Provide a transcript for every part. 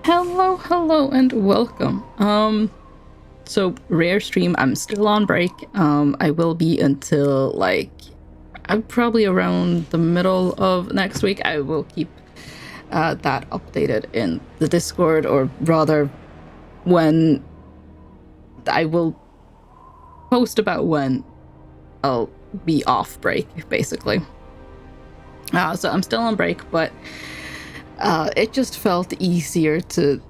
Hello, and welcome. So rare stream. I'm still on break. I will be until I'm probably around the middle of next week. I will keep that updated in the Discord, or rather, when I will post about when I'll be off break, basically. So I'm still on break, but it just felt easier to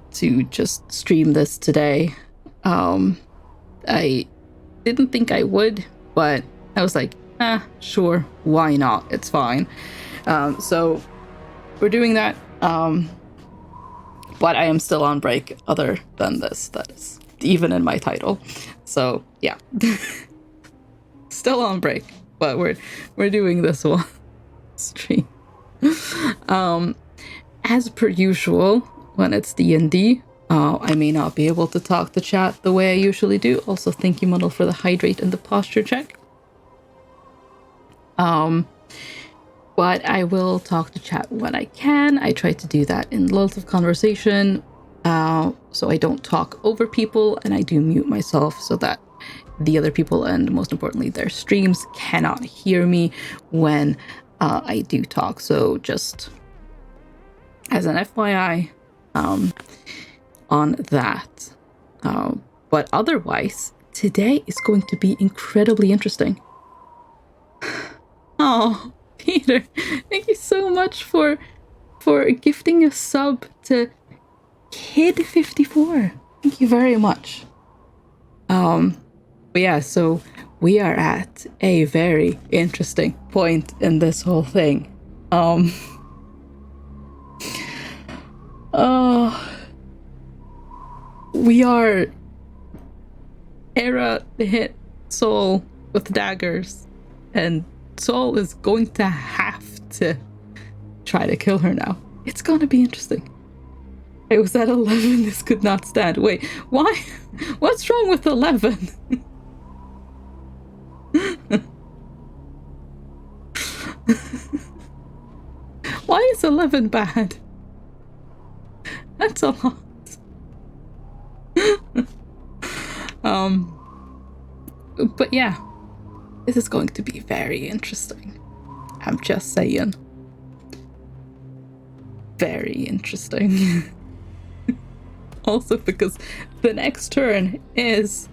just stream this today. I didn't think I would, but I was like, sure, why not? It's fine. So we're doing that. But I am still on break other than this. That is even in my title. So yeah. Still on break, but we're doing this one stream. As per usual, when it's D&D, I may not be able to talk to chat the way I usually do. Also, thank you, Muddle, for the hydrate and the posture check. But I will talk to chat when I can. I try to do that in lots of conversation, so I don't talk over people, and I do mute myself so that the other people, and most importantly their streams, cannot hear me when I do talk. So just as an FYI on that. But otherwise, today is going to be incredibly interesting. Oh, Peter, thank you so much for gifting a sub to Kid54. Thank you very much. But yeah, so we are at a very interesting point in this whole thing. We are Hera hit Soul with daggers, and Soul is going to have to try to kill her now. It's gonna be interesting. It was at 11, this could not stand. Wait, why? What's wrong with 11? Why is 11 bad? That's a lot. But yeah, this is going to be very interesting. I'm just saying. Very interesting. Also because the next turn is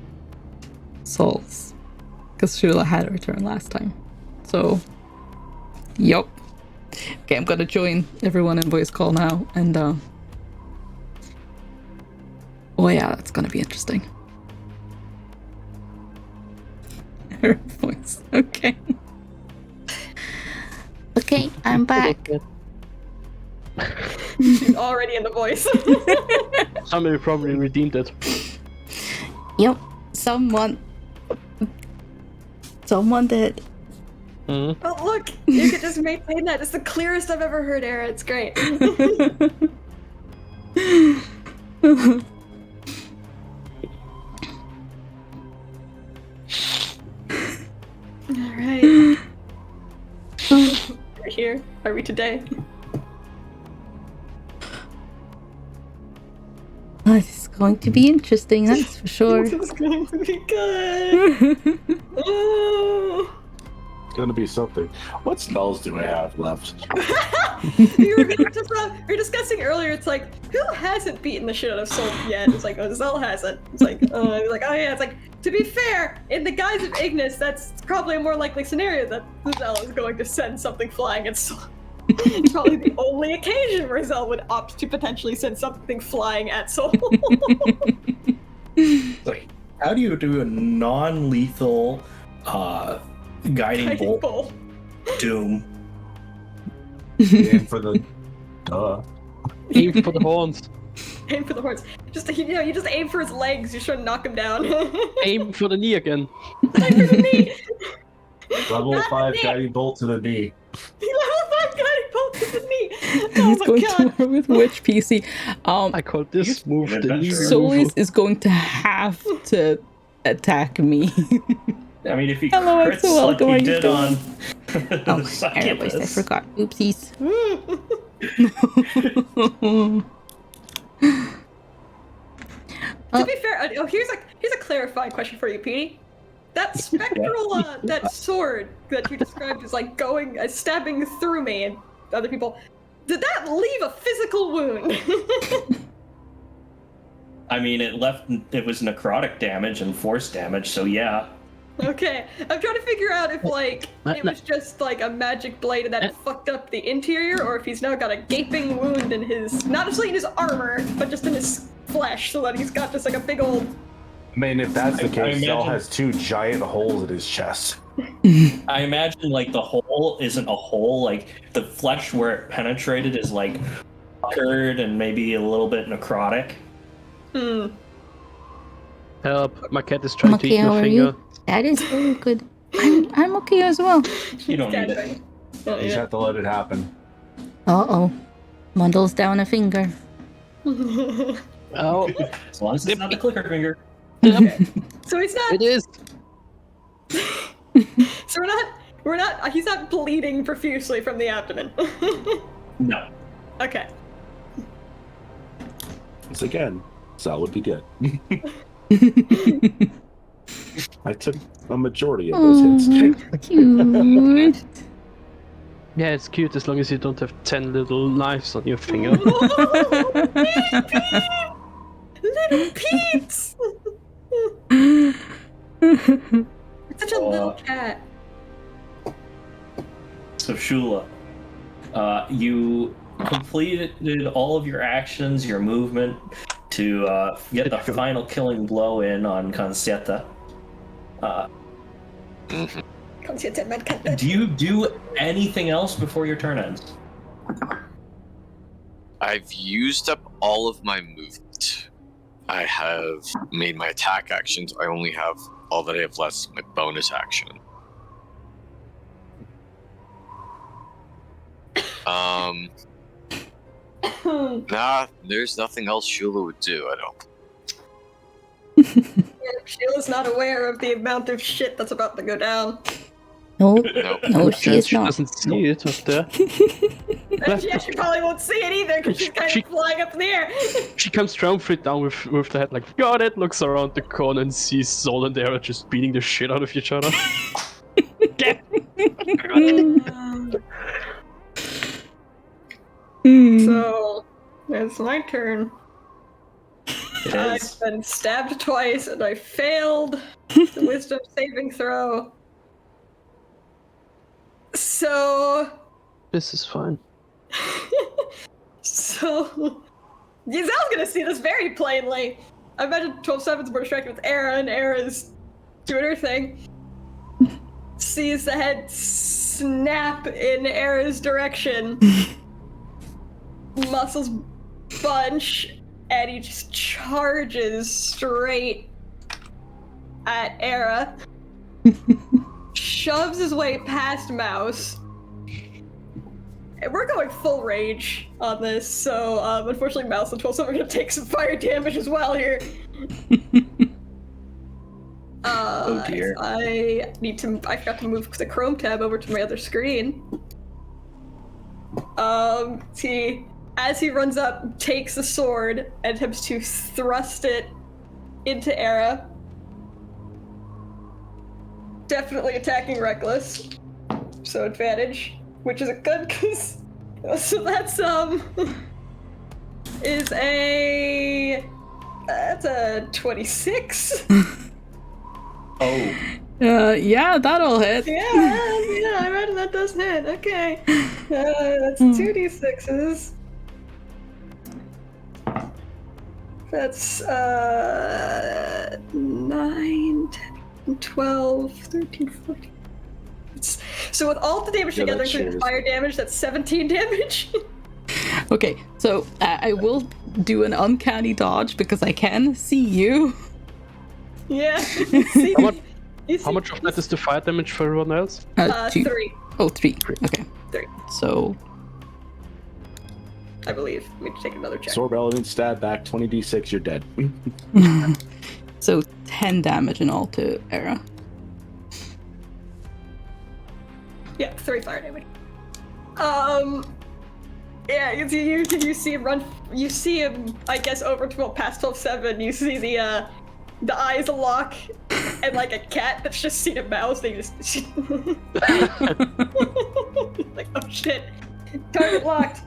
Soul's. Because Shula had her turn last time. So, yup. Okay, I'm gonna join everyone in voice call now, and oh yeah, that's gonna be interesting. Her voice. Okay. Okay, I'm back. She's already in the voice. Somebody probably redeemed it. Yep, someone did. Mm-hmm. Oh look, you could just maintain that. It's the clearest I've ever heard, Era. It's great. Alright. We're here. Are we today? This is going to be interesting, that's for sure. This is going to be good. Oh. It's gonna be something. What spells do I have left? we were discussing earlier. It's like, who hasn't beaten the shit out of Soul yet? It's like, oh, Zell hasn't. It's like, oh yeah. It's like, to be fair, in the guise of Ignis, that's probably a more likely scenario that Zell is going to send something flying at Soul. It's probably the only occasion where Zell would opt to potentially send something flying at Soul. Like, how do you do a non-lethal guiding bolt? Doom. Aim for the Aim for the horns. Aim for the horns. You just aim for his legs. You're trying to knock him down. Aim for the knee again. Aim for the knee. level 5 guiding bolt to the knee. Level 5 guiding bolt to the knee. He's going to war with which PC? I call this move the knee Solis is going to have to attack me. I mean, if he Hello, crits so like welcome, he did on Oh, Succubus. I forgot. Oopsies. To be fair, here's a clarifying question for you, Petey. That spectral, that sword that you described as like stabbing through me and other people, did that leave a physical wound? I mean, it was necrotic damage and force damage, so yeah. Okay, I'm trying to figure out if like it was just like a magic blade and that fucked up the interior, or if he's now got a gaping wound in his, not necessarily in his armor, but just in his flesh, so that he's got just like a big old. I mean, if that's the case, Cell has 2 giant holes in his chest. I imagine like the hole isn't a hole, like the flesh where it penetrated is like puckered and maybe a little bit necrotic. Help! My cat is trying to eat my finger. That is very good. I'm okay as well. You don't need it. You just have to let it happen. Uh-oh. Mundle's down a finger. Oh. As long as it's not the clicker finger. Okay. So he's not. It is. So we're not. He's not bleeding profusely from the abdomen. No. Okay. Once again, Cell would be good. I took a majority of those hits. Cute. Yeah, it's cute as long as you don't have 10 little knives on your finger. Little Peeps! Such a little cat. So Shula, you completed all of your actions, your movement to get the final killing blow in on Concetta. Do you do anything else before your turn ends? I've used up all of my movement. I have made my attack actions. I only have all that I have left is my bonus action. Nah, there's nothing else Shula would do, I don't. Sheila's not aware of the amount of shit that's about to go down. No, she is She not. doesn't see it up there. Yeah, she probably won't see it either because she's kind of flying up in the air. She comes triumphant down with the head like, got it, looks around the corner and sees Sol and Era just beating the shit out of each other. So, it's my turn. I've been stabbed twice and I failed the wisdom saving throw. So... This is fine. So... Giselle's gonna see this very plainly. I imagine 12/7's more distracted with Era, and Era's doing her thing. Sees the head snap in Era's direction. Muscles bunch, and he just charges straight at Era. Shoves his way past Mouse. And we're going full rage on this, so unfortunately Mouse and 12/7 are gonna take some fire damage as well here. Oh dear. I forgot to move the Chrome tab over to my other screen. As he runs up, takes the sword, and attempts to thrust it into Era. Definitely attacking Reckless. So advantage, which is a good, cause so that's that's a 26. Oh. Yeah, that'll hit. Yeah, I imagine that does hit. Okay. That's 2d6s. That's 9, 10, 12, 13, 14. So with all the damage together, including fire damage, that's 17 damage. Okay, so I will do an uncanny dodge because I can see you. Yeah. How much of that is the fire damage for everyone else? 2. 3. Oh, 3. Okay. 3. So... I believe. Let me take another check. Sword relevant, stab back, 20d6, you're dead. So 10 damage in all to Era. Yeah, you see him run. You see him, I guess, over past 12-7. You see the eyes lock, and like a cat that's just seen a mouse. They just like, oh shit, target locked.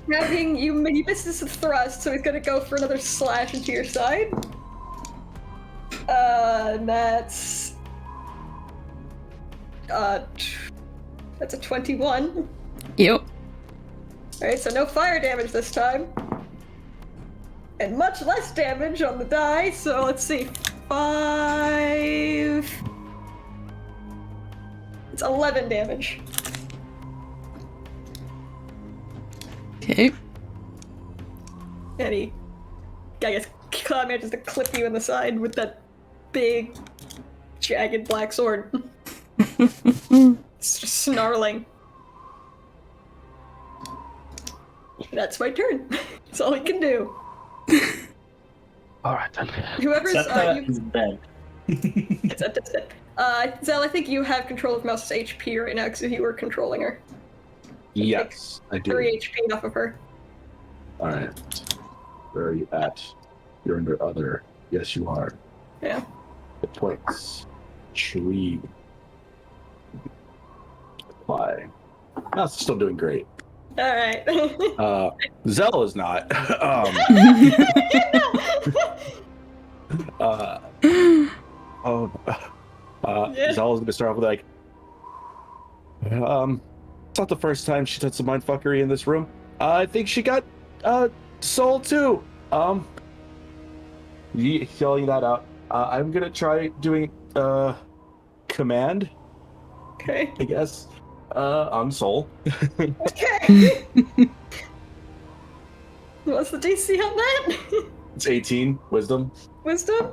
He misses the thrust, so he's gonna go for another slash into your side. And that's a 21. Yep. Alright, so no fire damage this time. And much less damage on the die, so let's see. 5... It's 11 damage. Okay. And he, I guess, manages to clip you in the side with that big, jagged black sword. It's just snarling. That's my turn. That's all he can do. Alright then. Whoever's Is dead. it's at this dead. Zell, I think you have control of Mouse's HP right now because you were controlling her. Yes, I do. 3 HP off of her. Alright. Where are you at? You're under other. Yes, you are. Yeah. The points. Tree. Apply. That's still doing great. Alright. Zell is not. Zell is going to start off with like, it's not the first time she did some mindfuckery in this room. I think she got soul too. Yelling that out. I'm gonna try doing command. Okay. I guess. On soul. Okay. What's the DC on that? It's 18 wisdom. Wisdom?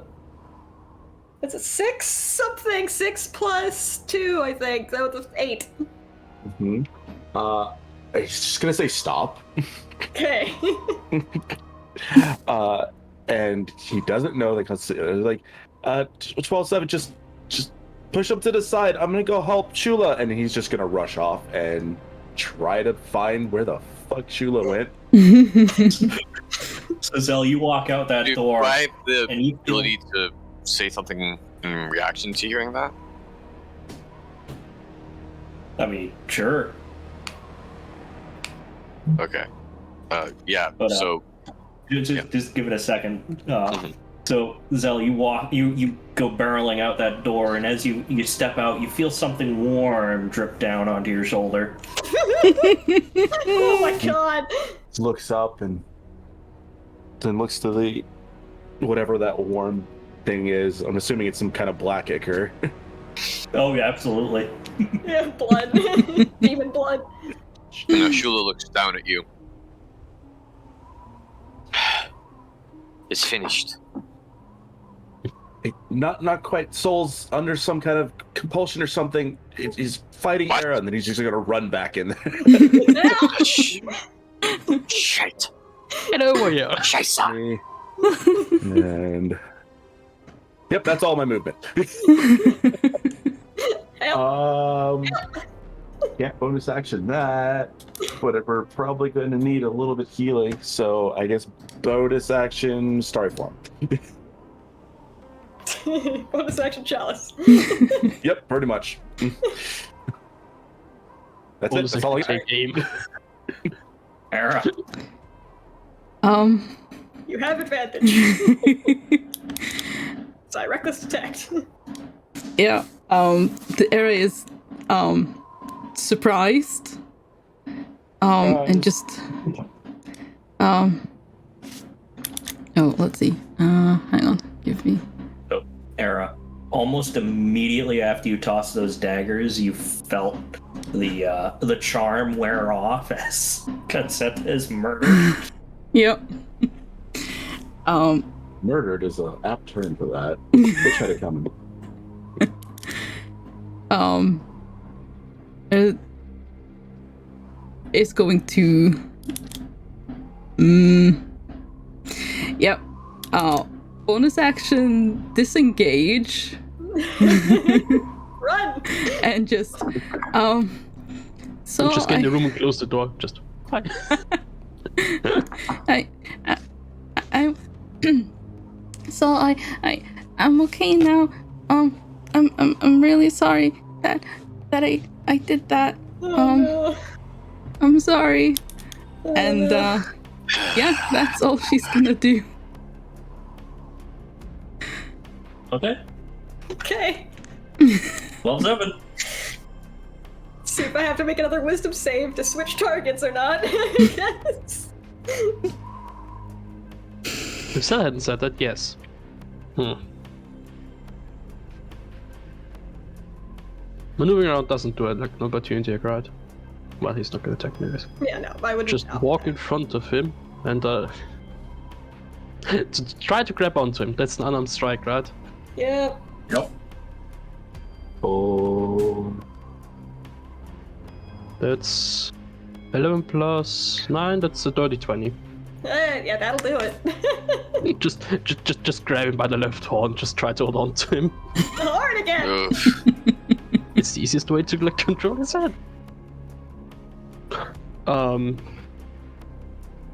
It's a 6 something. 6 plus 2, I think. That was 8. Mm-hmm. I'm just gonna say stop. Okay. And he doesn't know like 12-7, just push him to the side. I'm gonna go help Shula, and he's just gonna rush off and try to find where the fuck Shula went. So Zell, you walk out that Do door. I have the and you ability to say something in reaction to hearing that? I mean, sure. Okay. Yeah. But, So Just give it a second. So Zell, you go barreling out that door, and as you step out, you feel something warm drip down onto your shoulder. Oh my god. Looks up and then looks to the whatever that warm thing is. I'm assuming it's some kind of black ichor. Oh yeah, absolutely. Yeah, blood. Demon blood. Shula looks down at you. It's finished. Not quite. Soul's under some kind of compulsion or something. He's fighting What? Era, and then he's just gonna run back in there. Shit. Get over here. Scheiße. And yep, that's all my movement. Can't bonus action that, but we're probably going to need a little bit healing. So I guess bonus action Starry Form. Bonus action chalice. Yep, pretty much. That's it. That's all I got. Game. Era. You have advantage. Sorry, reckless detect. Yeah. The area is surprised. And just oh, let's see. Hang on. Give me. Era. Almost immediately after you toss those daggers, you felt the charm wear off as Consetta is murdered. Yep. Murdered is an apt term for that. They try to come. It's going to. Yep. Bonus action disengage. Run! And just So Just get in the room and close the door. Just hi. So I'm okay now. I'm really sorry that I did that. Oh, no. I'm sorry. Oh, And no. yeah, that's all she's gonna do. Okay. Okay. Level 7. See if I have to make another wisdom save to switch targets or not. Yes. If Sarah hadn't said that, yes. Maneuvering around doesn't do it, like no opportunity, right? Well, he's not gonna attack me. Anyways. Yeah, no, I would Just walk in front of him and to try to grab onto him. That's an unarmed strike, right? Yeah. Yep. Oh. That's 11 plus 9. That's a dirty 20. Yeah, that'll do it. Just grab him by the left horn. Just try to hold on to him. Hard again. Oof. It's the easiest way to like control his head.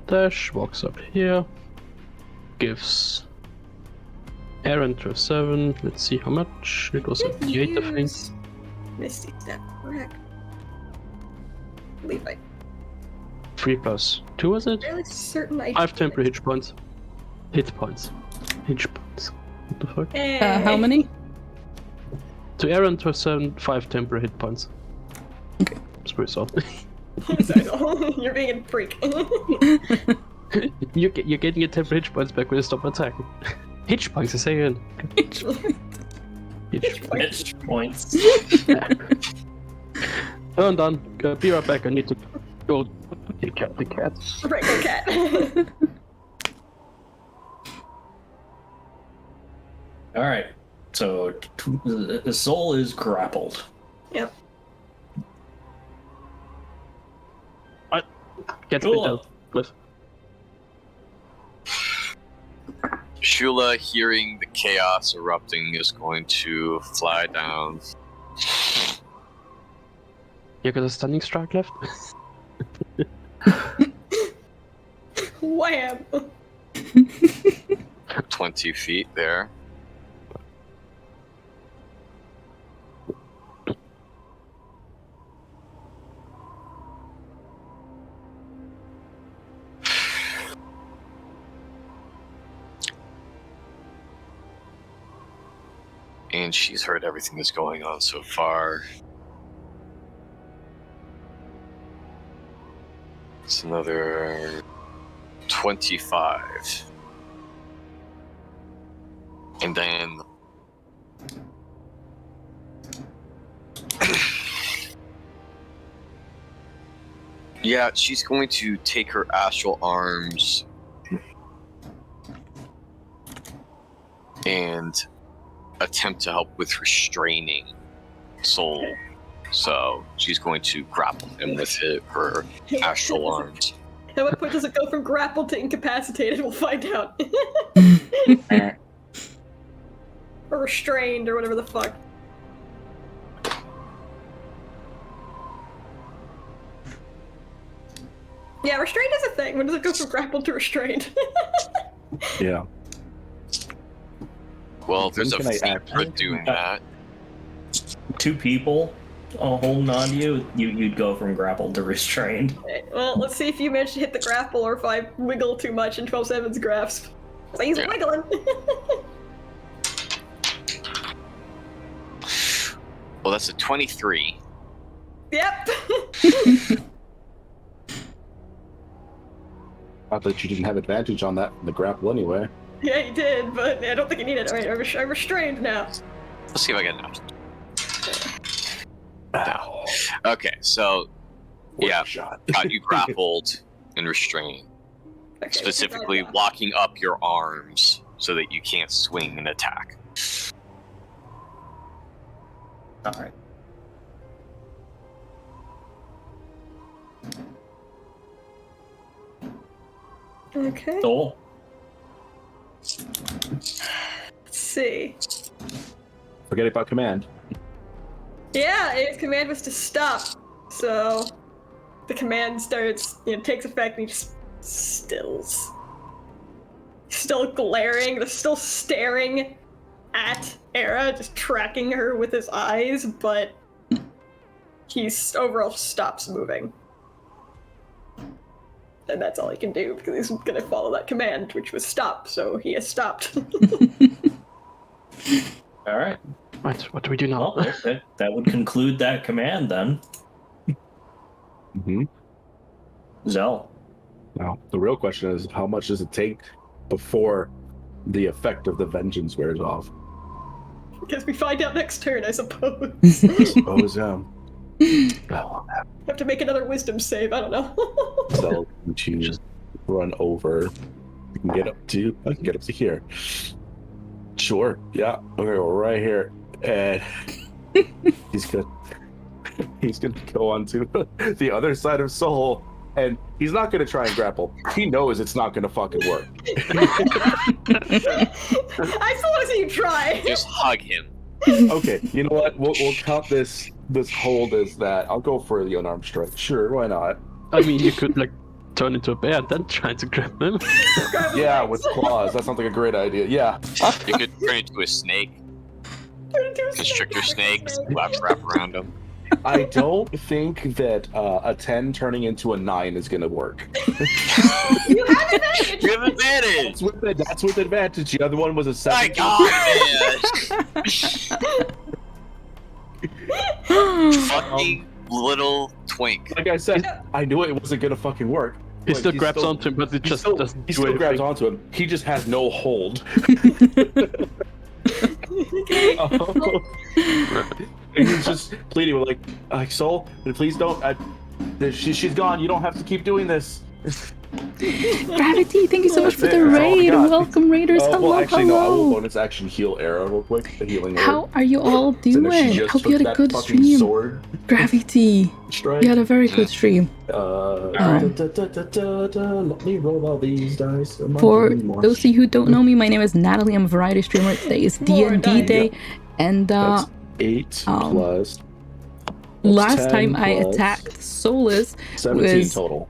Dash walks up here. Gives Aaron to 7. Let's see how much. It was a D8, I think. Use Misty Step, correct? Leave it. 3 plus 2 was it? Fairly certain I 5 temporary hit points. Hit points. Hit points. What the fuck? How many? To Aaron to 7, 5 temporary hit points. Okay. It's pretty solid. You're being a freak. You're getting your temporary hit points back when you stop attacking. Hitch points, I say again. Hitch Hitch points. Oh, I'm done. Be right back. I need to go take out the cat. Right, go cat. Alright. So the soul is grappled. Yep. Get Cool. down, please. Shula, hearing the chaos erupting, is going to fly down. You got a stunning strike left? Wham! 20 feet there. And she's heard everything that's going on so far. It's another 25. And then yeah, she's going to take her astral arms and attempt to help with restraining Soul. So she's going to grapple him with her astral arms. At what point does it go from grappled to incapacitated? We'll find out. Or restrained, or whatever the fuck. Yeah, restrained is a thing. When does it go from grappled to restrained? Yeah. Well, there's a When can I feat act? for doing that. 2 people holding on to you, you'd go from grappled to restrained. Okay, well, let's see if you manage to hit the grapple or if I wiggle too much in 12/7's grasp. So he's Yeah. wiggling. Well, that's a 23. Yep. I thought you didn't have advantage on that from the grapple anyway. Yeah, he did, but I don't think you need it. Alright, I'm restrained now. Let's see if I get enough. No. Okay, so yeah, Shot. got you grappled and restrained. Okay, Specifically so locking up your arms so that you can't swing and attack. Alright. Okay. Soul. Let's see. Forget about command. Yeah, his command was to stop. So the command starts, takes effect, and he just stills. Still glaring, still staring at Era, just tracking her with his eyes, but he's overall stops moving. And that's all he can do, because he's gonna follow that command, which was stop, so he has stopped. Alright. Right, what do we do now? Well, that would conclude that command then. Mm-hmm. Zell. Now, the real question is, how much does it take before the effect of the vengeance wears off? Because we find out next turn, I suppose. I suppose, yeah. Have to make another wisdom save, I don't know. So to just run over. I can get up to here. Sure, yeah. Okay, we're right here. And he's gonna go on to the other side of Soul, and he's not gonna try and grapple. He knows it's not gonna fucking work. I still want to see you try. Just hug him. Okay, you know what? We'll count this hold as that. I'll go for the unarmed strike. Sure, why not? I mean, you could like turn into a bear and then try to grab him. Yeah, with claws. That sounds like a great idea. Yeah. You could turn into a snake. Constrictor snakes. Wrap around him. I don't think that a 10 turning into a 9 is gonna work. You have advantage. You have advantage. That's with advantage. The other one was a 7. My God, man. Fucking little twink. Like I said, I knew it wasn't gonna fucking work. He Like, still grabs onto him, but it just doesn't He do still grabs anything. onto him. He just has no hold. And he's just pleading with like Soul, please don't. She's gone. You don't have to keep doing this. Gravity, thank you so much for That's the it, that's all I raid. got. Welcome, raiders. Oh, Hello, well, actually, no. I will hello. bonus action heal Era real quick. The healing word. How are you all So I know she doing? just Hope you took had a that good fucking stream. sword Gravity, strike. you had a very good stream. Let me roll all these dice. Am I For doing more? those of you who don't know me, my name is Natalie. I'm a variety streamer. Today is More D&D dice. Day, and That's 8 plus. last 10 time I plus attacked Solus 17 was total.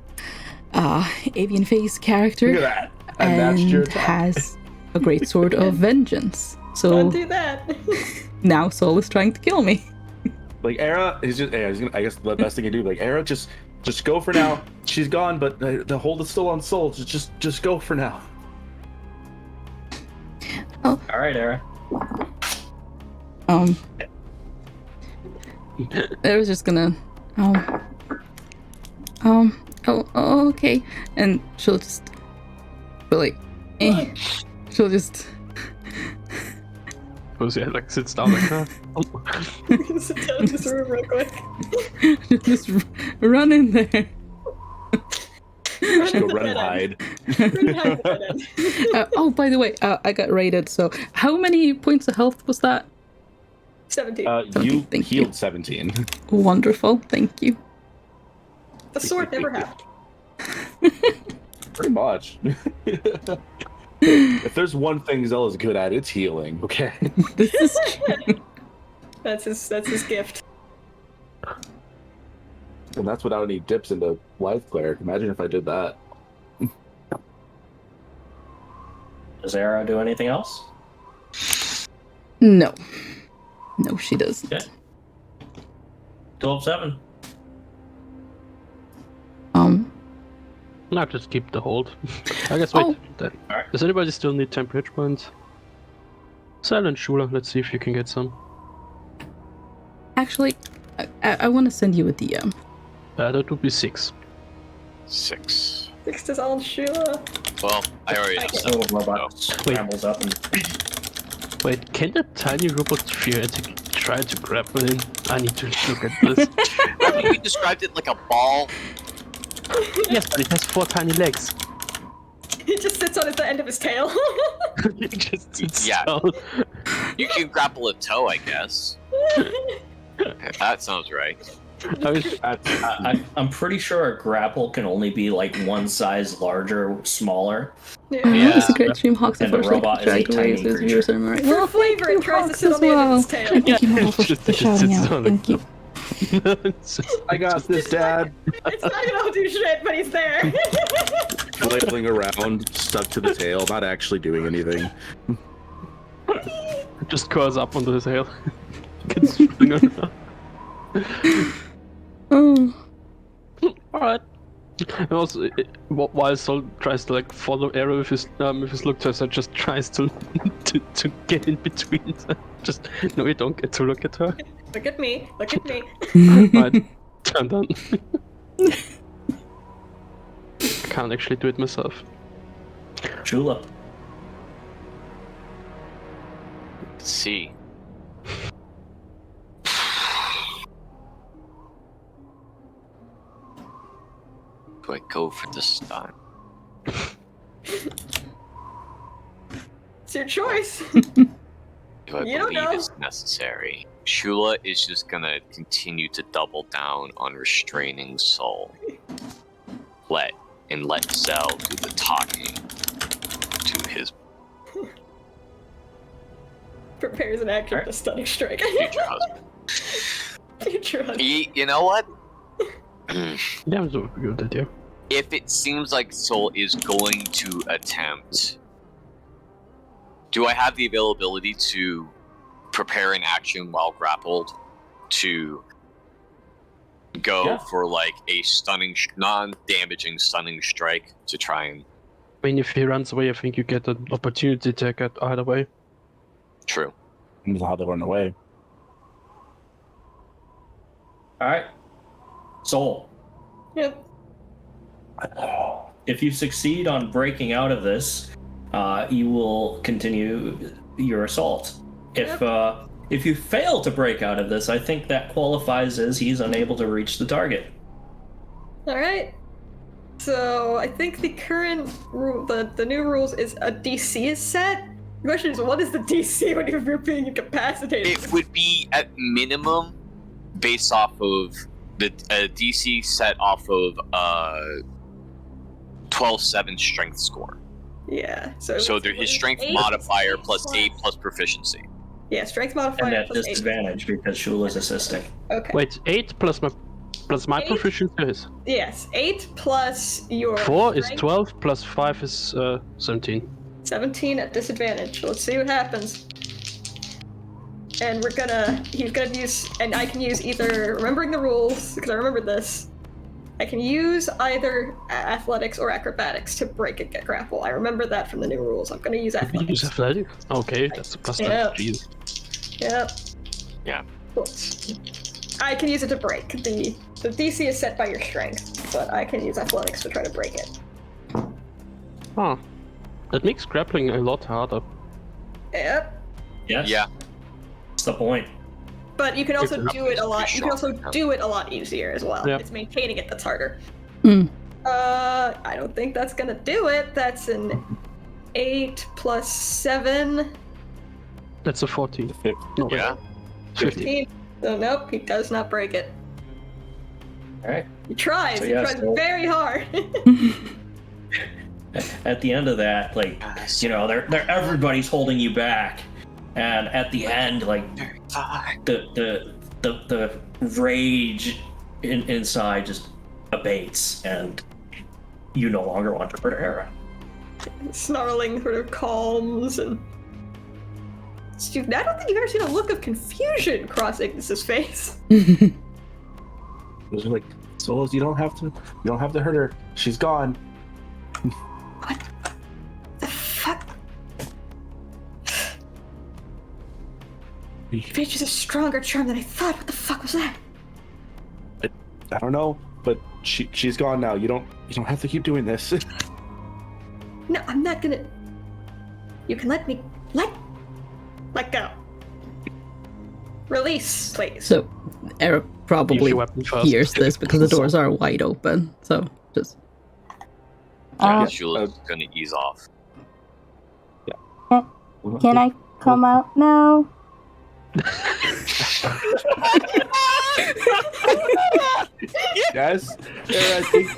Avian Face character, Look at that. And that's your attack. has a great sword of vengeance. Don't So do that. now Sol is trying to kill me. Like Era is just. He's gonna, I guess the best thing to do. Like Era, just go for now. She's gone, but the hold is still on Soul. Just go for now. Alright, Era. I was just gonna oh, okay, and she'll just be like, she'll just Suppose he like sits down like that. Sit down in this room real quick. just run in there. Just go run and hide. Oh, by the way, I got raided. So how many points of health was that? 17. You Thank you. healed 17. Wonderful, thank you. The sword never happened. Pretty much. If there's one thing Zella's good at, it's healing. Okay. This is true. That's his gift. And that's without any dips into Life Cleric. Imagine if I did that. Does Era do anything else? No, she doesn't. Okay. 12-7. I'll just keep the hold. I guess, wait. Oh. Alright. Does anybody still need temperature points? Silent Shula, let's see if you can get some. Actually, I want to send you a DM. That would be 6. 6. Fixed his own Sheila. Well, I already have The 7. little robot scrambles up and Wait, can the tiny robot theoretically try to grapple him? I need to look at this. I think you described it like a ball. Yes, but it has 4 tiny legs. He just sits on the end of his tail. It just sits Yeah. down. You can grapple a toe, I guess. That sounds right. I was, I'm pretty sure a grapple can only be like one size larger, smaller. Yeah. It's a great stream. Hawks And the unfortunately robot is a dragged away tiny as his creature. viewers are right. For flavor, it tries to sit Hawks on the end of as its tail. Thank you, Mal, for Just shouting sits out. on Thank you. I got this, Dad. It's not gonna do shit, but he's there. Flailing around, stuck to the tail, not actually doing anything. Just curls up onto his tail. Gets swung around. Alright. And also, while Sol tries to like follow Arrow with his look test, just tries to get in between them. Just no, you don't get to look at her. Look at me. Look at me. Right, turn down. I can't actually do it myself. Chula. Let's see. Do I go for the stun? It's your choice. Do I You don't believe know. it's necessary? Shula is just gonna continue to double down on restraining Soul. Let Zell do the talking to his Prepares an action Alright. to stunning strike. future husband. Future husband. You know what? Yeah, I'm so good at you. If it seems like Soul is going to attempt, do I have the availability to prepare an action while grappled to go Yeah. for like a stunning, non-damaging stunning strike to try and I mean, if he runs away, I think you get an opportunity to attack it either way. true? That's how they run away. Alright. Soul. Yep. If you succeed on breaking out of this, you will continue your assault. If you fail to break out of this, I think that qualifies as he's unable to reach the target. Alright. So I think the current rule, the new rules is a DC is set. The question is, what is the DC when you're being incapacitated? It would be at minimum based off of the DC set off of 12/7 strength score. Yeah. So His strength 8 modifier plus 8 plus proficiency. Yeah, strength And modifier at plus 8. disadvantage because Shula's assisting. Okay. Wait, 8 plus my 8? proficiency is Yes, 8 plus your 4 is strength, 12 plus 5 is 17. 17 at disadvantage. Let's see what happens. And he's gonna use, and I can use either, remembering the rules, because I remembered this, I can use either athletics or acrobatics to break and get grapple. I remember that from the new rules. I'm gonna use You athletics. use athletic? Okay, that's a plus 5. Yeah. Jeez. Yep. Yeah. Cool. I can use it to break. The DC is set by your strength, but I can use athletics to try to break it. Huh. That makes grappling a lot harder. Yep. Yes? Yeah. That's the point. But you can also If do it a lot. You can also sharp. do it a lot easier as well. Yeah. It's maintaining it that's harder. Mm. I don't think that's gonna do it. That's an 8 plus 7, That's a 14. Fif- No, wait, Yeah. 15. 15. So nope, he does not break it. Alright. He tries. So he yeah, tries so- very hard. At the end of that, like, you know, everybody's holding you back. And at the end, like, the rage inside just abates, and you no longer want to hurt Era. Snarling sort of calms and. Dude, I don't think you've ever seen a look of confusion cross Ignis's face. It was like, Souls, you don't have to hurt her. She's gone. What the fuck? Bitch is a stronger charm than I thought. What the fuck was that? I don't know, but she's gone now. You don't have to keep doing this. No, I'm not gonna. You can let me. Let go. Release, please. So, Eric Use probably your weapon first. hears this because the doors are wide open. So, just. Shula's gonna ease off. Can I come out now? Yes. I think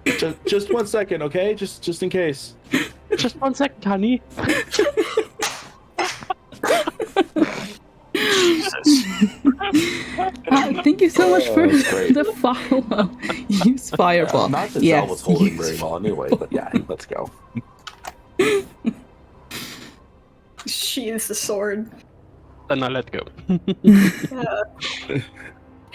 it's just 1 second, okay? Just in case. Just 1 second, honey. Jesus. Thank you so much for that's great. the follow-up. Use Fireball. Not that Yes, Zell was holding use very well anyway, but yeah, let's go. Sheathes the sword. Then I let go.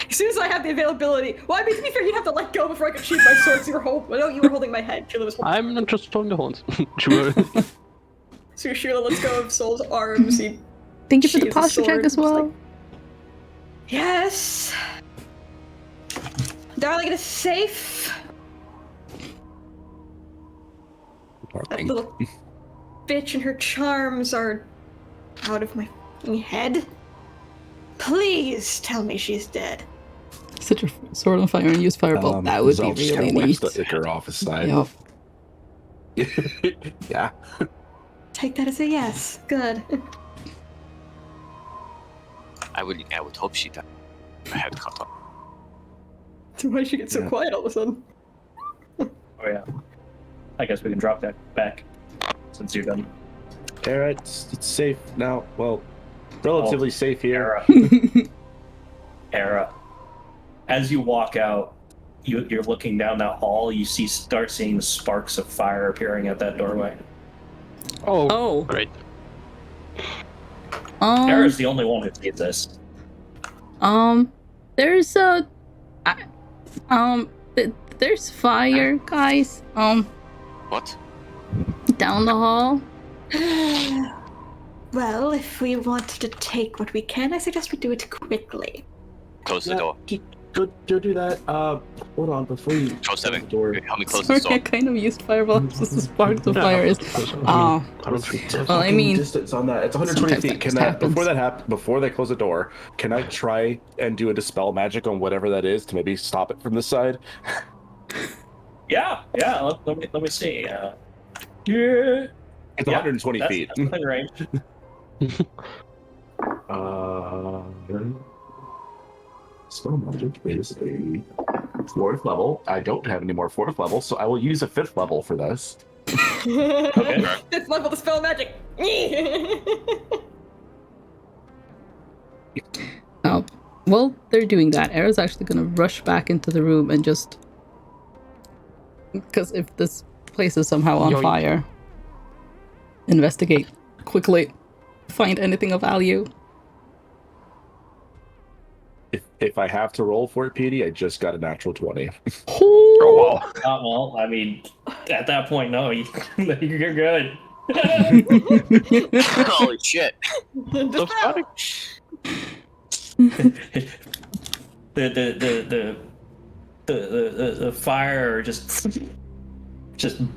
As soon as I have the availability. Well, I mean, to be fair, you'd have to let go before I could sheathe my sword. So you were holding. Well, no, you were holding my head. Sheila was holding. I'm not just throwing the horns. Sure. So Sheila lets go of Soul's arms. He Thank you for the sheathes the posture check sword, as just like, well. yes. Darling, it is safe. That little bitch and her charms are out of my head. Please tell me she's dead. Set your sword on fire and use Fireball. That would Zell be just really kinda neat. whacks the ichor off his side. Yep. Yeah. Take that as a yes. Good. I would hope she died. I had cut off. Why did she get so Yeah. quiet all of a sudden? Oh yeah. I guess we can drop that back since you're done. Alright, it's safe now. Well, relatively safe here. Era. As you walk out, you're looking down that hall. You start seeing the sparks of fire appearing at that doorway. Oh. Great. Era's the only one who sees this. There's there's fire, guys. What? Down the hall. Well, if we want to take what we can, I suggest we do it quickly. Close the door. Go do that. Hold on, before you Close close that. the door. Help me close this Sorry, I door. kind of used Fireball just to spark the fire. Is I don't well, I mean, distance on that. It's 120 sometimes feet. that Can just that happens. before they close the door? Can I try and do a dispel magic on whatever that is to maybe stop it from this side? Yeah. Let me see. Yeah. It's 120 that's, feet. That's within range. Spell magic is a 4th level. I don't have any more 4th level, so I will use a 5th level for this. Okay. Fifth level to spell magic. While they're doing that, Era's actually gonna rush back into the room and just, because if this place is somehow on Yoink. fire, investigate quickly, find anything of value. If I have to roll for it, PD, I just got a natural 20. Oh wow. Well, I mean, at that point, no, you're good. Holy shit. So starting. The fire just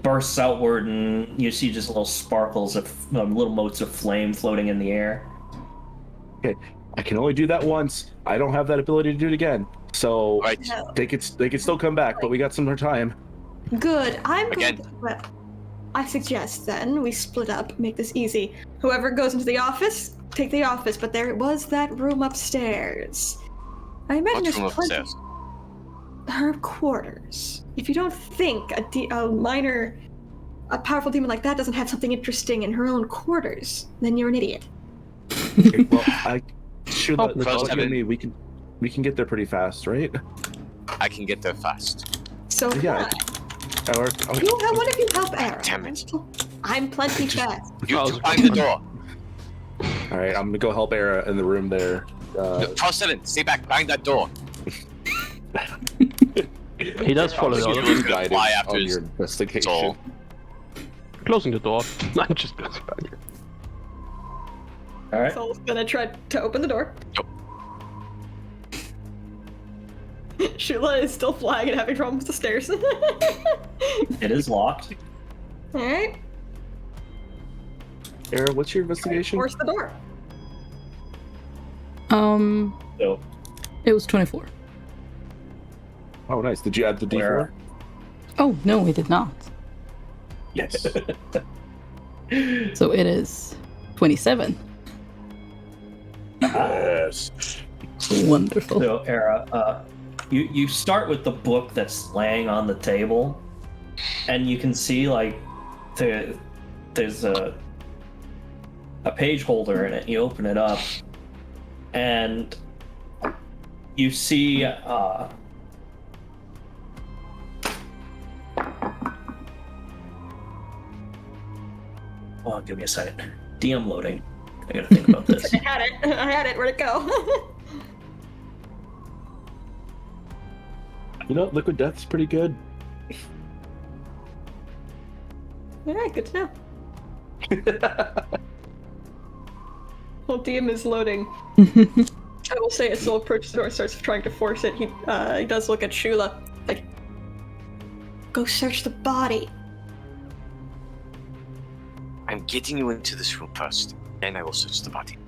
bursts outward, and you see just little sparkles of little motes of flame floating in the air. Okay, I can only do that once. I don't have that ability to do it again. So Right. No. they could still come back, but we got some more time. Good. I'm Again. going to. Well, I suggest then we split up, make this easy. Whoever goes into the office, take the office. But there was that room upstairs. I imagine What there's room plenty. upstairs? Her quarters. If you don't think a powerful demon like that doesn't have something interesting in her own quarters, then you're an idiot. Okay, well, I should Oh, let first lucky I me. We can get there pretty fast, right? I can get there fast. So Yeah. Or, what if you help Aaron? Damn it. I'm plenty fast. You Oh, find the door. all right, I'm gonna go help Era in the room there. Cross 7, stay back, bang that door. He does follow the Excuse order. me. you gonna guided fly after on his your investigation. soul. Closing the door. I'm just going back. All right. Soul's gonna try to open the door. Yep. Shula is still flying and having problems with the stairs. It is locked. Alright, Era, what's your investigation? force the door. So It was 24. Oh, nice. Did you add the D4? Where? Oh no, it did not. Yes. So it is 27. Yes. Wonderful. So, Era, you start with the book that's laying on the table, and you can see like there's a page holder in it. You open it up, and You see, oh, give me a second. DM loading. I gotta think about this. I had it. I had it. Where'd it go? You know, Liquid Death's pretty good. All right, good to know. While DM is loading, I will say as Soul approaches the door and starts trying to force it, he does look at Shula. Like, go search the body. I'm getting you into this room first, then I will search the body.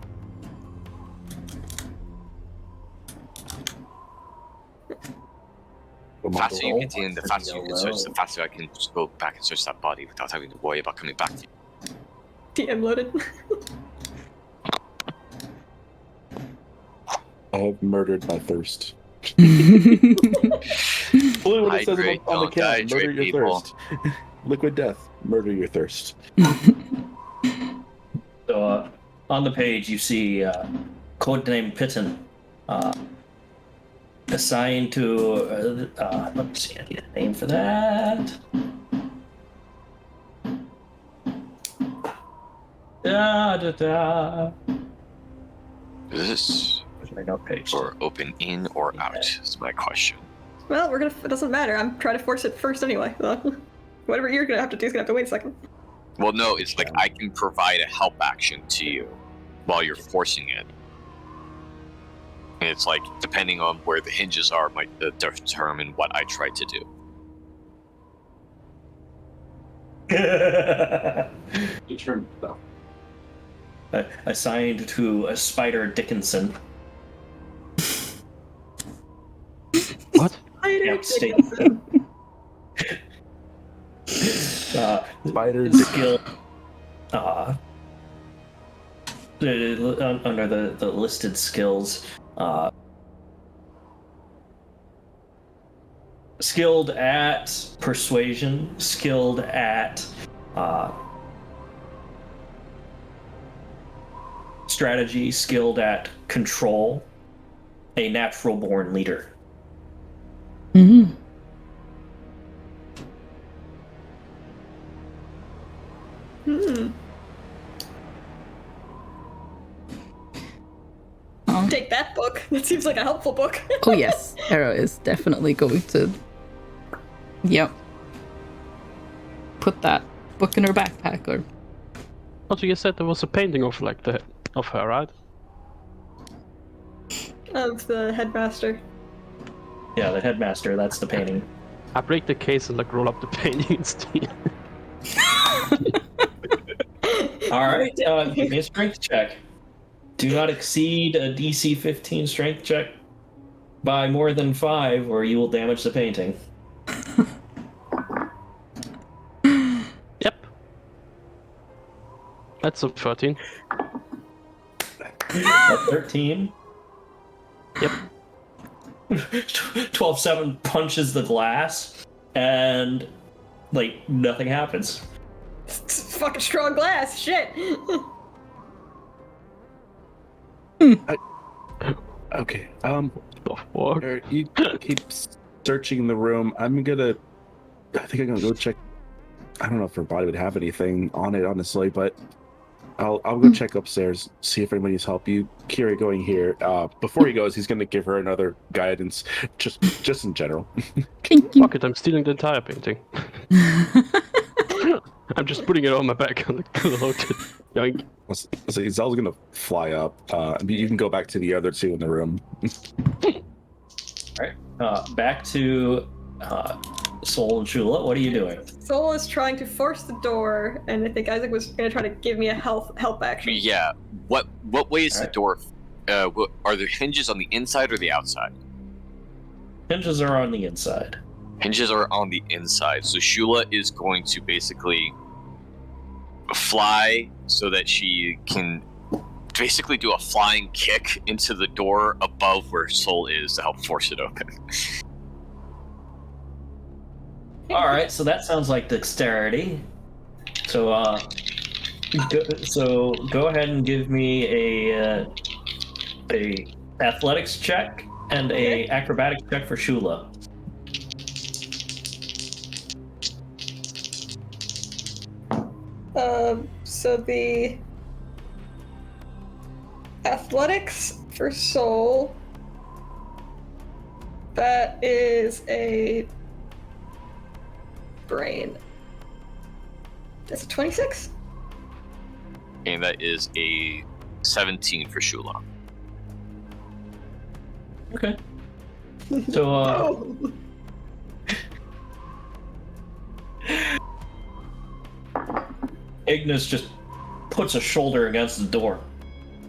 The faster you get in, the faster you can search, the faster I can just go back and search that body without having to worry about coming back to you. DM loaded. I have murdered my thirst. Only what it says Hydrate, on the don't can. Murder dehydrate your people. thirst. Liquid Death. Murder your thirst. So, on the page, you see codename Pitten, assigned to. Let me see, I need a name for that. Is this Where's my note page? door open in or out? Is my question. Well, it doesn't matter. I'm trying to force it first anyway. So whatever you're gonna have to do is gonna have to wait a second. Well, no, it's like I can provide a help action to you while you're forcing it. And it's like, depending on where the hinges are, might determine what I try to do. You turn though. Assigned to a Spider Dickinson. What? Yeah, state. Spider Skill. Under the listed skills, skilled at persuasion, skilled at strategy, skilled at control, a natural born leader. Mm-hmm. Take that book. That seems like a helpful book. Oh yes, Arrow is definitely going to. Yep. Put that book in her backpack, or. Also, you said there was a painting of of her, right? Of the headmaster. Yeah, the headmaster. That's the painting. I break the case and roll up the painting instead. All right, give me a strength check. Do not exceed a DC 15 strength check by more than 5, or you will damage the painting. Yep. That's a 13. A 13. Yep. 12-7 punches the glass, and nothing happens. It's fucking strong glass. Shit. Okay. The fuck? You keep searching the room. I think I'm gonna go check. I don't know if her body would have anything on it, honestly, but I'll go check upstairs, see if anybody needs help. You, Kiri, going here. Before he goes, he's gonna give her another guidance, just in general. Thank you. Fuck it, I'm stealing the entire painting. I'm just putting it on my back on the loaded. Yoink. So Zel's gonna fly up. You can go back to the other two in the room. All right, back to Soul and Shula. What are you doing? Soul is trying to force the door, and I think Isaac was gonna try to give me a help action. Yeah. What way is the Alright. door? Are there hinges on the inside or the outside? Hinges are on the inside. Hinges are on the inside, so Shula is going to basically fly so that she can basically do a flying kick into the door above where Soul is to help force it open. All right, so that sounds like dexterity. So, go ahead and give me a athletics check And a acrobatics check for Shula. So the athletics for Soul, that is a brain. That's a 26? And that is a 17 for Shula. Okay. So, Oh. Ignis just puts a shoulder against the door.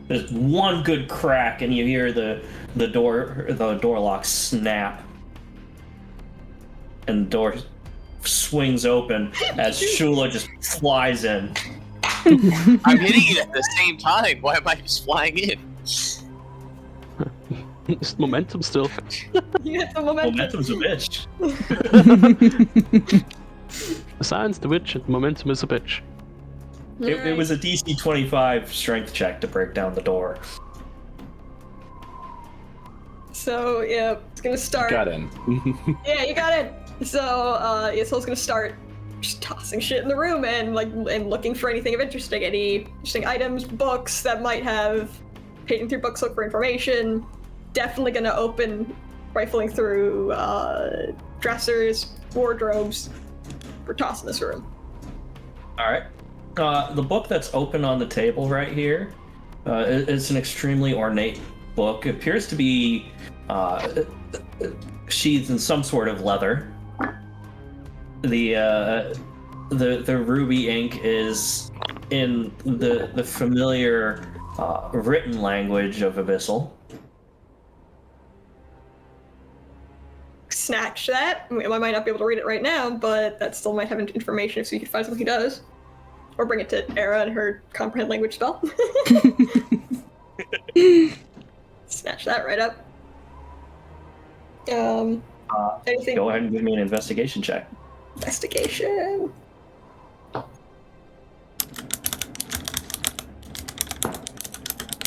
There's one good crack, and you hear the door lock snap, and the door swings open as Shula just flies in. I'm hitting it at the same time. Why am I just flying in? It's momentum still. Yeah, the momentum. Momentum's a bitch. Science the witch and momentum is a bitch. It was a DC 25 strength check to break down the door. So, yeah, it's gonna start. Got in. Yeah, you got it. So, Soul's gonna start just tossing shit in the room and looking for anything of interesting, any interesting items, books that might have, paging through books, look for information. Definitely gonna open, rifling through dressers, wardrobes. We're tossing this room. All right. The book that's open on the table right here, it's an extremely ornate book. It appears to be sheathed in some sort of leather. The ruby ink is in the familiar written language of Abyssal. Snatch that. I might not be able to read it right now, but that still might have information if you can find something he does. Or bring it to Era and her comprehend language spell. Snatch that right up. Anything? Go ahead and give me an investigation check. Investigation.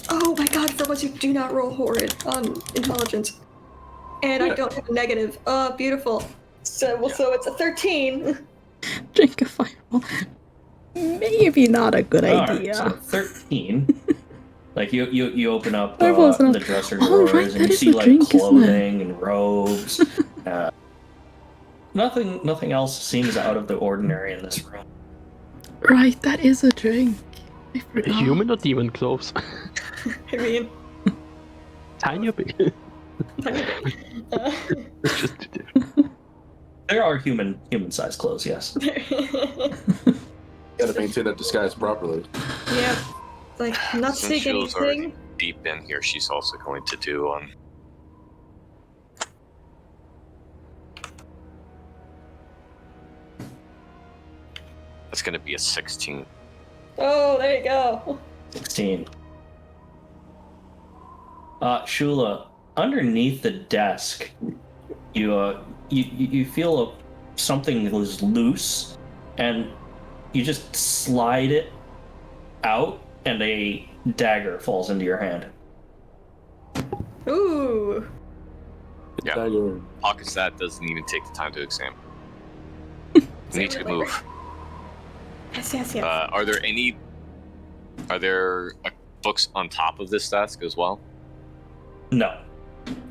Oh my god, for once you do not roll horrid on intelligence. And I don't have a negative. Oh, beautiful. So it's a 13. Drink a fireball. Maybe not a good All idea. right, so 13. Like you open up Fireball's not- the dresser Oh, drawers right, and that you is see a like drink, isn't it? clothing and robes. Nothing else seems out of the ordinary in this room. Right, that is a drink. I forgot. Human or demon clothes? I mean, Tiny or big? tiny bit. It's just too different. There are human-sized clothes, yes. Gotta maintain that disguise properly. Yeah. Like, not Since seeing Shula's already anything. deep in here, she's also going to do That's going to be a 16. Oh, there you go. 16. Shula, underneath the desk, you feel something that was loose, and you just slide it out, and a dagger falls into your hand. Ooh. Yeah. Dagger. Pockets that, doesn't even take the time to examine. You need to move. Yes. Are there books on top of this desk as well? No,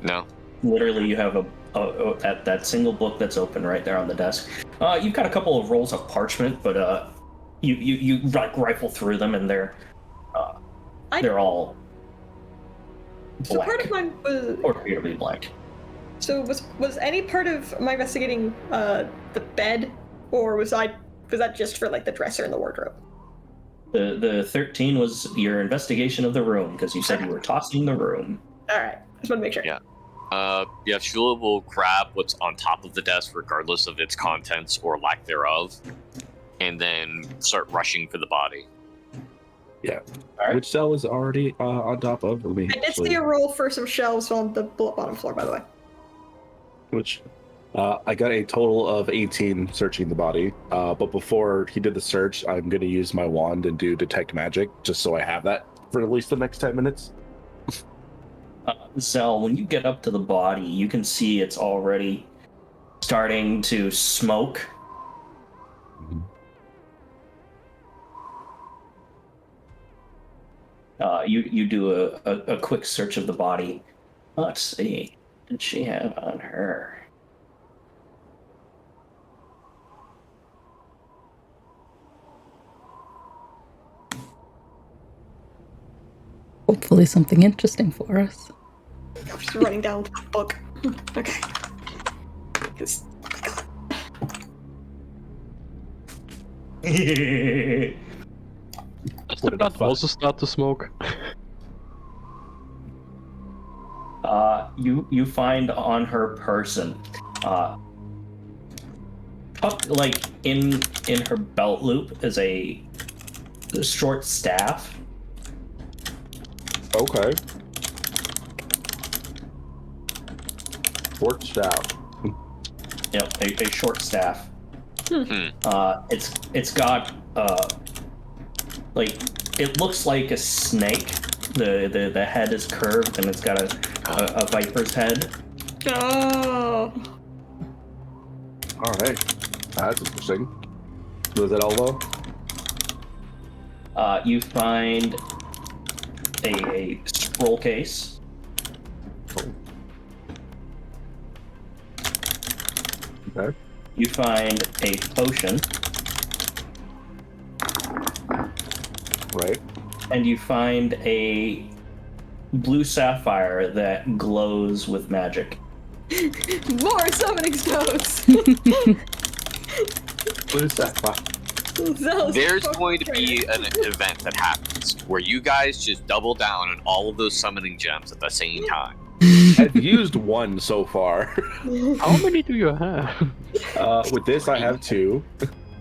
No. literally, you have that single book that's open right there on the desk. You've got a couple of rolls of parchment, but you like rifle through them, and they're all So blank, part of mine was. or appear to be blank. So was any part of my investigating the bed, or was that just for like the dresser and the wardrobe? The 13 was your investigation of the room, because you said you were tossing the room. All right, just want to make sure. Yeah. Shula will grab what's on top of the desk, regardless of its contents or lack thereof, and then start rushing for the body. Yeah. Alright. Which cell is already on top of me? I did see a roll for some shelves on the bottom floor, by the way. Which I got a total of 18 searching the body. But before he did the search, I'm going to use my wand and do detect magic, just so I have that for at least the next 10 minutes. Zell, when you get up to the body, you can see it's already starting to smoke. You do a quick search of the body. Let's see. What did she have on her? Hopefully something interesting for us. I'm just running down the book. Okay. Because, oh my god. Does the blood also start to smoke? You find on her person, tucked like in her belt loop is a short staff. Okay. Short staff. Yep, a short staff. Hmm. It's got like it looks like a snake. The head is curved and it's got a viper's head. Oh. All right. That's interesting. Was it all though? You find a scroll case. Okay. You find a potion. Right. And you find a blue sapphire that glows with magic. More summoning stones! What is that? There's going to be an event that happens where you guys just double down on all of those summoning gems at the same time. I've used one so far. How many do you have? With this, I have 2.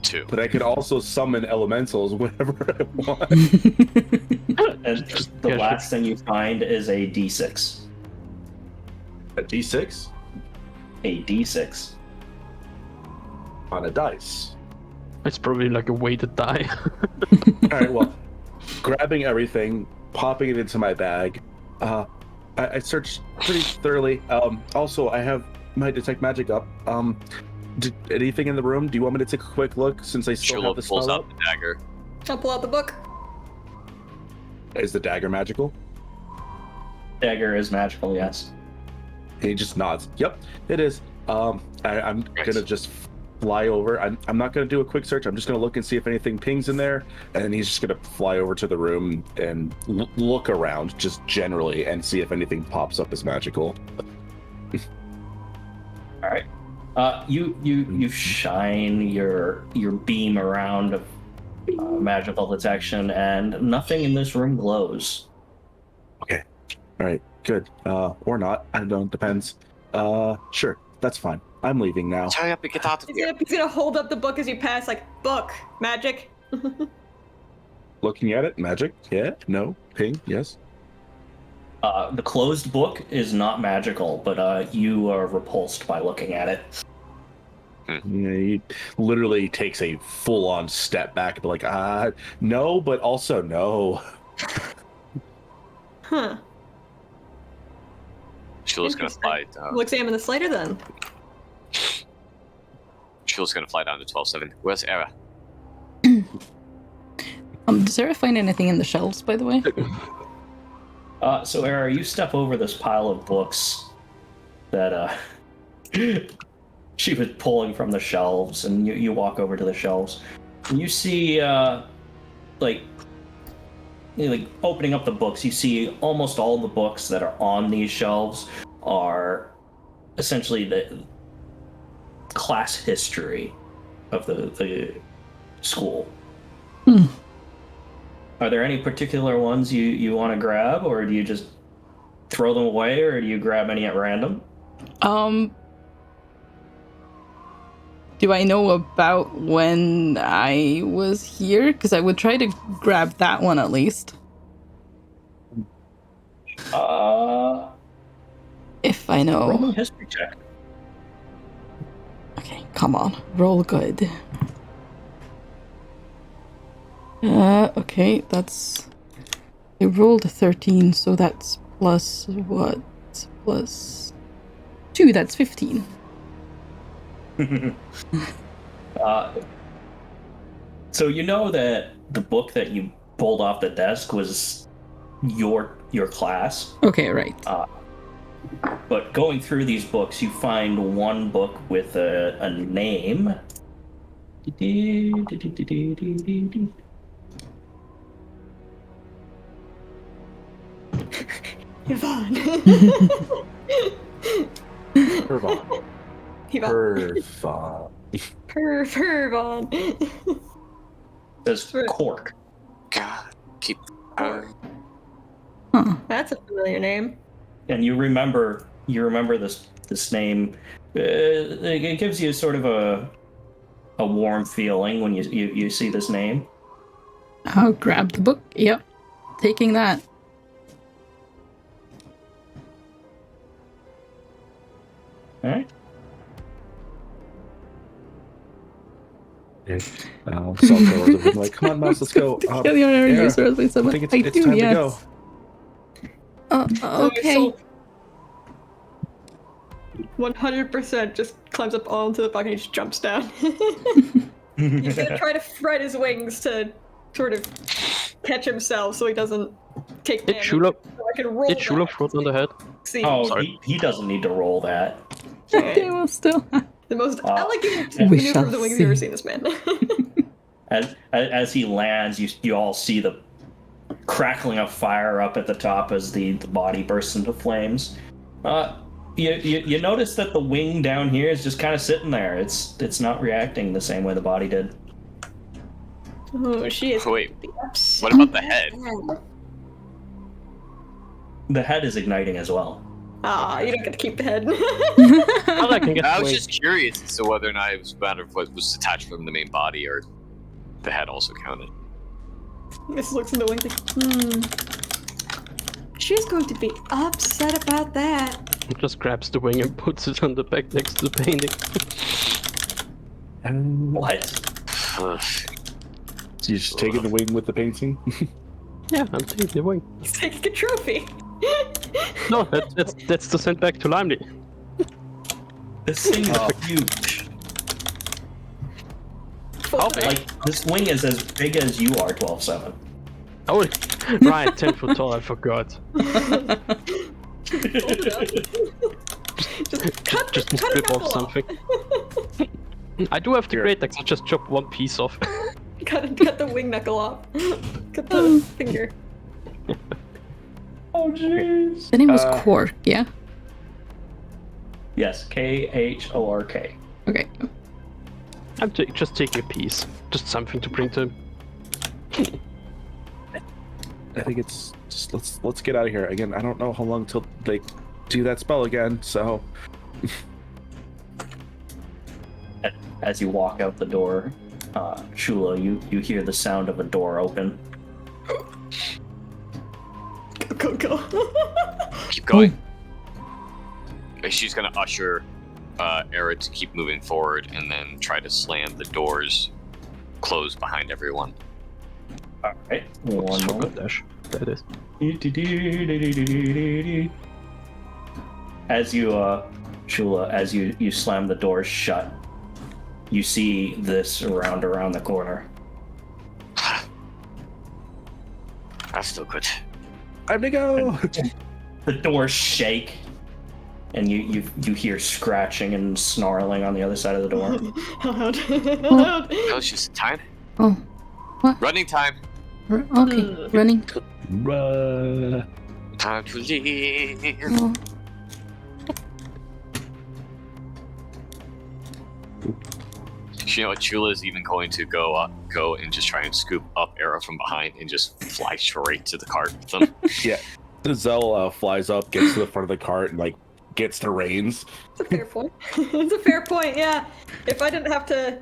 2. But I could also summon elementals whenever I want. And the last thing you find is a D6. A D6 A D6. on a dice. It's probably like a weighted die. All right. Well, grabbing everything, popping it into my bag. I searched pretty thoroughly. Also, I have my detect magic up. Anything in the room? Do you want me to take a quick look since I still have the pulls spell out up? the dagger. I'll pull out the book. Is the dagger magical? Dagger is magical, yes. He just nods. Yep, it is. I'm gonna just fly over. I'm not gonna do a quick search. I'm just gonna look and see if anything pings in there, and he's just gonna fly over to the room and look around, just generally, and see if anything pops up as magical. All right. You shine your beam around of magical detection, and nothing in this room glows. Okay. All right. Good. Or not. I don't know. Depends. Sure. That's fine. I'm leaving now. Hurry up and get out of here. He's gonna hold up the book as you pass, like, book, magic. Looking at it. Magic. Yeah. No. Ping. Yes. The closed book is not magical, but you are repulsed by looking at it. Yeah, he literally takes a full-on step back, but like, no, but also no. Huh. Shula's gonna fly down. We'll examine this later then. Shula's gonna fly down to 12-7. Where's Era? Does Sarah find anything in the shelves, by the way? So Era, you step over this pile of books that she was pulling from the shelves, and you walk over to the shelves, and you see like opening up the books, you see almost all the books that are on these shelves are essentially the class history of the school. Are there any particular ones you want to grab, or do you just throw them away, or do you grab any at random? Do I know about when I was here? Because I would try to grab that one at least. If I know. Roll a history check. Okay, come on. Roll good. Okay, that's... I rolled a 13, so that's plus what? Plus 2, that's 15. So you know that the book that you pulled off the desk was your class. Okay, right. But going through these books, you find one book with a name. Yvonne. Pervon. Pervon. Pervon. It says Cork. God, keep. Huh. That's a familiar name. And you remember this name. It gives you sort of a warm feeling when you see this name. I'll grab the book. Yep. Taking that. All right. Saltgoers have been like, come on, Mouse, let's go. Kill the owner yeah, user, so I think it's time to go. Okay. So 100% just climbs up onto the bucket and just jumps down. He's gonna try to fret his wings to sort of catch himself so he doesn't take Did damage. Shula So I can roll that. float on the head? See, Oh, Sorry. he doesn't need to roll that. Okay, well, still. the most elegant We maneuver shall of the wings see. you've ever seen this man. As he lands, you all see the crackling of fire up at the top as the body bursts into flames. You notice that the wing down here is just kind of sitting there. It's not reacting the same way the body did. Oh, she is. Wait, upset. what about the head? The head is igniting as well. Ah, you don't get to keep the head. Well, I can get I was away. just curious as to whether or not it was a matter of what was detached from the main body or the head also counted. This looks in the wings like, she's going to be upset about that. Just grabs the wing and puts it on the back next to the painting. What? Ugh. So you're just taking the wing with the painting? Yeah, I'm taking the wing. He's taking a trophy. No, that's to send back to Limely. This thing is huge. How big? Like, this wing is as big as you are, 12-7. Oh, right, 10 foot tall, I forgot. Just cut rip a off knuckle something. I do have the Here. great axe, I'll just chop one piece off. Cut the wing knuckle off. Cut the finger. Oh, jeez. The name was Uh, Quark, yeah? Yes, Khork. Okay. I'm just taking a piece. Just something to bring to him. I think it's just let's get out of here. Again, I don't know how long till they do that spell again, so As you walk out the door, Shula, you hear the sound of a door open. Go. Keep going. She's gonna usher Era to keep moving forward and then try to slam the doors closed behind everyone. All right, Oops, one forgot moment. dash. There it is. As you, Shula, as you slam the doors shut, you see this around the corner. That's still good. time to go. The doors shake, and you hear scratching and snarling on the other side of the door. How loud? How loud? That was just time. Oh, Running time. okay. Running. Time to leave. Oh. You know what? Chula's even going to go and just try and scoop up Era from behind and just fly straight to the cart with them. Yeah. Zell flies up, gets to the front of the cart, and like gets the reins. It's a fair point. It's a fair point. Yeah. If I didn't have to,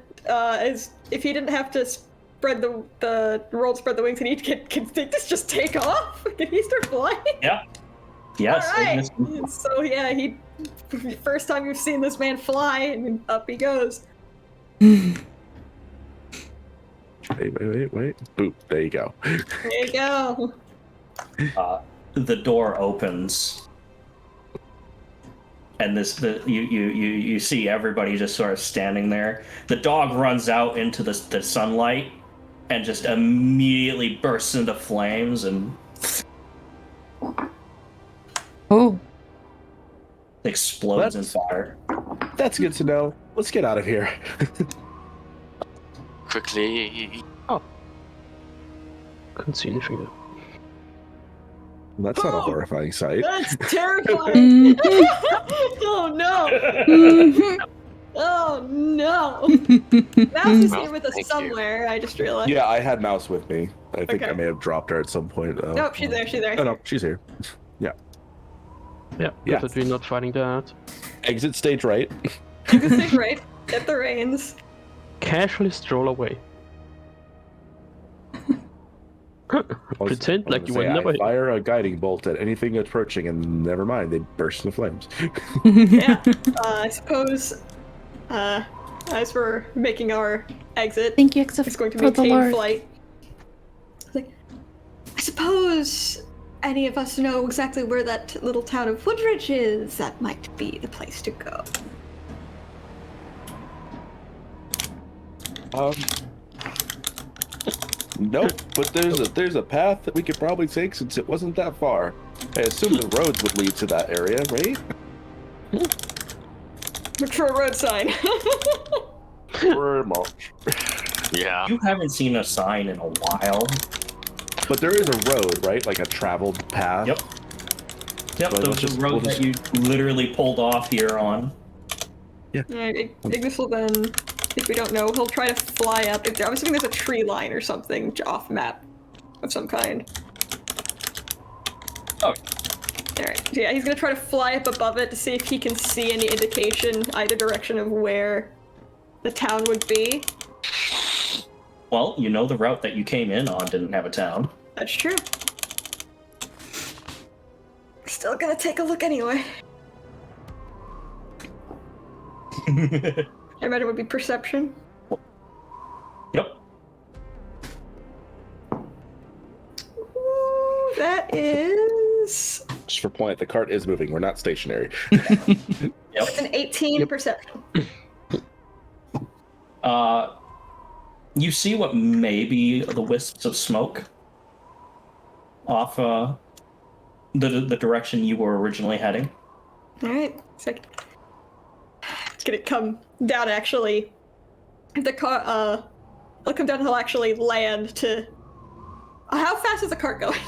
if he didn't have to spread the roll to spread the wings, and he can this just take off? Can he start flying? Yeah. Yes. All right. So yeah, he first time you've seen this man fly, and up he goes. Wait. Boop. There you go. There you go. the door opens. And you see everybody just sort of standing there. The dog runs out into the sunlight and just immediately bursts into flames and explodes in fire. That's good to know. Let's get out of here. Quickly. Couldn't see anything there. That's not a horrifying sight. That's terrifying. Oh no. Oh no. Mouse is here with us Thank you. somewhere. I just realized. Yeah, I had Mouse with me. I think Okay. I may have dropped her at some point. Nope, she's there. She's there. Oh, no, she's here. Yeah, Yeah. good that we're not fighting that. Exit stage right. You can stay right. Get the reins. Casually stroll away. Pretend like you were never here. Fire a guiding bolt at anything approaching, and never mind, they burst into flames. Yeah. I suppose. As we're making our exit, Thank you, except it's going to for the maintain Lord. flight. It's like, I suppose any of us know exactly where that little town of Woodridge is. That might be the place to go. Nope, but there's a path that we could probably take since it wasn't that far. I assume the roads would lead to that area, right? Look for a road sign. Pretty much. Yeah. You haven't seen a sign in a while. But there is a road, right? Like a traveled path. Yep. Yep, Well, there's let's a road we'll that you literally pulled off here on. Alright, Ignis will then, if we don't know, he'll try to fly up. I'm assuming there's a tree line or something off map of some kind. Oh. Alright, so yeah, he's gonna try to fly up above it to see if he can see any indication either direction of where the town would be. Well, you know the route that you came in on didn't have a town. That's true. Still gonna take a look anyway. I imagine it would be perception. Yep. Ooh, that is... Just for point, the cart is moving. We're not stationary. Yep. It's an 18 perception. You see what may be the wisps of smoke off the direction you were originally heading. Alright, it's like... It's gonna come down actually. The car, it'll come down and he'll actually land to... How fast is the cart going?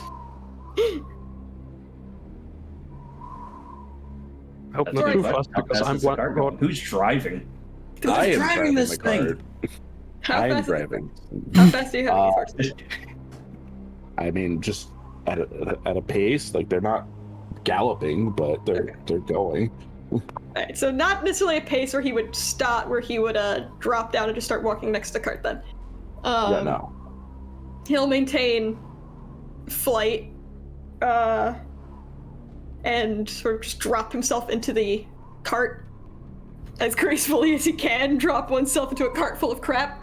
I hope That's not right. too fast How because fast I'm is the car going? one. Who's driving? I am driving this the thing? cart. How I'm fast driving. How fast do you have these horses? I mean, just at a pace. Like they're not galloping, but they're going. Alright, so not necessarily a pace where he would stop, where he would drop down and just start walking next to the cart then. Yeah, no. He'll maintain flight, and sort of just drop himself into the cart as gracefully as he can, drop oneself into a cart full of crap.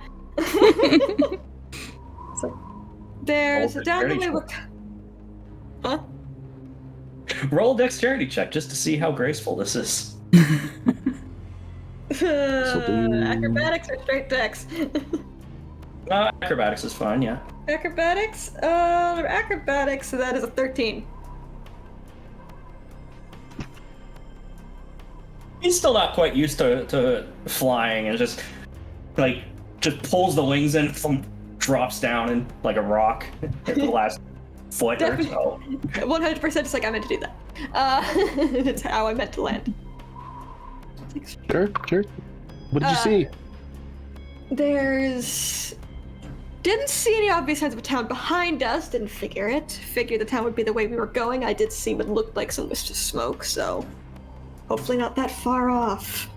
So, there's Roll down the way dexterity we're... Huh? Roll a dexterity check just to see how graceful this is. Acrobatics or straight dex? Acrobatics is fine, yeah. Acrobatics? Acrobatics, so that is a 13. He's still not quite used to flying and just pulls the wings in, drops down and like a rock at the last foot or so. 100% just like I meant to do that. That's how I meant to land. Sure. What did you see? Didn't see any obvious signs of a town behind us, didn't figure it. Figured the town would be the way we were going. I did see what looked like some wisps of smoke, so hopefully not that far off.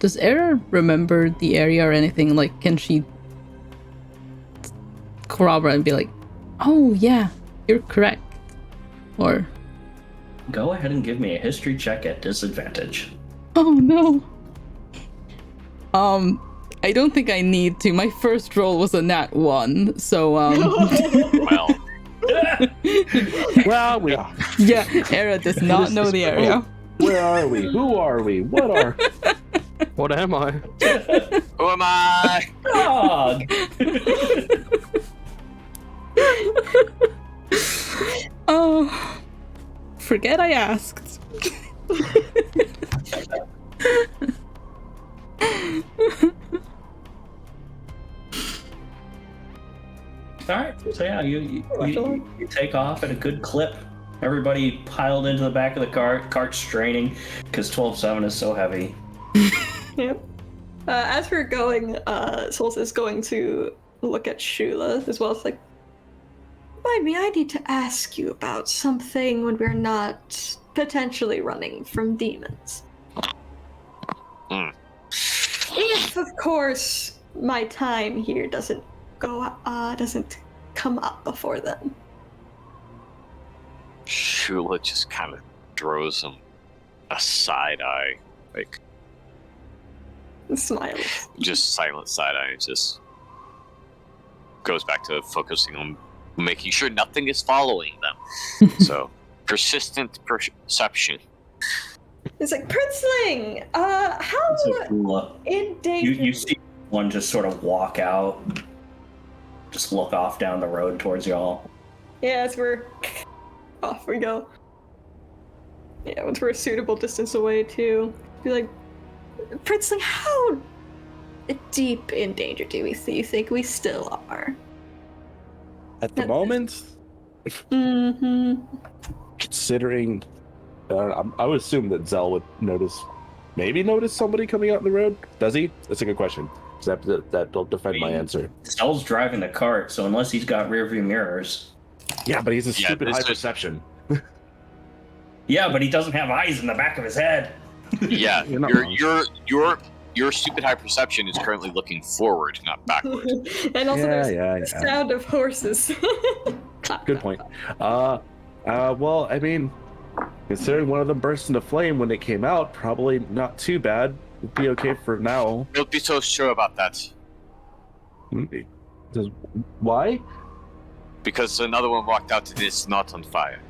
Does Era remember the area or anything? Like, can she corroborate and be like, oh yeah, you're correct? Or... Go ahead and give me a history check at disadvantage. Oh no. I don't think I need to. My first roll was a nat 1, so Well, Where are we? Yeah, Era does not know the area. Where are we? Who are we? What are? What am I? Who am I? Dog. Oh, forget I asked. All right, so yeah, you take off at a good clip. Everybody piled into the back of the cart straining because 12-7 is so heavy. Yep. As we're going, Souls is going to look at Shula as well. It's like, mind me, I need to ask you about something when we're not potentially running from demons. If, of course, my time here doesn't come up before then. Shula just kind of throws him a side eye, like Smiles. just silent side eye. Just goes back to focusing on making sure nothing is following them. So persistent perception. It's like, Princeling, how So, in danger? you see one just sort of walk out, just look off down the road towards y'all. Yeah, as we're off we go. Yeah, once we're a suitable distance away too. Be like, Princeling, how deep in danger do you think we still are? At the moment, Mm-hmm. considering, I would assume that Zell would maybe notice somebody coming out in the road. Does he? That's a good question. That'll defend my answer. Zell's driving the cart, so unless he's got rear view mirrors. Yeah, but he's a Yeah, stupid this high is- perception. Yeah, but he doesn't have eyes in the back of his head. Yeah, You're not your stupid high perception is currently looking forward, not backward. And also there's Yeah. the sound of horses. Good point. Well, I mean, considering one of them burst into flame when it came out, probably not too bad. It'd be okay for now. Don't be so sure about that, Why? because another one walked out and it's not on fire.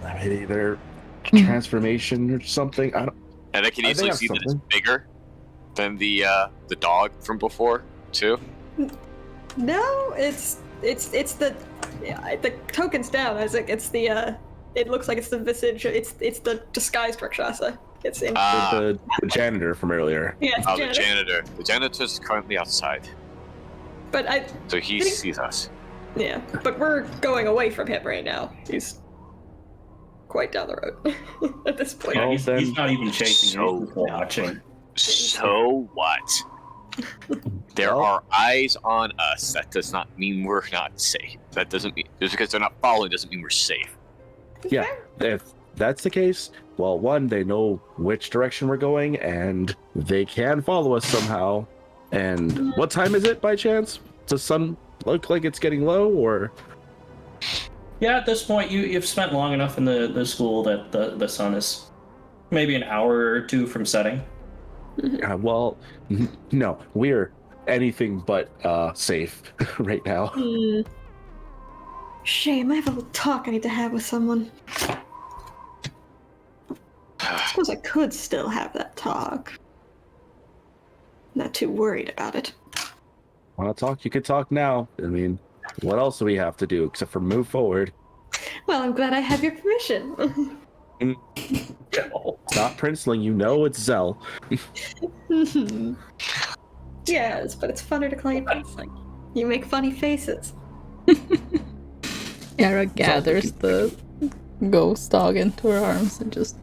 Maybe their transformation or something. I don't. And I can I easily think see that's that it's something. bigger than the dog from before too. No, it's the token's down. It's the it looks like it's the visage. It's the disguised Rakshasa. It's in. The janitor from earlier. Yeah, it's The janitor. janitor. The janitor's currently outside, But so he sees us. yeah, but we're going away from him right now. He's quite down the road at this point. Yeah, Well, then- he's not even chasing So- you, he's just watching. So what? There Well- are eyes on us. That does not mean we're not safe. That doesn't mean just because they're not following doesn't mean we're safe. Yeah, if that's the case, well, one, they know which direction we're going, and they can follow us somehow. And what time is it by chance? Does the sun look like it's getting low, or? Yeah, at this point, you've spent long enough in the school that the sun is maybe an hour or two from setting. Well, no, we're anything but safe right now. Shame, I have a little talk I need to have with someone. I suppose I could still have that talk. Not too worried about it. Want to talk? You could talk now. I mean, what else do we have to do except for move forward? Well, I'm glad I have your permission. It's not Princeling, you know it's Zell. Yes, but it's funner to call you Princeling. You make funny faces. Era gathers the ghost dog into her arms and just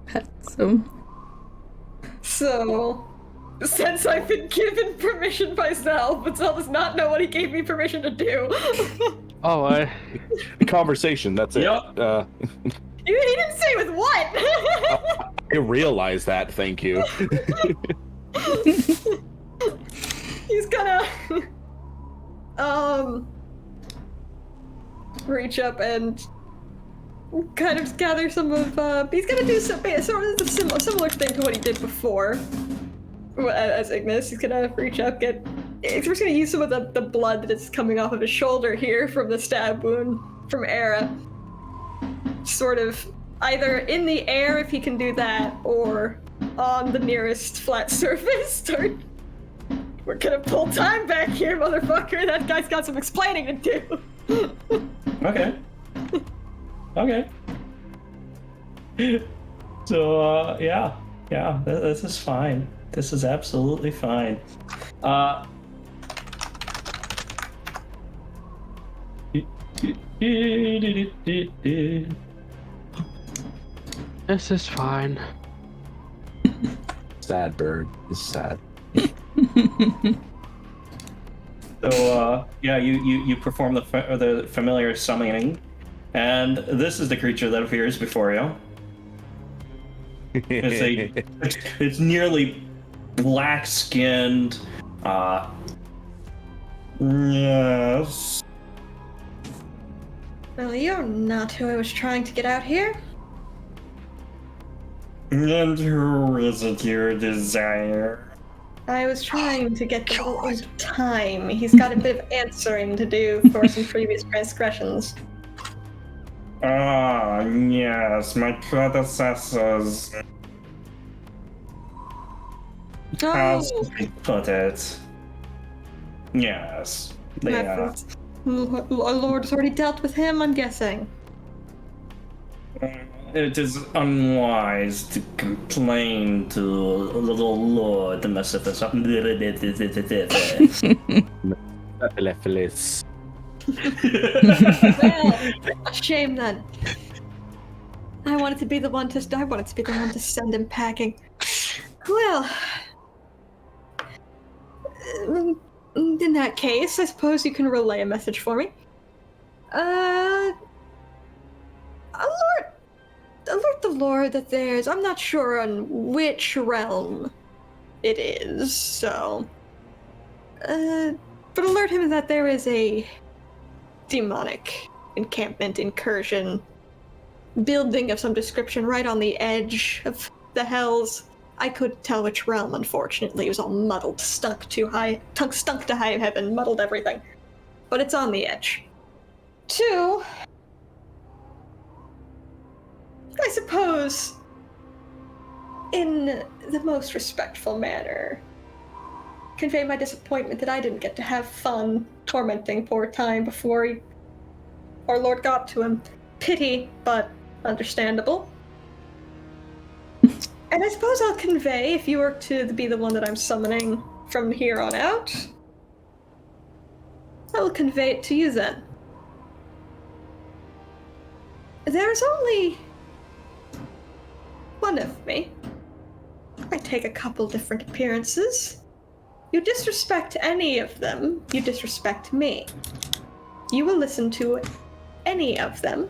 pets him. So, since I've been given permission by Zell, but Zell does not know what he gave me permission to do. Oh, Conversation, that's it. Yep. He didn't say with what! I realize that, thank you. He's gonna reach up and kind of gather some of he's gonna do some sort of a similar thing to what he did before as Ignis. He's gonna reach up, get if we're just gonna use some of the blood that is coming off of his shoulder here from the stab wound from Era, sort of either in the air if he can do that, or on the nearest flat surface. Start. We're gonna pull time back here, motherfucker. That guy's got some explaining to do. Okay. Okay. So, yeah, this is fine. This is absolutely fine. This is fine. Sad bird. It's sad. So, you perform the familiar summoning, and this is the creature that appears before you. It's nearly black-skinned. Yes. Well, you're not who I was trying to get out here. And who is it your desire? I was trying to get the Lord time. He's got a bit of answering to do for some previous transgressions. Ah, yes, my predecessors. How Oh, should we put it? Yes, they are. our Lord has already dealt with him, I'm guessing. It is unwise to complain to little Lord the Misfit. Well, a shame then. I wanted to be the one to send him packing. Well, in that case, I suppose you can relay a message for me. Alert the Lord that there's, I'm not sure on which realm it is, so, but alert him that there is a demonic encampment, incursion, building of some description right on the edge of the hells. I couldn't tell which realm, unfortunately. It was all muddled, stunk to high heaven, muddled everything. But it's on the edge. 2, I suppose, in the most respectful manner, convey my disappointment that I didn't get to have fun tormenting poor Time before our Lord got to him. Pity, but understandable. And I suppose I'll convey, if you were to be the one that I'm summoning from here on out, I will convey it to you then. There's only one of me. I take a couple different appearances. You disrespect any of them, you disrespect me. You will listen to any of them.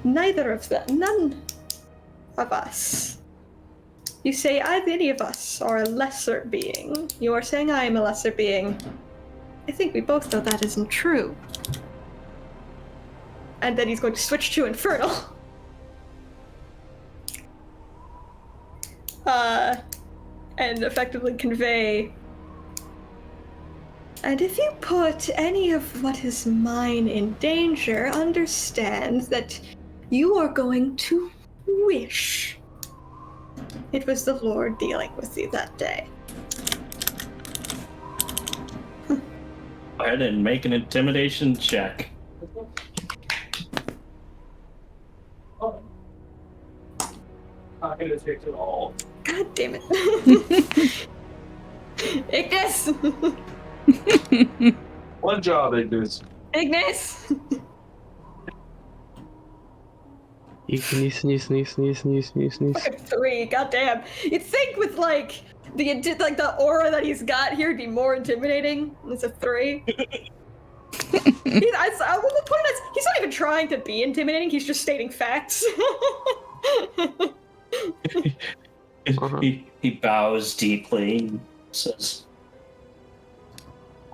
None of us. You say any of us are a lesser being. You are saying I am a lesser being. I think we both know that isn't true. And then he's going to switch to Infernal. And effectively convey. And if you put any of what is mine in danger, understand that you are going to wish it was the Lord dealing with you that day. Go ahead and make an intimidation check. I'm gonna take it all. God damn it. Ignis! One job, Ignis. Ignis! Sneeze. Fucking 3, goddamn. You'd think with like the aura that he's got here, it'd be more intimidating. It's a 3. He's not even trying to be intimidating, he's just stating facts. He bows deeply and says,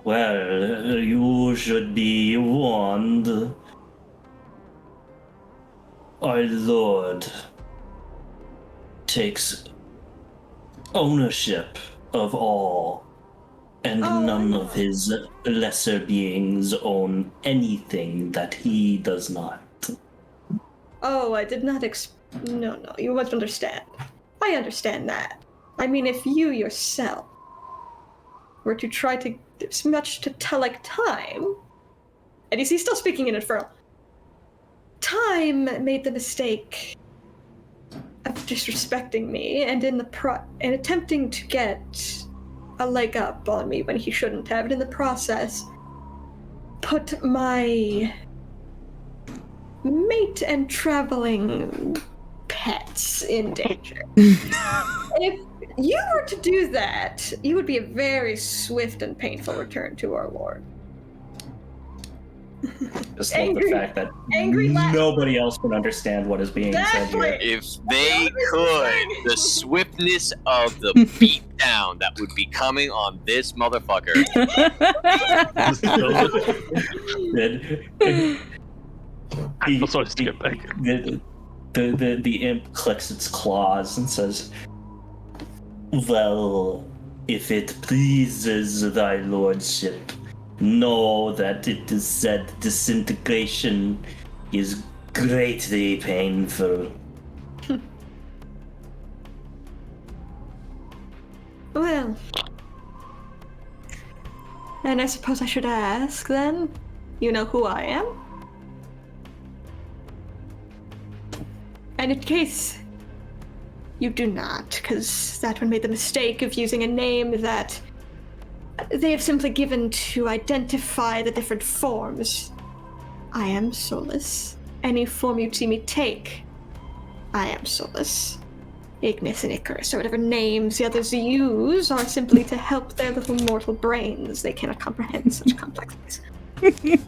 well, you should be warned. Our Lord takes ownership of all And none of his lesser beings own anything that he does not. Oh, I did not No, you must understand. I understand that. I mean, if you yourself were to try to as much to tell like time, and he's still speaking in Infernal. Time made the mistake of disrespecting me, and and attempting to get a leg up on me when he shouldn't have, and in the process, put my mate and traveling pets in danger. If you were to do that, you would be a very swift and painful return to our Lord. Just love the fact that nobody else can understand what is being said here. If they could, the swiftness of the beatdown that would be coming on this motherfucker. I'm sorry to get back. The imp clicks its claws and says, "Well, if it pleases thy lordship, know that it is said disintegration is greatly painful." Well, and I suppose I should ask then, you know who I am? And in case you do not, because that one made the mistake of using a name that they have simply given to identify the different forms. I am Solus. Any form you see me take, I am Solus. Ignis and Icarus, or whatever names the others use, are simply to help their little mortal brains. They cannot comprehend such complex things.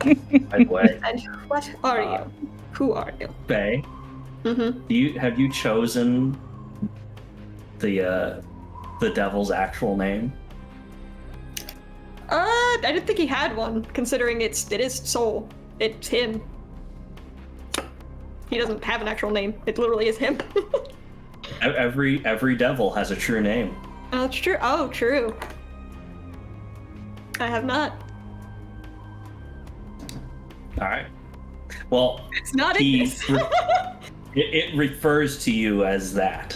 By the way, And what are you? Who are you? Faye, have you chosen the devil's actual name? I didn't think he had one, considering it is Soul. It's him. He doesn't have an actual name. It literally is him. Every devil has a true name. Oh, that's true. Oh, true. I have not. All right. Well, It's not Ignis. it refers to you as that.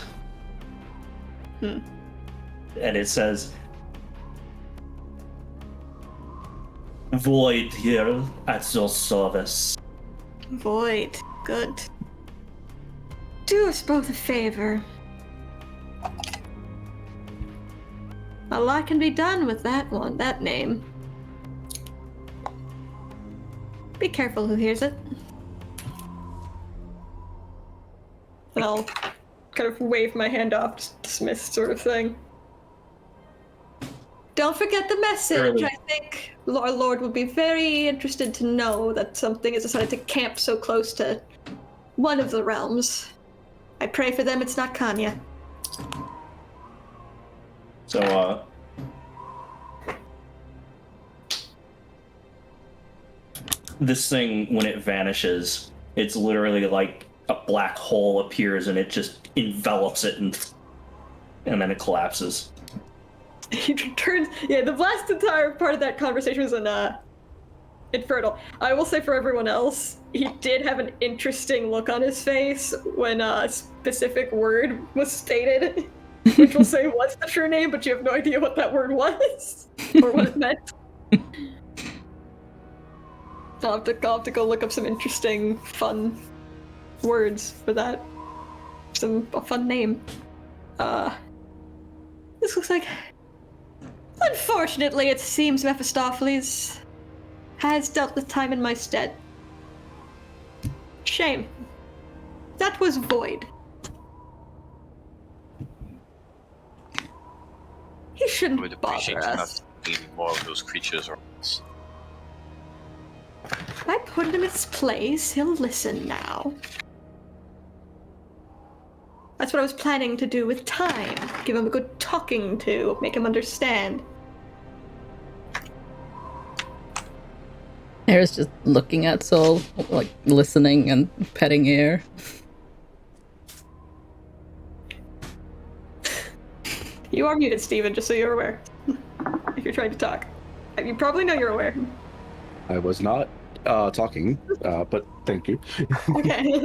Hmm. And it says, "Void here at your service." Void. Good. Do us both a favor. A lot can be done with that name. Be careful who hears it. And I'll kind of wave my hand off, just dismiss sort of thing. Don't forget the message. Surely. I think our Lord would be very interested to know that something has decided to camp so close to one of the realms. I pray for them it's not Kanya. So, this thing, when it vanishes, it's literally like a black hole appears and it just envelops it and then it collapses. He turns. Yeah, the last entire part of that conversation was in Infernal. I will say for everyone else, he did have an interesting look on his face when a specific word was stated, which will say what's the true name, but you have no idea what that word was or what it meant. I'll have to go look up some interesting, fun words for that. A fun name. This looks like... Unfortunately, it seems Mephistopheles has dealt with time in my stead. Shame. That was Void. He I shouldn't would appreciate bother you us. not leaving more of those creatures around us. If I put him in his place, he'll listen now. That's what I was planning to do with time. Give him a good talking to, make him understand. Air's just looking at Sol, like listening and petting Air. You are muted, Steven, just so you're aware. if you're trying to talk. You probably know you're aware. I was not talking, but thank you. Okay.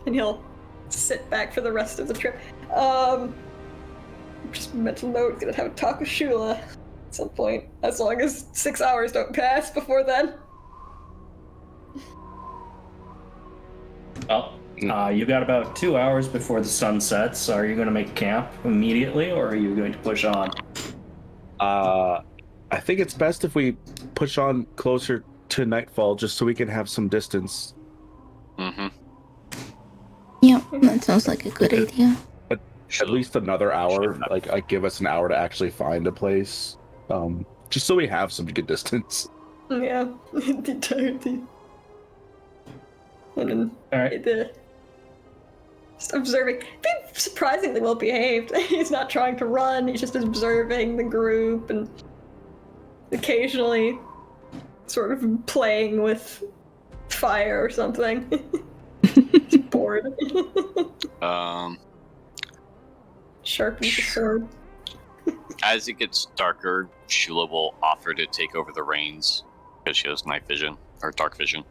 And he'll sit back for the rest of the trip. Just mental note, gonna have a talk with Shula at some point, as long as 6 hours don't pass before then. Well, you got about 2 hours before the sun sets. Are you going to make camp immediately, or are you going to push on? I think it's best if we push on closer to nightfall, just so we can have some distance. Mm-hmm. Yeah, that sounds like a good idea. But at least another hour, like give us an hour to actually find a place, just so we have some good distance. Yeah, the entirety. And then, Alright. Just observing. Being surprisingly well behaved. He's not trying to run, he's just observing the group and occasionally sort of playing with fire or something. He's bored. Sharpens the sword. As it gets darker, Shula will offer to take over the reins because she has night vision or dark vision.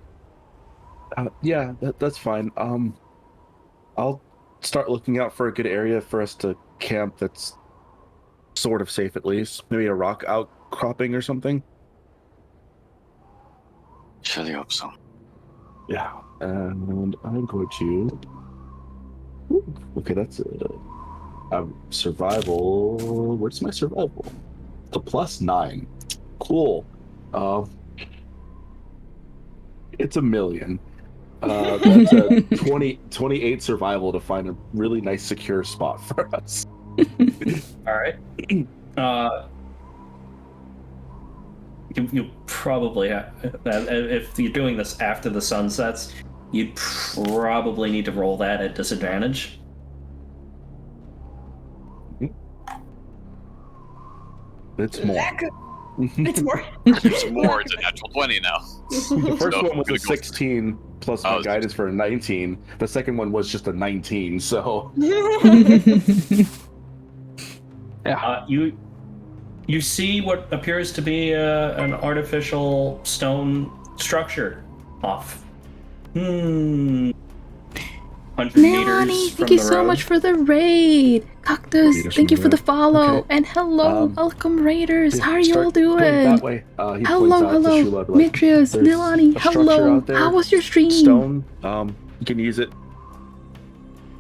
Yeah, that's fine. I'll start looking out for a good area for us to camp that's sort of safe, at least. Maybe a rock outcropping or something. Surely hope so. Yeah, and I'm going to... Ooh, okay, that's a survival... Where's my survival? The +9. Cool. It's 1,000,000. That's a 28 survival to find a really nice secure spot for us. Alright. You probably have, if you're doing this after the sun sets, you'd probably need to roll that at disadvantage. It's more. It's more. It's more. It's a natural 20 now. The first one was a 16 plus my Oh, guidance for a 19. The second one was just a 19, so... You see what appears to be an artificial stone structure off. 100 Melanie, meters thank from you the so road. much for the raid. Cactus, Meters thank from you the for the road. follow. Okay. And hello, welcome raiders. How are you all Start going doing? that way. He points Hello, out to hello. Shula, like, Mitrios, "There's Nilani, a structure hello. out there, How was your stream? Stone. You can use it.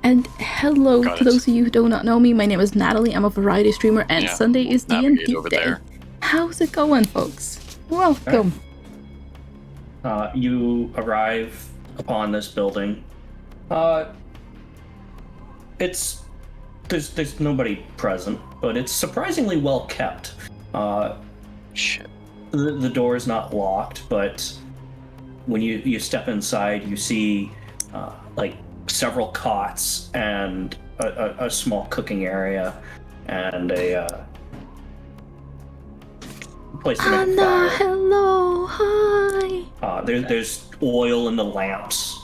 And hello Got to it. those of you who do not know me. My name is Natalie. I'm a variety streamer, and Yeah, Sunday is navigate D&D over day. there. How's How's it going, folks? Welcome. You arrive upon this building. There's nobody present, but it's surprisingly well kept. Shit. The door is not locked, but when you step inside, you see like several cots and a small cooking area and a place to make a Anna, fire. hello, hi. There's oil in the lamps.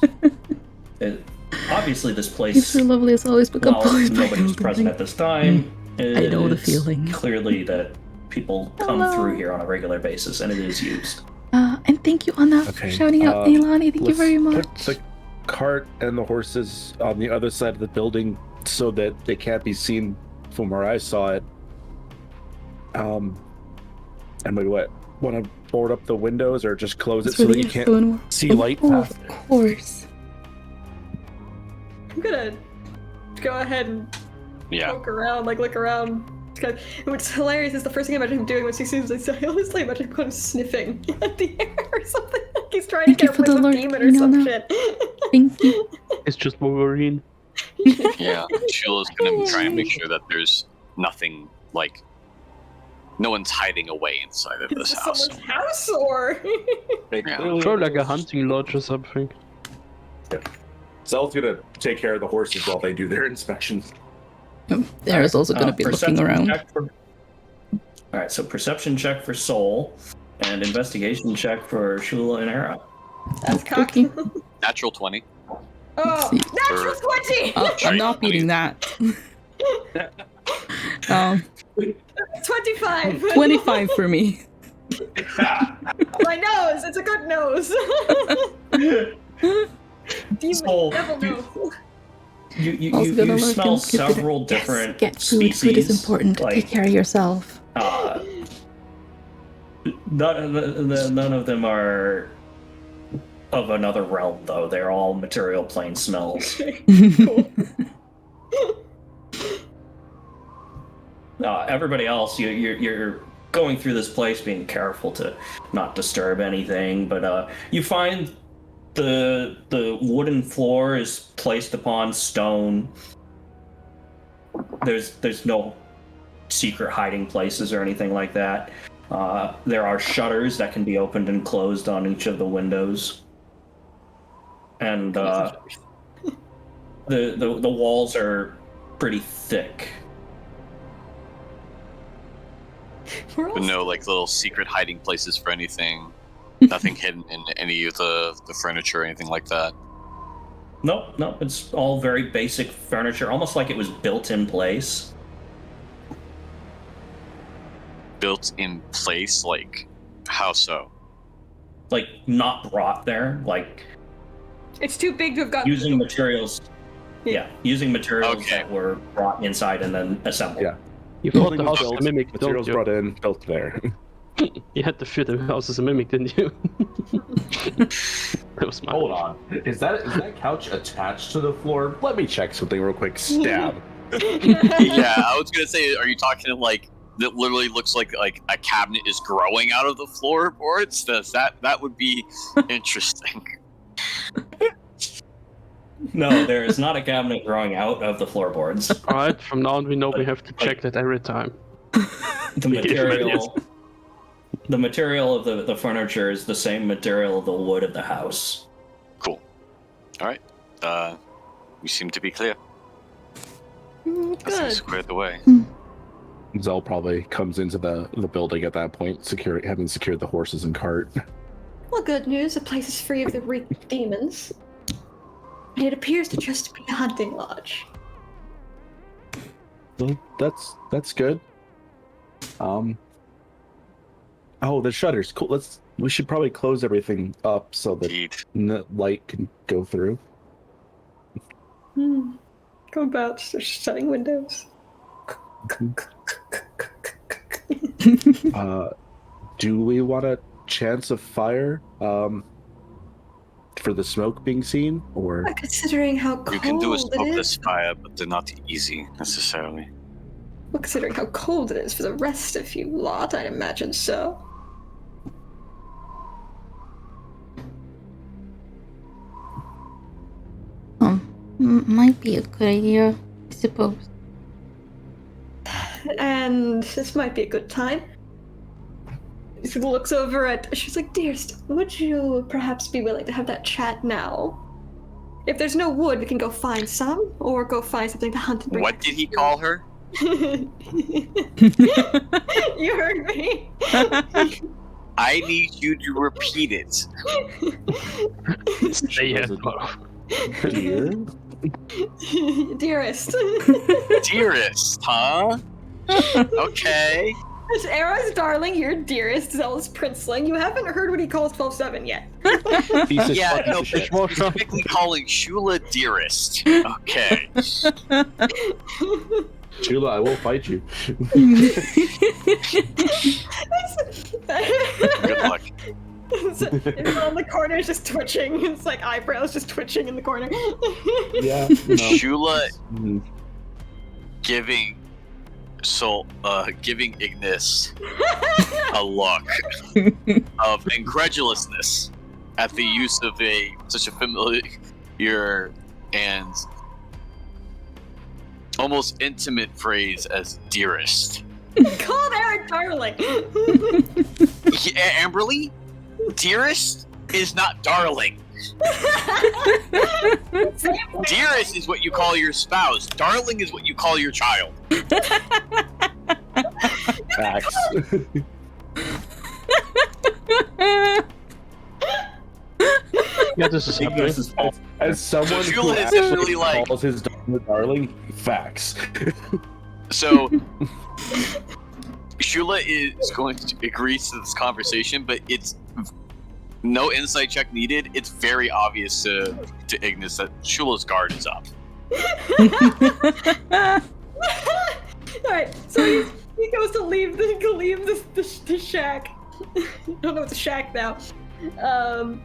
Obviously, this You're place, so lovely as always, but while composed by nobody's present at this time, I know the it's feeling. clearly that people come Hello. through here on a regular basis, and it is used. And thank you, Anna, for Okay, shouting out Neilani. Thank you Let's very put much. the cart and the horses on the other side of the building so that they can't be seen from where I saw it. And wait, what? Want to board up the windows or just close it That's so where that the you can't phone works. see light? Oh, of course. I'm gonna go ahead and Yeah. poke around, like look around. What's hilarious is the first thing I imagine him doing when he sees this. I honestly imagine him kind of sniffing at the air or something. Like he's trying Thank to you get for a the whiff of lurk, demon or some Nona. shit. Thank you. It's just Wolverine. Yeah. Shula's gonna try and make sure that there's nothing like no one's hiding away inside of Is this this house. someone's house or? Yeah. Probably like a hunting lodge or something. Zell's gonna take care of the horses while they do their inspections. There's also going to be looking Perception around. check all right, so perception check for Soul, and investigation check for Shula and Hera. That's cocky. Natural 20. Oh, see. natural 20! I'm not beating that. 25. 25 for me. My nose. It's a good nose. Demon, So, devil nose. I was gonna You look smell and get several yes, different get food. species. Food is important. Like, Take care of yourself. none of them are of another realm, though. They're all material plane smells. Everybody else, you're going through this place, being careful to not disturb anything. But you find the wooden floor is placed upon stone. There's no secret hiding places or anything like that. There are shutters that can be opened and closed on each of the windows, and the walls are pretty thick. But no, like, little secret hiding places for anything. Nothing hidden in any of the furniture or anything like that. No, it's all very basic furniture, almost like it was built in place. Built in place? Like, how so? Like, not brought there, like... It's too big to have got. Using materials... Yeah, using materials Okay. that were brought inside and then assembled. Yeah. You bought the Building was house as built, a mimic, don't materials you? brought in, built there. You had to fit the house as a mimic, didn't you? That was my Hold on. Is that couch attached to the floor? Let me check something real quick. Stab. Yeah, I was gonna say, are you talking like that literally looks like a cabinet is growing out of the floorboards? That would be interesting. No, there is not a cabinet growing out of the floorboards. Alright, from now on we know we have to check that every time. The material of the furniture is the same material of the wood of the house. Cool. Alright. We seem to be clear. That seems Good. squared away. Zell probably comes into the building at that point, having secured the horses and cart. Well, good news. The place is free of the demons. And it appears to just be a hunting lodge. Well, that's good. Oh, the shutters. Cool. We should probably close everything up so that Indeed. light can go through. Go about shutting windows. Do we want a chance of fire? For the smoke being seen, or Considering how cold You can do a it smokeless is. fire, but they're not easy necessarily. Well, considering how cold it is for the rest of you lot, I'd imagine so. Might be a good idea, I suppose. And this might be a good time. She looks over at. She's like, "Dearest, would you perhaps be willing to have that chat now? If there's no wood, we can go find some, or go find something to hunt and bring." What did he call her? You heard me. I need you to repeat it. Say it. dear? Dearest. Dearest, huh? Okay. Era's darling, your dearest, zealous princeling. You haven't heard what he calls 12-7 yet. Yeah, no, shit. specifically calling Shula dearest. Okay. Chula, I will fight you. Good luck. It's on the corner, it's just twitching. It's like eyebrows just twitching in the corner. Yeah. No. Shula Mm. giving Ignis a look of incredulousness at the use of such a familiar and almost intimate phrase as dearest. Called Eric darling. Yeah, Amberly, dearest is not darling. Dearest is what you call your spouse. Darling is what you call your child. Facts. Yeah, this is happening. As someone who Shula is actually really like- calls his daughter darling, facts. So, Shula is going to agree to this conversation, but it's no insight check needed. It's very obvious to Ignis that Shula's guard is up. Alright, so he goes to leave the shack. I don't know, it's a shack now. I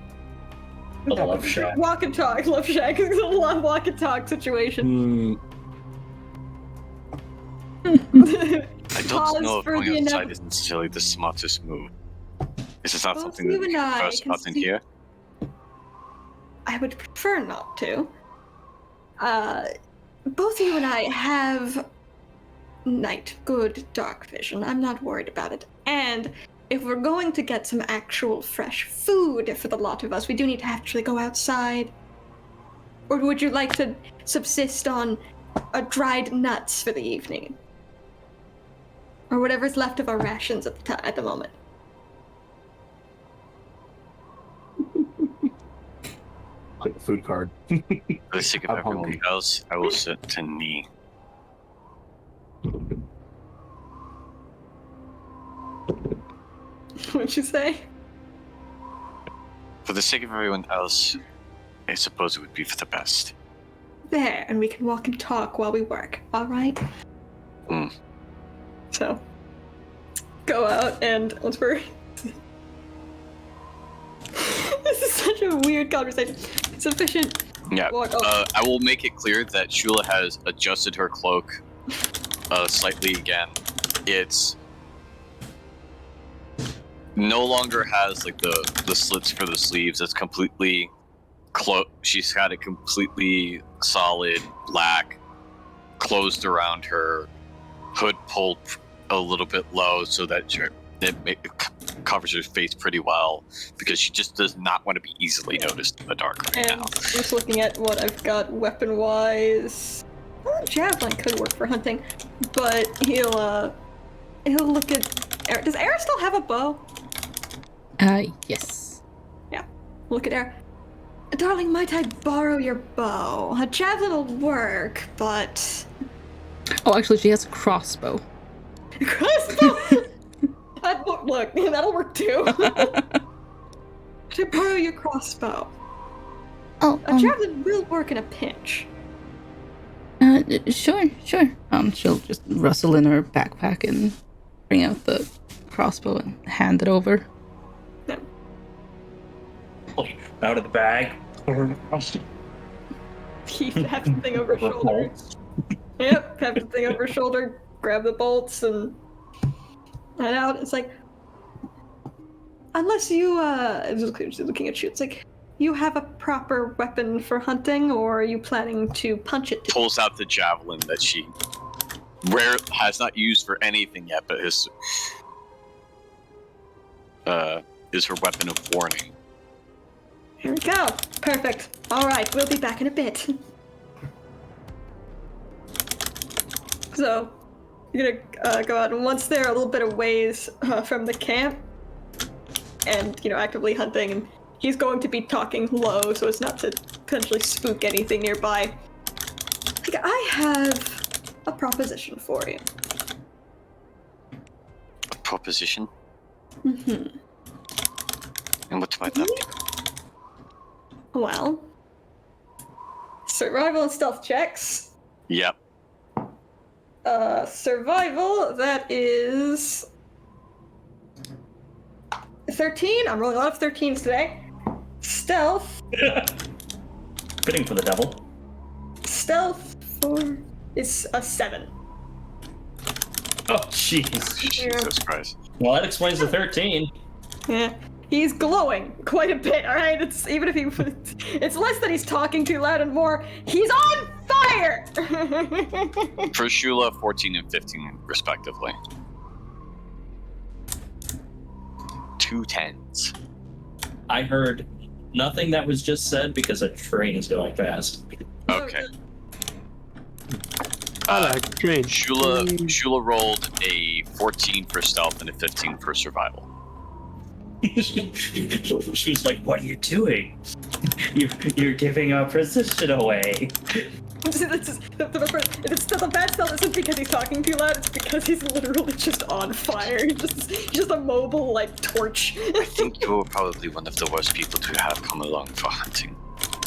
love shack. Walk and talk. Love shack. It's a long walk and talk situation. I don't Pause know if for going the outside is necessarily the smartest move. Is this not Both something that you we and can I discuss can about in see- here? I would prefer not to. Both you and I have good dark vision. I'm not worried about it. And if we're going to get some actual fresh food for the lot of us, we do need to actually go outside. Or would you like to subsist on dried nuts for the evening? Or whatever's left of our rations at the moment. Like a food card. For the sake of I'm everyone hungry. else, I will sit to knee. What'd you say? For the sake of everyone else, I suppose it would be for the best. There, and we can walk and talk while we work, alright? Hmm. So, go out, and once we're... This is such a weird conversation. Sufficient. Yeah, Walk up. I will make it clear that Shula has adjusted her cloak slightly again. It's no longer has like the slits for the sleeves. It's completely she's got it completely solid black, closed around her, hood pulled a little bit low so that it covers her face pretty well, because she just does not want to be easily noticed in the dark right And now. just looking at what I've got weapon-wise... Well, javelin could work for hunting, but he'll look at... Does Era still have a bow? Yes. Look at Era. Darling, might I borrow your bow? A javelin will work, but... Oh, actually, she has a crossbow. Crossbow! Look, that'll work too. To borrow your crossbow. Oh, A javelin will work in a pinch. Sure. She'll just rustle in her backpack and bring out the crossbow and hand it over. Out of the bag. Keep have the thing over her shoulder. Yep, have the thing over her shoulder, grab the bolts and head out. It's like, unless you, just looking at you, it's like, you have a proper weapon for hunting, or are you planning to punch it? Pulls out the javelin that she has not used for anything yet, but is her weapon of warning. Here we go. Perfect. All right, we'll be back in a bit. So, you're gonna go out, and once they're a little bit of ways from the camp, and actively hunting, and he's going to be talking low so as not to potentially spook anything nearby. I have a proposition for you. A proposition? Mm-hmm. And what might that be? Well, survival and stealth checks. Yep. Survival, that is 13. I'm rolling a lot of 13s today. Stealth. Fitting for the devil. Stealth is a 7. Oh, jeez. Jesus Christ. Well, that explains the 13. Yeah. He's glowing quite a bit, alright? It's even if it's less that he's talking too loud and more, he's on fire! For Shula, 14 and 15 respectively. 2 10s. I heard nothing that was just said because a train is going fast. Okay. I like train. Shula rolled a 14 for stealth and a 15 for survival. She's like, "What are you doing? You're giving our position away." The bad spell isn't because he's talking too loud, it's because he's literally just on fire. He's just a mobile, like, torch. I think you're probably one of the worst people to have come along for hunting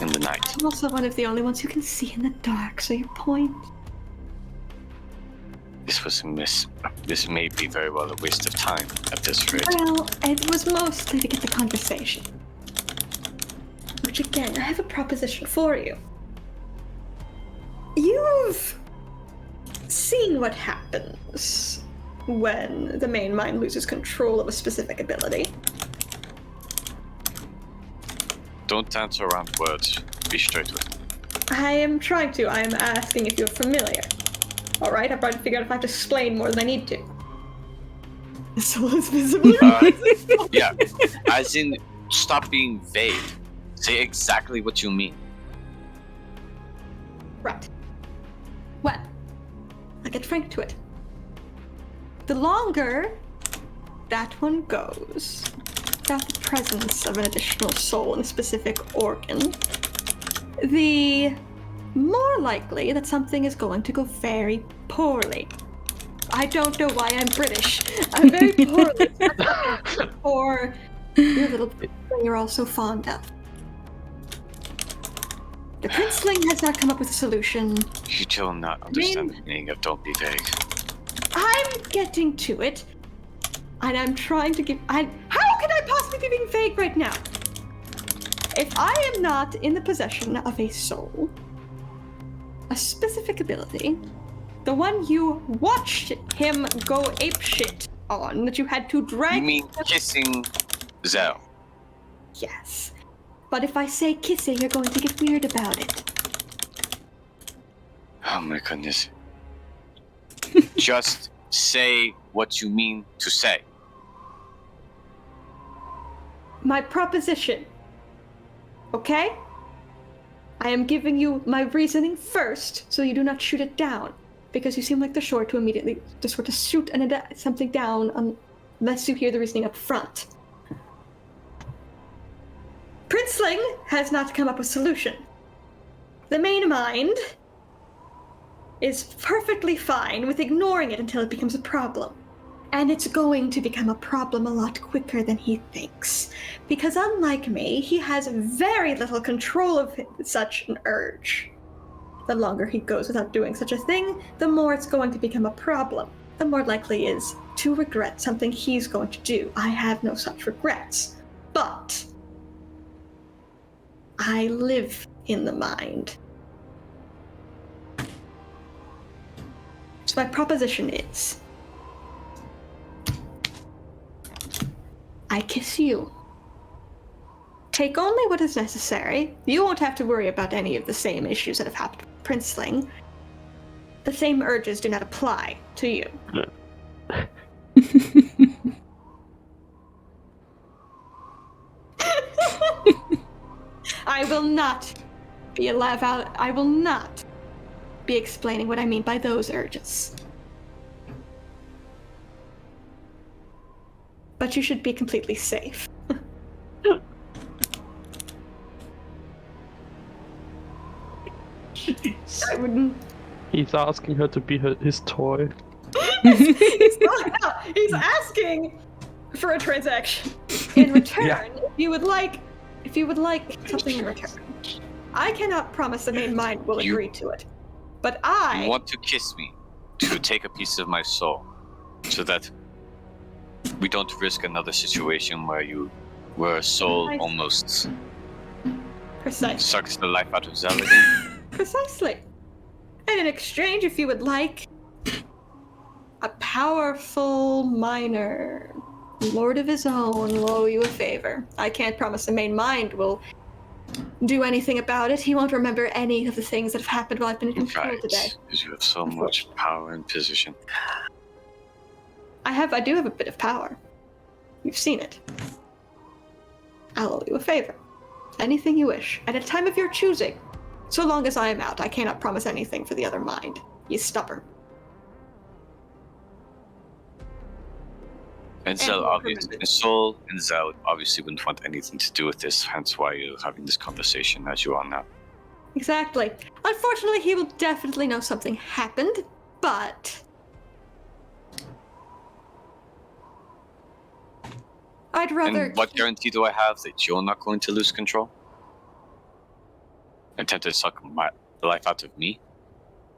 in the night. I'm also one of the only ones who can see in the dark, so your point. This was a miss. This may be very well a waste of time at this rate. Well, it was mostly to get the conversation. Which again, I have a proposition for you. You've seen what happens when the main mind loses control of a specific ability. Don't dance around words. Be straight with me. I am trying to. I am asking if you're familiar. Alright, I've tried to figure out if I have to explain more than I need to. The soul is visible. Yeah, as in, stop being vague. Say exactly what you mean. Right. Well, I'll get frank to it. The longer that one goes, without the presence of an additional soul in a specific organ, the more likely that something is going to go very poorly. I don't know why I'm British. I'm very poorly for your little that you're all so fond of. The princeling has not come up with a solution. You do not understand the meaning of don't be vague. I'm getting to it, and I'm trying to give. How can I possibly be being vague right now? If I am not in the possession of a soul, a specific ability, the one you watched him go apeshit on, that you had to drag. You mean kissing Zell? Yes. But if I say kissing, you're going to get weird about it. Oh my goodness. Just say what you mean to say. My proposition. Okay? I am giving you my reasoning first, so you do not shoot it down. Because you seem like the sort to immediately just sort of shoot something down unless you hear the reasoning up front. Princeling has not come up with a solution. The main mind is perfectly fine with ignoring it until it becomes a problem. And it's going to become a problem a lot quicker than he thinks. Because unlike me, he has very little control of such an urge. The longer he goes without doing such a thing, the more it's going to become a problem. The more likely is to regret something he's going to do. I have no such regrets. But I live in the mind. So my proposition is, I kiss you. Take only what is necessary. You won't have to worry about any of the same issues that have happened with Princeling. The same urges do not apply to you. I will not be explaining what I mean by those urges. But you should be completely safe. I wouldn't. He's asking her to be his toy. He's asking for a transaction in return. Yeah. If you would like something in return. I cannot promise the main mind will agree to it. But You want to kiss me to take a piece of my soul so that we don't risk another situation where a soul almost sucks the life out of Zell again. Precisely. And in exchange, if you would like, a powerful minor, lord of his own, will owe you a favor. I can't promise the main mind will do anything about it. He won't remember any of the things that have happened while I've been in control today. Because you have so much power and position. I do have a bit of power. You've seen it. I'll owe you a favor. Anything you wish, at a time of your choosing. So long as I am out, I cannot promise anything for the other mind. He's stubborn. And Zell, Soul and Zell obviously wouldn't want anything to do with this, hence why you're having this conversation as you are now. Exactly. Unfortunately, he will definitely know something happened, but I'd rather. And what guarantee do I have that you're not going to lose control? Attempt to suck the life out of me?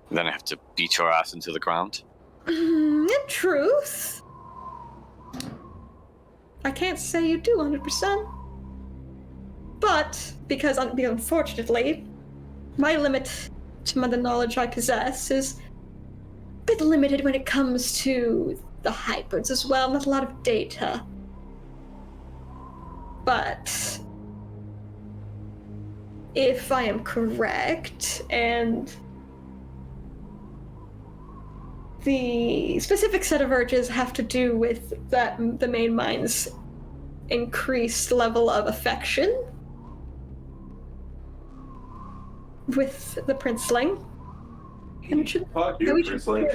And then I have to beat your ass into the ground? In truth, I can't say you do 100%. But, because unfortunately, my limit to the knowledge I possess is a bit limited when it comes to the hybrids as well, not a lot of data. But if I am correct, and the specific set of urges have to do with the main mind's increased level of affection with the princeling. Fuck you, Princeling.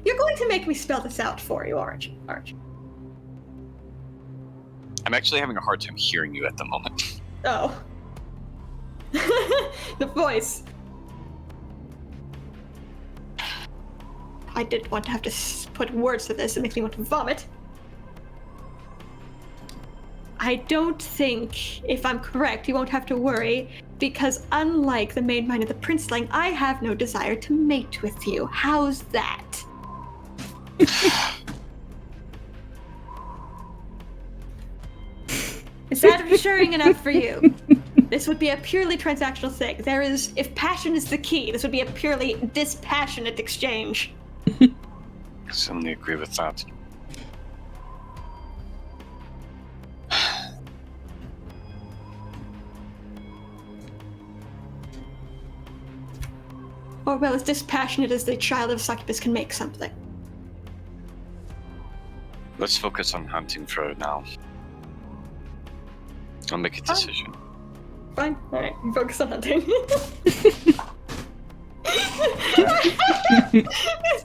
You're going to make me spell this out for you, aren't you? I'm actually having a hard time hearing you at the moment. Oh. The voice. I didn't want to have to put words to this. It makes me want to vomit. I don't think, if I'm correct, you won't have to worry, because unlike the main mind of the princeling, I have no desire to mate with you. How's that? Is that reassuring enough for you? This would be a purely transactional thing. If passion is the key, this would be a purely dispassionate exchange. I certainly agree with that. Or, well, as dispassionate as the child of succubus can make something. Let's focus on hunting for now. I'll make a decision. Fine. Alright, focus on hunting. This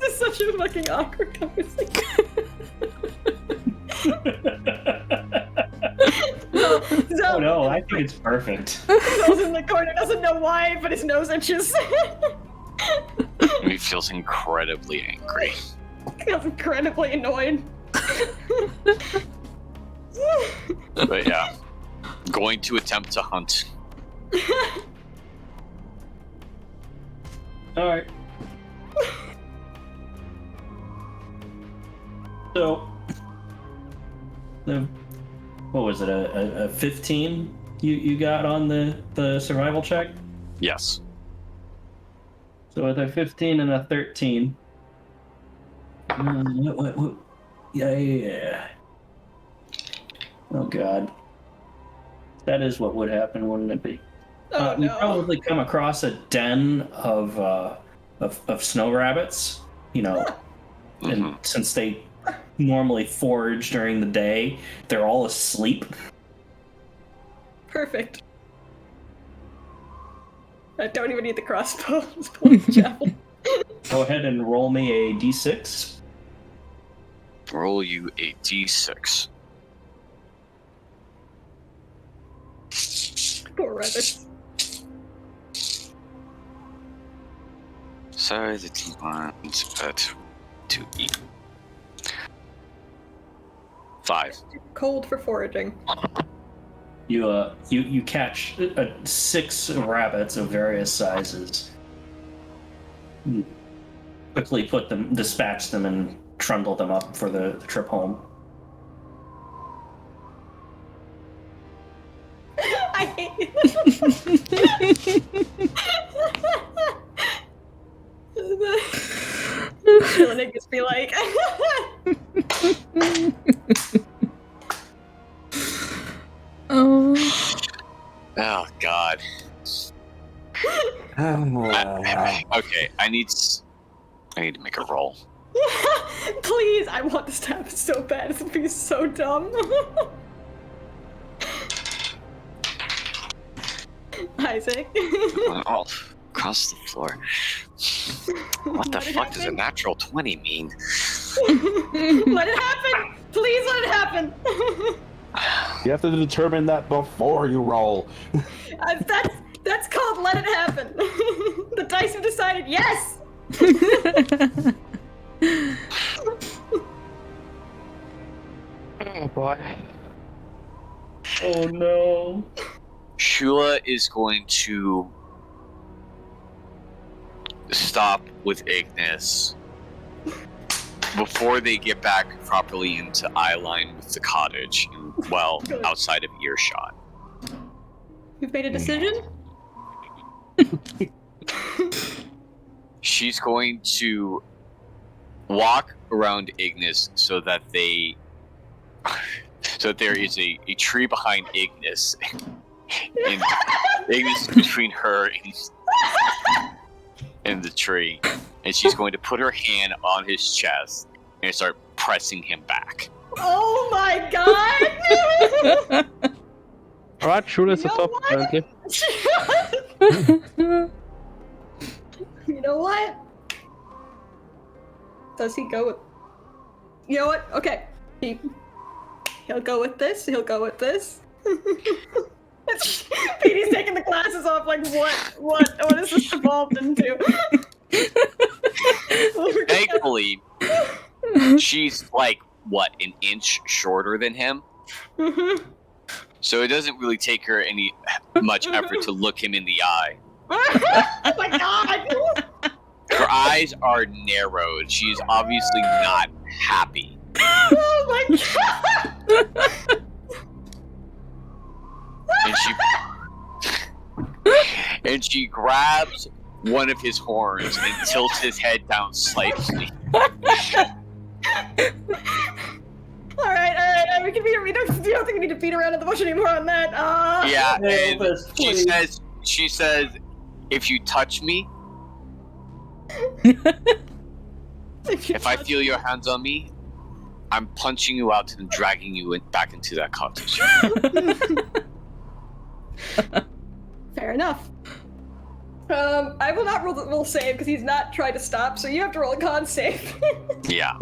is such a fucking awkward conversation. Oh no, I think it's perfect. Zell's in the corner, doesn't know why, but his nose itches. He feels incredibly angry. Feels incredibly annoyed. But yeah, going to attempt to hunt. Alright. So, what was it, a 15 you got on the survival check? Yes. So with a 15 and a 13. What? Yeah. Oh god. That is what would happen, wouldn't it be? Oh, You no. probably come across a den of snow rabbits, you know, and since they normally forage during the day, they're all asleep. Perfect. I don't even need the crossbow. Just pull the javelin. Go ahead and roll me a d6. Roll you a d6. Poor rabbits. Sorry that you want, but to eat. 5. Cold for foraging. You catch 6 rabbits of various sizes. You quickly dispatch them, and trundle them up for the trip home. I hate you. Feeling it just be like. Oh. Oh god. Okay, I need to make a roll. Please, I want this to happen so bad. It's gonna be so dumb. Isaac. All across the floor. What the fuck does a natural 20 mean? Let it happen! Please let it happen! You have to determine that before you roll. That's called let it happen. The dice have decided yes. Oh boy. Oh no. Shula is going to stop with Ignis before they get back properly into eye line with the cottage, and, well, outside of earshot. You've made a decision? She's going to walk around Ignis so that there is a tree behind Ignis. And Ignis is between her and the tree. And she's going to put her hand on his chest and start pressing him back. Oh my god! Alright, shoot us You a know top, what? apparently. You know what? Does he go with... You know what? Okay. He'll go with this. He'll go with this. Petey's taking the glasses off like, what is this evolved into? Thankfully, she's like, what, an inch shorter than him? Mhm. So it doesn't really take her any much effort to look him in the eye. Oh my god! Her eyes are narrowed. She's obviously not happy. Oh my god! And she grabs one of his horns and tilts his head down slightly. Alright, we don't think we need to beat around in the bush anymore on that. Yeah, Nail and this, she please. says, if you touch me, if I feel your hands on me, I'm punching you out and dragging you back into that cottage. Fair enough. I will not roll save because he's not trying to stop, so you have to roll a con save. Yeah.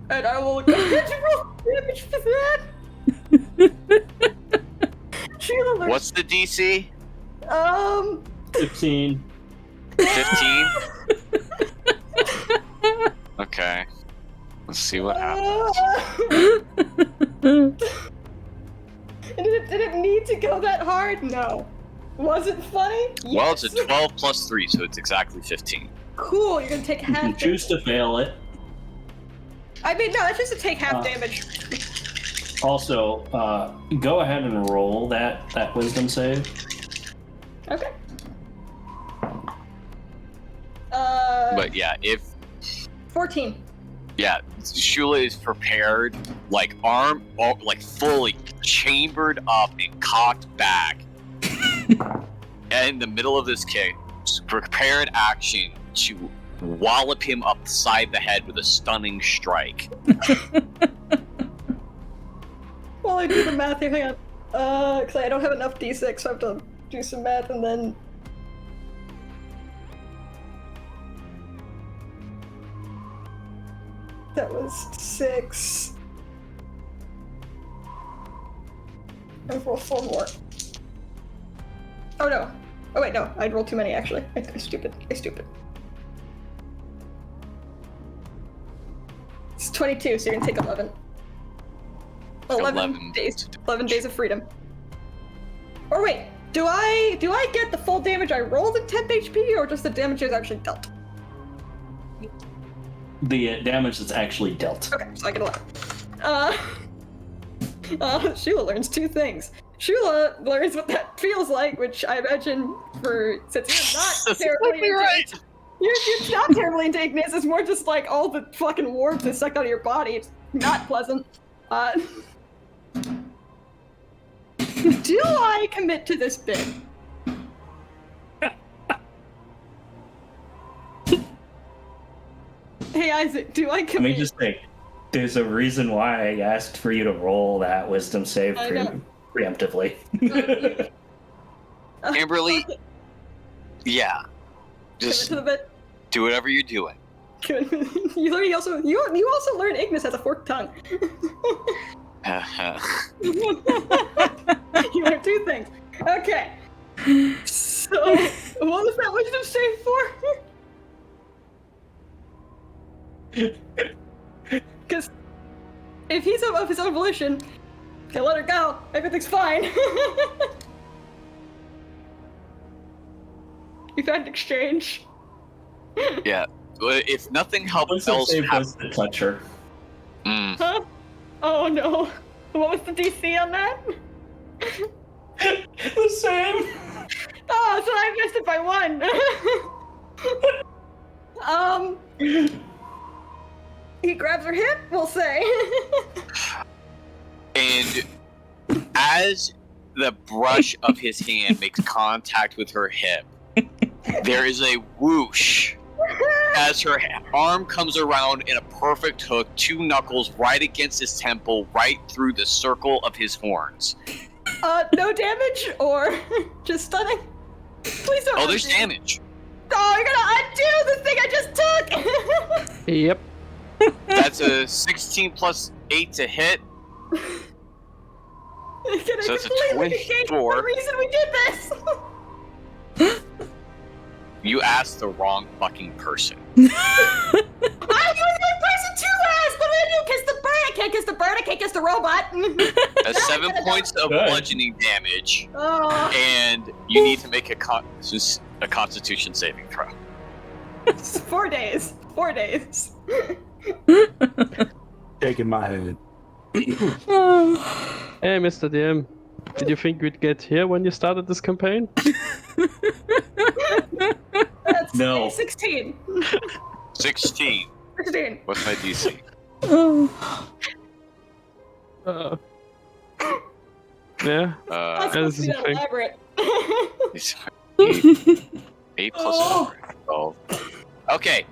And I will go ahead and roll damage for that. Sheila learns. What's the DC? 15. 15? Okay. Let's see what happens. Did it need to go that hard? No. Was it funny? Well, it's a Yes. 12 plus 3, so it's exactly 15. Cool, you're gonna take You half can choose to fail it. I mean, no, that's just to take half damage. Also, go ahead and roll that wisdom save. Okay. But yeah, if 14. yeah, Shula is prepared, like fully chambered up and cocked back, and in the middle of this kick, prepared action to wallop him upside the head with a stunning strike. While I do the math here, hang on. Because I don't have enough d6, so I have to do some math and then. That was 6. And roll 4 more. Oh no. Oh wait, no. I'd roll too many actually. I'm stupid. I'm stupid. It's 22, so you're gonna take 11. 11 days. 11 days of freedom. Or wait, do I get the full damage I rolled at 10 HP, or just the damage is actually dealt? The damage that's actually dealt. Okay, so I get 11. Shula learns 2 things. Shula learns what that feels like, which I imagine since you're not That's terribly exactly right. You're not terribly into Ignis, it's more just like all the fucking warmth is sucked out of your body. It's not pleasant. Do I commit to this bit? Hey Isaac, do I commit? Let me just say, there's a reason why I asked for you to roll that wisdom save I know. preemptively. Amberly, yeah, Commit just to the bit. do whatever you're doing. You also learn Ignis has a forked tongue. You learn two things. Okay. So what was that wisdom save for? Because if he's of his own volition, okay, let her go. Everything's fine. You found exchange. Yeah. If nothing else Save happens, was to touch her. Huh? Oh no. What was the DC on that? The same. Oh, so I missed it by one. He grabs her hip, we'll say. And as the brush of his hand makes contact with her hip, there is a whoosh as her arm comes around in a perfect hook, two knuckles right against his temple, right through the circle of his horns. No damage or just stunning? Please don't. Oh, there's undo. damage. Oh, you're gonna undo the thing I just took. Yep. That's a 16 plus 8 to hit. So it's a 24. The reason we did this. You asked the wrong fucking person. I was the person to ask, but then you kiss the bird. I can't kiss the bird. I can't kiss the robot. That's 7 points of Good. bludgeoning damage, Oh, and you need to make a Constitution saving throw. 4 days. 4 days. Shaking my head. Hey, Mr. DM. Did you think we'd get here when you started this campaign? That's No. 16. 16. 16. What's my DC? Oh. Yeah. That's this supposed to be is a that thing. elaborate. It's 8 plus 12. Okay.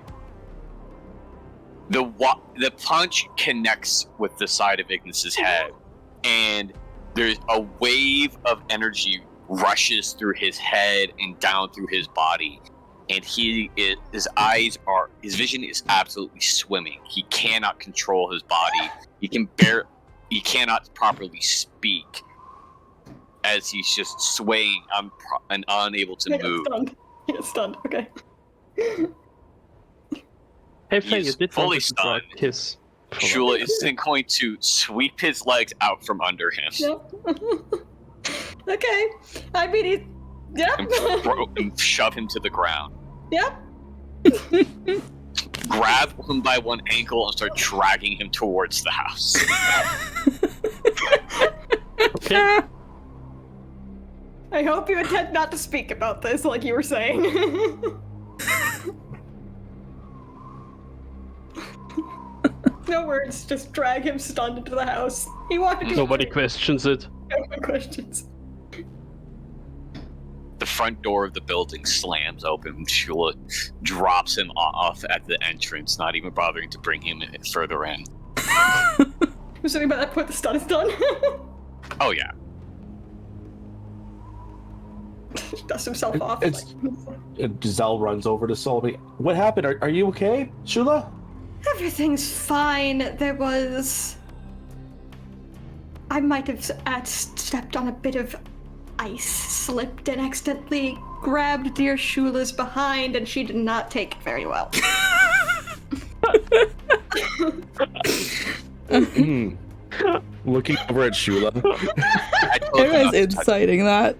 The punch connects with the side of Ignis's head, and there's a wave of energy rushes through his head and down through his body, and his vision is absolutely swimming. He cannot control his body. He cannot properly speak, as he's just swaying and unable to I got move. stunned. I got stunned. Okay. Hey, Faye, you He's did fully want to try stunned. kiss. Shula is then going to sweep his legs out from under him Yep. Okay. I mean, yep. and shove him to the ground. Yep. Grab him by one ankle and start dragging him towards the house. Okay. I hope you intend not to speak about this, like you were saying. No words, just drag him stunned into the house. He walked into Nobody questions it. No questions. The front door of the building slams open. Shula drops him off at the entrance, not even bothering to bring him further in. I'm assuming by that point the stun is done. Oh yeah. Dusts himself off. It's- Giselle runs over to Sully. What happened? Are you okay, Shula? Everything's fine. There was... I might have stepped on a bit of ice, slipped, and accidentally grabbed dear Shula's behind, and she did not take it very well. Looking over at Shula. I told you not Era's to touch inciting that.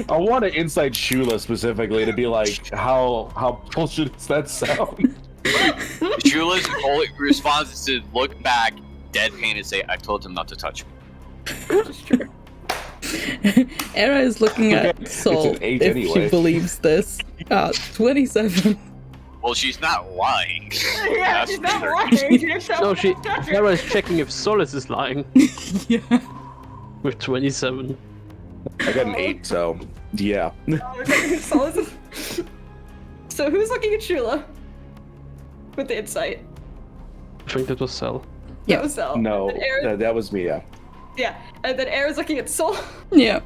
I want to inside Shula specifically to be like, how bullshit does that sound? Shula's only response is to look back, deadpan, and say, "I told him not to touch me." That's true. Era is looking at Okay, Soul it's an 8 if she anyway. believes this. 27. Well, she's not lying. Yeah, That's she's not for lying. sure. She didn't tell No, me she. to touch her. Era is checking if Solus is lying Yeah. with 27. I got an 8, so yeah. Okay, so who's looking at Shula? With the insight. I think that was Cell. Yeah. That was Zell. No, And then Aaron, that was me. Yeah. yeah, and then Aaron's looking at Soul. Yeah.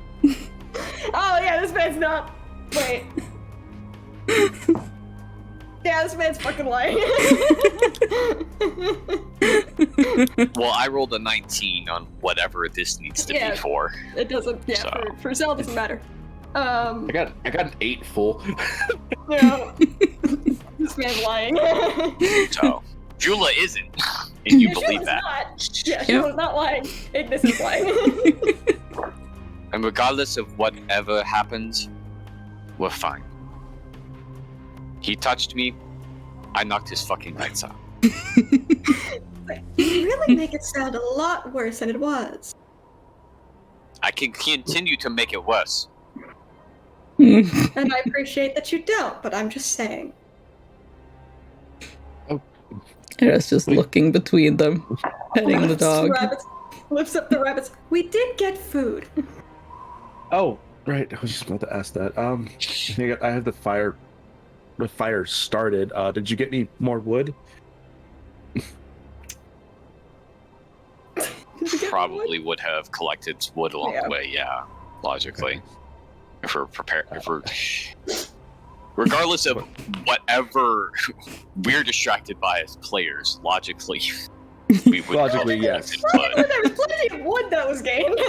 Oh yeah, this man's not. Wait. Yeah, this man's fucking lying. Well, I rolled a 19 on whatever this needs to Yeah. be for. It doesn't. Yeah, So. for Zell it doesn't matter. I got an 8 full. Yeah. This man's lying. So, Jula isn't, and you Yeah, believe Shula's that. Not. Yeah, Shula's not lying. Ignis is lying. And regardless of whatever happens, we're fine. He touched me, I knocked his fucking lights out. You really make it sound a lot worse than it was. I can continue to make it worse. And I appreciate that you don't, but I'm just saying. Era's just looking between them, petting the dog. Rabbits, lifts up the rabbits. We did get food. Oh, right. I was just about to ask that. I think I have the fire. The fire started. Did you get any more wood? Probably would have collected wood along Yeah. the way, yeah, logically. If we're prepared, regardless of whatever we're distracted by as players, logically, we would Logically, probably yes. have collected wood. There was plenty of wood that was gained.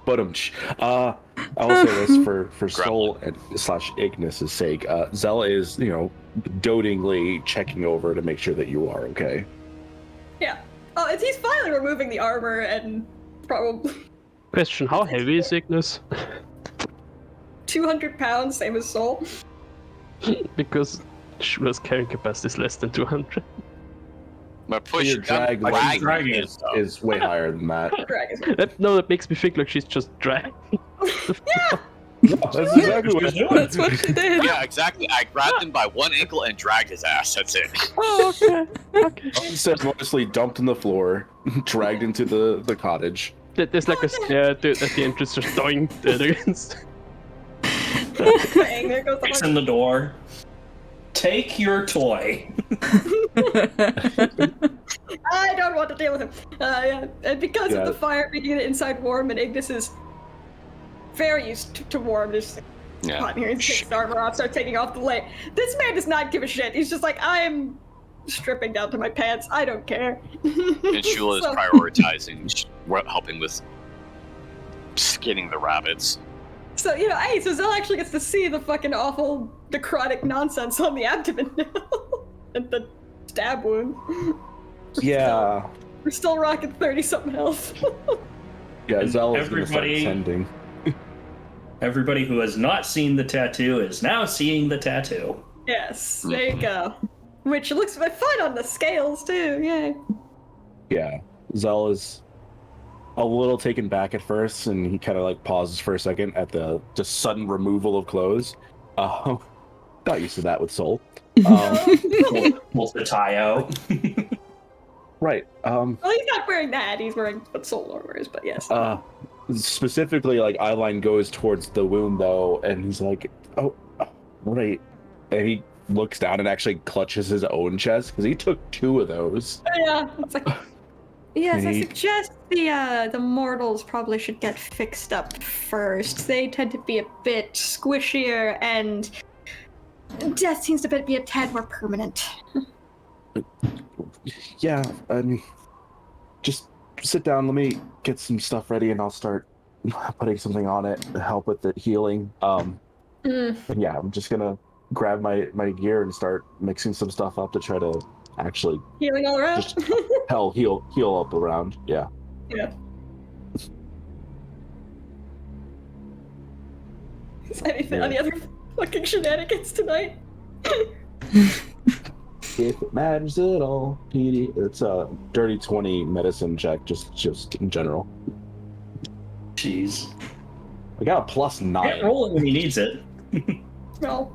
But I will say this for Soul and / Ignis's sake. Zell is, dotingly checking over to make sure that you are okay. Yeah. Oh, and he's finally removing the armor and probably Question: how heavy is Ignis? 200 pounds, same as Soul. Because Shula's carrying capacity is less than 200. My push Your drag dragging it, though. is way higher than that. Dragon. That makes me think like she's just dragging. That's exactly what That's what she did. Yeah, exactly. I grabbed him by one ankle and dragged his ass. That's it. Oh, okay. ceremoniously dumped on the floor, dragged into the cottage. There's like a snare at the entrance just dying against. Bang, there goes the Kicks horse. in the door. Take your toy. I don't want to deal with him. Yeah. And because Yeah. of the fire making the inside warm, and Ignis is very used to warm, just hot in here. He takes his armor off, starts taking off the light. This man does not give a shit. He's just like, I'm stripping down to my pants. I don't care. And Shula is So- prioritizing helping with skinning the rabbits. So, hey, so Zell actually gets to see the fucking awful necrotic nonsense on the abdomen now. And the stab wound. Yeah. We're still rocking 30-something health. Yeah, Zell is going to start Everybody- tending. Everybody who has not seen the tattoo is now seeing the tattoo. Yes, there you go. Which looks fun on the scales, too. Yay. Yeah. Zell is a little taken back at first, and he kind of like pauses for a second at the just sudden removal of clothes. Not used to that with Soul. Pulls the tie out. Right. Well, he's not wearing that. He's wearing what Soul Lord wears, but yes. Specifically, like, eyeline goes towards the wound, though, and he's like, oh, right. And he looks down and actually clutches his own chest, because he took 2 of those. Yeah, it's like... Yes, I He- suggest the mortals probably should get fixed up first. They tend to be a bit squishier, and death seems to be a tad more permanent. Yeah, just sit down, let me get some stuff ready, and I'll start putting something on it to help with the healing. And yeah, I'm just gonna grab my gear and start mixing some stuff up to try to actually Healing all around? just heal up around. Yeah. Yeah. Is anything any other fucking shenanigans tonight? If it matters at all, PD, it's a dirty 20 medicine check, just in general. Jeez. I got a +9. Can't roll it when he needs it. No.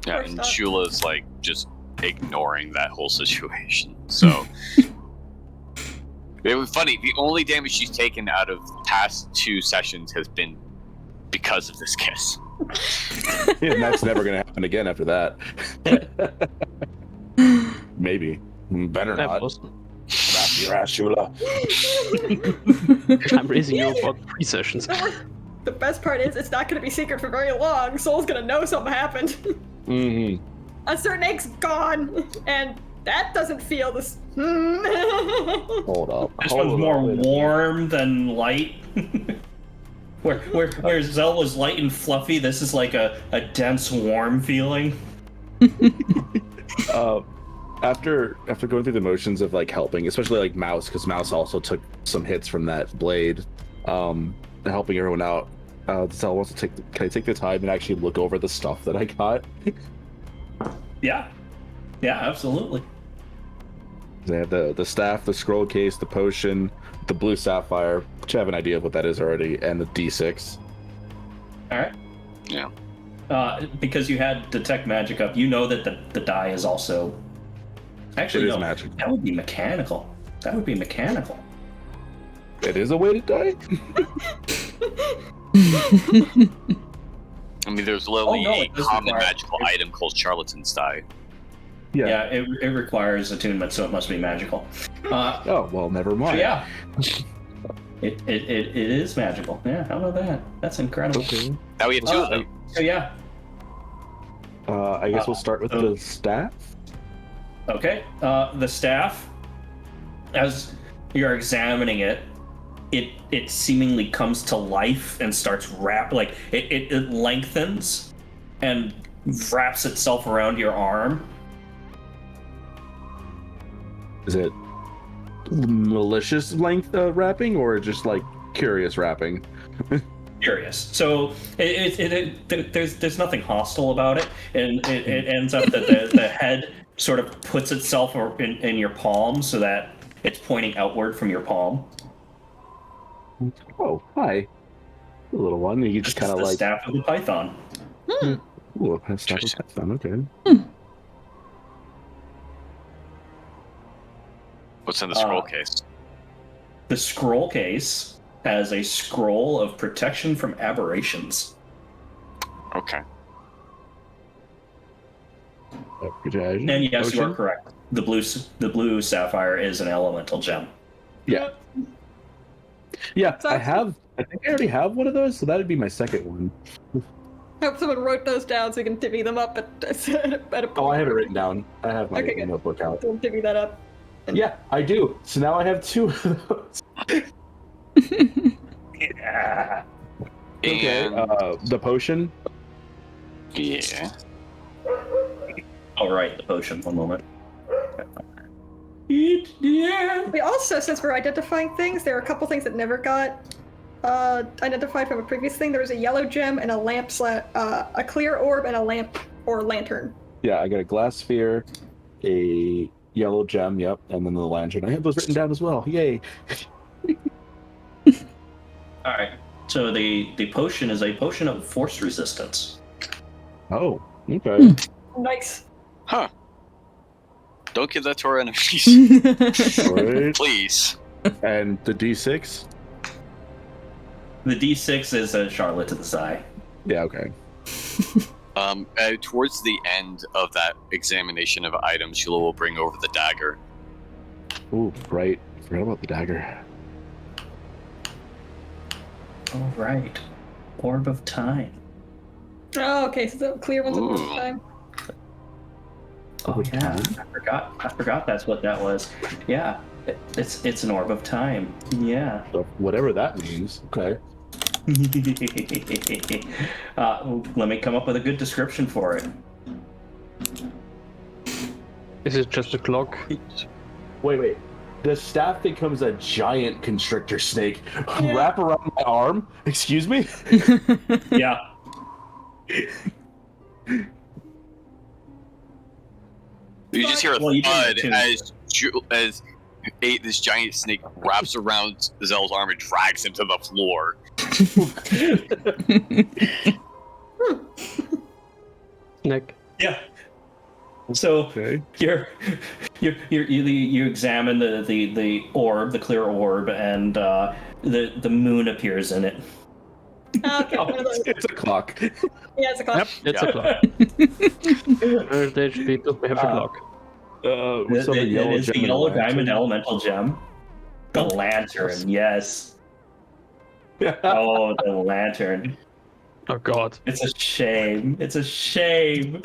Yeah, course and not. Shula's like just ignoring that whole situation. So it was funny. The only damage she's taken out of the past 2 sessions has been because of this kiss. And that's never gonna happen again after that. Maybe. Better That not. was. Wrap your ass, Shula. I'm raising you about 3 sessions. the best part is it's not going to be secret for very long. Soul's going to know something happened. Mm-hmm. A certain egg's gone, and that doesn't feel this. Hold up. This Hold one's up, more wait a minute. warm than light. Where Zell was light and fluffy, this is like a dense, warm feeling. After going through the motions of like helping, especially like Mouse, because Mouse also took some hits from that blade, helping everyone out. Zell wants to can I take the time and actually look over the stuff that I got? Yeah, absolutely. They have the staff, the scroll case, the potion, the blue sapphire, which I have an idea of what that is already, and the D6. All right. Yeah. Because you had detect magic up, you know that the die is also. Actually, It is no, magic. That would be mechanical. It is a weighted die? I mean, there's literally no, a it does common require- magical item called Charlatan's Die. Yeah, it requires attunement, so it must be magical. Oh, well, never So mind. yeah, it is magical. Yeah, how about that? That's incredible. Okay. Now we have two of them. So yeah, I guess we'll start with the staff. okay. The staff, as you're examining it, it seemingly comes to life and starts it lengthens and wraps itself around your arm. Is it malicious length wrapping or just like curious wrapping? Curious. So there's nothing hostile about it, and it ends up that the head sort of puts itself in your palm so that it's pointing outward from your palm. Oh, hi. The little one. You just kind of the like. staff of the python. Ooh, that's not a python. Okay. What's in the scroll case? The scroll case has a scroll of protection from aberrations. Okay. And yes, you are correct. The blue sapphire is an elemental gem. Yeah. Yeah, So- I think I already have one of those, so that'd be my second one. I hope someone wrote those down so we can divvy them up at a point. Oh, I have it written down. I have my Okay, good. notebook out. We'll divvy that up. Yeah, I do. So now I have two of those. Yeah. Okay. And The potion. yeah. All right, the potion. One moment. We also, since we're identifying things, there are a couple things that never got identified from a previous thing. There was a yellow gem and a lamp a clear orb and a lamp or lantern. Yeah, I got a glass sphere, a yellow gem, yep, and then the lantern. I have those written down as well. Yay. All right. So the potion is a potion of force resistance. Oh, okay. Nice. Huh. Don't give that to our enemies. Right. Please. And the D6? The D6 is a Charlotte to the side. Yeah, okay. Towards the end of that examination of items, Sheila will bring over the dagger. Ooh, right. Forgot about the dagger. All right. Orb of time. Oh, okay, so the clear ones at this Ooh. time. Oh yeah, I forgot that's what that was. Yeah, it's an orb of time. Yeah. So whatever that means. Okay. Let me come up with a good description for it. Is it just a clock? Wait. The staff becomes a giant constrictor snake. Wrap around my arm? Excuse me? Yeah. You just hear a Well, you didn't thud as this giant snake wraps around Zell's arm and drags him to the floor. Nick. Yeah. So Okay. you examine the orb, the clear orb, and the moon appears in it. Okay, one of those. It's a clock. Yeah, it's a clock. It's Yeah. a clock. Heritage people, we have a clock. What's up, It yellow is the gem and yellow lantern? diamond elemental gem. The lantern, yes. Oh, the lantern. Oh god. It's a shame. It's a shame.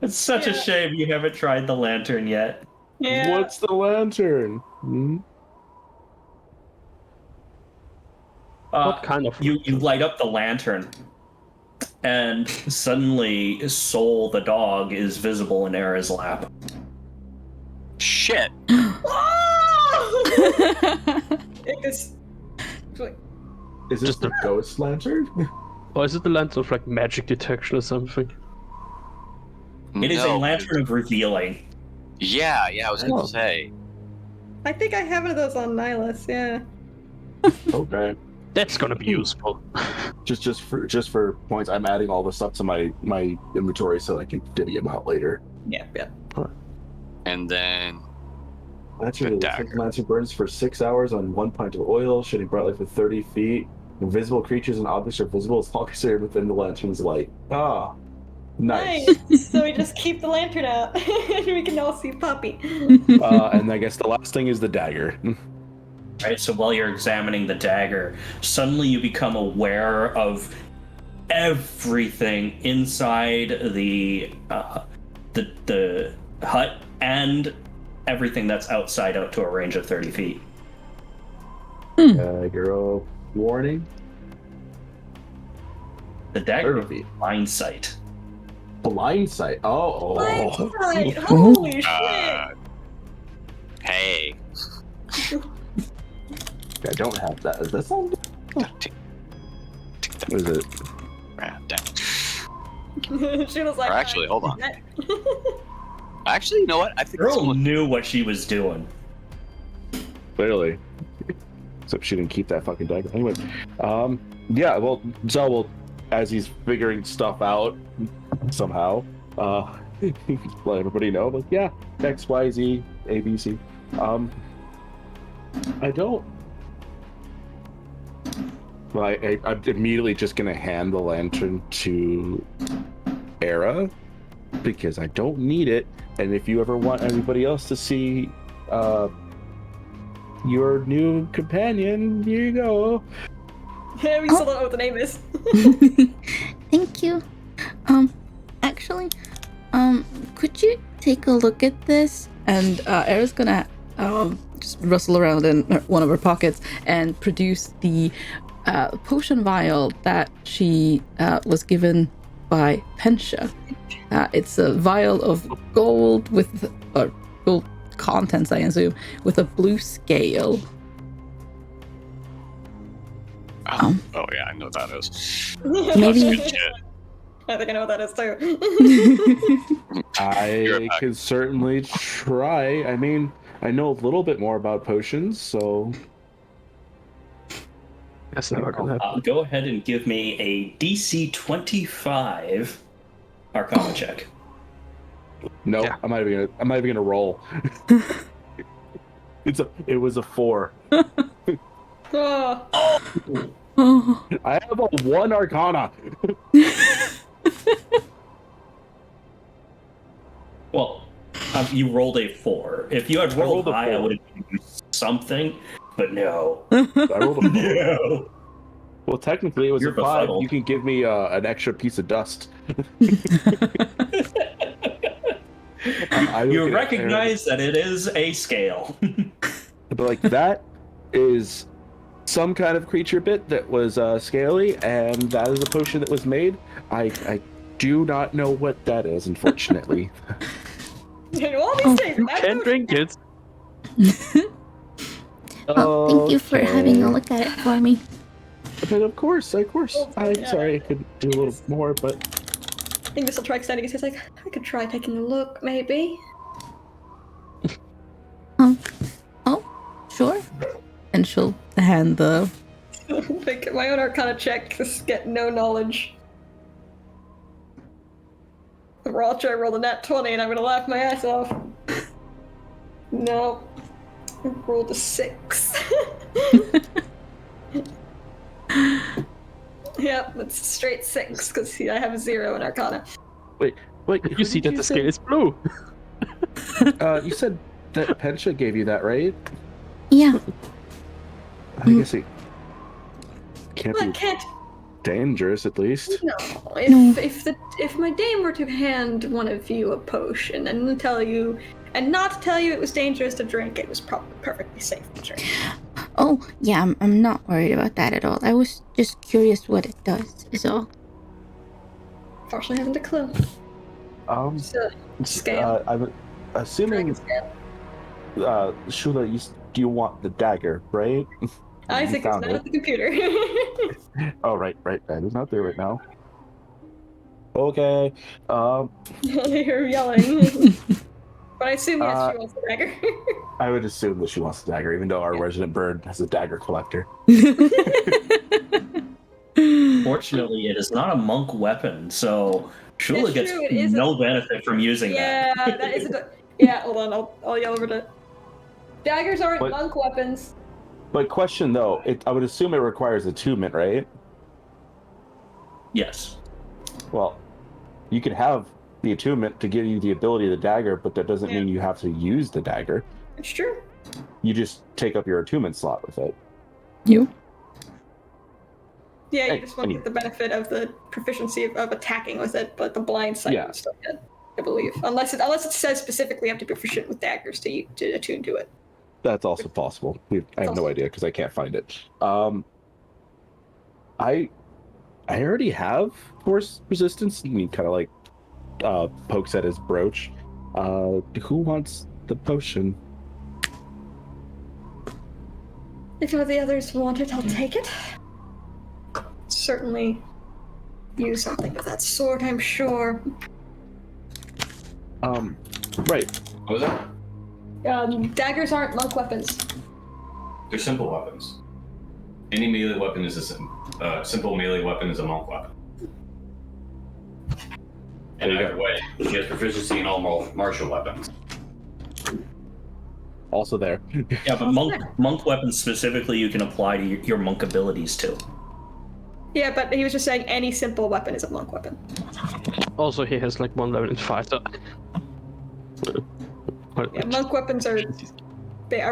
It's such a Yeah. shame you haven't tried the lantern yet. Yeah. What's the lantern? Hmm? What kind of You light up the lantern, and suddenly Soul the dog is visible in Era's lap. Shit. Ignis. Is this Just the ghost lantern? Or is it the lantern of like magic detection or something? It is a No. lantern of revealing. Yeah, I was gonna Oh. say. I think I have one of those on Nihilus, yeah. Okay. That's gonna be useful. Just for points, I'm adding all the stuff to my inventory so I can divvy them out later. Yeah. And then Lantern, dagger. lantern burns for 6 hours on 1 pint of oil, shedding bright light for 30 feet. Invisible creatures and objects are visible as long as they're within the lantern's light. Ah, nice. So we just keep the lantern out and we can all see Puppy. And I guess the last thing is the dagger. Right, so while you're examining the dagger, suddenly you become aware of everything inside the hut and everything that's outside out to a range of 30 feet. Dagger of warning. The dagger of 30 feet. blind sight. Blind sight. Oh. Blindsight. Holy shit. Hey. I don't have that. Is this on? What is it? She was like, Or actually, hold on. Actually, you know what? I think Girl someone. knew what she was doing. Clearly. Except she didn't keep that fucking dagger. Anyway, yeah, well, Zell will, as he's figuring stuff out somehow, let everybody know, like, yeah, X, Y, Z, A, B, C. I don't. Well, I'm immediately just gonna hand the lantern to Era because I don't need it, and if you ever want anybody else to see your new companion, here you go. Yeah, we still don't know what the name is. Thank you. Actually, could you take a look at this? And Era's gonna just rustle around in one of her pockets and produce the potion vial that she was given by Pensha. It's a vial of gold with gold contents, I assume, with a blue scale. Oh yeah, I know what that is. Maybe- That's good shit. I think I know what that is too. I can certainly try. I mean, I know a little bit more about potions, so That's never gonna happen. Go ahead and give me a DC 25 Arcana check. no, Yeah. I'm not even gonna roll. It was a 4. Oh, Oh. I have a 1 Arcana. Well, you rolled a 4. If you had rolled rolled a high, I 4. would have given you something, but no. I rolled a 4. No. Well, technically, it was You're a 5. befuddled. You can give me an extra piece of dust. I You look at recognize that it is a scale. But like that is some kind of creature bit that was scaly, and that is a potion that was made. I do not know what that is, unfortunately. all these things. You can drink it. Oh, thank you for having a look at it for me. But of course. I'm sorry I could do a little more, but I think this will try extending. He's like, I could try taking a look, maybe. Oh, sure. And she'll hand the Like, my own Arcana check, just get no knowledge. I'll try to roll a nat 20 and I'm gonna laugh my ass off. No. I rolled a 6. Yep, it's a straight 6, because I have a 0 in Arcana. wait, You see that the scale is blue. you said that Pensha gave you that, right? Yeah. I guess can't Well, be it can't. dangerous, at least. No. If my dame were to hand one of you a potion and not tell you it was dangerous to drink, it was probably perfectly safe to drink. Oh, yeah, I'm not worried about that at all. I was just curious what it does, is all. Fortunately, I haven't a clue. It's a scale. I'm assuming, Dragon scale. Shula, you want the dagger, right? Isaac is found not it. at the computer. Oh, right. That is not there right now. Okay. You're yelling. But I assume, yes, she wants the dagger. I would assume that she wants the dagger, even though our resident bird has a dagger collector. Fortunately, it is not a monk weapon, so Shula It's gets true, it isn't. no benefit from using Yeah, that. that is a. Yeah, hold on, I'll yell over to. Daggers aren't But- monk weapons. But question though, I would assume it requires attunement, right? Yes. Well, you can have the attunement to give you the ability of the dagger, but that doesn't mean you have to use the dagger. It's true. You just take up your attunement slot with it. You? Yeah, you Hey, just won't get the benefit of the proficiency of attacking with it, but the blind sight Yeah. is still good, I believe. Unless it says specifically you have to be proficient with daggers to attune to it. That's also possible. I have no idea because I can't find it. I already have force resistance. And he kind of like pokes at his brooch. Who wants the potion? If one of the others want it, I'll take it. Certainly use something of that sort, I'm sure. Right. What was that? Daggers aren't monk weapons. They're simple weapons. Any melee weapon is a simple melee weapon is a monk weapon. And either way, she has proficiency in all martial weapons. Also there. Yeah, but monk weapons specifically you can apply to your monk abilities too. Yeah, but he was just saying any simple weapon is a monk weapon. Also, he has like 1 level in fighter. Yeah, monk weapons are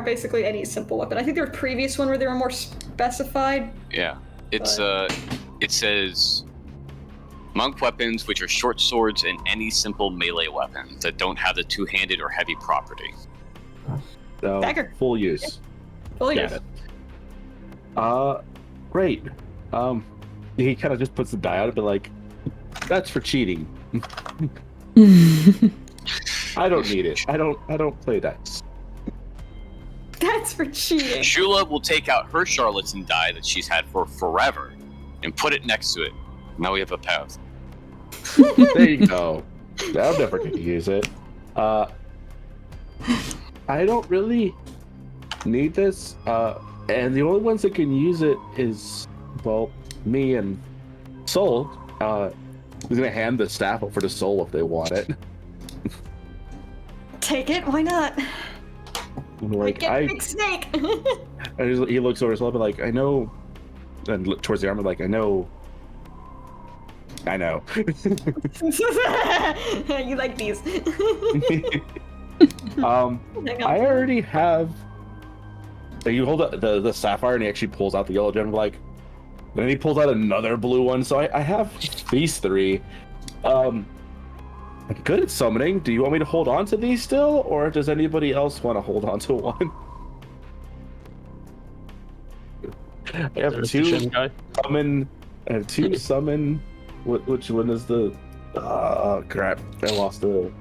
basically any simple weapon. I think there was a previous one where they were more specified. Yeah, it says monk weapons, which are short swords and any simple melee weapon that don't have the two-handed or heavy property. So, Dagger. full use. Fully Got used. it. Great. He kind of just puts the die out and be like, "That's for cheating. I don't need it. I don't play dice." That's for cheating. Shula will take out her charlatan die that she's had for forever and put it next to it. Now we have a path. There you go. I'm never going to use it. I don't really need this. And the only ones that can use it is, well, me and Soul. I'm going to hand the staff over to Soul if they want it. Take it. Why not? Like, Get big snake. he looks over his level like, I know, and look towards the armor like, I know. You like these. I already have. You hold up the sapphire, and he actually pulls out the yellow gem. Like, then he pulls out another blue one. So I have these three. I'm good at summoning. Do you want me to hold on to these still, or does anybody else want to hold on to one? I have There's the two gem guy. summon. I have two summon. Which one is the? Crap! I lost the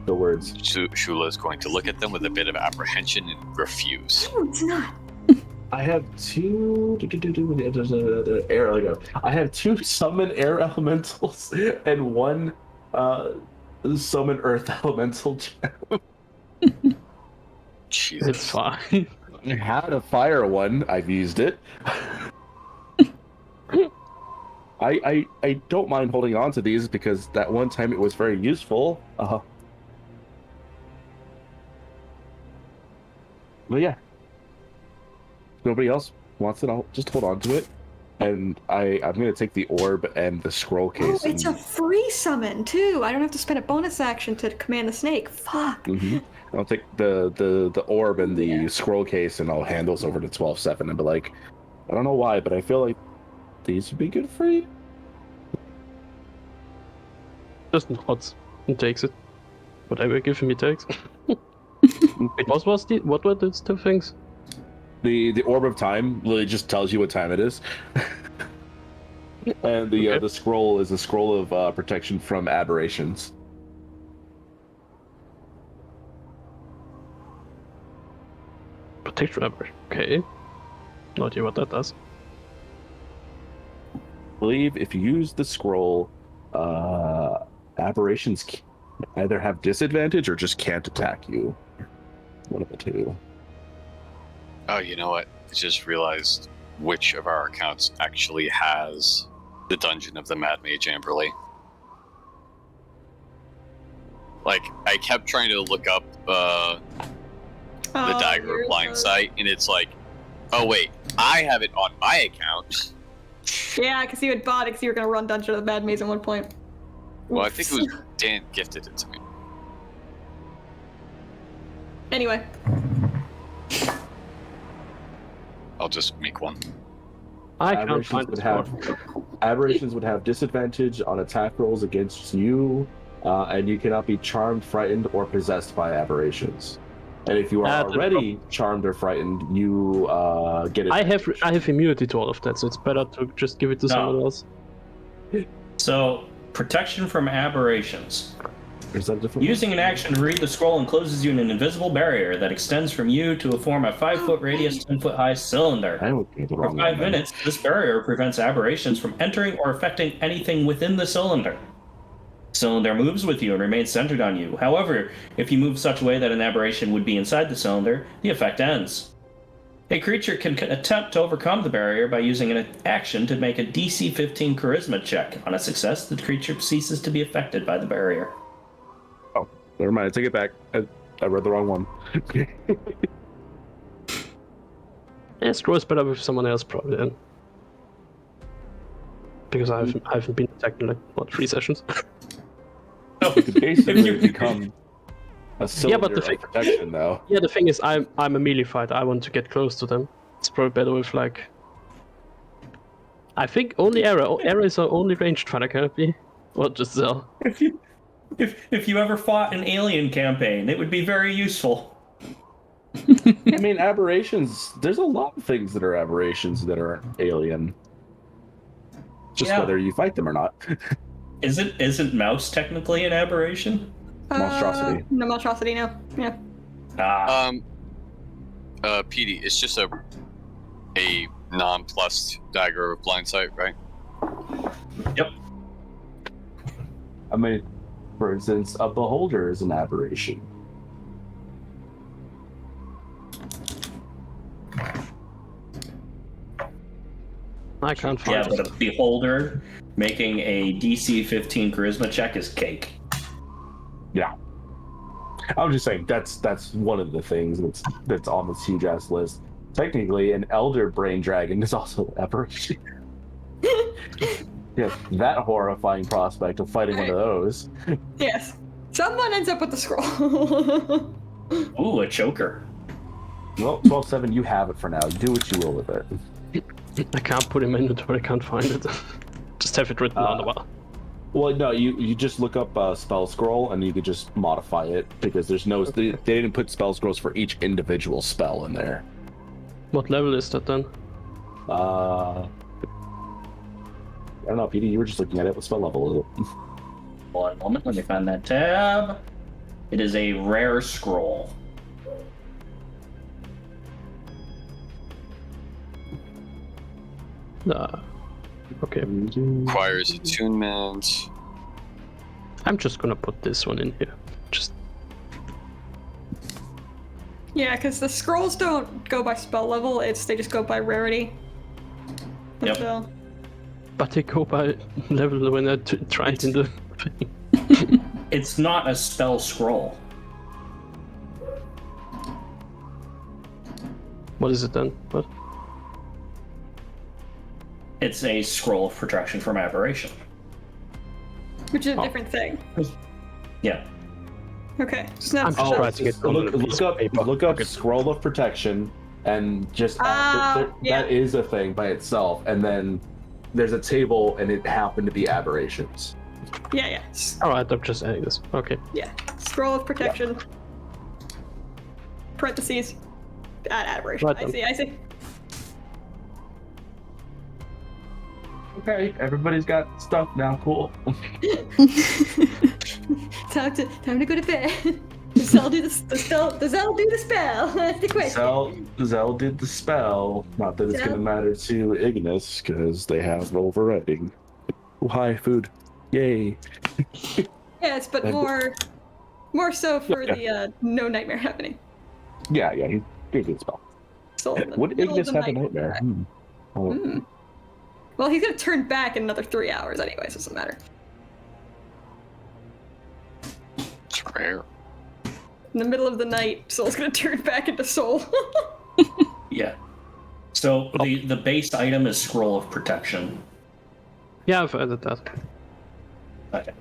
words. Shula is going to look at them with a bit of apprehension and refuse. No, it's not. I have two air. I have two summon air elementals and one summon earth elemental gem. Jesus. It's fine. I had a fire one. I've used it. I don't mind holding on to these because that one time it was very useful. But yeah. If nobody else wants it, I'll just hold on to it. And I'm gonna take the orb and the scroll case. Oh, it's a free summon too. I don't have to spend a bonus action to command the snake. Fuck. I'll take the orb and the scroll case, and I'll hand those over to 12/7 and be like, I don't know why, but I feel like these would be good for you. Just nods and takes it. Whatever you give him, he takes. Wait, what were those two things? The orb of time literally just tells you what time it is. And the scroll is a scroll of protection from aberrations. Protection aberration. Okay. No idea what that does. I believe if you use the scroll, aberrations either have disadvantage or just can't attack you. One of the two. Oh, you know what? I just realized which of our accounts actually has the Dungeon of the Mad Mage Amberley. Like, I kept trying to look up the Dagger of Blind Sight, and it's like, oh wait, I have it on my account. Yeah, because you had bought it because you were going to run Dungeon of the Mad Maze at one point. Well, I think it was Dan gifted it to me. Anyway. I'll just make one. I can't find Aberrations would have disadvantage on attack rolls against you, and you cannot be charmed, frightened, or possessed by aberrations. And if you are already charmed or frightened, you get it. I have immunity to all of that, so it's better to just give it to someone else. So, protection from aberrations. Is that different? Using an action to read the scroll encloses you in an invisible barrier that extends from you to form a 5-foot radius, 10-foot high cylinder. For 5 minutes, this barrier prevents aberrations from entering or affecting anything within the cylinder. The cylinder moves with you and remains centered on you. However, if you move such a way that an aberration would be inside the cylinder, the effect ends. A creature can attempt to overcome the barrier by using an action to make a DC 15 Charisma check. On a success, the creature ceases to be affected by the barrier. Oh, never mind. I take it back. I read the wrong one. Scroll's better with someone else probably then. Because I haven't been attacked in 3 sessions. You could basically become a cylinder but of protection, though. Yeah, the thing is, I'm a melee fighter. I want to get close to them. It's probably better with I think only arrow. Arrow is our only ranged fighter, can it be? Or just Zell? If you ever fought an alien campaign, it would be very useful. I mean, aberrations. There's a lot of things that are aberrations that are alien. Just whether you fight them or not. Isn't mouse technically an aberration? Monstrosity. No, monstrosity, no. Yeah. PD, it's just a non-plus Dagger of Blind Sight, right? Yep. I mean, for instance, a beholder is an aberration. I can't find it. Yeah, but a beholder making a DC 15 Charisma check is cake. Yeah. I was just saying that's one of the things that's on this huge ass list. Technically, an elder brain dragon is also an aberration. Yeah, that horrifying prospect of fighting one of those. Yes. Someone ends up with the scroll. Ooh, a choker. Well, 12-7, you have it for now. Do what you will with it. I can't put it in my inventory, I can't find it. Just have it written on the wall. Well, no, you just look up spell scroll and you could just modify it because there's no. They didn't put spell scrolls for each individual spell in there. What level is that then? I don't know, PD. You were just looking at it. What spell level is it? One moment, let me find that tab. It is a rare scroll. Okay. Requires attunement. I'm just gonna put this one in here. Just. Yeah, because the scrolls don't go by spell level, they just go by rarity. Yep. So. But they go by level when I try it in the thing. It's not a spell scroll. What is it then? What? It's a scroll of protection from aberration. Which is a different thing. Yeah. Okay. So now Look up scroll of protection and just that is a thing by itself, and then there's a table, and it happened to be aberrations. Yeah. Alright, I'm just adding this. Okay. Yeah. Scroll of protection. Parentheses. Aberration. Right, I see. Okay, everybody's got stuff now. Cool. Time to go to bed. Does Zell do the spell? That's the question. Zell did the spell. Not that it's Zell? going to matter to Ignis, because they have overriding. Oh, hi, food. Yay. Yes, but more so for the no nightmare happening. Yeah, he did a good spell. So in the Would middle of Ignis the have a night- nightmare? Oh, Well, he's gonna turn back in another 3 hours anyway, so it doesn't matter. It's rare. In the middle of the night, Soul's gonna turn back into Soul. Yeah. So the base item is Scroll of Protection. Yeah, I've added that. Okay.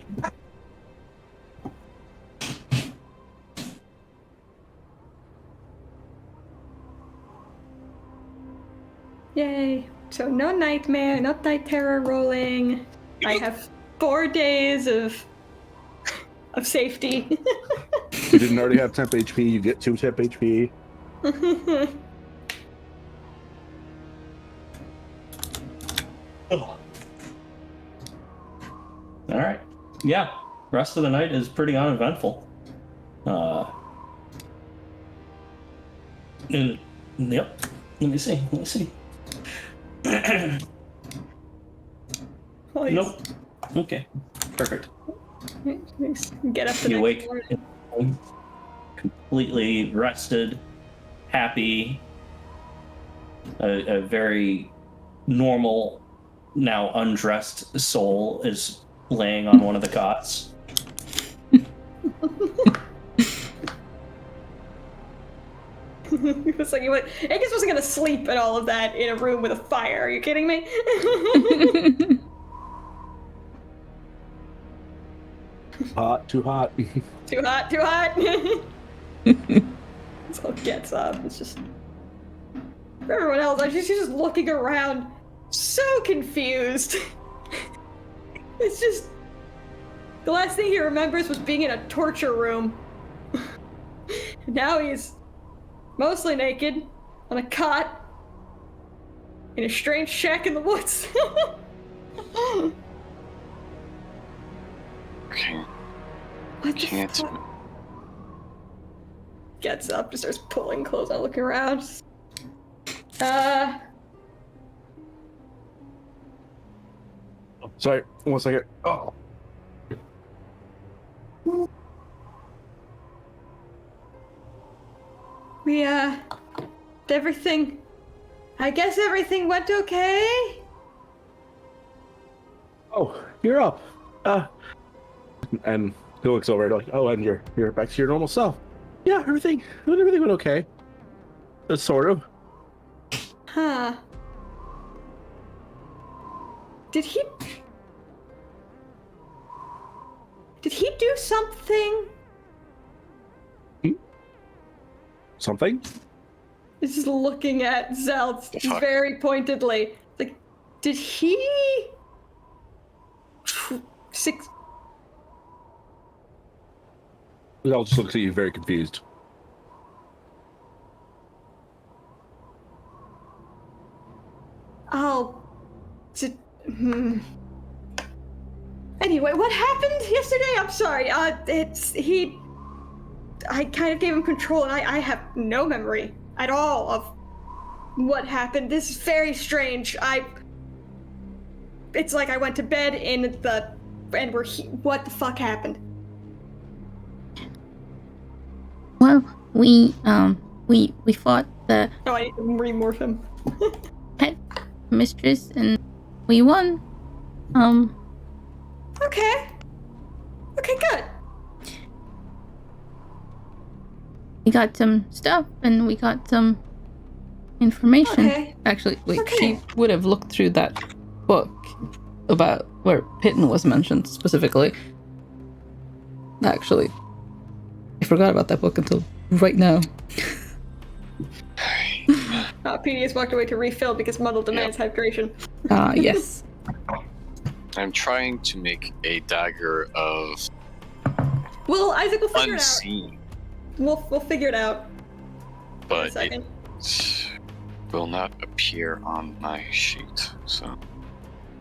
Yay. So no nightmare, no night terror rolling. I have 4 days of safety. you didn't already have temp HP, you get 2 temp HP. All right. Yeah. Rest of the night is pretty uneventful. Yep. Let me see. Oh, Nope. Okay. Perfect. Get up the You next wake morning. completely rested, happy, a very normal, now undressed Soul is laying on one of the cots. It's like I guess wasn't gonna sleep and all of that in a room with a fire. Are you kidding me? Hot, too hot. Too hot. So gets up. It's just for everyone else. She's just looking around, so confused. It's just the last thing he remembers was being in a torture room. Now he's mostly naked on a cot in a strange shack in the woods. Okay. What the Can't. fuck? Gets up, just starts pulling clothes out, looking around. Sorry, 1 second. Oh. Everything. I guess everything went okay. Oh, you're up. And he looks over like, oh, and you're back to your normal self. Yeah, everything went okay. Sort of. Huh. Did he do something? Something? He's just looking at Zell Fuck. very pointedly. Like, did he? Six. I'll just look at you very confused. Anyway, what happened yesterday? I'm sorry. I kind of gave him control, and I have no memory at all of what happened. This is very strange. It's like I went to bed and what the fuck happened? Well, we fought the Oh, I need to remorph him. pet mistress and we won. Okay, good. We got some stuff and we got some information. Okay. Actually, wait, Okay. she would have looked through that book about where Pitten was mentioned specifically. Actually, I forgot about that book until right now. PD has walked away to refill because Muddle demands hydration. Yes. I'm trying to make a dagger of Well, Isaac, we'll figure unseen, it out. We'll figure it out. In a but it second. will not appear on my sheet, so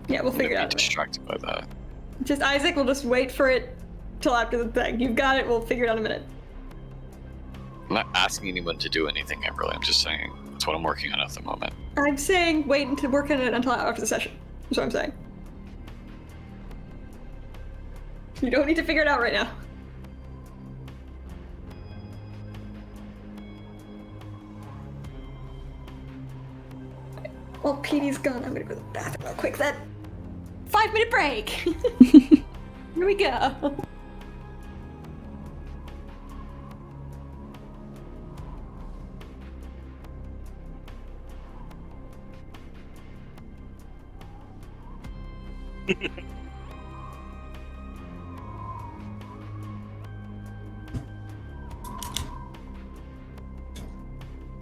Yeah, we'll I'm figure it gonna out. be distracted by that. Just Isaac, we'll just wait for it till after the thing. You've got it. We'll figure it out in a minute. I'm not asking anyone to do anything, Everly. I'm just saying that's what I'm working on at the moment. I'm saying wait until work on it until after the session. That's what I'm saying. You don't need to figure it out right now. Well, Petey's gone. I'm gonna go to the bathroom real quick then. 5-minute break! Here we go.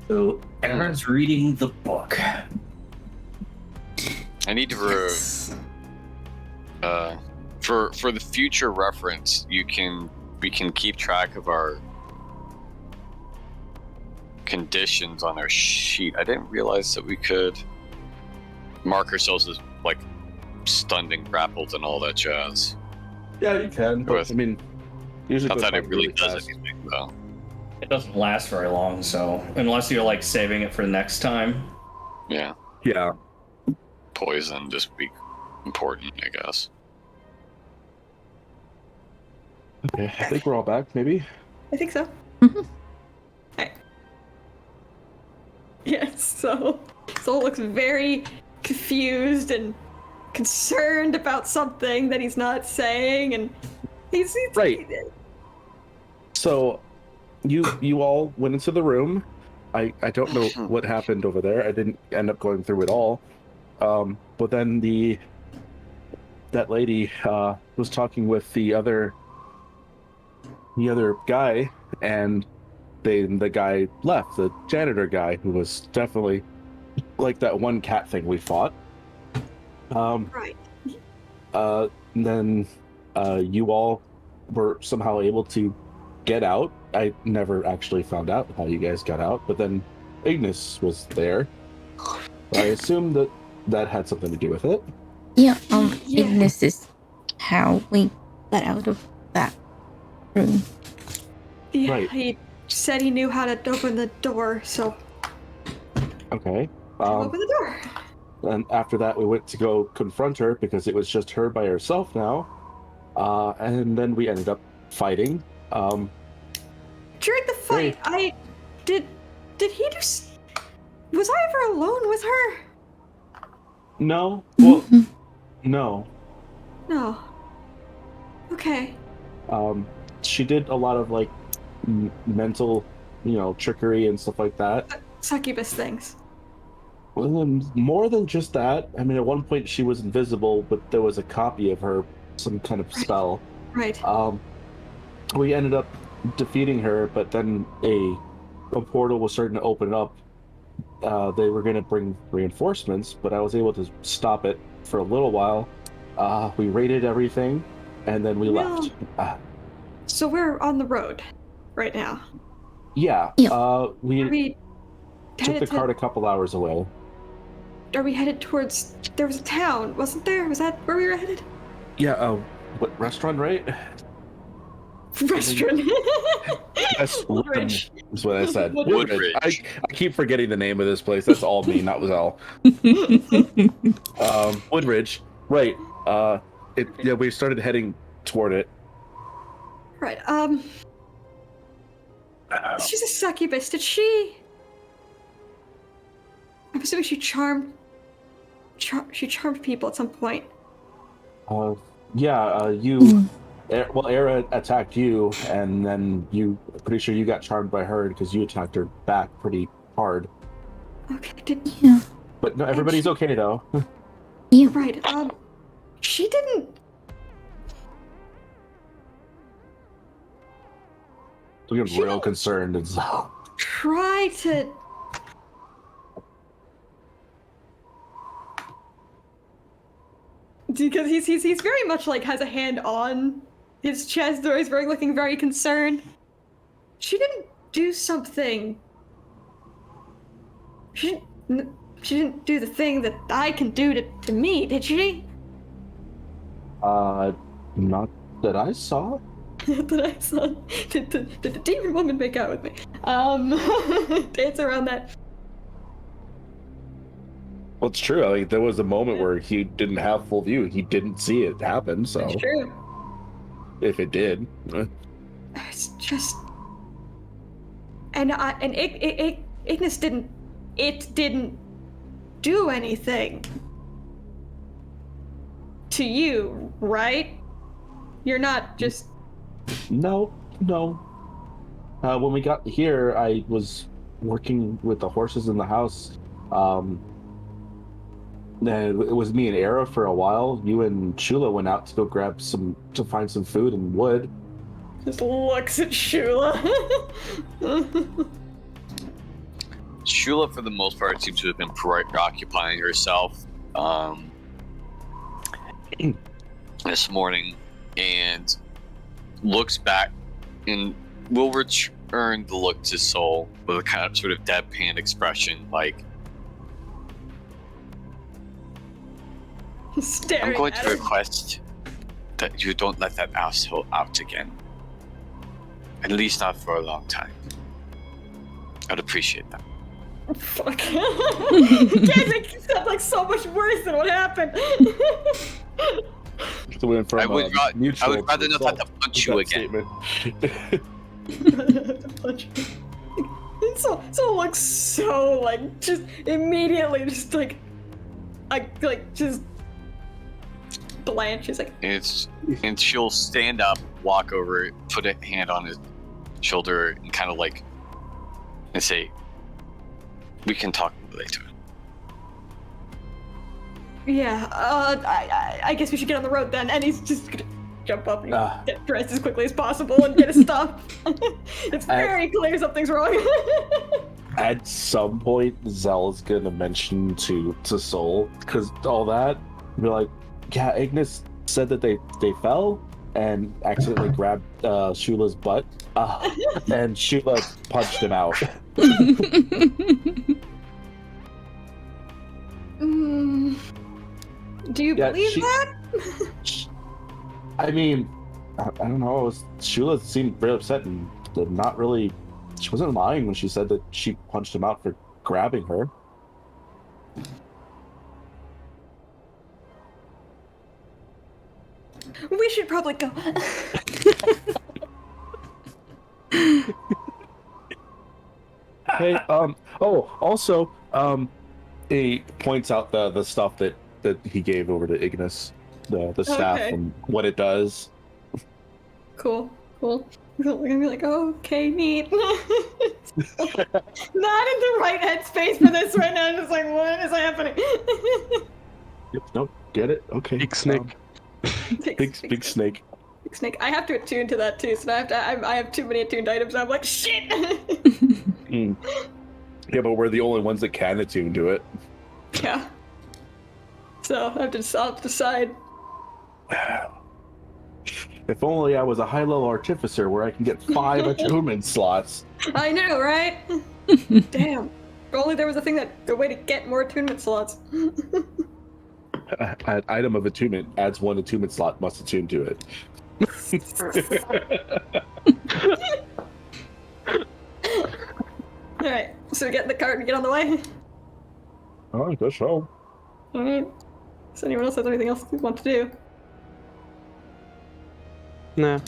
So Aaron's reading the book. I need to for the future reference, we can keep track of our conditions on our sheet. I didn't realize that we could mark ourselves as like stunned and grappled and all that jazz. Yeah, you can. But, I mean, usually Not goes that by it really does fast. anything though. It doesn't last very long, so unless you're like saving it for next time. Yeah, Yeah. poison just be important, I guess. Okay, I think we're all back, maybe? I think so. Mhm. Alright. Yes, so Soul looks very confused and concerned about something that he's not saying, and he's Right. So, you all went into the room. I don't know what happened over there. I didn't end up going through it all. But then that lady was talking with the other guy, and the guy left, the janitor guy, who was definitely like that one cat thing we fought. Right. And then you all were somehow able to get out. I never actually found out how you guys got out, but then Ignis was there. I assume that had something to do with it. Yeah, Yeah. Ignis is how we got out of that room. Yeah, Right. he said he knew how to open the door, so Okay. open the door. And after that, we went to go confront her because it was just her by herself now. And then we ended up fighting. During the fight, did he just... Was I ever alone with her? No. Well, no. No. Okay. She did a lot of like mental, trickery and stuff like that. Succubus things. Well, more than just that. I mean, at one point she was invisible, but there was a copy of her, some kind of spell. Right. We ended up defeating her, but then a portal was starting to open up. They were going to bring reinforcements, but I was able to stop it for a little while. We raided everything, and then we left. So we're on the road right now. Yeah. Yeah. We We took the headed cart a couple hours away. Are we headed towards... There was a town, wasn't there? Was that where we were headed? Yeah. What restaurant, right? Restaurant. That's Woodridge. Is what I said. Woodridge. I keep forgetting the name of this place. That's all me, not Wazelle. Woodridge. Right. We started heading toward it. Right, she's a succubus. Did she... I'm assuming she charmed people at some point. Era attacked you, and then pretty sure you got charmed by her because you attacked her back pretty hard. Okay, Yeah. But no, everybody's okay though. Yeah. Right, she didn't... We're She real didn't- concerned and so. try to... because he's very much like has a hand on his chest, or he's looking very concerned. She didn't do something. She didn't do the thing that I can do to me, did she? Not that I saw. That I saw. Did the demon woman make out with me? Dance around that. Well, it's true. Like, there was a moment where he didn't have full view. He didn't see it happen. So It's true. if it did, It's just, and Ignis didn't do anything to you, right? You're not just. no. When we got here, I was working with the horses in the house. It was me and Era for a while. You and Shula went out to go find some food and wood. Just looks at Shula. Shula, for the most part, seems to have been preoccupying herself this morning, and looks back and will return the look to Soul with a kind of sort of deadpan expression, like, Staring I'm going at to her. request that you don't let that asshole out again. At least not for a long time. I'd appreciate that. Fuck. Can't make it sound like so much worse than what happened. So we went from I would mutual rather to not have to assault punch with you that again. statement. So looks so like just immediately just like just blanche. She's like, And she'll stand up, walk over, put a hand on his shoulder, and kind of like, and say, "We can talk later." yeah. I guess we should get on the road then. And he's just gonna jump up and get dressed as quickly as possible and get his stuff. It's very clear something's wrong. At some point, Zell's gonna mention to Soul, because all that, be like, yeah, Ignis said that they fell and accidentally grabbed Shula's butt, and Shula punched him out. Do you believe that? I mean, I don't know. Shula seemed very upset and not really. She wasn't lying when she said that she punched him out for grabbing her. We should probably go. Hey, also, he points out the stuff that he gave over to Ignis, the staff and what it does. Cool. I'm gonna be like, okay, neat. Not in the right headspace for this right now. I'm just like, what is happening? Yep, no, get it? Okay. Big snake. Big snake. Big snake. I have to attune to that too, so I have too many attuned items. I'm like, shit. Yeah, but we're the only ones that can attune to it. Yeah. So I have to decide. If only I was a high-level artificer where I can get 5 attunement slots. I know, right? Damn. If only there was a way to get more attunement slots. An item of attunement adds 1 attunement slot, must attune to it. Alright, so we get in the cart and get on the way? Oh, I guess so. Alright. Does anyone else have anything else they want to do? Nah.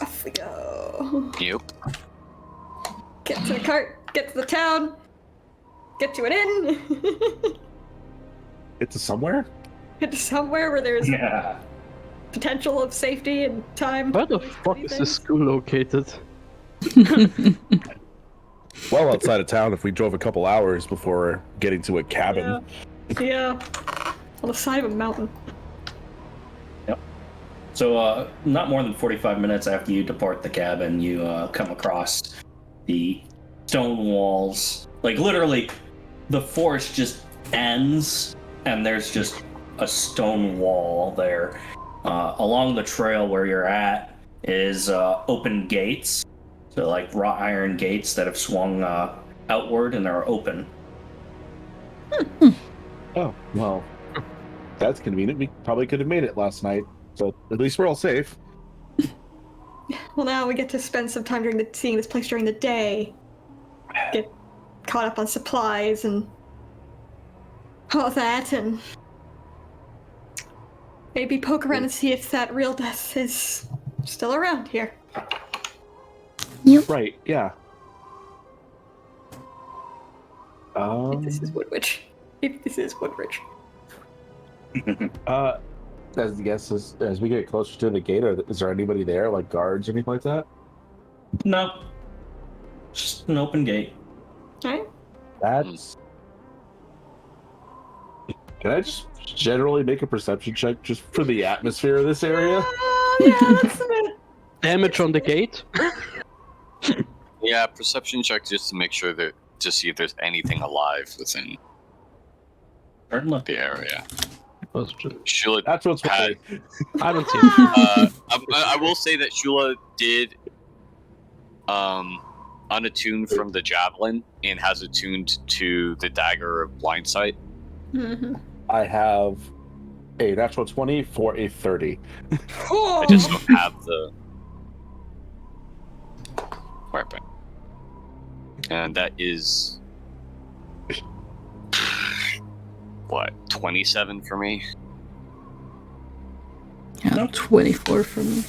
Off we go. Yep. Get to the cart, get to the town, get to an inn. Get to somewhere? Get to somewhere where there's potential of safety and time. Where the fuck is this school located? Well, outside of town if we drove a couple hours before getting to a cabin. Yeah. On the side of a mountain. Yep. So, not more than 45 minutes after you depart the cabin, you come across the stone walls. Like, literally, the forest just ends, and there's just a stone wall there. Along the trail where you're at is open gates. So like wrought iron gates that have swung outward and are open. Oh, well, that's convenient. We probably could have made it last night, but at least we're all safe. Well, now we get to spend some time seeing this place during the day. Get caught up on supplies and all that, and maybe poke around and see if that real death is still around here. Right, yeah. If this is Woodridge. If this is Woodridge. As we get closer to the gate, is there anybody there, like guards or anything like that? No. Just an open gate. Alright. That's... Can I just generally make a perception check just for the atmosphere of this area? Yeah, that's a bit. Damage on the gate? Yeah, perception check just to make sure to see if there's anything alive within the area. Shula That's what's had, funny. I don't see it. I will say that Shula did unattune from the javelin and has attuned to the dagger of blind sight. Mm-hmm. I have a natural 20 for a 30. I just don't have the weapon. And that is what, 27 for me? Yeah, 24 for me.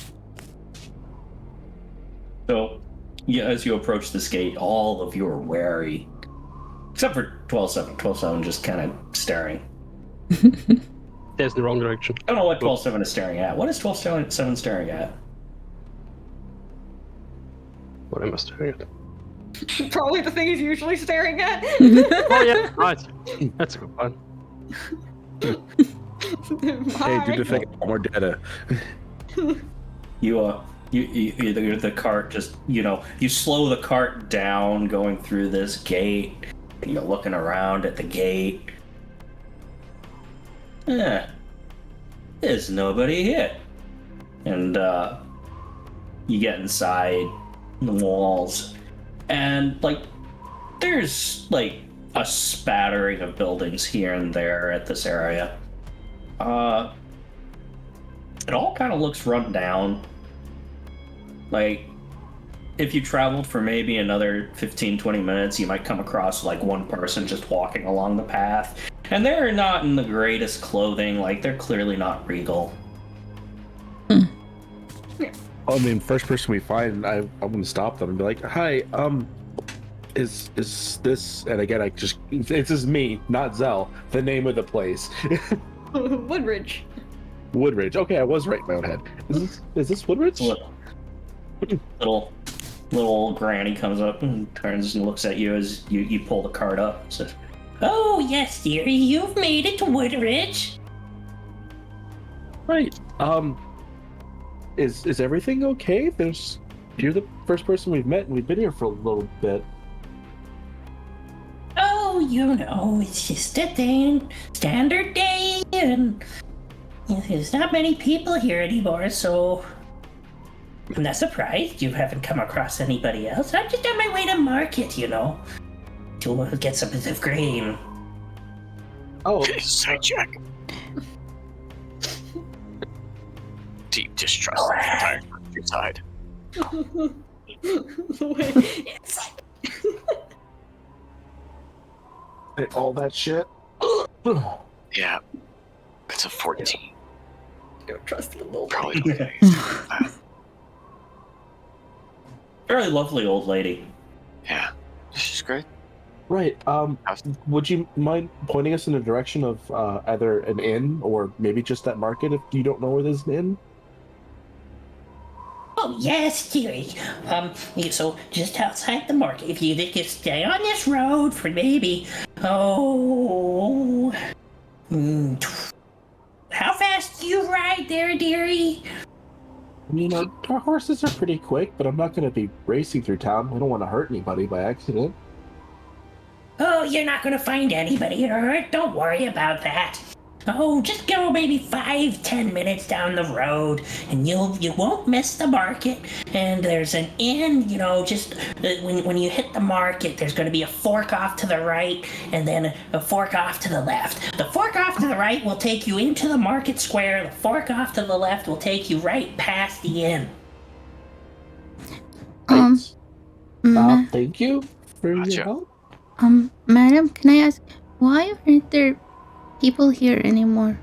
So, yeah, as you approach this gate, all of you are wary. Except for 12-7. 12-7 just kind of staring. There's the wrong direction. I don't know what 12-7 is staring at. What is 12-7 staring at? What am I staring at? Probably the thing he's usually staring at. Oh yeah, right. That's a good one. Hey, do the thing. More data. You the cart just, you slow the cart down going through this gate. And you're looking around at the gate. There's nobody here. And you get inside the walls, and there's a spattering of buildings here and there at this area. It all kind of looks run down. If you traveled for maybe another 15-20 minutes, you might come across one person just walking along the path. And they're not in the greatest clothing, they're clearly not regal. I mean, first person we find, I'm gonna stop them and be like, "Hi, is this?" And again, this is me, not Zell. The name of the place, Woodridge. Woodridge. Okay, I was right in my own head. Is this Woodridge? Little old granny comes up and turns and looks at you as you pull the cart up. And says, "Oh yes, dearie, you've made it to Woodridge." Right. Is everything okay? You're the first person we've met, and we've been here for a little bit. Oh, it's just a thing. Standard day, and there's not many people here anymore, so I'm not surprised you haven't come across anybody else. I'm just on my way to market, to get some of the grain. Oh, Side check. Deep distrust of the entire countryside. all that shit. Yeah, it's a 14. Don't trust the little. Probably don't get anything from that. Very lovely old lady. Yeah, she's great. Right. Would you mind pointing us in the direction of either an inn or maybe just that market if you don't know where there's an inn? Oh, yes, dearie. So just outside the market, if you could stay on this road for maybe, how fast do you ride there, dearie? Our horses are pretty quick, but I'm not going to be racing through town. I don't want to hurt anybody by accident. Oh, you're not going to find anybody hurt. Don't worry about that. Oh, just go maybe 5-10 minutes down the road, and you won't miss the market. And there's an inn, just when you hit the market, there's going to be a fork off to the right, and then a fork off to the left. The fork off to the right will take you into the market square. The fork off to the left will take you right past the inn. Thank you for your Gotcha. help. Madam, can I ask, why aren't there people here anymore?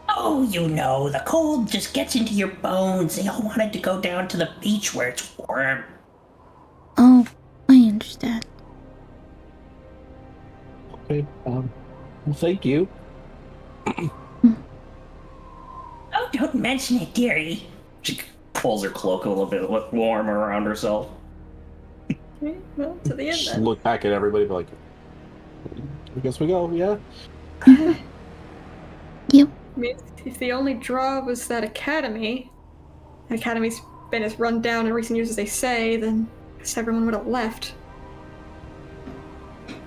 Oh, the cold just gets into your bones. They all wanted to go down to the beach where it's warm. Oh, I understand. Okay, well, thank you. Oh, don't mention it, dearie. She pulls her cloak a little bit warmer around herself. Okay, well, to the end Just then. look back at everybody, be like, I guess we go. Yeah. Yep. I mean, if the only draw was that academy's been as run down in recent years as they say, then I guess everyone would have left.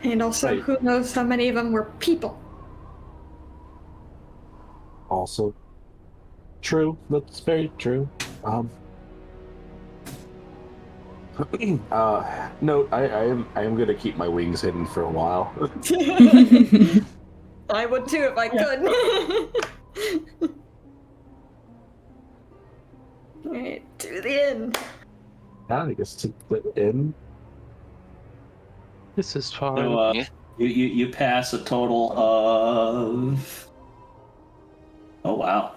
And also, Right. who knows how many of them were people? Also, true. That's very true. Note, I am gonna keep my wings hidden for a while. I would too if I could. Alright, to the end. Yeah, I guess to the end. This is fine. So, Yeah. you pass a total of... Oh, wow.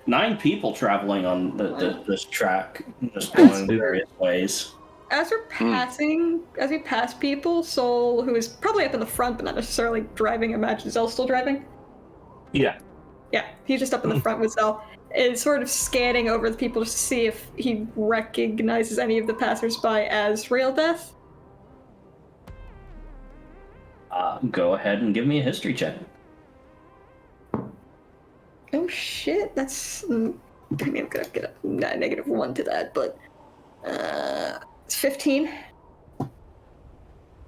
9 people traveling on this track, just going various ways. As we're passing, as we pass people, Sol, who is probably up in the front but not necessarily driving, imagine Zell's still driving? Yeah. Yeah, he's just up in the front with Zell, is sort of scanning over the people just to see if he recognizes any of the passersby as Real Death. Go ahead and give me a history check. Oh shit, that's... I mean, I'm gonna get a -1 to that, but... it's 15.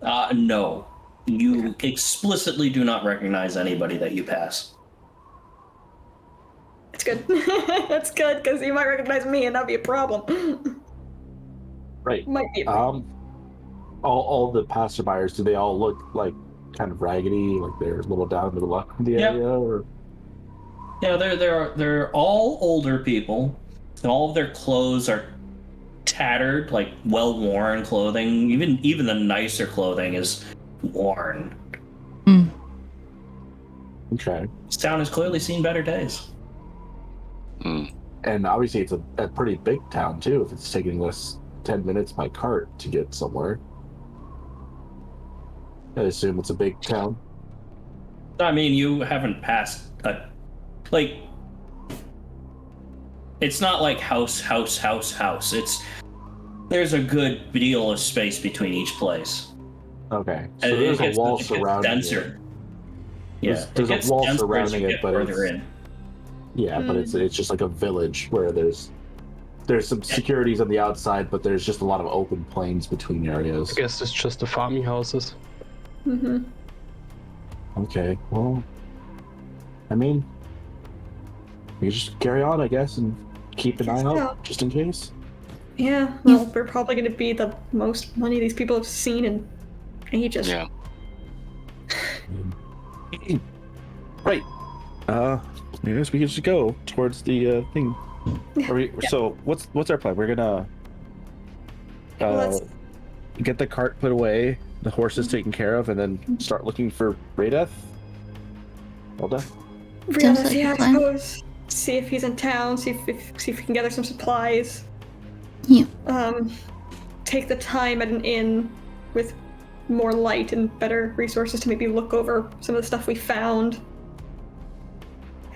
No. You explicitly do not recognize anybody that you pass. That's good. That's good, because you might recognize me and that'd be a problem. Right. Might be a problem. All the passerbyers, do they all look like kind of raggedy, like they're a little down to the luck in the Yep. area, or? Yeah, they're all older people, and all of their clothes are tattered, like well-worn clothing. Even the nicer clothing is worn. Okay. This town has clearly seen better days. And obviously it's a pretty big town too, if it's taking us 10 minutes by cart to get somewhere. I assume it's a big town. I mean, you haven't passed it's not like house. There's a good deal of space between each place. Okay. So And there's it a gets- wall it gets surrounding denser. it. Yeah, There's it a gets wall denser as surrounding you it, get but further it's, in. yeah, but it's just like a village where there's some securities on the outside, but there's just a lot of open plains between areas. I guess it's just the farming houses. Mm-hmm. Okay, well, I mean, we just carry on, I guess, and keep an eye out just in case. Yeah, well, we're probably going to be the most money these people have seen in ages. Yeah. Right. I guess we can just go towards the thing. So what's our plan? We're gonna get the cart put away, the horses taken care of, and then start looking for Raydeth. Hilda? Real, Sounds like yeah, a I plan. suppose. See if he's in town, see if we can gather some supplies. Yeah. Take the time at an inn with more light and better resources to maybe look over some of the stuff we found.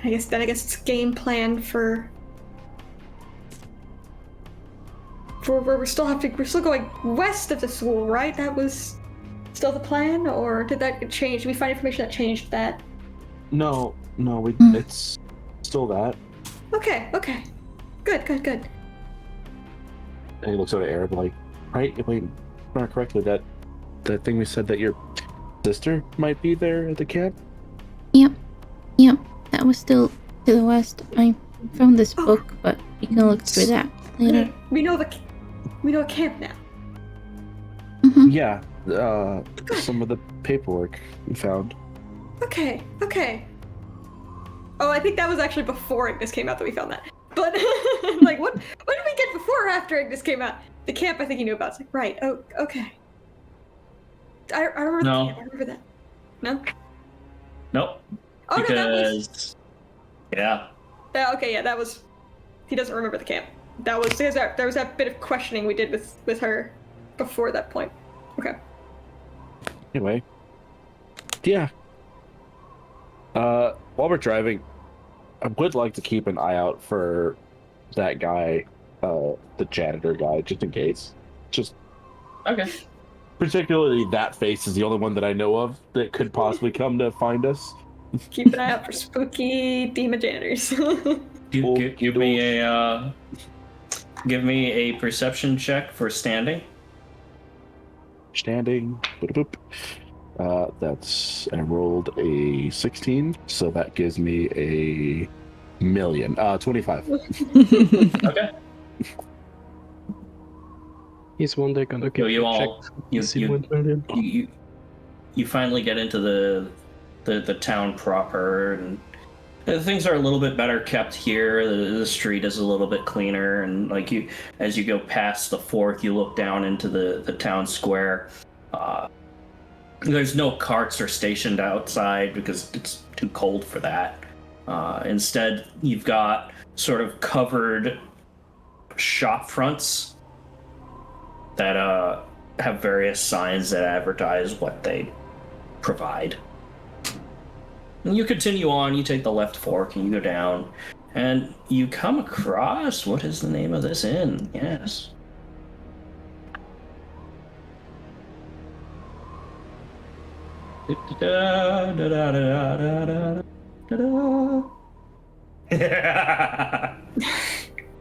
I guess it's game plan for where we're still going west of the school, right? That was still the plan, or did that get changed? Did we find information that changed that? No, it's still that. Okay. Good. And he looks over at Arab like, right? If I remember correctly, that thing we said that your sister might be there at the camp? Yep. That was still to the west. I found this book, but you can look through that later. We know a camp now. Mm-hmm. Yeah, some of the paperwork we found. Okay. Oh, I think that was actually before Ignis came out that we found that. But like, what did we get before or after Ignis came out? The camp, I think you knew about. It's like, right. Oh, okay. I remember the camp. I remember that. No. Nope. Oh Because no, that was. yeah. Okay, yeah, that was. He doesn't remember the camp. That was there was that bit of questioning we did with her before that point. Okay. Anyway, yeah. While we're driving, I would like to keep an eye out for that guy, the janitor guy, just in case. Just Okay. particularly that face is the only one that I know of that could possibly come to find us. Keep an eye out for spooky demon janitors. Give me a perception check for standing. Standing. Boop, boop. I rolled a 16, so that gives me a million. 25. Okay. He's one day gonna So get you all you finally get into the town proper, and things are a little bit better kept here. The street is a little bit cleaner, and like as you go past the fork, you look down into the town square. There's no carts are stationed outside because it's too cold for that. Instead, you've got sort of covered shop fronts that have various signs that advertise what they provide. And you continue on, you take the left fork and you go down, and you come across, what is the name of this inn? Yes.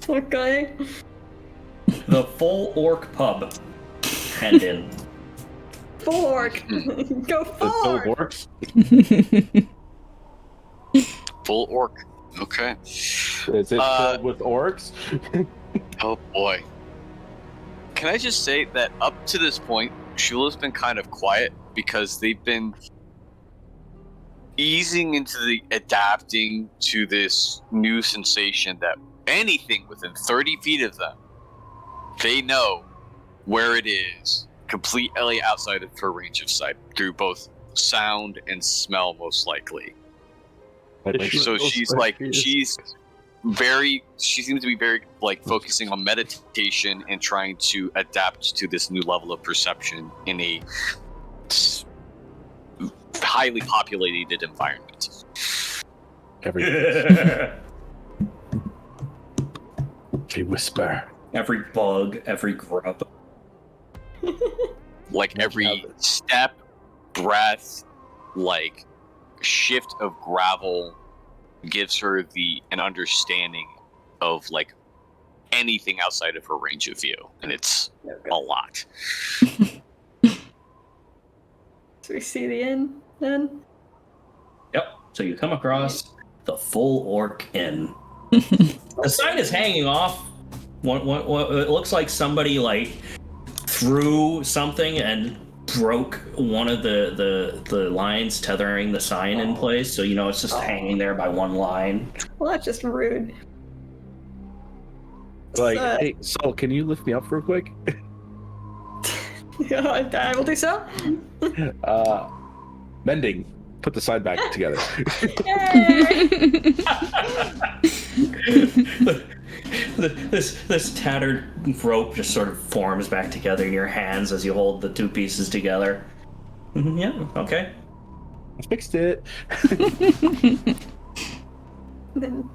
Okay. The Full Orc Pub. Hand in. Fork. Go It still fork. works. Full orc. Okay. Is it filled with orcs? Oh boy. Can I just say that up to this point, Shula's been kind of quiet because they've been easing into the adapting to this new sensation that anything within 30 feet of them, they know where it is, completely outside of her range of sight, through both sound and smell, most likely. So she seems to be very focusing on meditation and trying to adapt to this new level of perception in a highly populated environment. They whisper. Every bug, every grub. Every step, breath, shift of gravel gives her an understanding of anything outside of her range of view, and it's a lot. So we see the inn then. Yep. So you come across the Full Orc Inn. The sign is hanging off. What it looks like somebody threw something and broke one of the lines tethering the sign in place. So it's just hanging there by one line. Well, that's just rude. Hey, Saul, can you lift me up real quick? I will do so. Mending. Put the sign back together. This tattered rope just sort of forms back together in your hands as you hold the two pieces together. Yeah, okay. I fixed it. I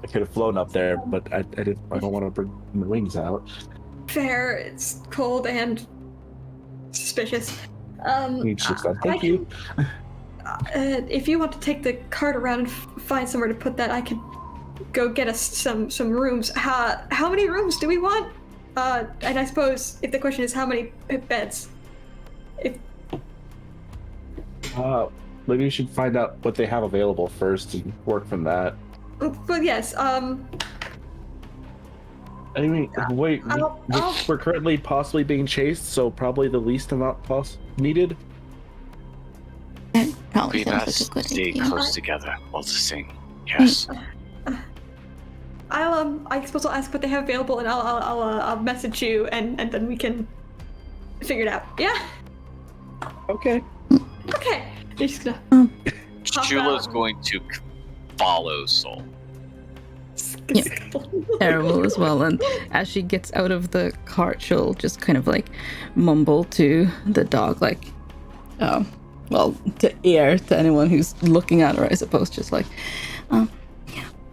could have flown up there, but I don't want to bring my wings out. Fair. It's cold and suspicious. Thank you. If you want to take the cart around and find somewhere to put that, I could go get us some rooms. How many rooms do we want? And I suppose if the question is how many beds, Maybe we should find out what they have available first and work from that. But yes, Anyway, wait, I'll- we're currently possibly being chased, so probably the least amount needed. That probably We sounds best like a good stay idea. close together while the same. Yes. I suppose I'll ask what they have available, and I'll message you, and then we can figure it out. Yeah. Okay. Okay. You're just gonna. Pop Shula's out. going to follow Soul. Era will as well, and as she gets out of the cart, she'll just kind of like mumble to the dog, like, oh, well, to ear to anyone who's looking at her, I suppose, just like,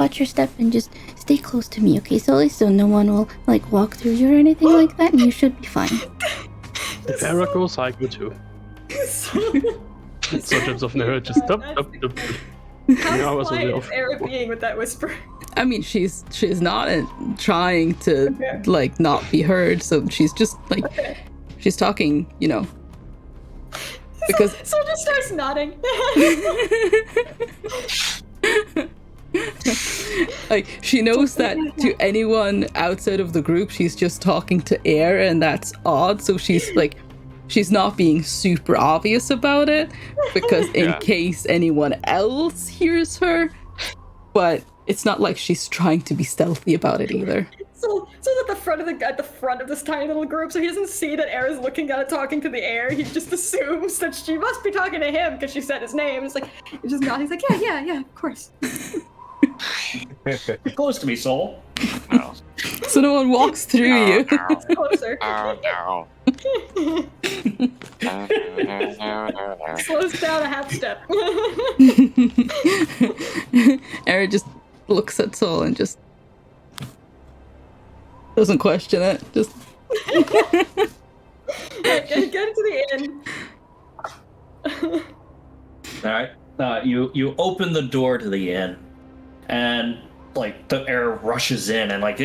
Watch your step and just stay close to me, okay, Sully? So no one will like walk through you or anything like that, and you should be fine. If Era goes, I go too. So just of her, just stop. How quiet is Era being with that whisper? I mean, she's not trying to Okay. like not be heard, so she's just like she's talking, you know, because So just starts nodding. like she knows that to anyone outside of the group, she's just talking to air, and that's odd. So she's like, she's not being super obvious about it because in case anyone else hears her, but it's not like she's trying to be stealthy about it either. So at the front of this tiny little group, so he doesn't see that Era's looking at it, talking to the air. He just assumes that she must be talking to him because she said his name. It's like he just nods. He's like, yeah, of course. You're close to me, Soul. No. So no one walks through you. No. Closer. Oh no. Slows down a half step. Era just looks at Sol and just doesn't question it. Just Get into the inn. All right. You open the door to the inn, and like the air rushes in, and like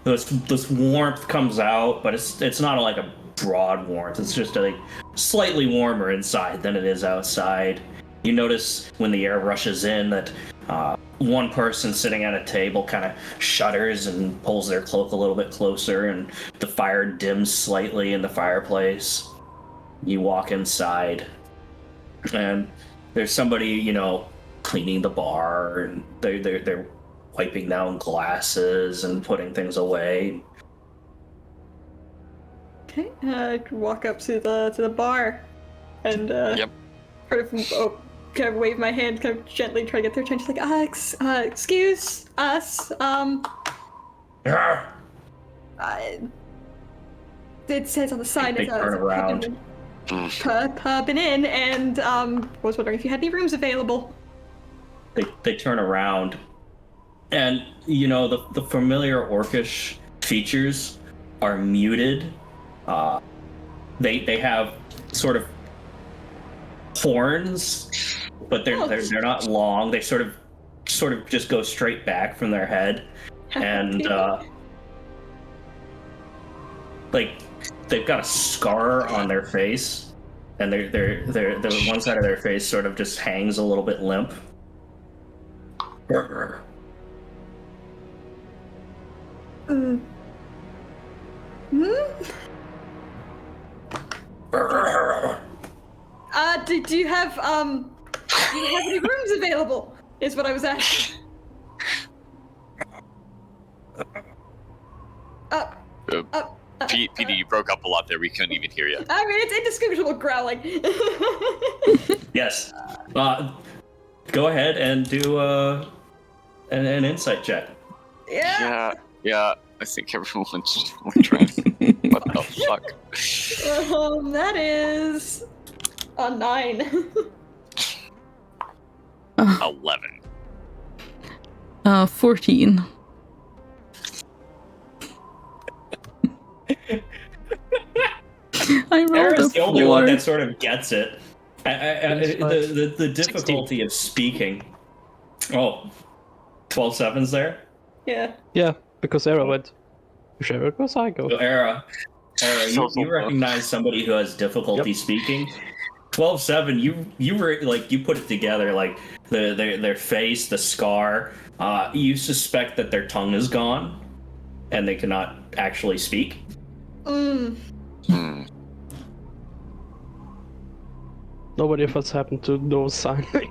this warmth comes out, but it's not like a broad warmth. It's just like slightly warmer inside than it is outside. You notice when the air rushes in that one person sitting at a table kind of shudders and pulls their cloak a little bit closer, and the fire dims slightly in the fireplace. You walk inside, and there's somebody, cleaning the bar, and they're wiping down glasses and putting things away. Okay, walk up to the bar, and Yep. kind of wave my hand, kind of gently try to get their attention. Like, excuse us. It says on the sign They it's turn around. pub and inn, and was wondering if you had any rooms available. They turn around, and the familiar orcish features are muted. They have sort of horns, but they're not long. They sort of just go straight back from their head, and like they've got a scar on their face, and the one side of their face sort of just hangs a little bit limp. Do you have any rooms available? Is what I was asking. Petey, you broke up a lot there. We couldn't even hear you. I mean, it's indistinguishable growling. Yes. Go ahead and do an insight check. Yeah. Yeah. I think everyone's trying. What the fuck? That is a 9. 11. 14. I rolled Era's a the only one 4. that sort of gets it. The difficulty of speaking. Oh, 12 sevens there? Yeah. Yeah, because Era went. Whichever goes, I go. So Era, you recognize somebody who has difficulty speaking. 12-7, you put it together, like their face, the scar. You suspect that their tongue is gone, and they cannot actually speak. Nobody of us happened to know sign language.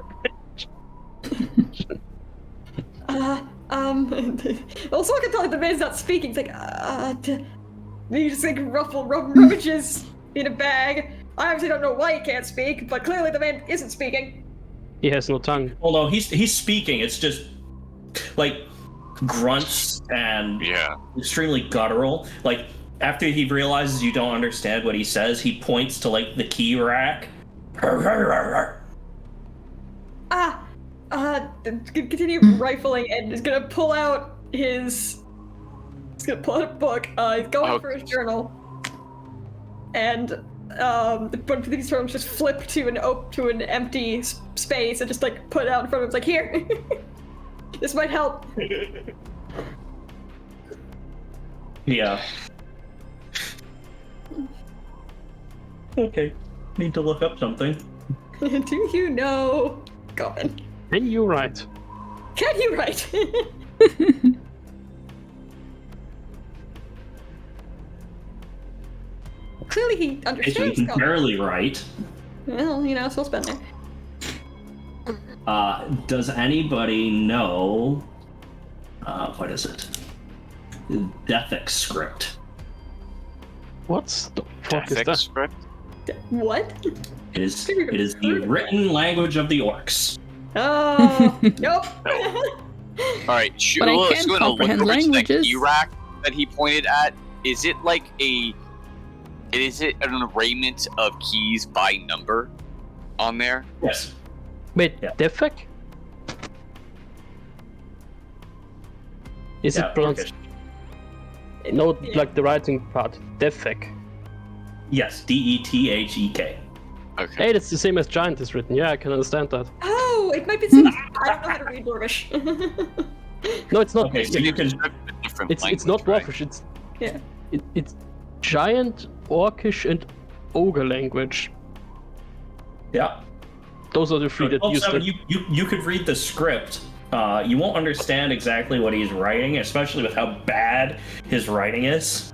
Also, I can tell the man's not speaking. It's like, he just like rummages in a bag. I obviously don't know why he can't speak, but clearly the man isn't speaking. He has no tongue. Well, no, he's speaking. It's just like grunts and extremely guttural. Like after he realizes you don't understand what he says, he points to like the key rack. Continue rifling and is gonna pull out his. He's gonna pull out a book. He's going for his journal, and but these terms just flip to an empty space and just like put it out in front of him. It's like, here, this might help. Yeah. Okay. Need to look up something. Do you know? Goblin. Can you write? Can you write? Clearly he understands. He can barely write. Well, so it's been there. Does anybody know what is it? Dethic script. What's the fuck is that? Script? What? It is the written language of the orcs. Oh, nope. Alright, But I let's can go and look comprehend over to that languages. key rack that he pointed at. Is it like is it an arrangement of keys by number on there? Yes. Wait, Yeah. Defek? Is Yeah, it pronounced? Orcish. No, like the writing part. Defek. Yes, Dethek. Okay. Hey, that's the same as giant is written. Yeah, I can understand that. Oh, it might be something. I don't know how to read Dwarvish. No, it's not. Okay, so you can. It's not dwarfish. It's Yeah. it's giant, orcish, and ogre language. Yeah. Those are the three that use the. You could read the script. You won't understand exactly what he's writing, especially with how bad his writing is.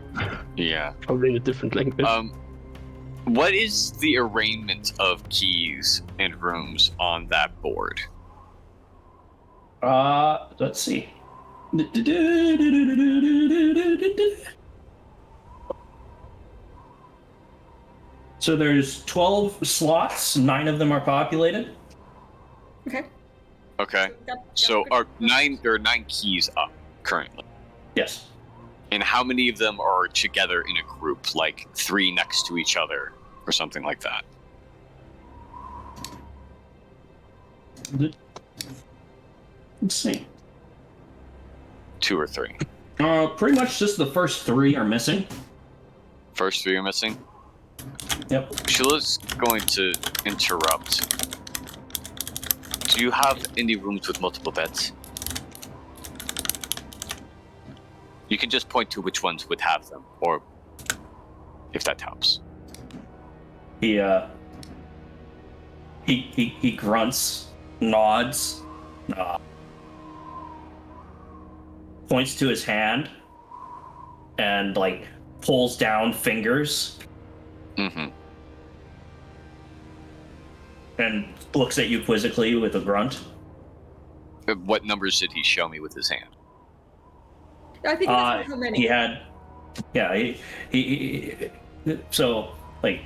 Yeah. Probably in a different language. What is the arrangement of keys and rooms on that board? Let's see. So there's 12 slots, 9 of them are populated. Okay. Okay. So are nine keys up currently? Yes. And how many of them are together in a group, like 3 next to each other, or something like that? Let's see. 2 or 3? Pretty much just the first 3 are missing. First 3 are missing? Yep. Sheila's going to interrupt. Do you have any rooms with multiple beds? You can just point to which ones would have them, or if that helps. He grunts, nods, points to his hand, and like pulls down fingers. Mm-hmm. And looks at you quizzically with a grunt. What numbers did he show me with his hand? I think that's how many. He had, yeah, he so like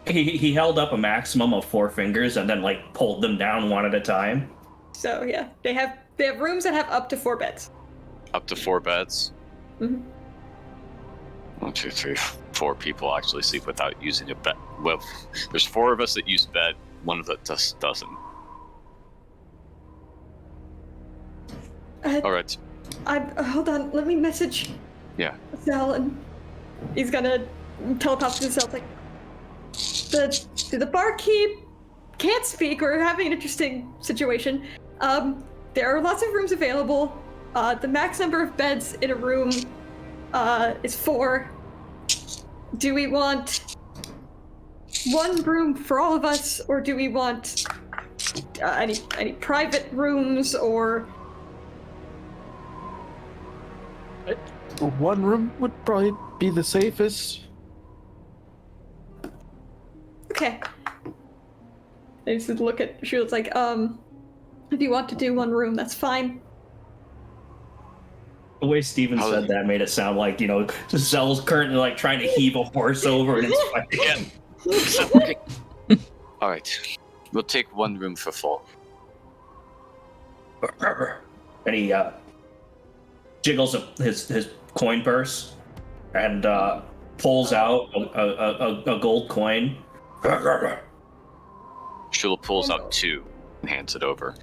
he held up a maximum of 4 fingers and then like pulled them down one at a time. So yeah, they have rooms that have up to 4 beds. Up to 4 beds? Mm-hmm. 1, 2, 3, 4 people actually sleep without using a bed. Well, there's 4 of us that use bed. One of us doesn't. All right. Hold on. Let me message. Yeah. Sal, and he's gonna teleport to Sal. Like, the barkeep can't speak. We're having an interesting situation. There are lots of rooms available. The max number of beds in a room is 4. Do we want one room for all of us, or do we want any private rooms or? One room would probably be the safest. Okay. I just look at Shields like, if you want to do one room, that's fine. The way Steven said that made it sound like, you know, Zell's currently like trying to heave a horse over and it's fighting. All right, we'll take one room for full. And he jiggles his coin purse and pulls out a gold coin. Shula pulls out 2 and hands it over.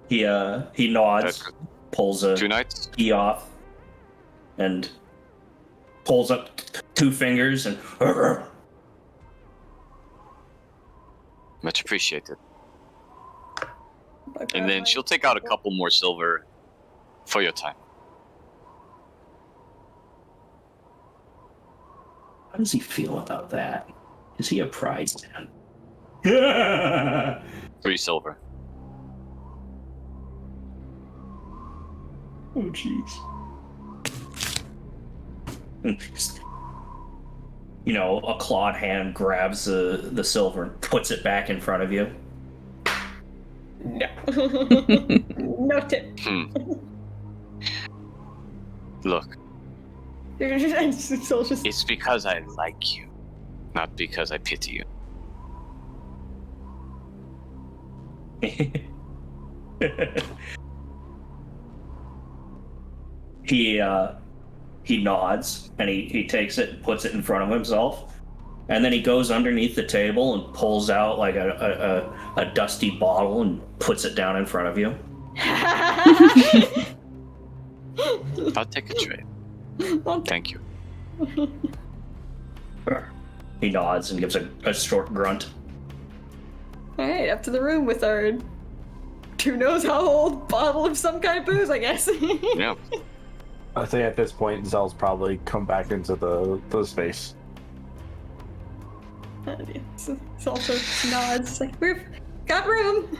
He nods, pulls a 2 nights? key off, and pulls up 2 fingers and. Much appreciated. And then she'll take out a couple more silver for your time. How does he feel about that? Is he a pride man? 3 silver. Oh, jeez. You know, a clawed hand grabs the silver and puts it back in front of you. No. No tip. Look, So just... it's because I like you, not because I pity you. He nods and he takes it and puts it in front of himself, and then he goes underneath the table and pulls out like a dusty bottle and puts it down in front of you. I'll take a trade. Thank you. He nods and gives a short grunt. Alright, up to the room with our who knows how old bottle of some kind of booze, I guess. Yeah. I think at this point, Zell's probably come back into the space. It's also nods. It's like, we've got room.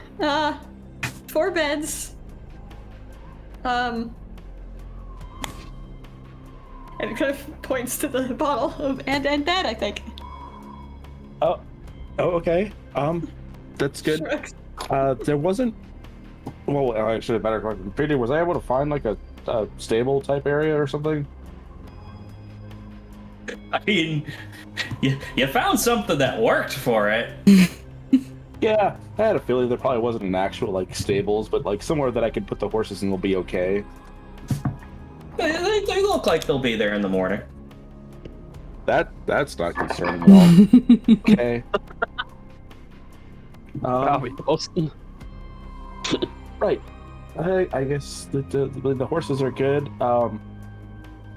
4 beds. And it kind of points to the bottle of and bed, I think. Oh, okay. That's good. There wasn't. Well, actually, a better question. Peter, was I able to find like a stable type area or something? I mean, you found something that worked for it. Yeah, I had a feeling there probably wasn't an actual like stables, but like somewhere that I could put the horses and they'll be okay. They look like they'll be there in the morning. That's not concerning at all. Okay. Austin. Right. I guess the horses are good.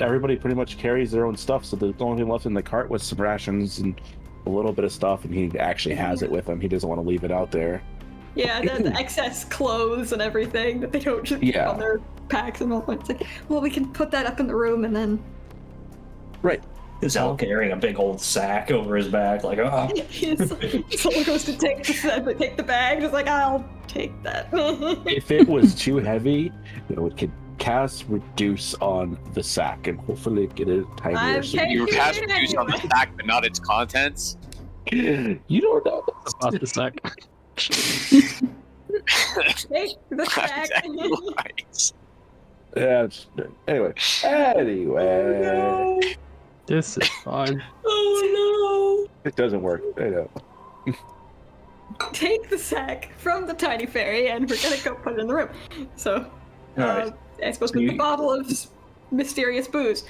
Everybody pretty much carries their own stuff, so the only thing left in the cart was some rations and a little bit of stuff, and he actually has it with him. He doesn't want to leave it out there. Yeah, the excess clothes and everything that they don't just keep on their packs and all that. It's like, well, we can put that up in the room and then... Right. Is Al carrying a big old sack over his back, like, oh. Someone goes to take the bag, just like, I'll take that. If it was too heavy, it could cast reduce on the sack and hopefully get it tinier. You cast reduce on the sack, but not its contents? You don't know about the sack. Take the sack. Yeah. Anyway. Oh, no. This is fine. Oh no! It doesn't work. I know. Take the sack from the tiny fairy, and we're gonna go put it in the room. So, right. I suppose with the bottle of mysterious booze.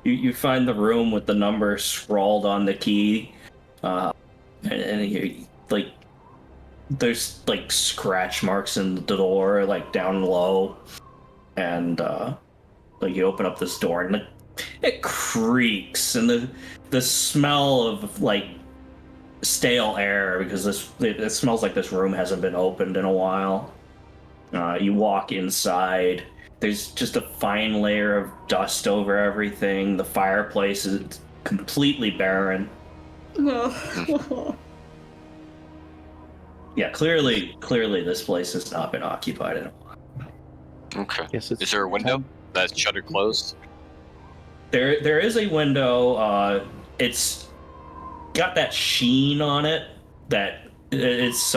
You find the room with the number scrawled on the key, and you like there's like scratch marks in the door, like down low, and like you open up this door and it creaks, and the smell of like stale air because it smells like this room hasn't been opened in a while. You walk inside. There's just a fine layer of dust over everything. The fireplace completely barren. Oh. Yeah, clearly this place has not been occupied in a while. Okay. Yes, it's Is there a window that's shuttered closed? There is a window. It's got that sheen on it that it's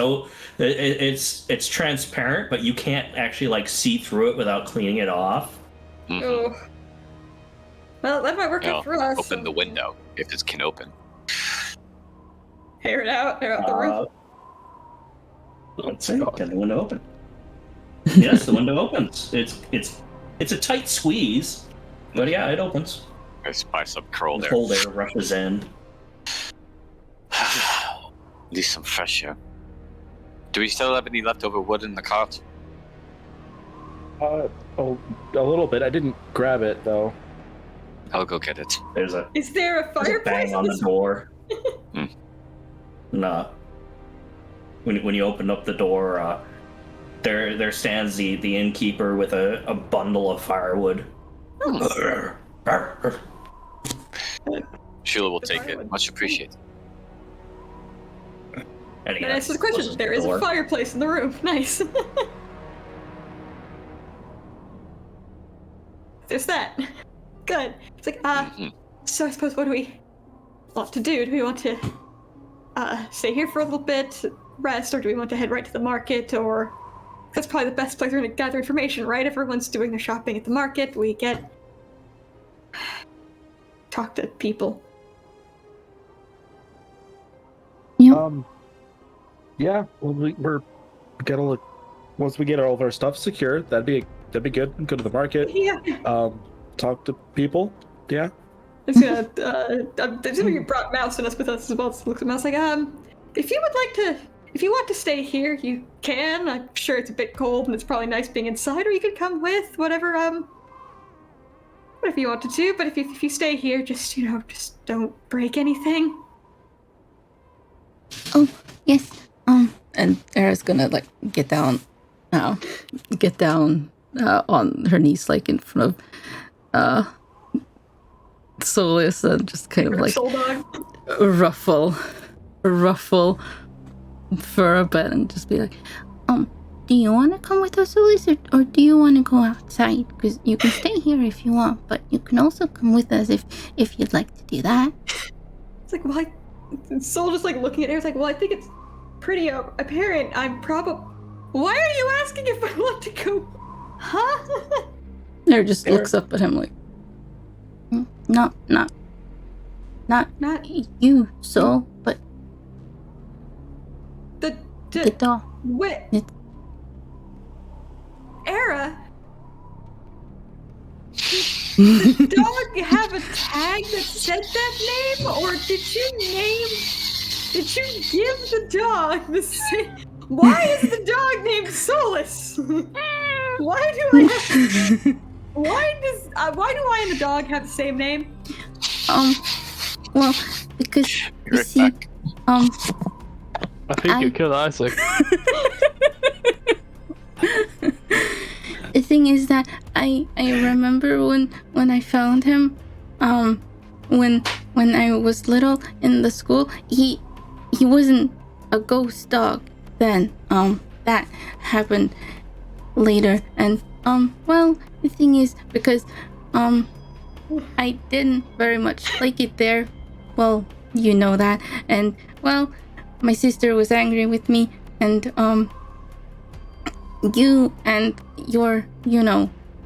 transparent, but you can't actually like see through it without cleaning it off. Mhm. Oh. Well, that might work Well, out for us. open the window if it can open. Air it out the roof. Let's see. Can the window open? Yes, the window opens. It's a tight squeeze, but yeah, it opens. I spy some curl The there. cold air rushes in. At least some fresh air. Do we still have any leftover wood in the cart? a little bit. I didn't grab it though. I'll go get it. Is there a There's a fireplace? bang on the door. Hmm. No. When you open up the door, there stands the innkeeper with a bundle of firewood. Sheila will The take firewood. it. Much appreciated. And he That answers the question. closes There is a door. fireplace in the room. Nice. There's that. Good. It's like, Mhm. so I suppose what do we want to do? Do we want to stay here for a little bit, rest, or do we want to head right to the market? Or that's probably the best place we're going to gather information, right? If everyone's doing their shopping at the market, we talk to people. Yep. Yeah. Well, we're get all once we get all of our stuff secure, that'd be good. Go to the market. Yeah. Talk to people. Yeah. It's gonna, I'm assuming you brought Mouse and us with us as well. So looks at Mouse like, if you want to stay here, you can. I'm sure it's a bit cold and it's probably nice being inside, or you could come with, whatever you want to do. But if you stay here, just don't break anything. Oh, yes. And Era's gonna like get down on her knees, like in front of Solus, and just kind of like Soul dog. ruffle for a bit, and just be like, Do you want to come with us, Solus, or do you want to go outside? Because you can stay here if you want, but you can also come with us if you'd like to do that. It's like, well, Soul just like looking at her. It's like, well, I think it's pretty apparent. Why are you asking if I want to go? Huh? Era just looks up at him like, Not you, Soul, but the dog. What? It's- Era? Did the dog have a tag that said that name, or did you give the dog the same? Why is the dog named Solus? Why do I and the dog have the same name? Well, because you Right see, back. I think I- you killed Isaac. the thing is that I remember when I found him, when I was little in the school, he wasn't a ghost dog then. That happened later, and well, the thing is, because I didn't very much like it there. Well, you know that, and well, my sister was angry with me, and you and your,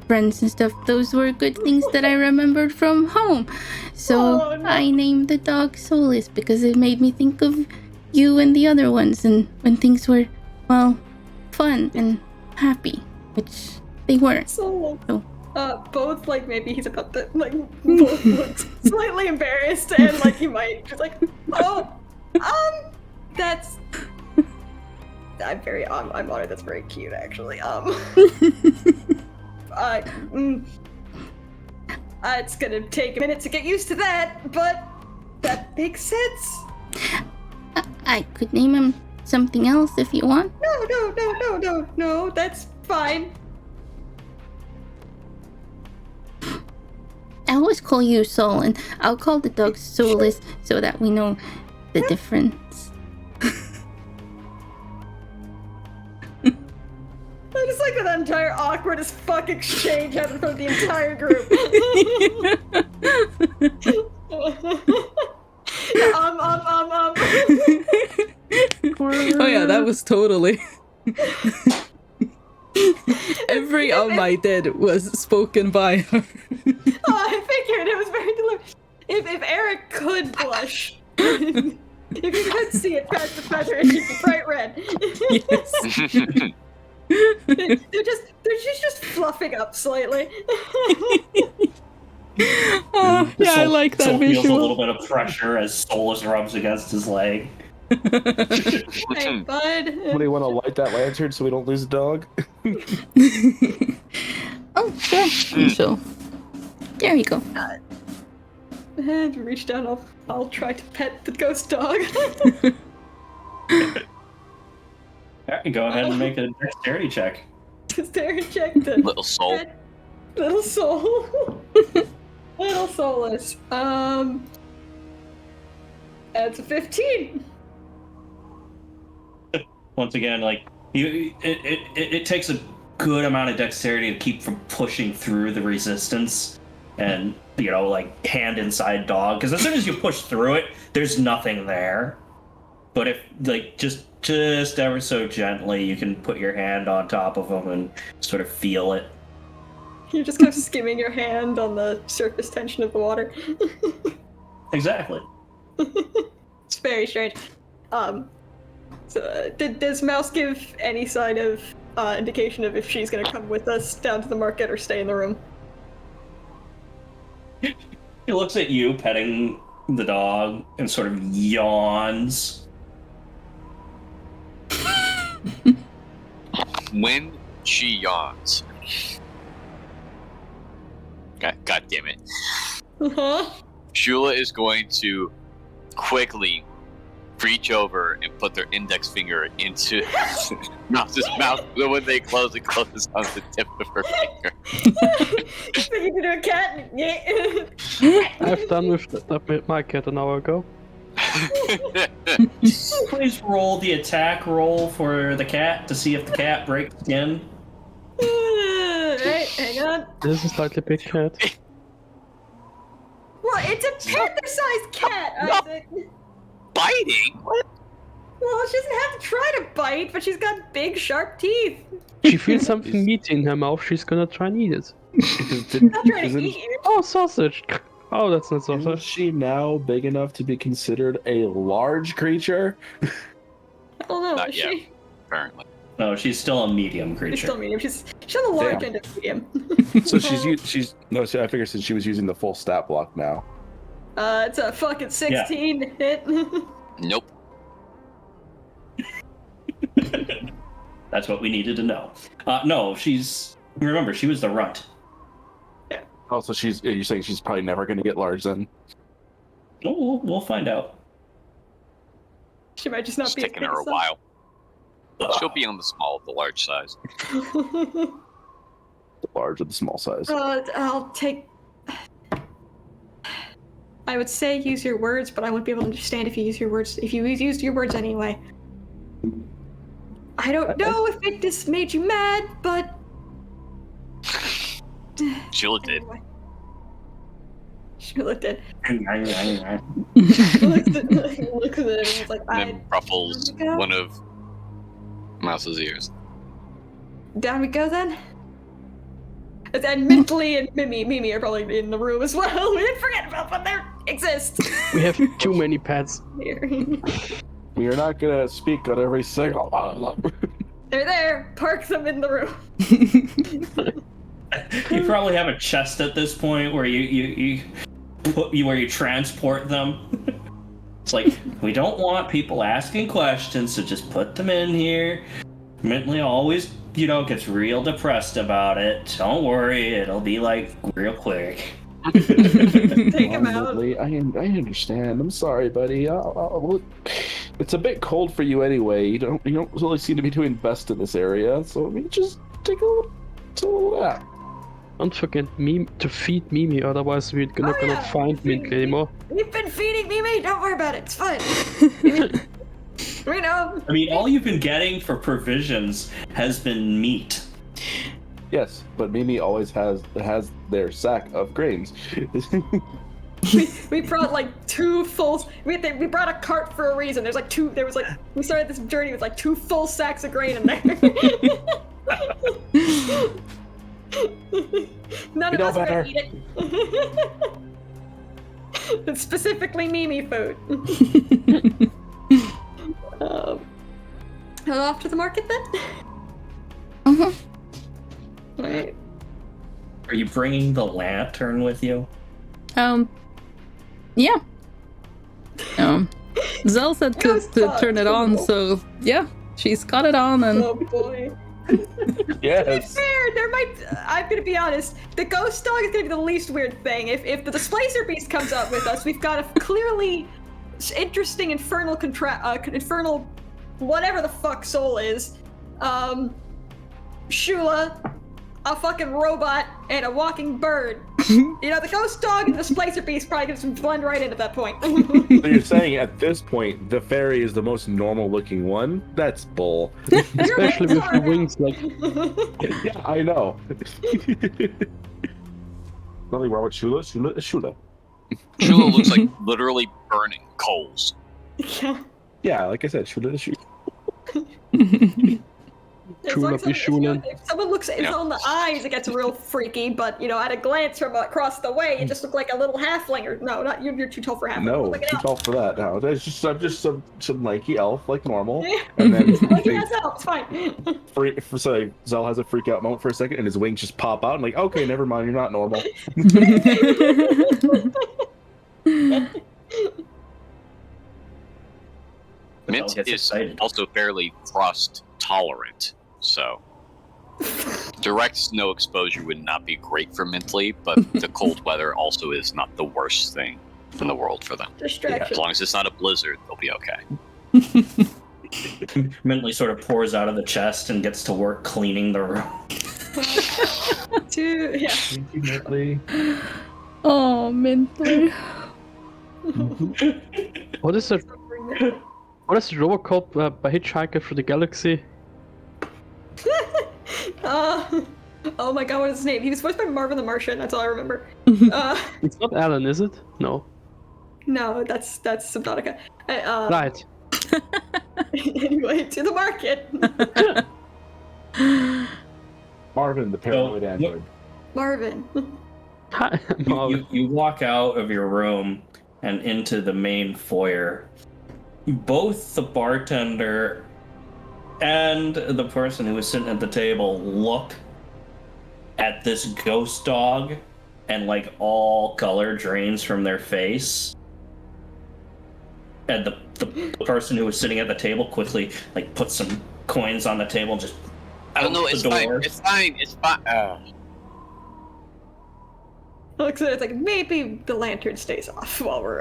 friends and stuff, those were good things that I remembered from home. So Oh, no. I named the dog Solus because it made me think of you and the other ones, and when things were, well, fun and happy, which they weren't. So, Oh. both, like, maybe he's about to, like, both look slightly embarrassed, and, like, he might just, like, that's... I'm honored, that's very cute, actually, it's gonna take a minute to get used to that, but that makes sense. I could name him something else if you want. No, that's fine. always call you Soul, and I'll call the dog Soulless so that we know the difference. I just like that entire awkward as fuck exchange happened from the entire group. Oh yeah, that was totally. Every I did was spoken by her. Oh, I figured it was very deliberate. If Eric could blush, if you could see it past the feather, it'd be bright red. Yes. They're just fluffing up slightly. Oh, yeah, I like that Soul feels a visual. little bit of pressure as Solus rubs against his leg. Hey, bud. Somebody want to light that lantern so we don't lose a dog? Oh, sure. So, there you go. And reach down, I'll try to pet the ghost dog. Alright, go ahead and make a dexterity check. Dexterity check to Little soul. pet little soul. Little soulless. That's a 15. Once again, like it takes a good amount of dexterity to keep from pushing through the resistance, and like hand inside dog. Because as soon as you push through it, there's nothing there. But if like just ever so gently, you can put your hand on top of them and sort of feel it. You're just kind of skimming your hand on the surface tension of the water. Exactly. It's very strange. So, does Mouse give any sign of indication of if she's gonna come with us down to the market or stay in the room? He looks at you petting the dog and sort of yawns. When she yawns. God damn it. Uh-huh. Shula is going to quickly reach over and put their index finger into Mouse's mouth. So when they close, it closes on the tip of her finger. Speaking to a cat. Yeah. I've done with that with my cat an hour ago. Please roll the attack roll for the cat to see if the cat breaks skin. Right, hang on. This is a slightly big cat. Well, it's a panther-sized cat, Isaac. Biting? Well, she doesn't have to try to bite, but she's got big, sharp teeth. She feels something meaty in her mouth. She's gonna try and eat it. I'm not trying to eat you. Oh, sausage! Oh, that's not Is sausage. she now big enough to be considered a large creature? I don't know. Not Is yet. she? Apparently. No, she's still a medium She's creature. still medium. She's on the large Damn. end of medium. So she's no. See, I figured since she was using the full stat block now. It's a fucking 16 to hit. Nope. That's what we needed to know. No, remember, she was the runt. Oh, so you're saying she's probably never going to get large then? Oh, we'll find out. She might just not It's be as taking big her a as some. while. She'll be on the small of the large size. The large or the small size? I'll take. I would say use your words, but I wouldn't be able to understand if you use your words. If you used your words anyway. I don't know if it just made you mad, but. Sheila did. Anyway. She looked at. Yeah, looks at him and was like, And then ruffles There we go. one of Mouse's ears. Down we go then. And Mintley and Mimi are probably in the room as well. We didn't forget about them. They exist. We have too many pets. Here. We are not going to speak on every single one. They're there. Park them in the room. You probably have a chest at this point where you transport them. It's like, we don't want people asking questions, so just put them in here. Mintley always, gets real depressed about it. Don't worry, it'll be like real quick. Take him out. I understand. I'm sorry, buddy. It's a bit cold for you anyway. You don't really seem to be doing best in this area. So just take a little nap. Don't forget to feed Mimi, otherwise we're not gonna find Mint anymore. We've been feeding Mimi. Don't worry about it. It's fine. We know. I mean, all you've been getting for provisions has been meat. Yes, but Mimi always has their sack of grains. We brought like 2 full. We brought a cart for a reason. There's like 2. There was like we started this journey with like 2 full sacks of grain in there. None of us are gonna eat it. It's specifically Mimi food. Head off to the market then. Right. Are you bringing the lantern with you? Yeah. Zell said to turn it on, so yeah, she's got it on and. Oh boy. Yes. To be fair, there might. I'm gonna be honest. The ghost dog is gonna be the least weird thing. If the displacer beast comes up with us, we've got a clearly interesting infernal infernal, whatever the fuck soul is. Shula, a fucking robot, and a walking bird. You know, the ghost dog and the displacer beast probably gonna just blend right in at that point. So you're saying at this point the fairy is the most normal looking one? That's bull. Especially with the wings, like. Yeah, I know. Nothing wrong with Shula. Shula is Shula. Shula looks like literally burning coals. Yeah. Yeah, like I said, Shula is Shula. Shula be Shula. If someone looks at on the eyes, it gets real freaky. But you know, at a glance from across the way, you just look like a little halfling. Or no, not you're too tall for halfling. No, like too tall for that. No, I'm just some lanky elf like normal. Yeah. And then Like, yes, it's fine. so Zell has a freak out moment for a second, and his wings just pop out. I'm like, okay, never mind, you're not normal. Mint gets is excited. also fairly frost tolerant, so direct snow exposure would not be great for Mintley, but the cold weather also is not the worst thing in the world for them. Distraction. As long as it's not a blizzard, they'll be okay. Mintley sort of pours out of the chest and gets to work cleaning the room. Yeah. Oh, Mintley. What is it? What is Robocop by Hitchhiker Through the Galaxy? Oh my god, what is his name? He was voiced by Marvin the Martian, that's all I remember. It's not Alan, is it? No. No, that's Subnautica. Right. Anyway, to the market. Marvin, the paranoid android. Marvin. Hi, You walk out of your room and into the main foyer. Both the bartender and the person who was sitting at the table look at this ghost dog, and like all color drains from their face. And the person who was sitting at the table quickly like puts some coins on the table and just I don't know, out it's the fine, door. it's fine, it's fine. Looks it's like maybe the lantern stays off while we're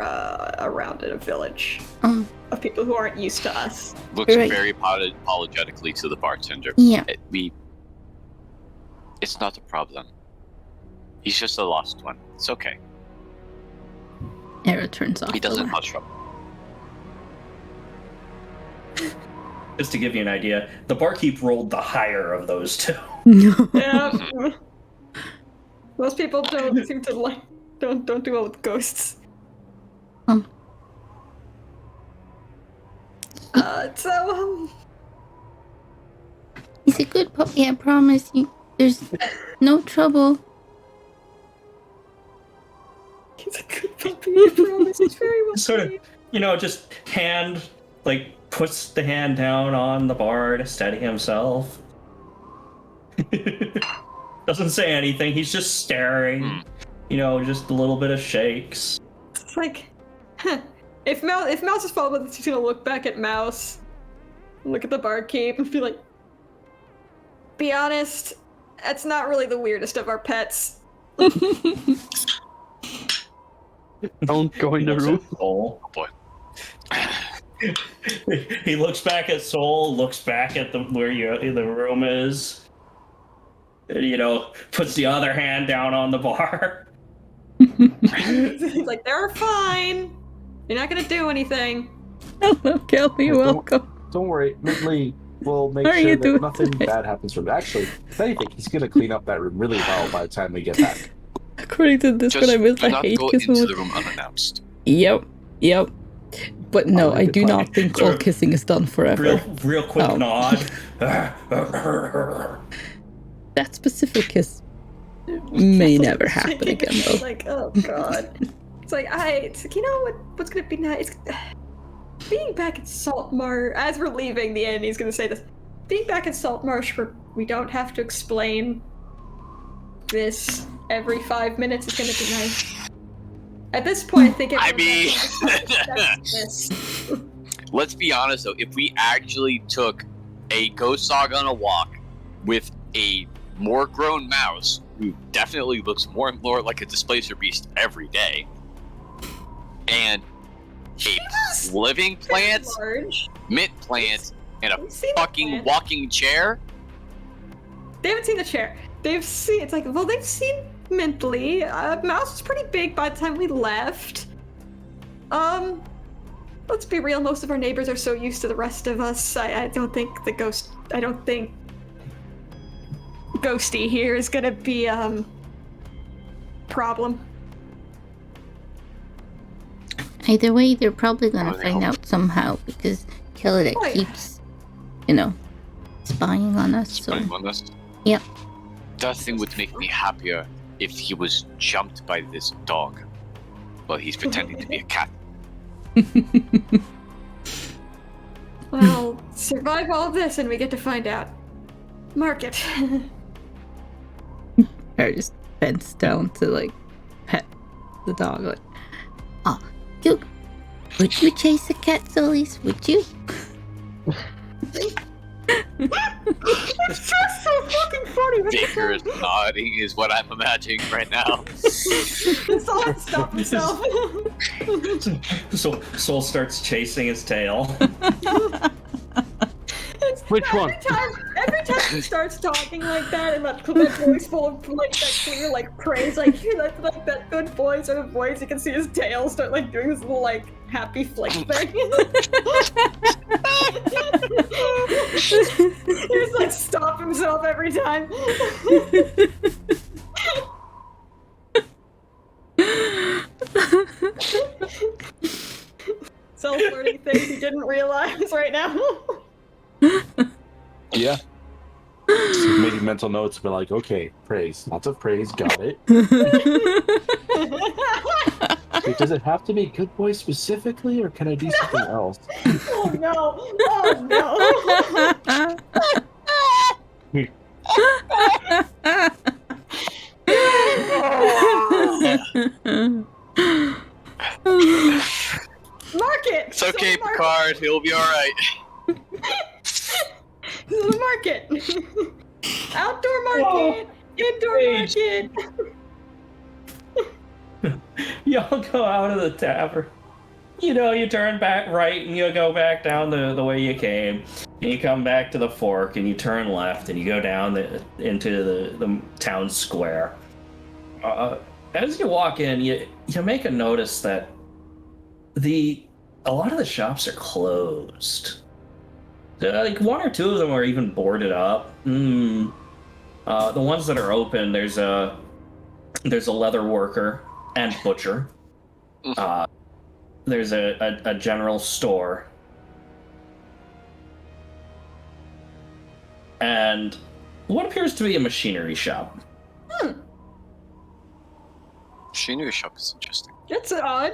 around in a village of people who aren't used to us. Looks Right. very apologetically to the bartender. Yeah. It's not a problem. He's just a lost one. It's okay. Arrow turns off. He doesn't have trouble. Just to give you an idea, the barkeep rolled the higher of those two. Yeah. Most people don't seem to like don't do well with ghosts. He's a good puppy, I promise you. There's no trouble. He's a good puppy, I promise. He's very well Sort of, trained. just puts the hand down on the bar to steady himself. Doesn't say anything, he's just staring. Just a little bit of shakes. It's like, if Mouse is following this, he's gonna look back at Mouse, look at the barkeep, and be like, be honest, that's not really the weirdest of our pets. Don't go in the room. Soul. Oh boy. He looks back at Soul, looks back at where the room is. puts the other hand down on the bar. He's like, they're fine. You're not gonna do anything. Hello, Kelly. Don't- Welcome. Don't worry, Midley will make How are sure you that doing nothing today? bad happens from it. Actually, if anything, he's gonna clean up that room really well by the time we get back. According to this, Just I miss do I not hate go kiss into moment. the room unannounced. Yep. But no, I'll I leave it do blank. not think Sort all of kissing is done forever. Real quick Oh. nod. That specific kiss may never happen again, It's though. like, oh god. It's like, you know what's gonna be nice? Being back at Saltmarsh, as we're leaving the inn, he's gonna say this. Being back at Saltmarsh where we don't have to explain this every 5 minutes is gonna be nice. At this point, I think this. Let's be honest though, if we actually took a ghost dog on a walk with a more grown mouse, who definitely looks more and more like a displacer beast every day, and a living plant, Large. mint plant, and a We've seen the fucking plant. walking chair, They haven't seen the chair. They've seen. It's like, well, they've seen Mentally. Mouse was pretty big by the time we left. Let's be real. Most of our neighbors are so used to the rest of us. I don't think I don't think Ghosty here is gonna be problem. Either way, they're probably gonna Oh, they find hope. out somehow because Kelly Right. keeps, spying on us. So putting on this. Yep. Nothing would make me happier if he was jumped by this dog. Well, he's pretending to be a cat. Well, survive all of this and we get to find out. Market. Harry just bends down to pet the dog. would you chase a cat, Solis? Would you? It's just so fucking funny. Baker is nodding is what I'm imagining right now. Soul had to stop himself. So Soul starts chasing his tail. Which one? Every time he starts talking like that and that voice full of that clear praise, that good voice or the voice, you can see his tail start doing this little happy flick thing. He just stop himself every time. Self-learning things he didn't realize right now. Yeah. So making mental notes, but okay, praise. Lots of praise, got it. Wait, does it have to be good boy specifically, or can I do something else? Oh no! Oh no! Market! It's okay, So the Picard. He'll be alright. the market! Outdoor market! Indoor market! Y'all go out of the tavern. You turn back right and you go back down the way you came. And you come back to the fork and you turn left and you go down into the town square. As you walk in, you make a notice that a lot of the shops are closed. One or two of them are even boarded up. The ones that are open, there's a leather worker and butcher. There's a general store. And what appears to be a machinery shop. Machinery shop is interesting. That's odd.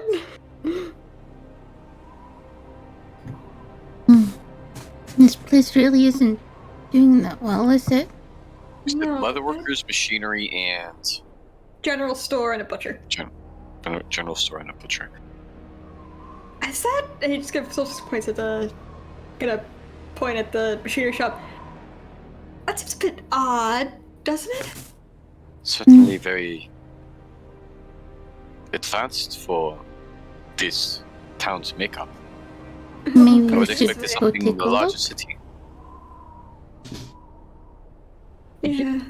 This place really isn't doing that well, is it? No. Leather workers, machinery, and General store and a butcher. general store and a butcher. Is that? And he just points at gonna point at the machinery shop. That seems a bit odd, doesn't it? Certainly very advanced for this town's makeup. Maybe I we would should expect there's go something take in a the larger look. city. Yeah.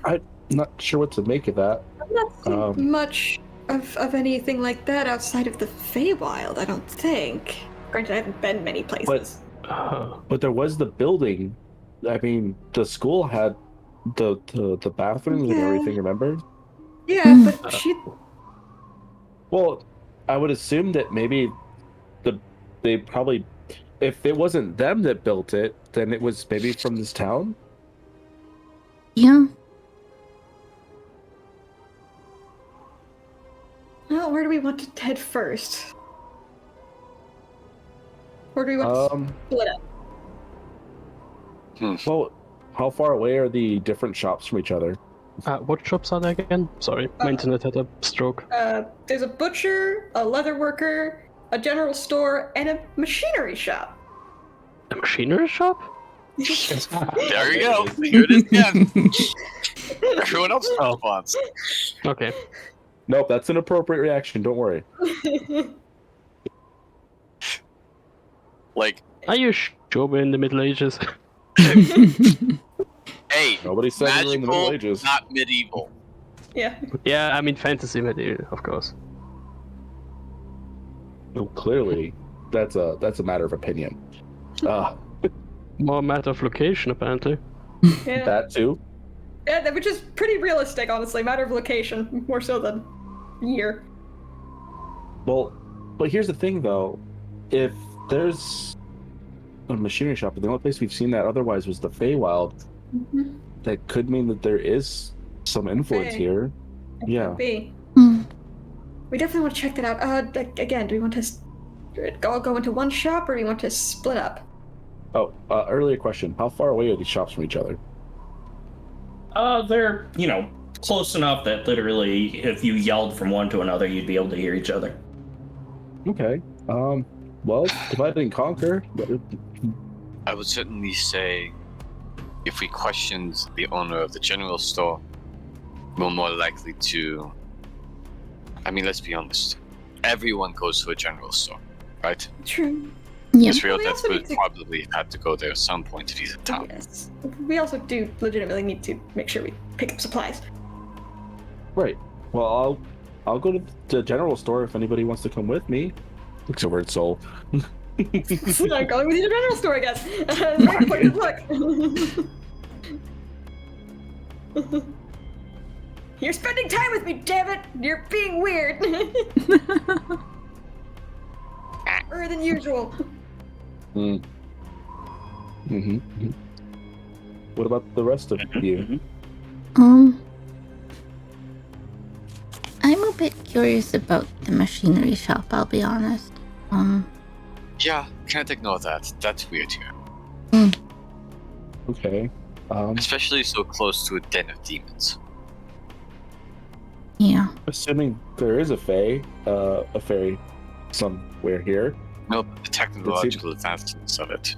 not sure what to make of that. I've not seen much of anything like that outside of the Feywild, I don't think. Granted, I haven't been many places. But there was the building. I mean, the school had the bathrooms and everything. Remember? Yeah, but she. Well, I would assume that maybe they probably, if it wasn't them that built it, then it was maybe from this town. Yeah. Well, where do we want to head first? Or do we want to split up? Well, how far away are the different shops from each other? What shops are there again? Sorry, my internet had a stroke. There's a butcher, a leather worker, a general store, and a machinery shop. A machinery shop? There you go. Here it is again. Everyone else responds. Okay. Nope, that's an appropriate reaction. Don't worry. Like, Are you sure we're in the Middle Ages? hey, Nobody said we were in the Middle magical, Ages. not medieval. Yeah. Yeah, I mean fantasy medieval, of course. Well, clearly, that's a matter of opinion. More matter of location, apparently. Yeah. That too. Yeah, which is pretty realistic, honestly. Matter of location, more so than year. Well, but here's the thing, though. If there's a machinery shop, the only place we've seen that otherwise was the Feywild, that could mean that there is some influence Fey. here. Yeah. B. We definitely want to check that out. Again, do we want to all go into one shop, or do we want to split up? Oh, earlier question. How far away are these shops from each other? They're, close enough that literally if you yelled from one to another, you'd be able to hear each other. Okay. Well, divide and conquer. I would certainly say if we questioned the owner of the general store, we're more likely to... I mean, let's be honest. Everyone goes to a general store, right? True. Yeah. Israel Well, we Death also would need to- probably have to go there at some point if he's in town. Yes. We also do legitimately need to make sure we pick up supplies. Right. Well, I'll go to the general store if anybody wants to come with me. Looks over at Soul. I'm going with you to the general store, I guess. Very important look. You're spending time with me, damn it! You're being weird. Weirder than usual. What about the rest of you? I'm a bit curious about the machinery shop, I'll be honest. Yeah, can't ignore that. That's weird here. Okay. Especially so close to a den of demons. Yeah. Assuming there is a fairy somewhere here. Nope, the technological advancements of it.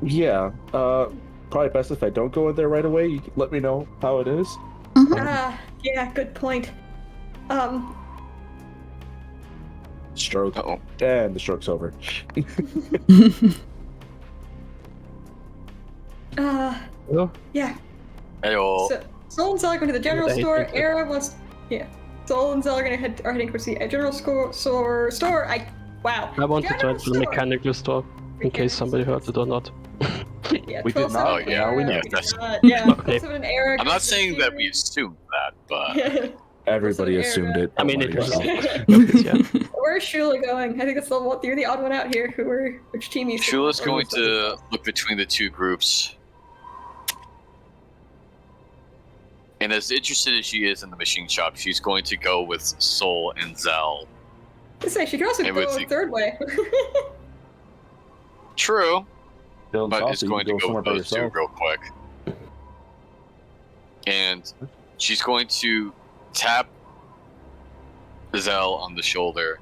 Yeah. Probably best if I don't go in there right away. You can let me know how it is. Yeah, good point. Stroke. Uh-oh. And the stroke's over. Yeah. Heyo. So, Sol and Zell are going to the general Yeah, store. thank you. Era wants... Yeah. Sol and Zell are heading towards the general store. Wow. I wanted to General enter the mechanical store in case somebody heard it or not. Yeah, We did 12-7 not. Oh, yeah, Era, we know. Yeah, that's- yeah, Okay. 12-7 Era. I'm not saying that we assumed that, but Everybody Also, assumed it. I mean, Don't it worry was. yourself. Yeah. Where's Shula going? I think it's you're the odd one out here. Which team you? Shula's going to look between the two groups. And as interested as she is in the machine shop, she's going to go with Sol and Zell. I say she could also It go was a third way. True, Dylan but Saucy, it's you going can to go somewhere with by those two yourself. real quick. And she's going to tap Zell on the shoulder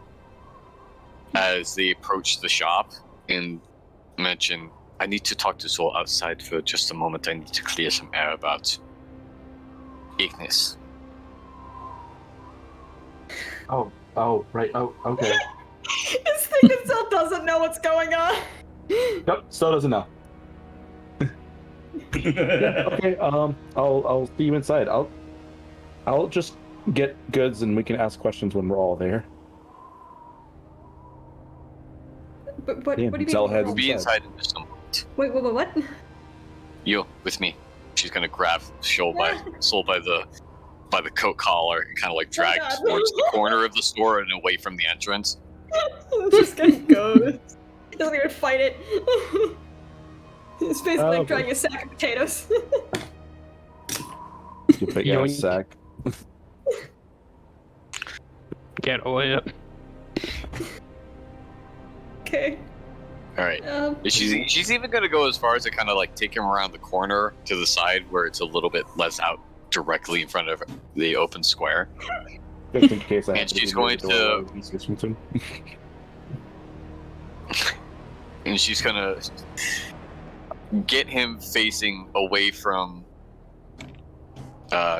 as they approach the shop and mention, I need to talk to Sol outside for just a moment. I need to clear some air about Ignis. Oh, right. Oh, okay. This thing itself doesn't know what's going on. Yep, still doesn't know. Yeah, okay, I'll see you inside. I'll just get goods and we can ask questions when we're all there. But what Yeah, do you Zell mean? heads We'll be inside. inside in just a moment. Wait, what? You with me. She's gonna grab Soul by the coat collar and kind of like drag God. towards the corner of the store and away from the entrance. I'm just gonna go. He doesn't even fight it. It's basically like dragging a sack of potatoes. You pick out a sack. Get away. Okay. All right. She's even gonna go as far as to kind of like take him around the corner to the side where it's a little bit less out directly in front of the open square. Just in case I And have to she's do going the to- door with him. And she's gonna get him facing away from.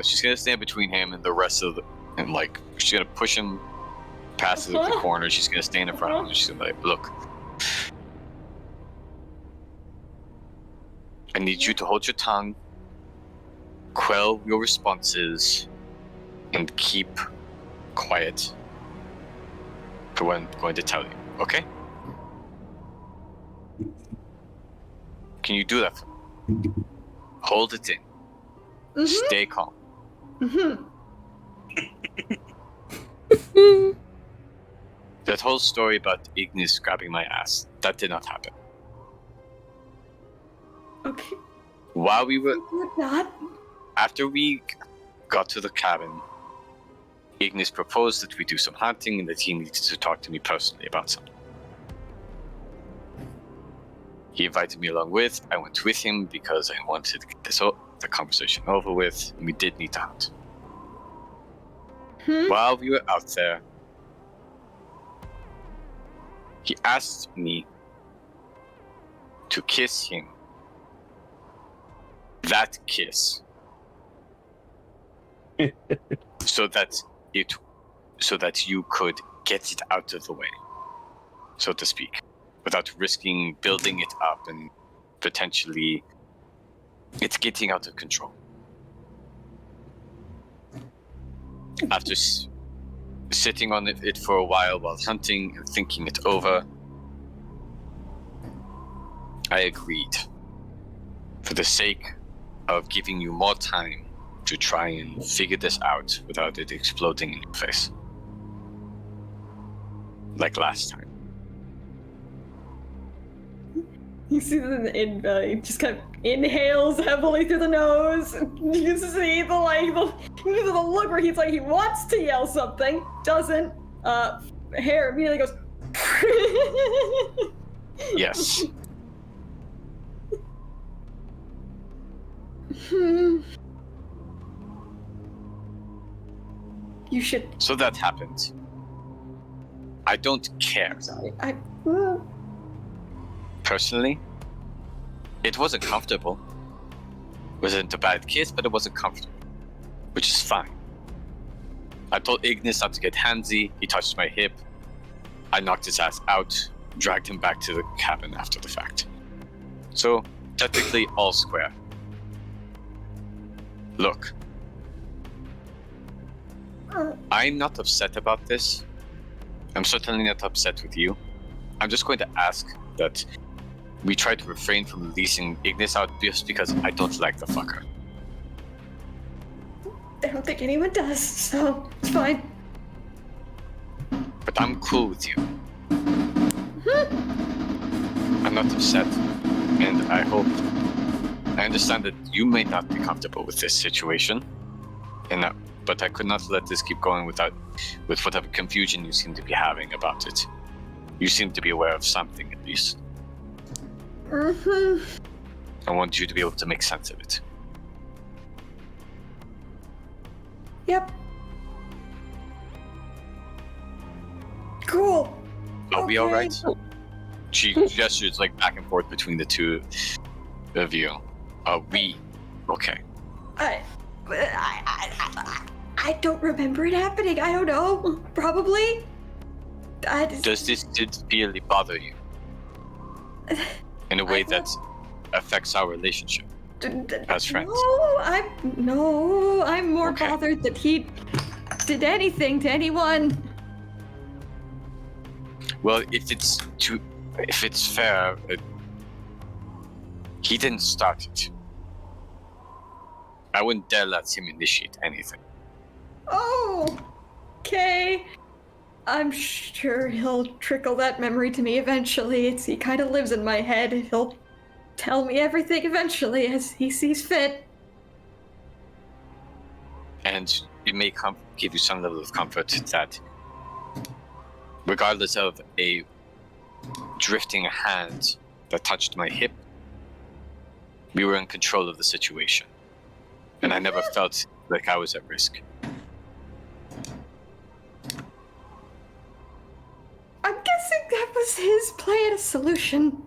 She's gonna stand between him and the rest of the, and like she's gonna push him past the corner. She's gonna stand in front of him. And she's gonna be like, "Look, I need you to hold your tongue, quell your responses, and keep quiet for what I'm going to tell you. Okay? Can you do that for me? Hold it in. Stay calm. That whole story about Ignis grabbing my ass, that did not happen. Okay. While we were, Not. after we got to the cabin, Ignis proposed that we do some hunting and that he needed to talk to me personally about something. He invited me along with. I went with him because I wanted to get the conversation over with, and we did need to hunt. While we were out there, he asked me to kiss him. That kiss. so that you could get it out of the way, so to speak, without risking building it up and potentially it's getting out of control. After sitting on it for a while hunting and thinking it over, I agreed, for the sake of giving you more time to try and figure this out without it exploding in your face. Like last time. You see that he just kind of inhales heavily through the nose. You can see the look where he's like, he wants to yell something, doesn't. Hair immediately goes. Yes. You should. So that happened. I don't care. Personally, it wasn't comfortable. It wasn't a bad kiss, but it wasn't comfortable, which is fine. I told Ignis not to get handsy. He touched my hip. I knocked his ass out, dragged him back to the cabin after the fact. So, technically, all square. Look, I'm not upset about this. I'm certainly not upset with you. I'm just going to ask that we try to refrain from releasing Ignis out just because I don't like the fucker. I don't think anyone does, so it's fine. But I'm cool with you. I'm not upset, and I understand that you may not be comfortable with this situation, but I could not let this keep going with whatever confusion you seem to be having about it. You seem to be aware of something, at least. I want you to be able to make sense of it. Yep. Cool. Are we all right? She gestures like back and forth between the two of you. Are we okay? I don't remember it happening. I don't know. Probably. Does this severely bother you? In a way that affects our relationship? As friends. I'm more Okay. bothered that he did anything to anyone. Well, if it's fair, he didn't start it. I wouldn't dare let him initiate anything. Oh, okay. I'm sure he'll trickle that memory to me eventually. He kind of lives in my head. He'll tell me everything eventually as he sees fit. And it may give you some level of comfort that, regardless of a drifting hand that touched my hip, we were in control of the situation. And I never felt like I was at risk. I'm guessing that was his plan, a solution.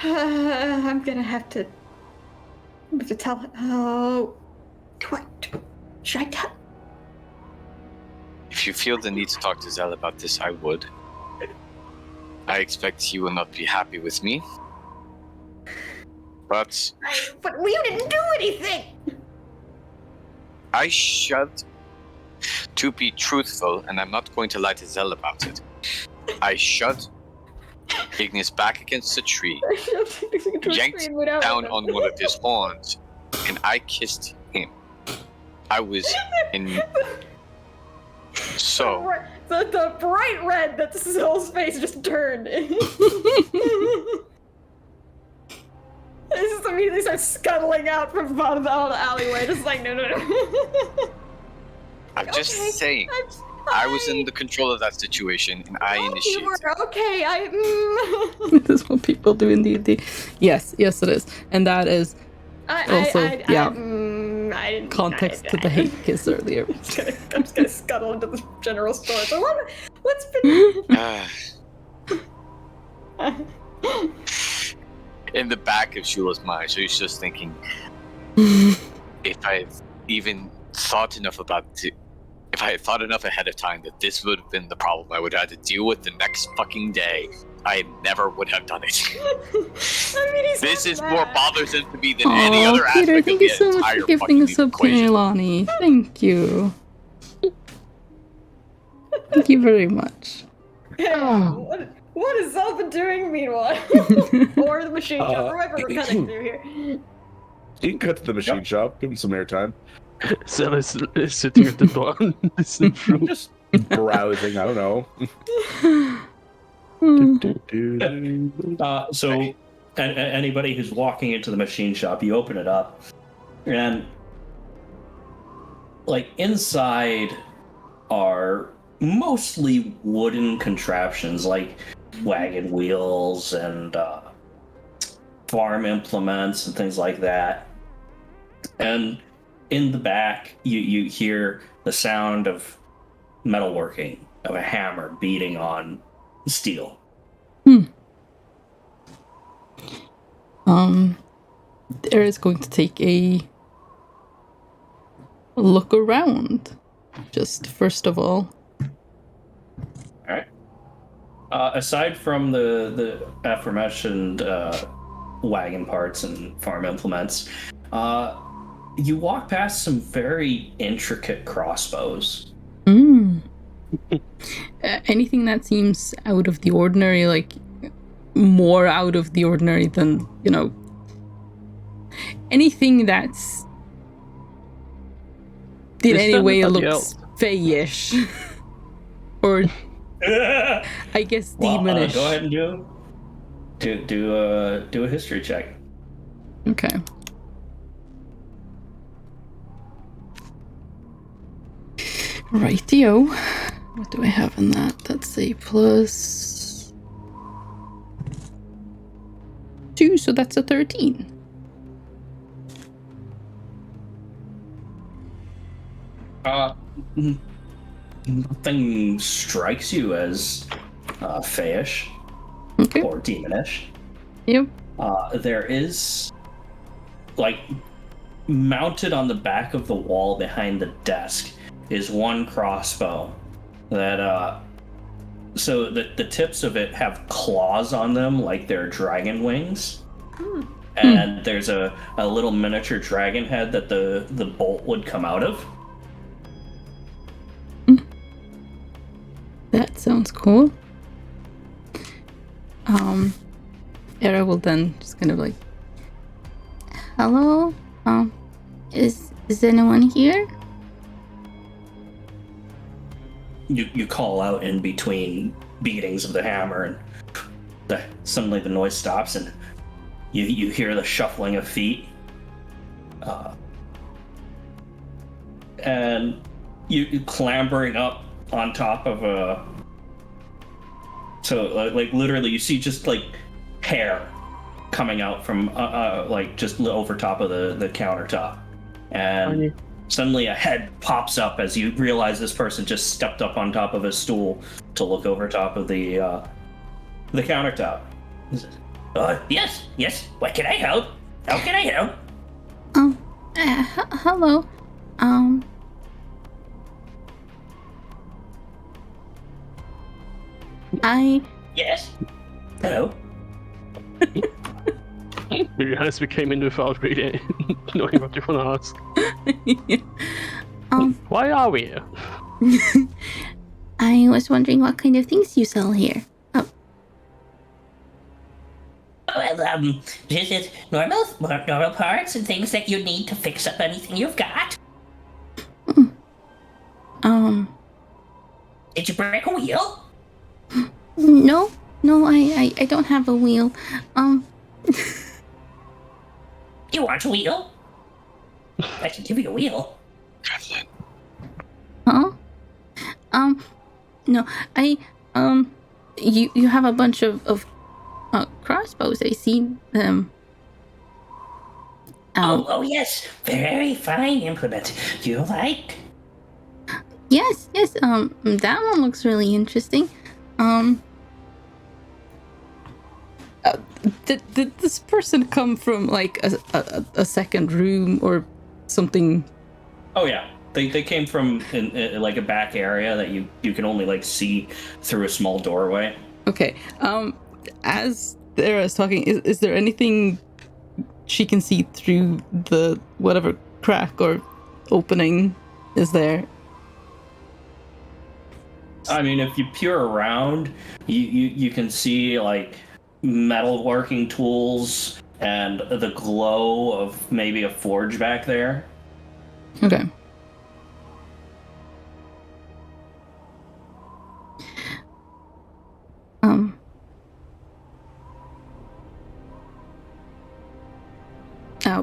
I'm gonna have to tell him. Oh, what? Should I tell? If you feel the need to talk to Zell about this, I would. I expect he will not be happy with me. But we didn't do anything! I should. To be truthful, and I'm not going to lie to Zell about it, I shoved Ignis back against the tree, yanked down on one of his horns, and I kissed him. I was in... So... The bright red that Zell's face just turned. He just immediately starts scuttling out from the bottom of the alleyway, just like, no. I'm just saying, I was in the control of that situation, and I initiated. You were okay. This is what people do in D&D. Yes, it is, and that is context to the hate kiss earlier. I'm just gonna scuttle into the general store. So what's been? In the back of Shula's mind, so he's just thinking, if I even thought enough about it, if I had thought enough ahead of time that this would have been the problem I would have had to deal with the next fucking day, I never would have done it. This is more bothersome to me than any other Peter, aspect thank of you the so much entire for gifting fucking us up to equation. Ilani. Thank you. Thank you very much. What has Zell been doing meanwhile? Or the machine shop, or whatever we're cutting through here. You can cut to the machine shop. Give him some airtime. Zell is sitting at the door and listening through. Just browsing. I don't know. So, anybody who's walking into the machine shop, you open it up, and like inside are mostly wooden contraptions, like wagon wheels and farm implements and things like that. And in the back, you hear the sound of metalworking, of a hammer beating on steel. There is going to take a look around. Just first of all. Alright. Aside from the aforementioned wagon parts and farm implements, you walk past some very intricate crossbows. Anything that seems out of the ordinary, like more out of the ordinary than, anything that's in any way looks fey-ish. Or I guess demonish. Go ahead and do a history check. Okay. Rightio. What do I have in that? That's a +2, so that's a 13. Nothing strikes you as feyish or demonish. Yep. There is, like, mounted on the back of the wall behind the desk is one crossbow that so the tips of it have claws on them like they're dragon wings. And there's a little miniature dragon head that the bolt would come out of. That sounds cool. Era will then just kind of like, Hello? Is anyone here? You call out in between beatings of the hammer, and suddenly the noise stops, and you hear the shuffling of feet. And you clambering up on top of a... So, like, literally, you see just, like, hair coming out from, like, just over top of the countertop. And suddenly a head pops up as you realize this person just stepped up on top of a stool to look over top of the countertop. He says, Yes. What can I help? How can I help? Hello. Yes. Hello. To be honest, we came in without really knowing what you want to ask. Why are we here? I was wondering what kind of things you sell here. Well, just normal parts and things that you need to fix up anything you've got. Did you break a wheel? No, I don't have a wheel. You want a wheel? I can give you a wheel. Huh? No, you have a bunch of crossbows. I see them. Oh, yes. Very fine implement. You like? Yes, that one looks really interesting. Did this person come from like a second room or something? oh yeah, they came from in like a back area that you can only like see through a small doorway. Okay. As Thera's talking, is there anything she can see through the whatever crack or opening is there? I mean, if you peer around, you can see like metalworking tools and the glow of maybe a forge back there. Okay.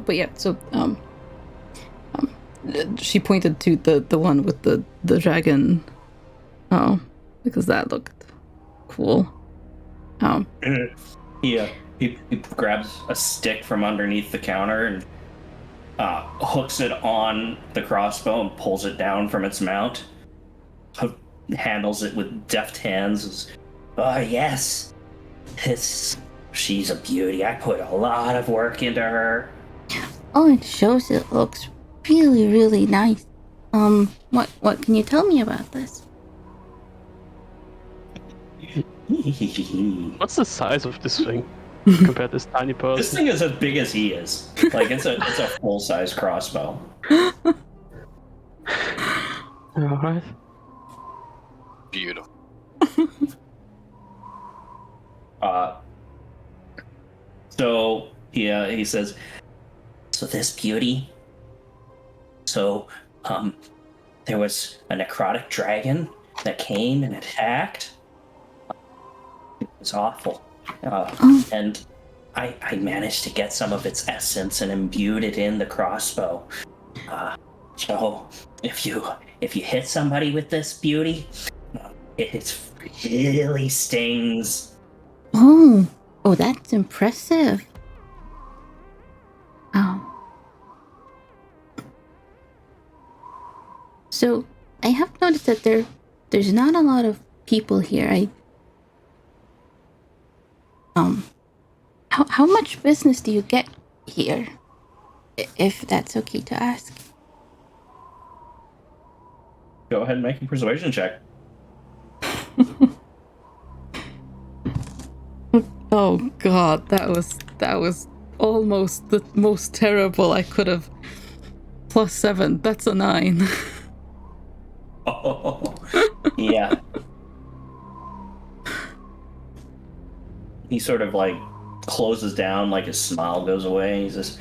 But yeah, so she pointed to the one with the dragon. Oh, because that looked cool. He grabs a stick from underneath the counter and hooks it on the crossbow and pulls it down from its mount. Handles it with deft hands. Oh, yes. She's a beauty. I put a lot of work into her. Oh, it shows it looks really, really nice. What can you tell me about this? What's the size of this thing compared to this tiny person? This thing is as big as he is. Like it's a full-size crossbow. Alright. Beautiful. So he says, So this beauty. So, there was a necrotic dragon that came and attacked. It was awful. And I managed to get some of its essence and imbued it in the crossbow. So if you hit somebody with this beauty, it really stings. Oh, that's impressive. So I have noticed that there's not a lot of people here. How much business do you get here? If that's okay to ask. go ahead and make a persuasion check. Oh god, that was almost the most terrible I could have. +7, that's a 9. Oh, yeah. He sort of like closes down, like his smile goes away. He says,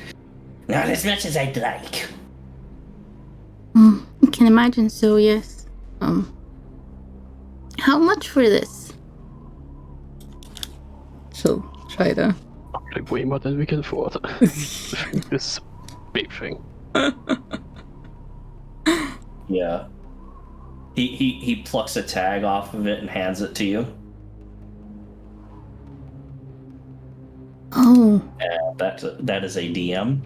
"Not as much as I'd like." I can imagine so, yes. How much for this? She'll try to. Like way more than we can afford. This big thing. Yeah. He plucks a tag off of it and hands it to you. Oh, And that is a DM.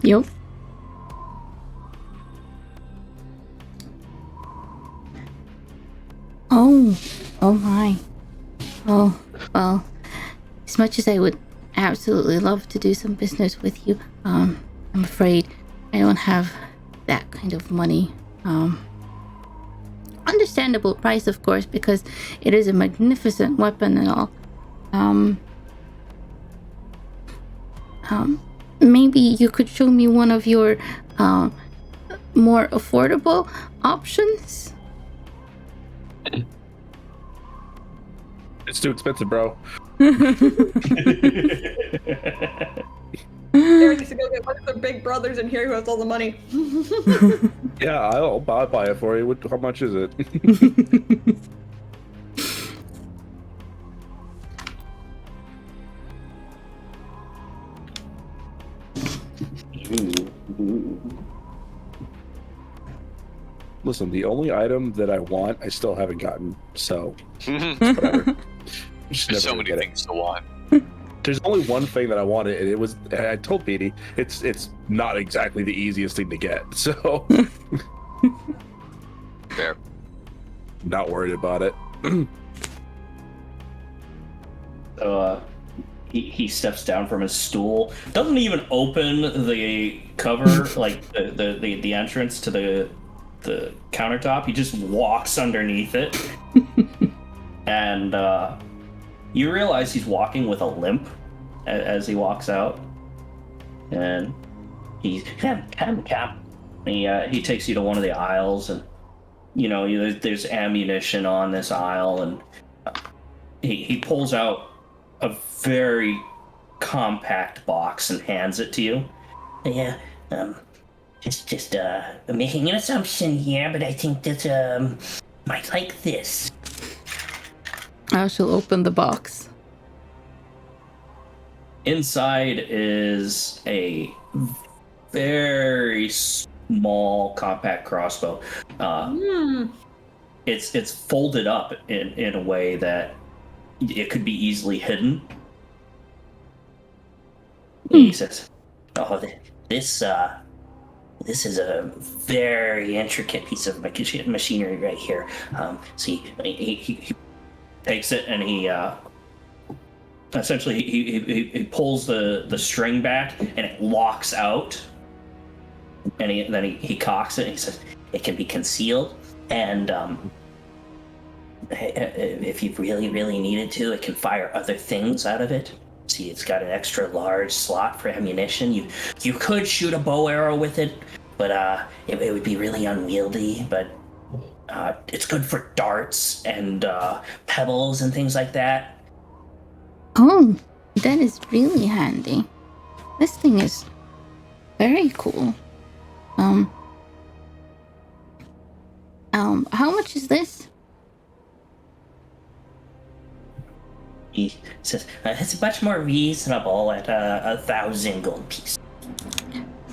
yep. Oh my. Oh, well, as much as I would absolutely love to do some business with you, I'm afraid I don't have that kind of money. Understandable price, of course, because it is a magnificent weapon and all. Maybe you could show me one of your, more affordable options? It's too expensive, bro. Derek needs to go get one of the big brothers in here who has all the money. Yeah, I'll buy it for you. How much is it? Listen, the only item that I want, I still haven't gotten. So, whatever. Just There's never so many get it. things to want. There's only one thing that I wanted, and it was. I told Petey, it's not exactly the easiest thing to get. So, Fair. not worried about it. So he steps down from his stool, doesn't even open the cover, like the entrance to the countertop. He just walks underneath it, and you realize he's walking with a limp as he walks out, and he takes you to one of the aisles, and there's ammunition on this aisle, and he pulls out a very compact box and hands it to you. Yeah, just making an assumption here, but I think that might like this. I shall open the box. Inside is a very small compact crossbow. It's folded up in a way that it could be easily hidden. He says, "Oh, this is a very intricate piece of machinery right here." See, he takes it and he essentially he pulls the string back and it locks out, and then he cocks it and he says, "It can be concealed, and if you really needed to, it can fire other things out of it. See, it's got an extra large slot for ammunition. You could shoot a bow arrow with it, but it would be really unwieldy. But it's good for darts and pebbles and things like that." Oh, that is really handy. This thing is very cool. How much is this? He says, "It's much more reasonable at 1,000 gold pieces."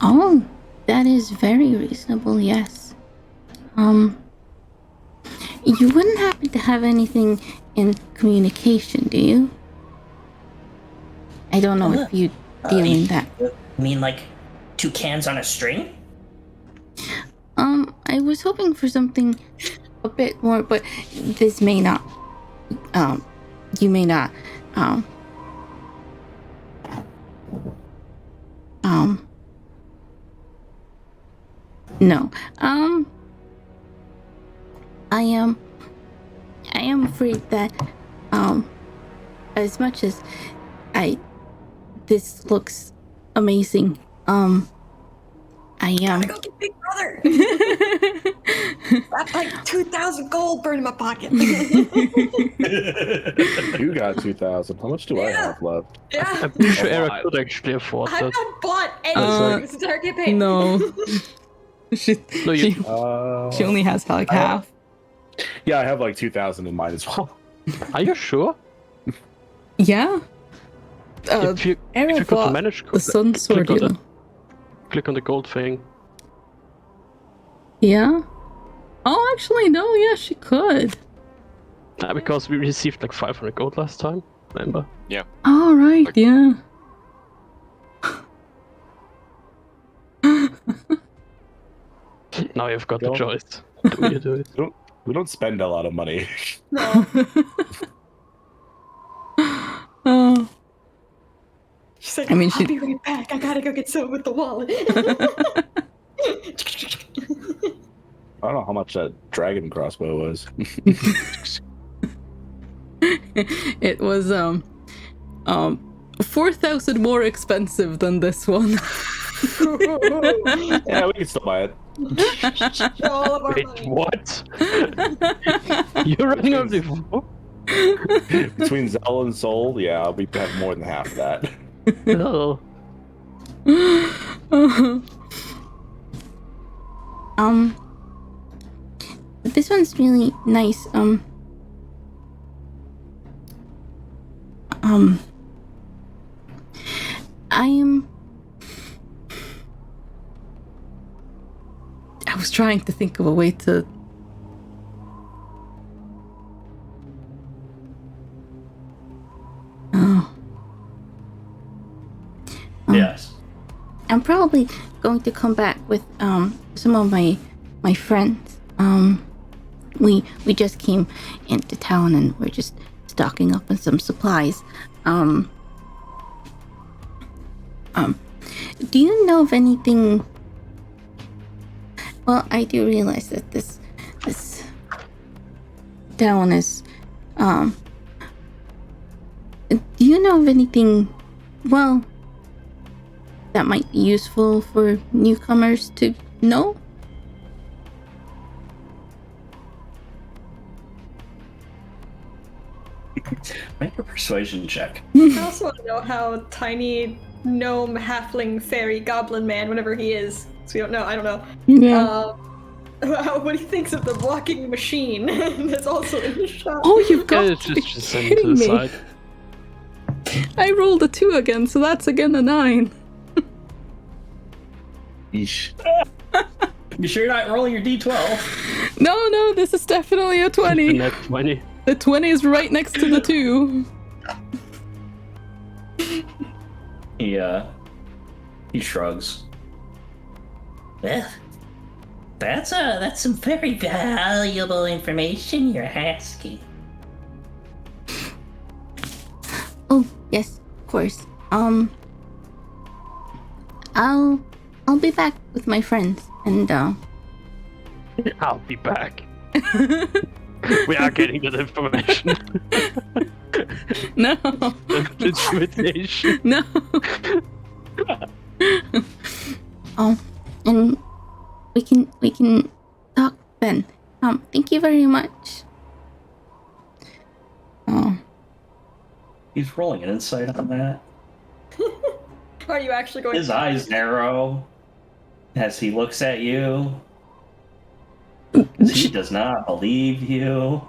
Oh, that is very reasonable, yes. You wouldn't happen to have anything in communication, do you? I don't know if you deal in that. You mean like 2 cans on a string? I was hoping for something a bit more, but this may not, you may not, no, I am afraid that, as much as this looks amazing. I Gotta go get Big Brother. That's like 2,000 gold burned in my pocket. You got 2,000. How much do I have left? Yeah. I'm pretty sure A Era lot. could actually afford I've that. not bought anything this entire campaign. No. she, No, you- she only has like half. Yeah, I have like 2,000 in mine as well. Are you sure? Yeah. If you Era go to bought manage, the Sun Sword, click you on, know. click on the gold thing. Yeah. Oh, actually, no. Yeah, she could. Because we received like 500 gold last time. Remember? All right. Like- Yeah. Now you've got the Go. choice. Do you do it? We don't spend a lot of money. No. Oh. She's like, I mean, I'll she- be right back. I gotta go get some with the wallet. I don't know how much that dragon crossbow was. It was 4,000 more expensive than this one. Yeah, we can still buy it. All of our Wait, money. what? You're running out of the. Between Zell and Soul, yeah, we have more than half of that. No. This one's really nice. I was trying to think of a way to. Oh. Yes. I'm probably going to come back with some of my friends. We just came into town and we're just stocking up on some supplies. Do you know of anything? Well, I do realize that this town is do you know of anything, well, that might be useful for newcomers to know? Make a persuasion check. I also want to know how tiny gnome, halfling, fairy, goblin man, whatever he is. So we don't know. I don't know. Yeah. What he thinks of the walking machine that's also in the shop. Oh, you've got Yeah, to be just send it to kidding the me. side. I rolled a 2 again, so that's again a 9. Yeesh. You sure you're not rolling your d12? No, this is definitely a 20. Net 20. The 20 is right next to the 2. He shrugs. Well, that's some very valuable information you're asking. Oh, yes, of course. I'll be back with my friends and I'll be back. We are getting that information. No. Intimidation. No. and we can talk then. Thank you very much. Oh, He's rolling an insight on that. Are you actually going? His eyes narrow as he looks at you. He does not believe you.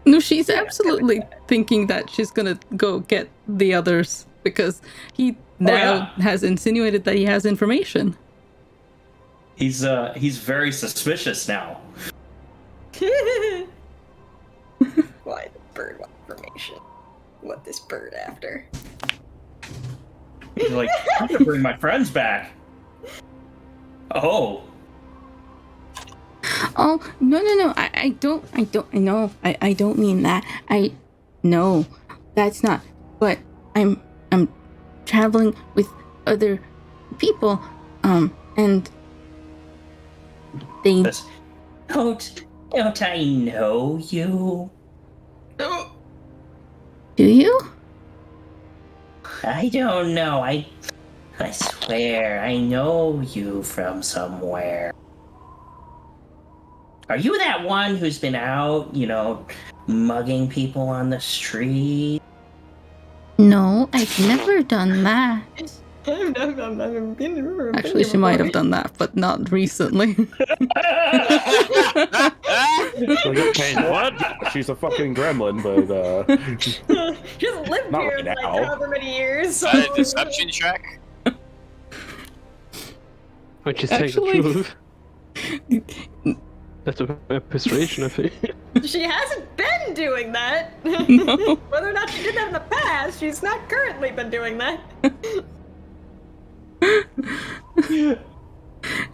No, she's absolutely thinking that she's gonna go get the others because he now has insinuated that he has information. He's very suspicious now. Why the bird want information? What this bird after? He's like, I'm gonna bring my friends back. Oh. oh no! I don't mean that. No, that's not. But I'm traveling with other people. And they. Don't I know you? Do you? I don't know. I swear, I know you from somewhere. Are you that one who's been out, mugging people on the street? No, I've never done that. Actually, she might have done that, but not recently. What? She's a fucking gremlin, but She hasn't lived Not here right in like now. however many years. Is So. that a deception check? When she's saying the Actually- truth. That's a persuasion, I think. She hasn't been doing that. No. Whether or not she did that in the past, she's not currently been doing that.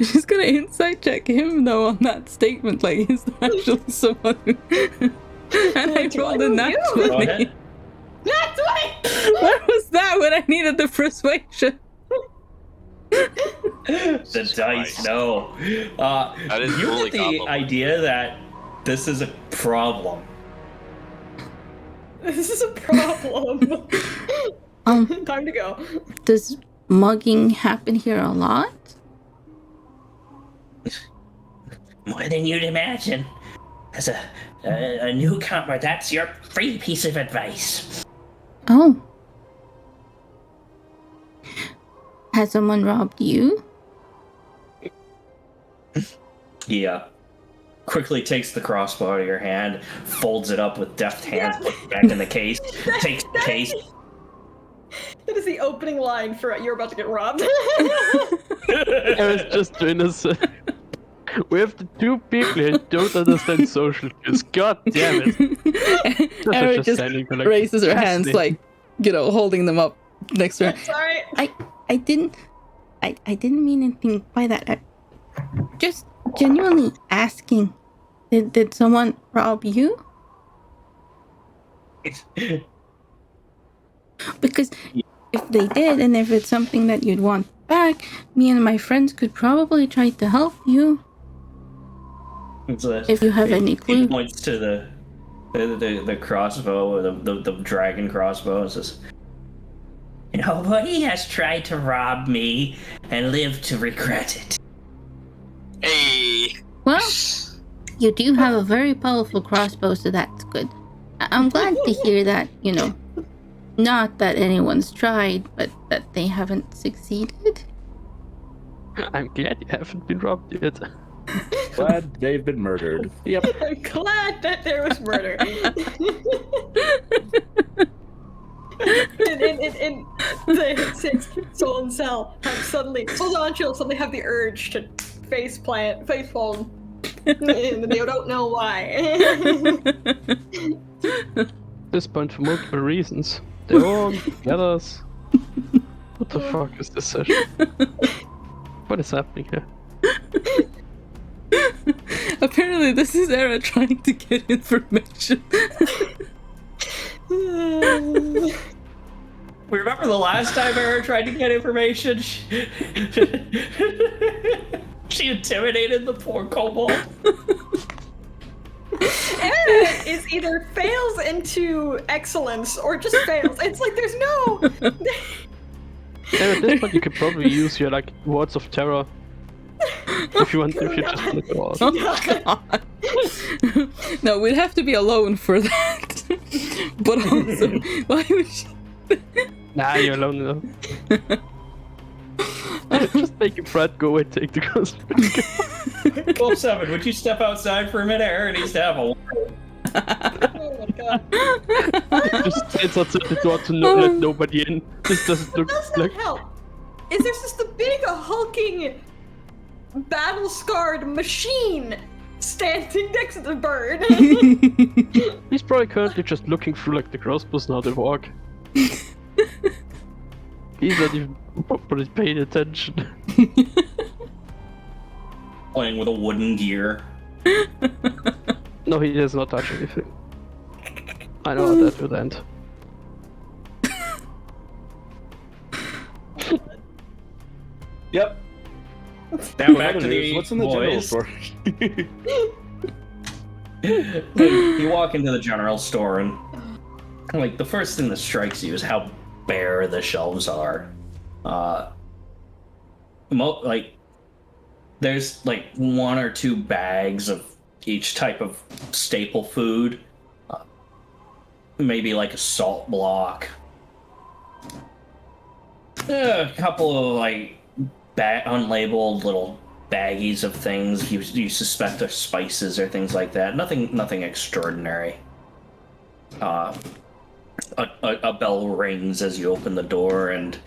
She's gonna insight check him though on that statement. Like, is there actually someone who... And I Do I rolled a know nat you? Go 20. ahead. Not 20! What was that when I needed the persuasion? The dice, no. That is You fully get the goblin. idea that this is a problem. This is a problem. Time to go. Does mugging happen here a lot? More than you'd imagine. As a newcomer, that's your free piece of advice. Oh. Has someone robbed you? Yeah. Quickly takes the crossbow out of your hand, folds it up with deft hands, puts it back in the case, takes the case. That is the opening line for you're about to get robbed. I was just doing this. We have the two people here who don't understand social cues. God damn it. Eric just standing there like, raises her hands, fascinating. like, holding them up next to her. Sorry. I didn't mean anything by that. I just genuinely asking. Did someone rob you? Because if they did, and if it's something that you'd want back, me and my friends could probably try to help you. If you have any clue. He points to the crossbow, or the dragon crossbow, and says, Nobody has tried to rob me and lived to regret it. Hey! Well, you do have a very powerful crossbow, so that's good. I'm glad to hear that, not that anyone's tried, but that they haven't succeeded. I'm glad you haven't been robbed yet. glad they've been murdered. Yep. I'm glad that there was murder. and the Soul and Cell have suddenly, she'll suddenly have the urge to face palm. And they don't know why. This point for multiple reasons. They're all together. What the fuck is this session? What is happening here? Apparently, this is Era trying to get information. remember the last time Era tried to get information? She intimidated the poor kobold. Era is either fails into excellence or just fails. It's like there's no. And at this point, you could probably use your words of terror if you just want to go out. Oh, God. No, we'd have to be alone for that. But also, why would she? Nah, you're alone enough. Just make your friend go and take the crossbow. 12-7, would you step outside for a minute? Era needs to have a word. Oh my god. Just stands outside the door to let nobody in. This doesn't look Does like. not help. Is there's just a big hulking, battle-scarred machine standing next to the bird. He's probably currently just looking through the crossbows now they walk. He's not even properly paying attention. Playing with a wooden gear. No, he does not touch anything. I know how that would end. Yep. Now back to the What's in the general boys. store? You walk into the general store and like the first thing that strikes you is how bare the shelves are. Like there's like 1 or 2 bags of each type of staple food, maybe like a salt block, a couple of like unlabeled little baggies of things you suspect are spices or things like that. Nothing extraordinary. A bell rings as you open the door, and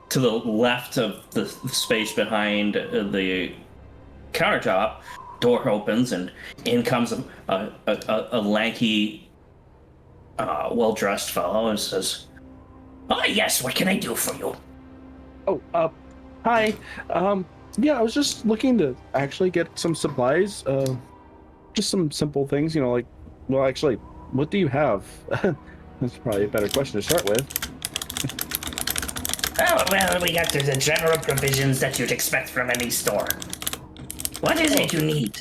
to the left of the space behind the countertop, door opens and in comes a lanky, well-dressed fellow and says, Oh, yes, what can I do for you? Oh, hi. Yeah, I was just looking to actually get some supplies. Just some simple things, you know, like, well, actually, what do you have? That's probably a better question to start with. Oh, well, we got the general provisions that you'd expect from any store. What is it you need?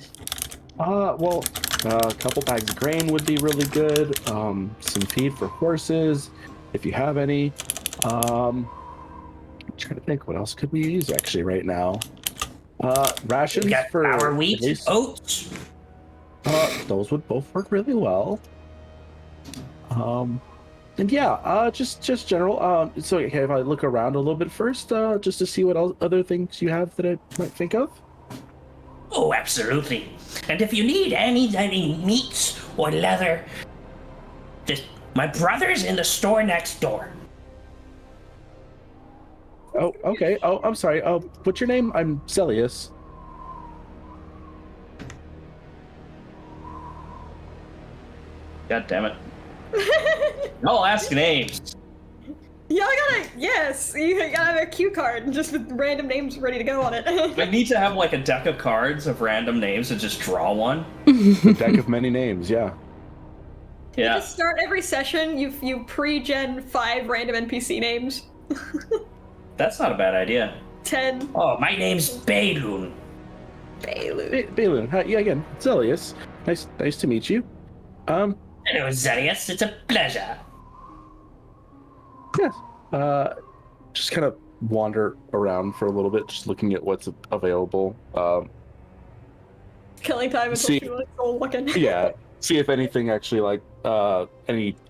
Well, a couple bags of grain would be really good. Some feed for horses, if you have any. I'm trying to think, what else could we use actually right now? Rations We got for flour, wheat, oats. those would both work really well. And yeah, just general. So okay, if I look around a little bit first, just to see what other things you have that I might think of. Oh, absolutely. And if you need any meats or leather, just my brother's in the store next door. Oh, okay. Oh, I'm sorry. What's your name? I'm Celius. God damn it. I'll ask names. Yeah, yes, you gotta have a cue card just with random names ready to go on it. I need to have like a deck of cards of random names and just draw one. A deck of many names, yeah. Yeah. Just start every session, you pre-gen 5 random NPC names. That's not a bad idea. 10. Oh, my name's Balloon. Balloon. Hi, yeah, again, Celius. Nice to meet you. Hello, Zelius. It's a pleasure. Yes. Just kind of wander around for a little bit, just looking at what's available. Killing time until See- people are still looking. Yeah. See if anything actually like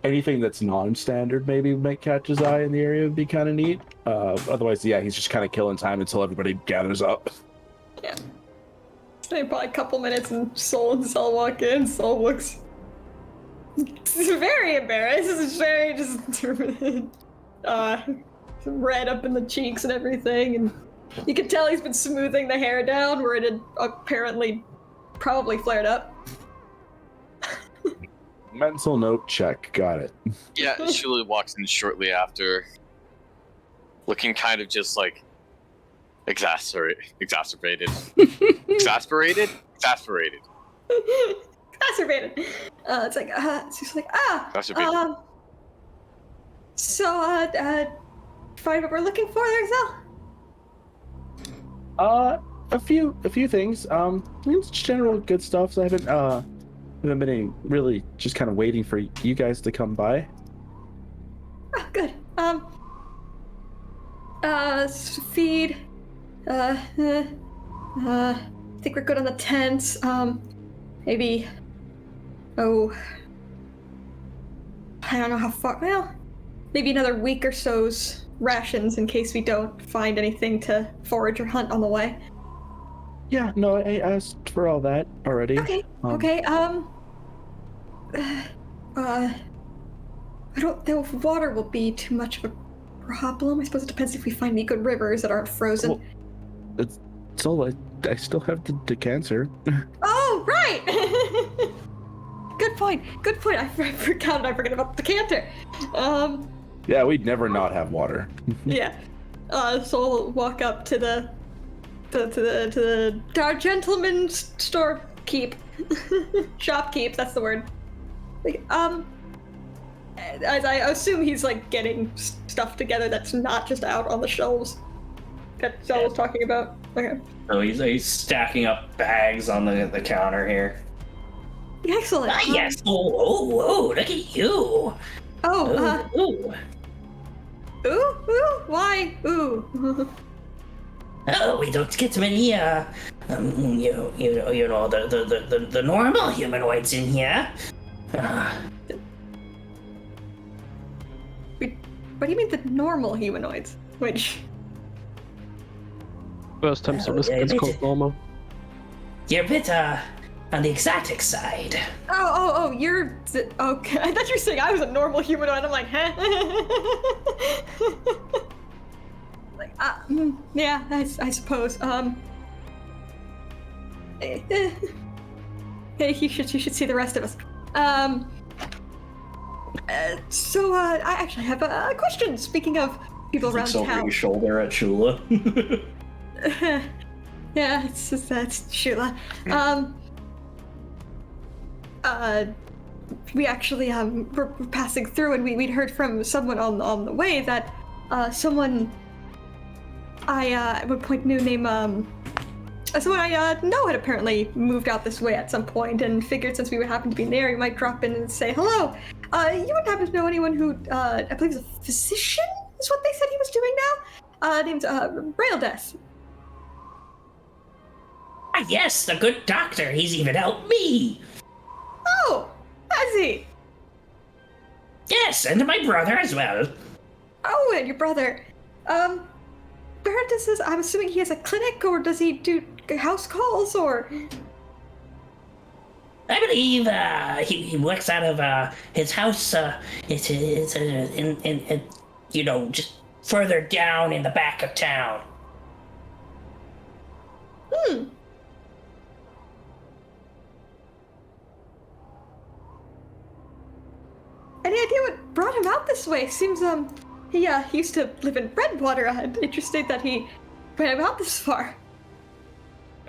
anything that's non-standard maybe might catch his eye in the area would be kind of neat. Otherwise, yeah, he's just kind of killing time until everybody gathers up. Yeah. Maybe probably a couple minutes and Soul and Cell walk in. Soul looks very embarrassed. This is very just red up in the cheeks and everything, and you can tell he's been smoothing the hair down where it had apparently probably flared up. Mental note check. Got it. Yeah, Shuli walks in shortly after, looking kind of just like exacerbated. Exasperated. Exacerbated. It's like, she's like, Exacerbated. so, find what we're looking for there, Zell? A few things. It's general good stuff. So I haven't been really just kind of waiting for you guys to come by. Oh, good. Feed. I think we're good on the tents. Maybe. Oh. I don't know how far. Well, maybe another week or so's rations in case we don't find anything to forage or hunt on the way. Yeah, no, I asked for all that already. Okay. I don't know if water will be too much of a problem. I suppose it depends if we find any good rivers that aren't frozen. Well, it's all I still have the decanter. Oh, right! Good point. I forgot about the decanter. Yeah, we'd never not have water. Yeah. So we'll walk up to our gentleman's store keep. Shopkeep, that's the word. Like, as I assume he's like getting stuff together that's not just out on the shelves that Zell was talking about. Okay. So he's stacking up bags on the counter here. Excellent. Ah, yes. Oh, look at you. Ooh, why? Ooh. Oh, we don't get many, the normal humanoids in here. What do you mean the normal humanoids? Which? First time it's called normal. You're a bit, on the exotic side. Oh, you're... Okay, I thought you were saying I was a normal humanoid. I'm like, huh? Like, yeah, I suppose. Hey, you should see the rest of us. So, I actually have a question. Speaking of people around Looks over town. your shoulder at Shula. Yeah, it's just that's Shula. We actually were passing through, and we'd heard from someone on the way that someone at one point knew name someone I know had apparently moved out this way at some point, and figured since we would happen to be in the area, we might drop in and say hello. You wouldn't happen to know anyone who I believe is a physician? Is what they said he was doing now. Named Raildes. Ah, yes, the good doctor. He's even helped me. Oh, has he? Yes, and my brother as well. Oh, and your brother. Raildes is, I'm assuming he has a clinic, or does he do house calls, or? I believe he works out of his house. It's in just further down in the back of town. Any idea what brought him out this way? Seems he used to live in Redwater. I'm interested that he went out this far.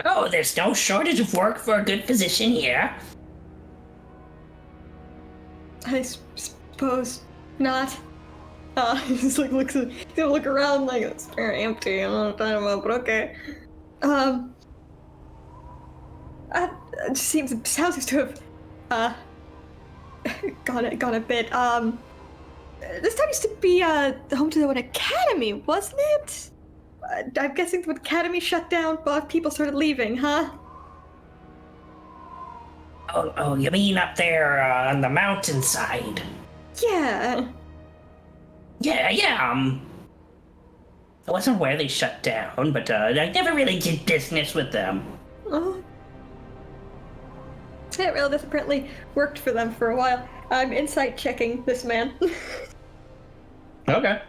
Oh, there's no shortage of work for a good physician here. I suppose not. He just like looks around like it's very empty. I don't know what I'm talking about, but okay. It sounds to have gone a bit. This time used to be home to an academy, wasn't it? I'm guessing the academy shut down, but people started leaving, huh? Oh, you mean up there on the mountainside? Yeah. Yeah. I wasn't aware they shut down, but I never really did business with them. Oh. Yeah, well, this apparently worked for them for a while. I'm insight checking this man. Okay.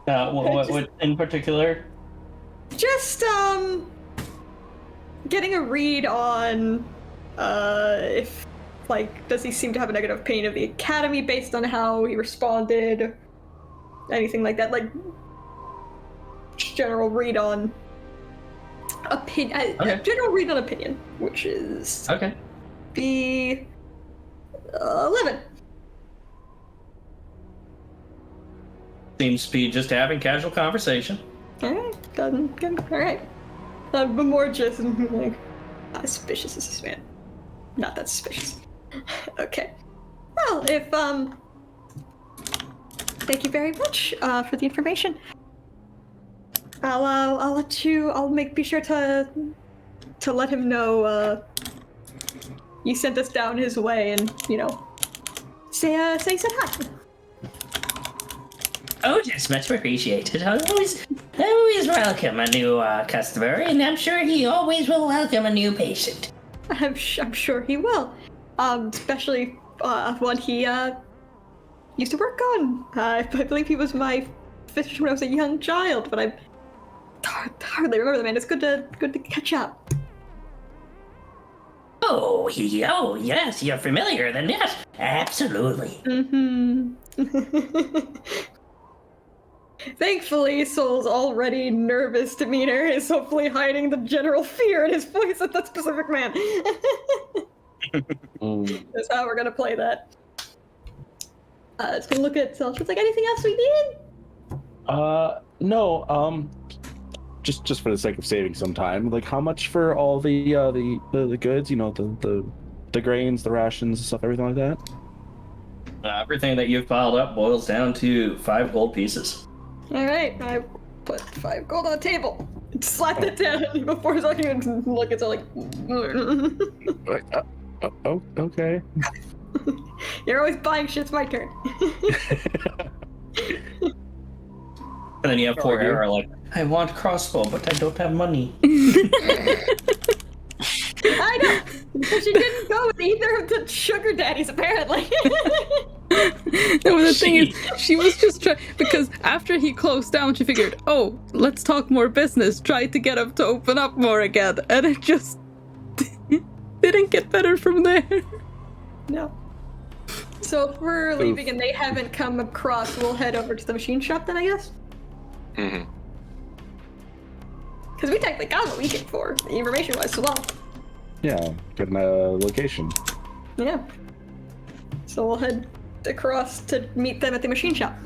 What in particular? Just getting a read on if does he seem to have a negative opinion of the academy based on how he responded, anything like that, like general read on opinion. Okay. General read on opinion, which is Okay. be 11. Seems to be just having casual conversation. Alright, good. Alright. But more just like, how suspicious is this man? Not that suspicious. Okay. Well, if thank you very much for the information. I'll let you. Be sure to let him know you sent us down his way, and say he said hi. Oh, yes, much appreciated. I always welcome a new customer, and I'm sure he always will welcome a new patient. I'm sure he will. Especially one he used to work on. I believe he was my physician when I was a young child, but I hardly remember the man. It's good to catch up. Oh, yes, you're familiar, then yes, absolutely. Thankfully, Soul's already nervous demeanor is hopefully hiding the general fear in his voice at that specific man. That's how we're gonna play that. It's gonna look at Soul. It's like, anything else we need? No. Just for the sake of saving some time, like how much for all the goods? The the grains, the rations, stuff, everything like that? Everything that you've piled up boils down to 5 gold pieces. All right, I put 5 gold on the table. Slap it down before I can even look. It's all like. Oh, okay. You're always buying shit. It's my turn. And then you have poor Hera like, I want crossbow, but I don't have money. I know. Because she didn't go with either of the sugar daddies, apparently. No, the thing is, she was just trying, because after he closed down, she figured, oh, let's talk more business, tried to get him to open up more again, and it just didn't get better from there. No. So if we're leaving and they haven't come across, we'll head over to the machine shop then, I guess? Mm-hmm. Because we technically got what we came for, information-wise, as well. Yeah, getting a location. Yeah. So we'll head across to meet them at the machine shop.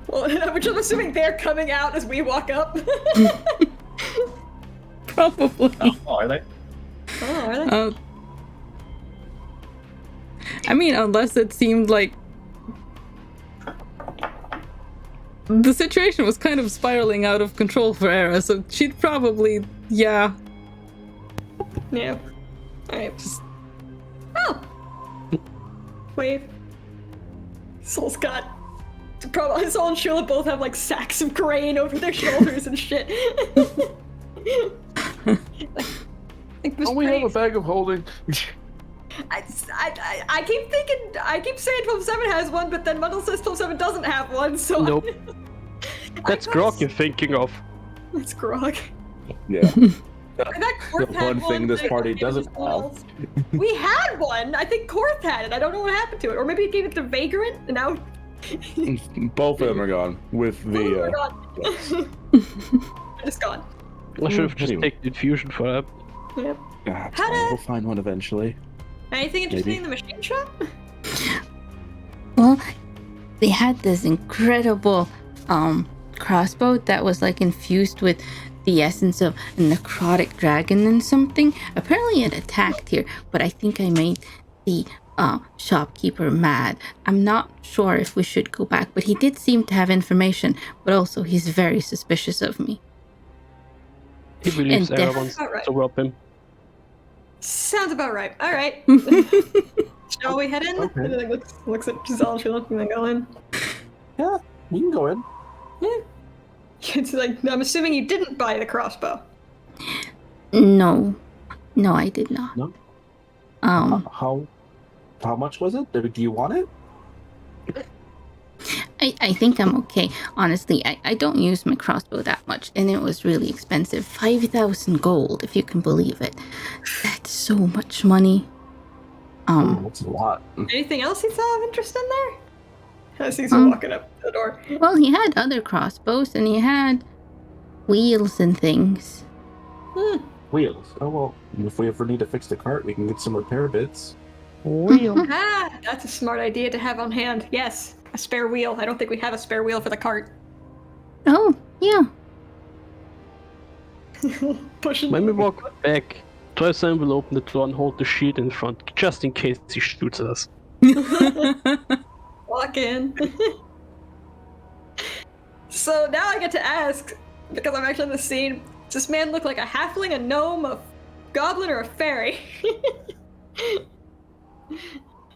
Well, which I'm assuming they're coming out as we walk up. Probably. Oh, are they? Oh, are they? I mean, unless it seemed like the situation was kind of spiraling out of control for Era, so she'd probably, yeah. Yeah. Alright. Oh! Wave. Soul's got. Probably Soul and Sheila both have like sacks of grain over their shoulders and shit. Like, We have a bag of holding. I keep thinking, I keep saying 12-7 has one, but then Muddle says 12-7 doesn't have one, so. Nope. That's Grog you're thinking of. That's Grog. Yeah. That Korth The had one thing this but I party thought it was doesn't Muddles. We had one! I think Korth had it. I don't know what happened to it. Or maybe he gave it to Vagrant, and now. Both of them are gone with the. It's gone. I should have just taken infusion for that. Yep. Yeah, How to- we'll find one eventually. Anything interesting Maybe. in the machine shop? Well, they had this incredible crossbow that was like infused with the essence of a necrotic dragon and something. Apparently it attacked here, but I think I made the shopkeeper mad. I'm not sure if we should go back, but he did seem to have information, but also he's very suspicious of me. He believes And Era wants Alright. to rob him. Sounds about right. Alright. Shall we head in? Okay. And then looks at Giselle and Sheila and then go in. Yeah, we can go in. Yeah. It's like, I'm assuming you didn't buy the crossbow. No, I did not. No? Um, How much was it? Do you want it? I think I'm okay. Honestly, I don't use my crossbow that much, and it was really expensive. 5,000 gold, if you can believe it. That's so much money. That's a lot. Anything else you saw of interest in there? As he's Um, walking up the door. Well, he had other crossbows, and he had wheels and things. Wheels. Oh well, if we ever need to fix the cart, we can get some repair bits. Ah, that's a smart idea to have on hand. Yes, a spare wheel. I don't think we have a spare wheel for the cart. Oh, yeah. Pushing. When we walk back, Toyson will open the door and hold the sheet in front, just in case he shoots at us. Walk in. So now I get to ask, because I'm actually in the scene, does this man look like a halfling, a gnome, a goblin, or a fairy?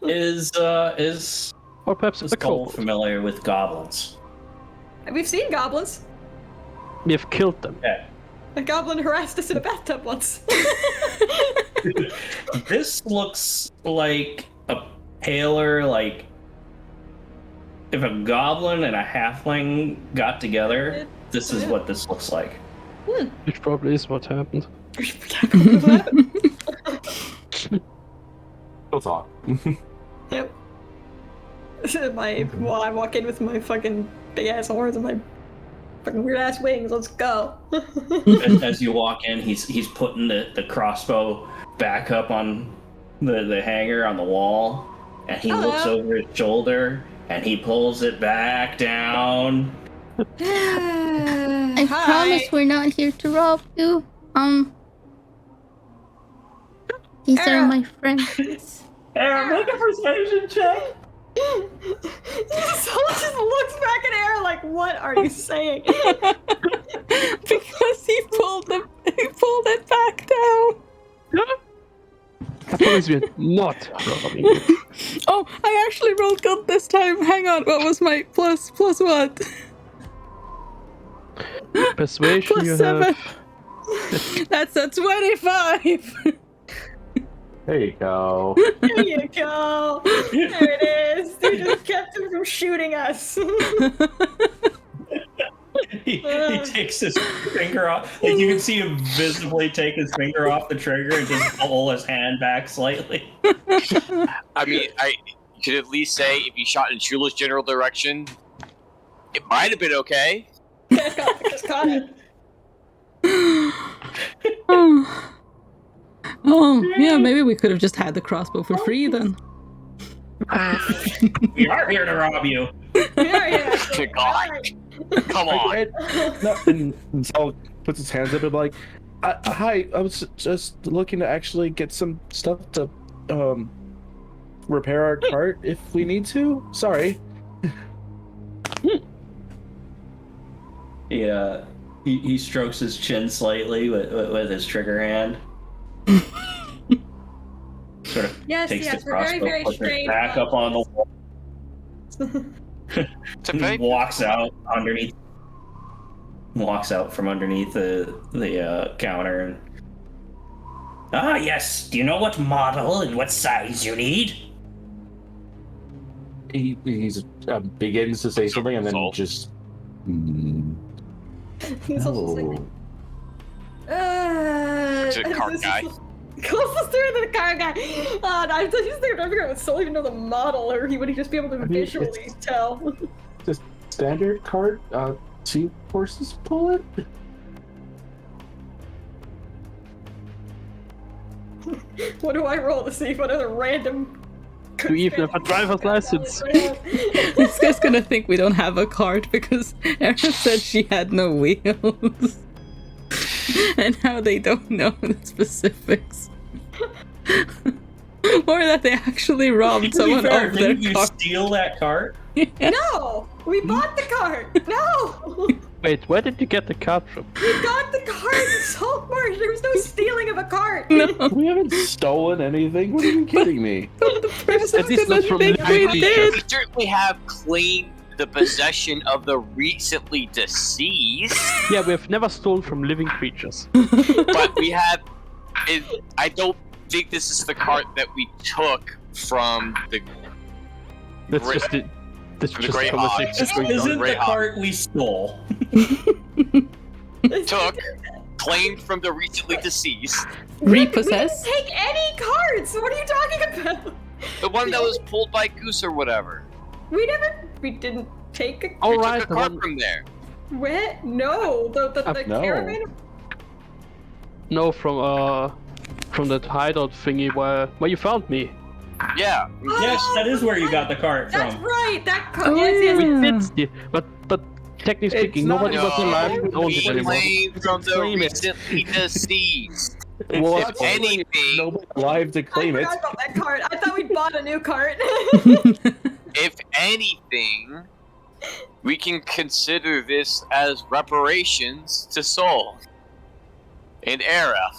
Is Or perhaps it's a Skull kobold. familiar with goblins? We've seen goblins. We have killed them. Yeah. A goblin harassed us in a bathtub once. This looks like a paler, like if a goblin and a halfling got together, this is what this looks like. Which probably is what happened. We'll talk. Yep. While I walk in with my fucking big ass horns and my fucking weird ass wings, let's go. As you walk in, he's putting the crossbow back up on the hanger on the wall, and he looks over his shoulder and he pulls it back down. I Hi. promise we're not here to rob you. These are Era. my friends. Aaron, make a persuasion check. Soul just looks back at Air like, what are you saying? Because he pulled it back down. I promise we're not robbing you. Oh, I actually rolled good this time. Hang on, what was my plus what? Persuasion Plus you 7. have. That's a 25. There you go. There you go. There it is. You just kept him from shooting us. He takes his finger off. Like you can see him visibly take his finger off the trigger and just pull his hand back slightly. I mean, I could at least say if he shot in Shula's general direction, it might have been okay. Just caught it. Oh, yeah, maybe we could have just had the crossbow for free then. We are here to rob you. Yeah. God. Come on. No, and Saul puts his hands up and like, hi, I was just looking to actually get some stuff to repair our cart if we need to. Sorry. He strokes his chin slightly with his trigger hand. Sort of takes the we're very, crossbow, very puts it straight. back up on the wall, It's a and very walks out from underneath the counter. And, Yes. Do you know what model and what size you need? He begins to say something and then Saul. just. He's also just like, To the cart guy. Closest to the car guy. I'm just trying to figure out if Soul even know the model, or would he just be able to visually tell? Just standard cart. 2 horses pull it. What do I roll to see what other random? Do you even have a driver's license? This guy's gonna think we don't have a cart because Erin said she had no wheels. And now they don't know the specifics. Or that they actually robbed someone of their didn't you car. steal that cart? No, we bought the cart. No, Wait, where did you get the cart from? we got the cart in Salt Marsh. There was no stealing of a cart. No, We haven't stolen anything. What are you kidding me? the person At least not didn't from think living we creatures. did. We certainly have claimed the possession of the recently deceased, Yeah, we have never stolen from living creatures. but we have. I don't think this is the cart that we took from the. That's Great- just it. That's the just Great conversation Hawk. going This on. isn't the Greyhawk. cart we stole. Took, claimed from the recently deceased, Repossess? We didn't take any carts. What are you talking about? the one that was pulled by Goose or whatever. We didn't take a. All We right, took a the cart one- from there. What? No, the No. caravan. No, from that hideout thingy where you found me. Yeah. Yes, that is where you got the cart That's from. right. That cart. Oh, yes. We yeah. did steal, but technically speaking, not- nobody was alive who owned we it anymore. claimed from the Claim it. recently deceased. What? If anything, Nobody alive to I claim it. forgot about that cart. I thought we bought a new cart. if anything, we can consider this as reparations to Soul and Era.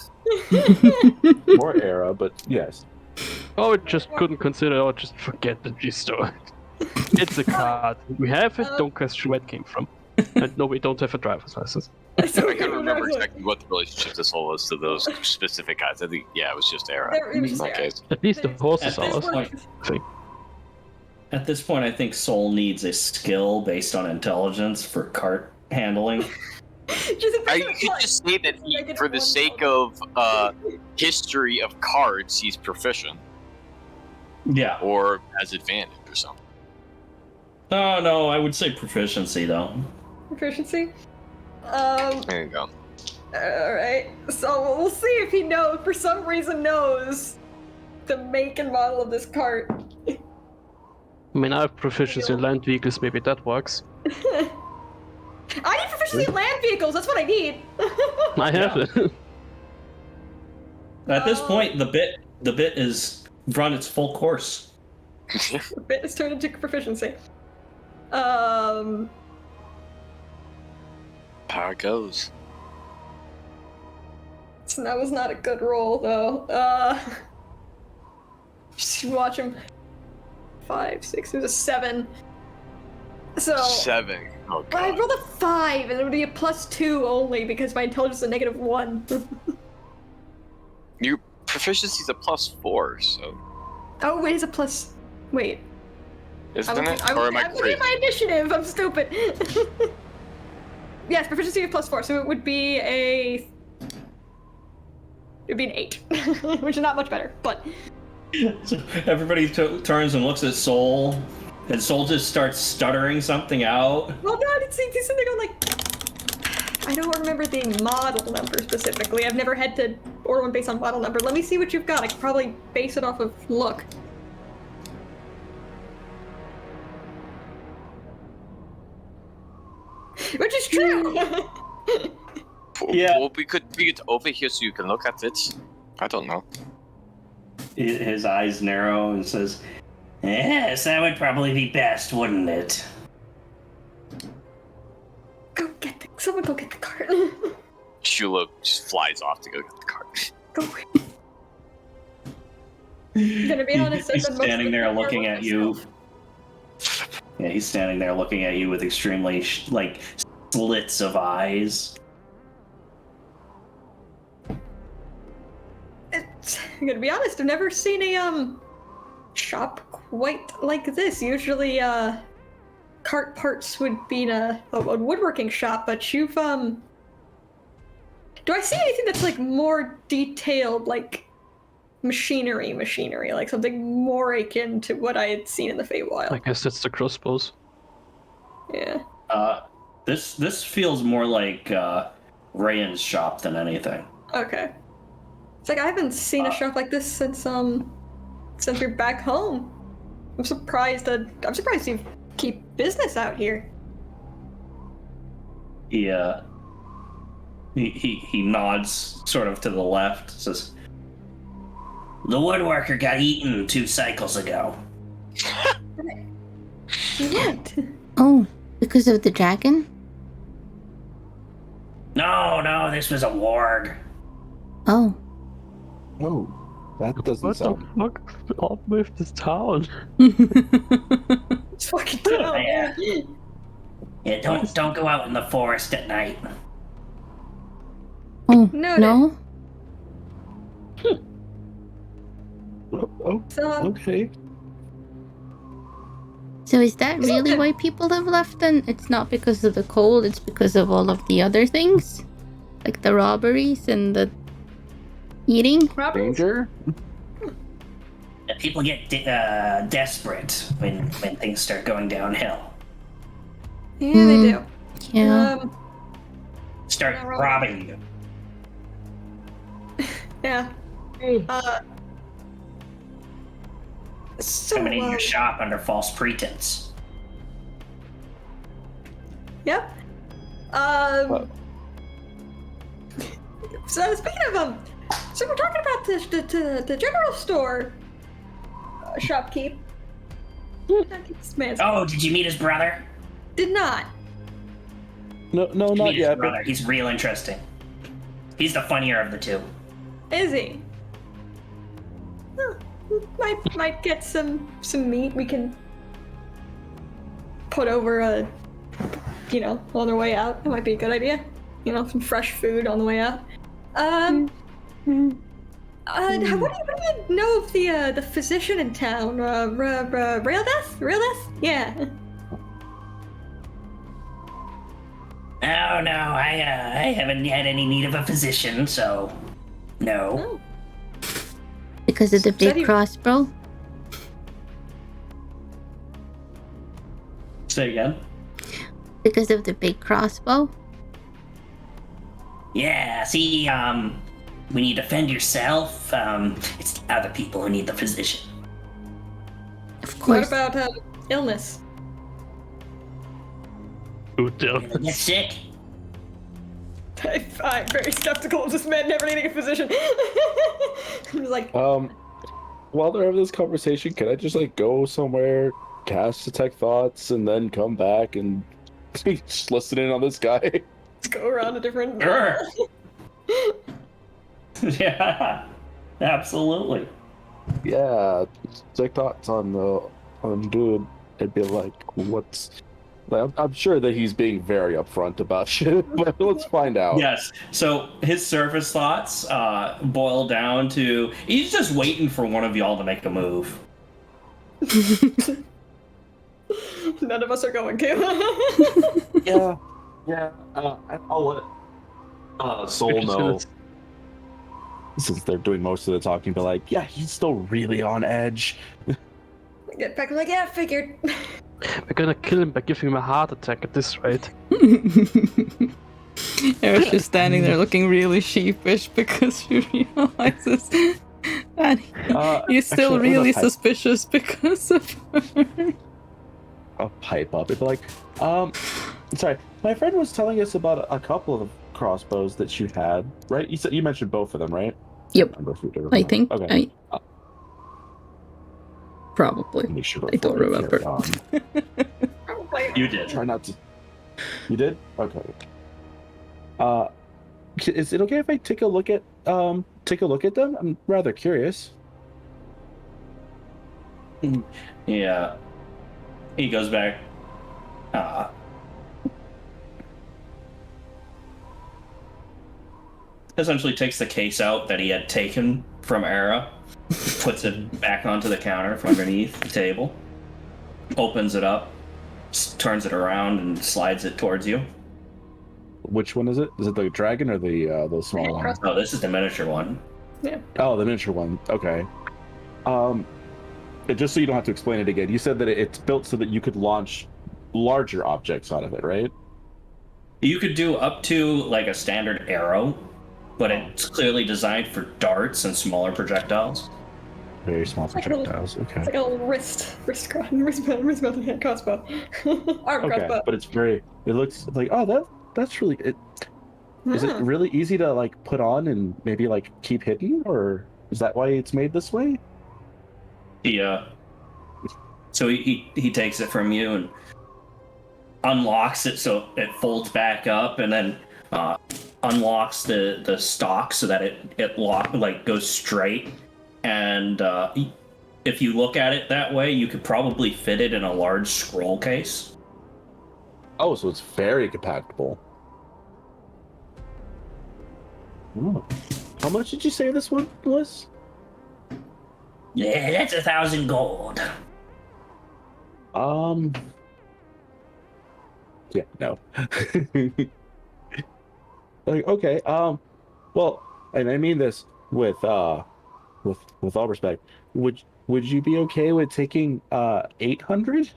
More era, but yes. Oh, it just couldn't consider or just forget that you stole it. It's a card. We have it, don't question where it came from. And no, we don't have a driver's license. I couldn't remember exactly what the relationship to Soul was to those specific guys. I think, yeah, it was just Era It was in just that Era. case. At least the horses At are this us. point, at this point, I think Soul needs a skill based on intelligence for cart handling. You could just say that he, for the sake of history of cards, he's proficient Yeah. or has advantage or something. Oh no, I would say proficiency though. Proficiency. There you go. All right. So we'll see if he knows. For some reason, knows the make and model of this cart. I mean, I have proficiency in land vehicles, maybe that works. I need proficiency in land vehicles. That's what I need. I have it. At this point, the bit is run its full course. The bit is turned into proficiency. Power goes. So that was not a good roll, though. Just watch him. 5, 6, it was a 7. So 7. Oh god. I rolled a 5, and it would be a +2 only because my intelligence is a -1. Your proficiency's a +4, so. Oh wait, it's a plus. Wait. Isn't it? Or am I I'm looking crazy? at my initiative. I'm stupid. Yes, proficiency of +4, so it would be a. It'd be an 8, which is not much better, but. So everybody turns and looks at Soul, and Soul just starts stuttering something out. Well, no, it's something on like. I don't remember the model number specifically. I've never had to order one based on model number. Let me see what you've got. I could probably base it off of look. Which is true. Yeah. Well, we could bring it over here so you can look at it. I don't know. His eyes narrow and says, "Yes, that would probably be best, wouldn't it?" Someone go get the cart. Shula just flies off to go get the cart. Go. Gonna be honest, He's standing there looking at you. Yeah, he's standing there looking at you with extremely slits of eyes. I'm gonna be honest, I've never seen a shop quite like this. Usually cart parts would be in a woodworking shop, but you've do I see anything that's like more detailed, like machinery, like something more akin to what I had seen in the Feywild? I guess that's the crossbows. Yeah. This feels more like Rayan's shop than anything. Okay. It's like I haven't seen a shop like this since we're back home. I'm surprised you keep business out here. He nods sort of to the left, says, The woodworker got eaten 2 cycles ago. What? Oh, because of the dragon? No, this was a warg. Oh. Oh, that doesn't What the sound. fuck up with this town? It's fucking down, Yeah. man. Yeah, don't go out in the forest at night. Oh, Noted. no? Oh, So, okay. So is that really why people have left then? It's not because of the cold, it's because of all of the other things? Like the robberies and the eating? Robert? Danger? People get desperate when things start going downhill. Yeah, they do. Yeah. Start Yeah, right. robbing you. Yeah. So, Coming in your shop under false pretense. Yep. So speaking of so we're talking about the general store shopkeep. This man's Oh, did you meet his brother? did not. No, Did you not meet his yet. brother? He's real interesting. He's the funnier of the two. Is he? Huh. Might get some meat we can put over on the way out. That might be a good idea. Some fresh food on the way out. What do you know of the physician in town? Raildeth? Yeah. Oh no, I haven't had any need of a physician, so no. Oh. Because of the Said big he- crossbow? say again? Because of the big crossbow? Yeah, see, when you defend yourself, it's the other people who need the physician. Of What course. about illness? food there. Get sick. I'm very skeptical of this man never needing a physician. I'm just like, While they're having this conversation, can I just like go somewhere, cast detect thoughts, and then come back and just listen in on this guy? let's go around a different. Sure. Yeah, absolutely. Yeah, detect thoughts on dude. It'd be like, what's like? I'm sure that he's being very upfront about shit, but let's find out. Yes. So his surface thoughts boil down to he's just waiting for one of y'all to make a move. None of us are going to. Yeah. I'll let Soul know. Since they're doing most of the talking, but like, yeah, he's still really on edge. Get back. I'm like, yeah, figured. We're gonna kill him by giving him a heart attack at this rate. Eric's just standing there looking really sheepish because she realizes that he's still actually, really suspicious because of her. I'll pipe up. It'd be like, sorry, my friend was telling us about a couple of crossbows that you had, right? You mentioned both of them, right? Yep. I think Okay. Probably. Make sure I don't before we remember. carry on. You did. Try not to. You did? Okay. Is it okay if I take a look at them? I'm rather curious. Yeah. He goes back. Essentially takes the case out that he had taken from Era, puts it back onto the counter from underneath the table, opens it up, turns it around, and slides it towards you. Which one is it? Is it the dragon or the small one? Oh, this is the miniature one. Oh, the miniature one. Okay. Just so you don't have to explain it again, you said that it's built so that you could launch larger objects out of it, right? You could do up to like a standard arrow, but it's clearly designed for darts and smaller projectiles. Very small It's like a little- projectiles. It's Okay. like a little wrist-mounted hand crossbow. Arm Okay, crossbow. but it's very. It looks like, oh, that's really. Is it really easy to like put on and maybe like keep hidden, or is that why it's made this way? So he takes it from you and unlocks it so it folds back up, and then unlocks the stock so that it goes straight. And if you look at it that way, you could probably fit it in a large scroll case. Oh, so it's very compatible. Oh. How much did you say this one was? Yeah, that's 1,000 gold. Yeah, no. Like, okay, well, and I mean this with all respect. Would you be okay with taking 800?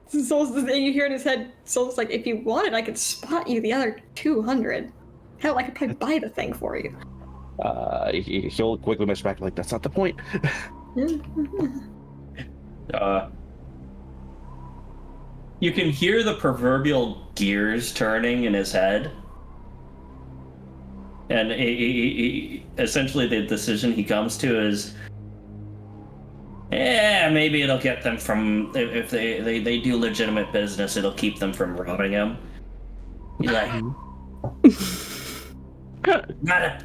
Soul's, and you hear in his head, Soul's like, if you wanted, I could spot you the other 200. Hell, I could probably buy the thing for you. He'll quickly mess back like, that's not the point. You can hear the proverbial gears turning in his head. And essentially the decision he comes to is, yeah, maybe it'll get them from, if they do legitimate business, it'll keep them from robbing him. He's like, Not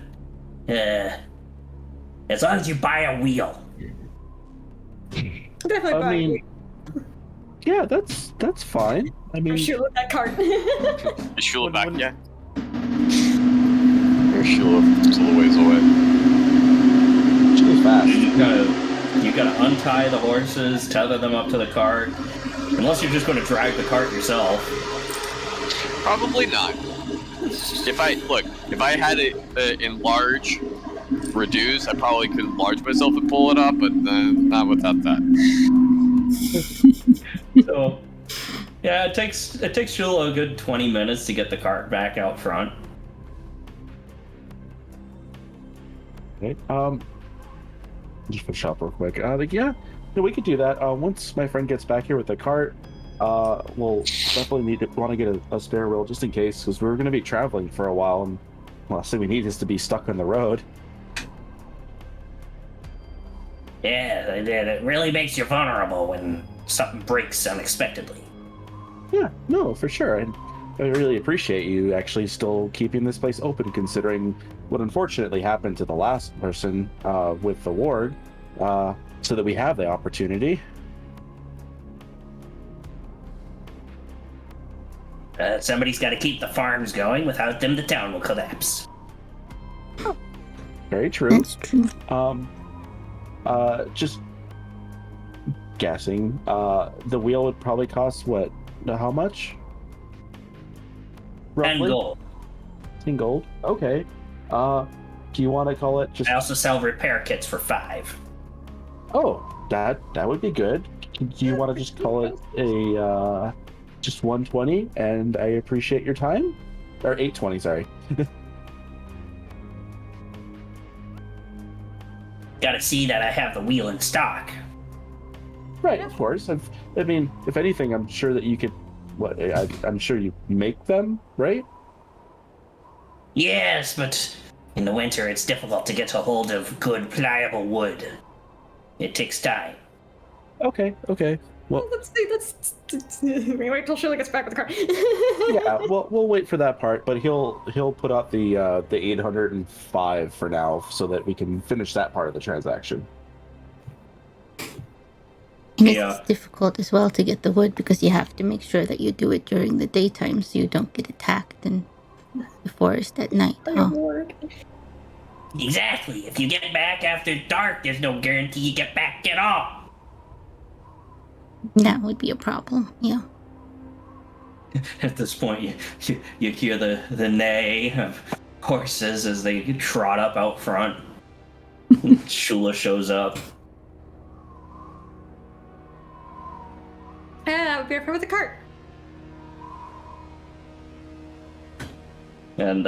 as long as you buy a wheel. Definitely I buy mean, you. yeah, that's fine. I mean, Shoot with that cart. Is Shula back yet? Or Shula still a ways away? she's fast. You gotta untie the horses, tether them up to the cart. Unless you're just gonna drag the cart yourself. Probably not. If I had it enlarge, reduce, I probably could enlarge myself and pull it up, but not without that. So, yeah, it takes Shula a good 20 minutes to get the cart back out front. Okay. Just finish up real quick. Yeah, we could do that. Once my friend gets back here with the cart, we'll definitely want to get a spare wheel just in case, because we're going to be traveling for a while, and the last thing we need is to be stuck on the road. Yeah, it really makes you vulnerable when something breaks unexpectedly. Yeah, no, for sure. I really appreciate you actually still keeping this place open, considering what unfortunately happened to the last person with the ward, so that we have the opportunity. Somebody's got to keep the farms going. Without them, the town will collapse. Very true. That's true. Just guessing, the wheel would probably cost what? How much? 10 gold. 10 gold? Okay. Do you want to call it just... I also sell repair kits for 5. Oh, that would be good. Do you want to just call it a, just 120, and I appreciate your time? Or 820, sorry. Gotta see that I have the wheel in stock. Right, of course. I mean, if anything, I'm sure that you could... I'm sure you make them, right? Yes, but in the winter it's difficult to get a hold of good, pliable wood. It takes time. Okay. Well, let's wait till Shirley gets back with the car. yeah, we'll wait for that part, but he'll put out the 805 for now, so that we can finish that part of the transaction. It's difficult as well to get the wood because you have to make sure that you do it during the daytime so you don't get attacked in the forest at night. Exactly. If you get back after dark, there's no guarantee you get back at all. That would be a problem, yeah. At this point, you hear the neigh of horses as they trot up out front. Shula shows up. And I would be right with the cart. And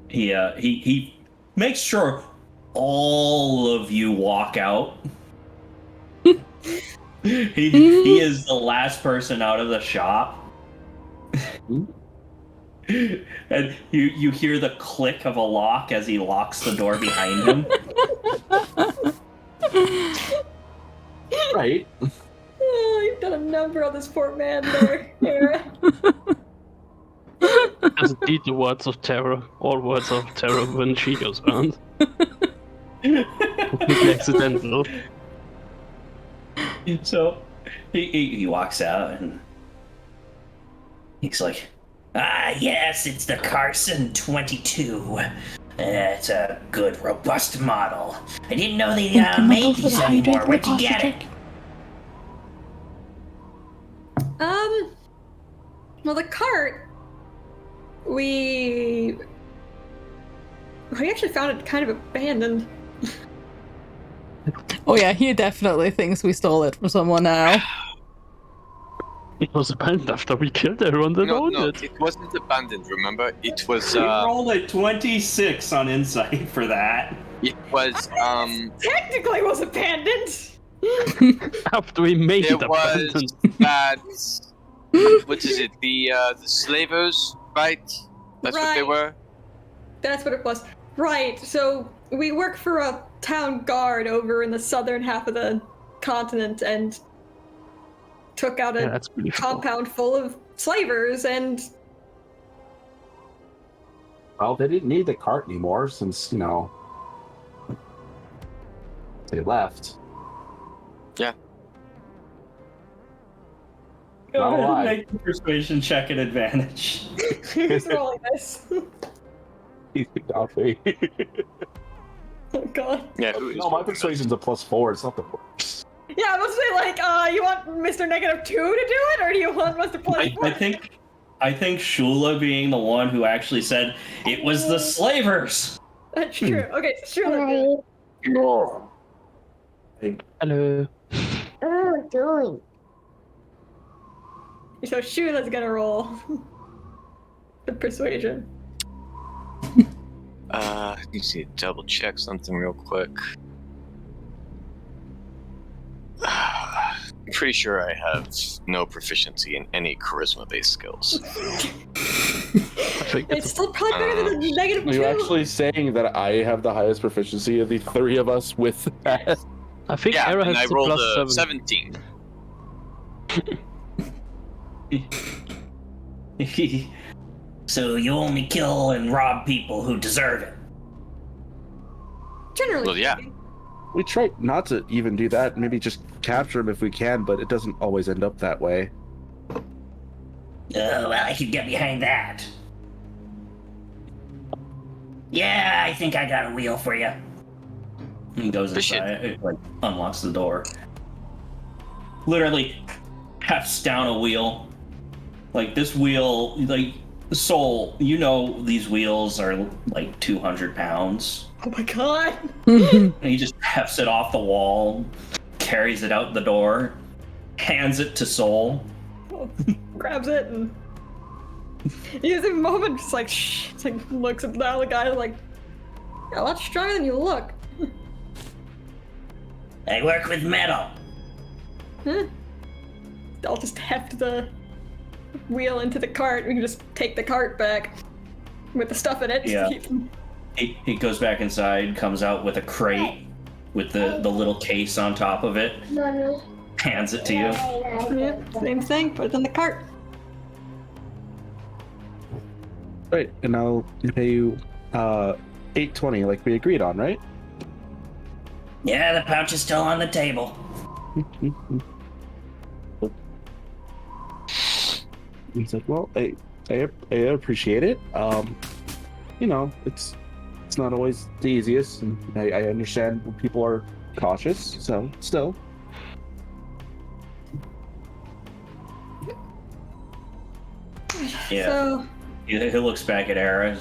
he makes sure all of you walk out. He is the last person out of the shop. And you hear the click of a lock as he locks the door behind him. Right. Oh, you've done a number on this poor man there, Aaron. As indeed the words of terror, all words of terror when she goes around. Completely accidental. So he walks out and he's like, yes, it's the Carson 22. It's a good, robust model. I didn't know they made these anymore. Where'd you get it? Well, the cart, we actually found it kind of abandoned. Oh yeah, he definitely thinks we stole it from someone now. It was abandoned after we killed everyone that owned it. It wasn't abandoned, remember? It was, you rolled a 26 on insight for that. It was, Technically was abandoned! After we made it abandoned. That... What is it? The slavers, right? That's what they were? That's what it was. Right, so we work for a town guard over in the southern half of the continent and took out a compound full of slavers and... Well, they didn't need the cart anymore since, they left. Yeah. Go ahead and make the persuasion check at advantage. Who's rolling this? He's Godfrey. Oh god. Yeah, no, my persuasion's a +4, it's not the worst. Yeah, I was say you want Mr. -2 to do it, or do you want Mr. +4? I think Shula being the one who actually said it was the slavers. That's true. Okay, so Shula. No. Hello. What am I doing? So Shula's gonna roll the persuasion. Need to double check something real quick. pretty sure I have no proficiency in any charisma-based skills. I think It's still probably better than the negative Are 2. you actually saying that I have the highest proficiency of the three of us with that? I think Yeah, Era and has I the rolled plus a 7. 17. So you only kill and rob people who deserve it. Generally Well, yeah. speaking. We try not to even do that. Maybe just capture them if we can, but it doesn't always end up that way. Well, I could get behind that. Yeah, I think I got a wheel for you. He goes inside, it, like unlocks the door. Literally hefts down a wheel. Like this wheel, like Soul, you know these wheels are like 200 pounds. Oh my god. And he just hefts it off the wall, carries it out the door, hands it to Soul. Grabs it and he has a moment just like shh. It's like looks at the other guy like you're a lot stronger than you look. I work with metal. Huh? I'll just heft the wheel into the cart. We can just take the cart back with the stuff in it. Yeah. He goes back inside, comes out with a crate with the little case on top of it, hands it to you. Yeah, same thing. Put it in the cart. Right, and I'll pay you $8.20 like we agreed on, right? Yeah, the pouch is still on the table. He's like, well, I appreciate it. You know, it's not always the easiest, and I understand when people are cautious. So still, Yeah. So He looks back at Era.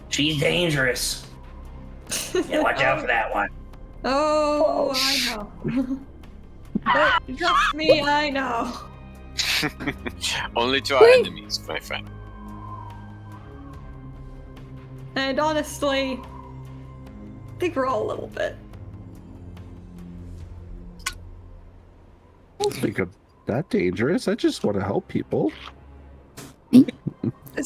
She's dangerous. Yeah, watch out for that one. oh, I know. But trust me, I know. Only to our enemies, my friend. And honestly, I think we're all a little bit. I don't think I'm that dangerous. I just want to help people. Is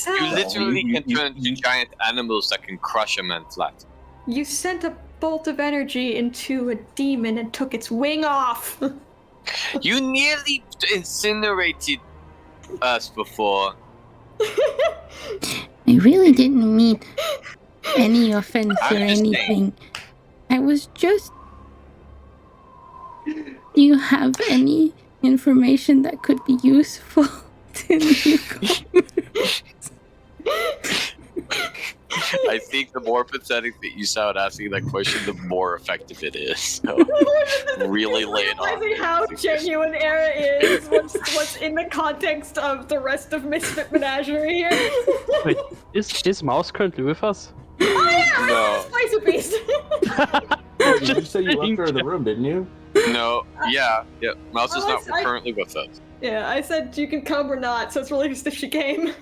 You that literally can turn into giant animals that can crush a man flat. you sent a bolt of energy into a demon and took its wing off? You nearly incinerated us before. I really didn't mean any offense or I'm just saying. anything. I was just. Do you have any information that could be useful to newcomers? I think the more pathetic that you sound asking that question, the more effective it is. So really lay it on. Realizing how genuine Era is, what's in the context of the rest of Misfit Menagerie here. Wait, is Mouse currently with us? Oh yeah, No. Spicy Beast. Did you say you left her in the room, didn't you? No, yeah. Mouse is Oh, not currently with us. Yeah, I said you can come or not, so it's really just if she came.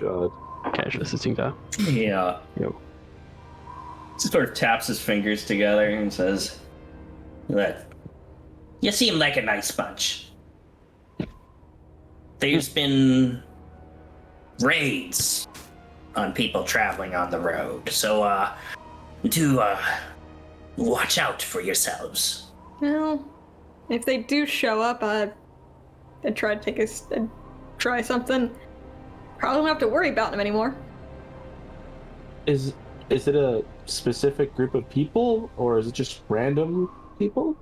God. Casually sitting there. Yeah. Yo. Sort of taps his fingers together and says, Look, you seem like a nice bunch. There's been raids on people traveling on the road, so do watch out for yourselves. Well, if they do show up, I'd try to take and try something. Probably don't have to worry about them anymore. Is it a specific group of people, or is it just random people?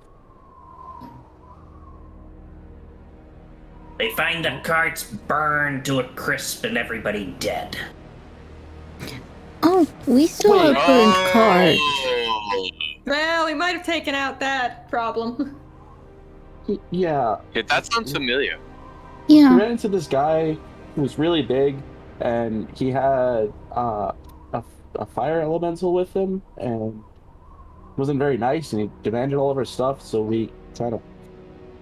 They find the carts burned to a crisp and everybody dead. Oh, we saw a burned card. Oh. Well, we might have taken out that problem. Yeah. Yeah, that sounds familiar. We Yeah. ran into this guy who was really big, and he had a fire elemental with him, and wasn't very nice, and he demanded all of our stuff. So we kind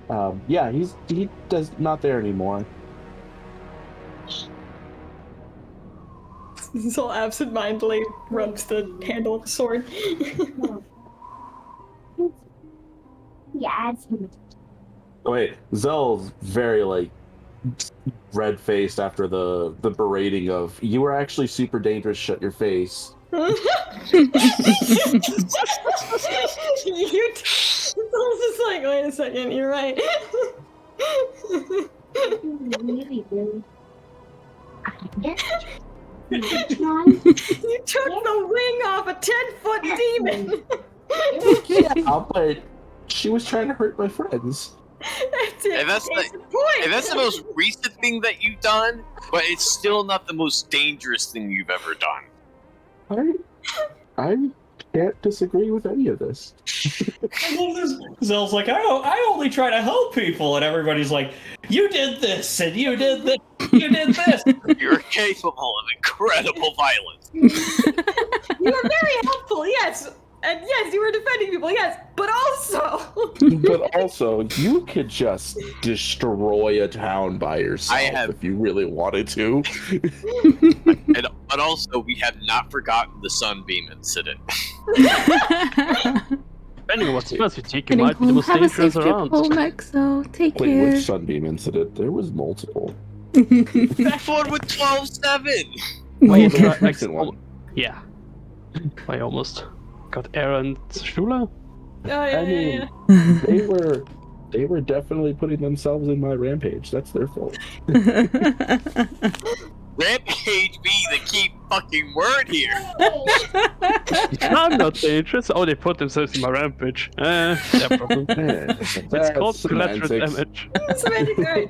of, yeah, he does not there anymore. So absent-mindedly rubs the handle of the sword. Wait, Zell's very like red-faced after the berating of you were actually super dangerous. Shut your face. You Zell's just like, wait a second, you're right. You took the wing off a 10-foot demon. Yeah, but she was trying to hurt my friends. And that's the most recent thing that you've done, but it's still not the most dangerous thing you've ever done. I can't disagree with any of this. Zell's like, I only try to help people, and everybody's like, you did this, and you did this, you did this. You're capable of incredible violence. You were very helpful, yes. And yes, you were defending people, yes. But also, you could just destroy a town by yourself if you really wanted to. But also, we have not forgotten the sunbeam incident. Depending on what spells you take, it might be the most dangerous around. Take Wait, care. which sunbeam incident? There was multiple. That one with 12-7! Wait, The recent one. Yeah. I almost got Aaron Schula. They were definitely putting themselves in my rampage. That's their fault. Rampage be the key fucking word here. I'm not dangerous. Oh, they put themselves in my rampage. Yeah, problem. It's called collateral damage. semantics, alright.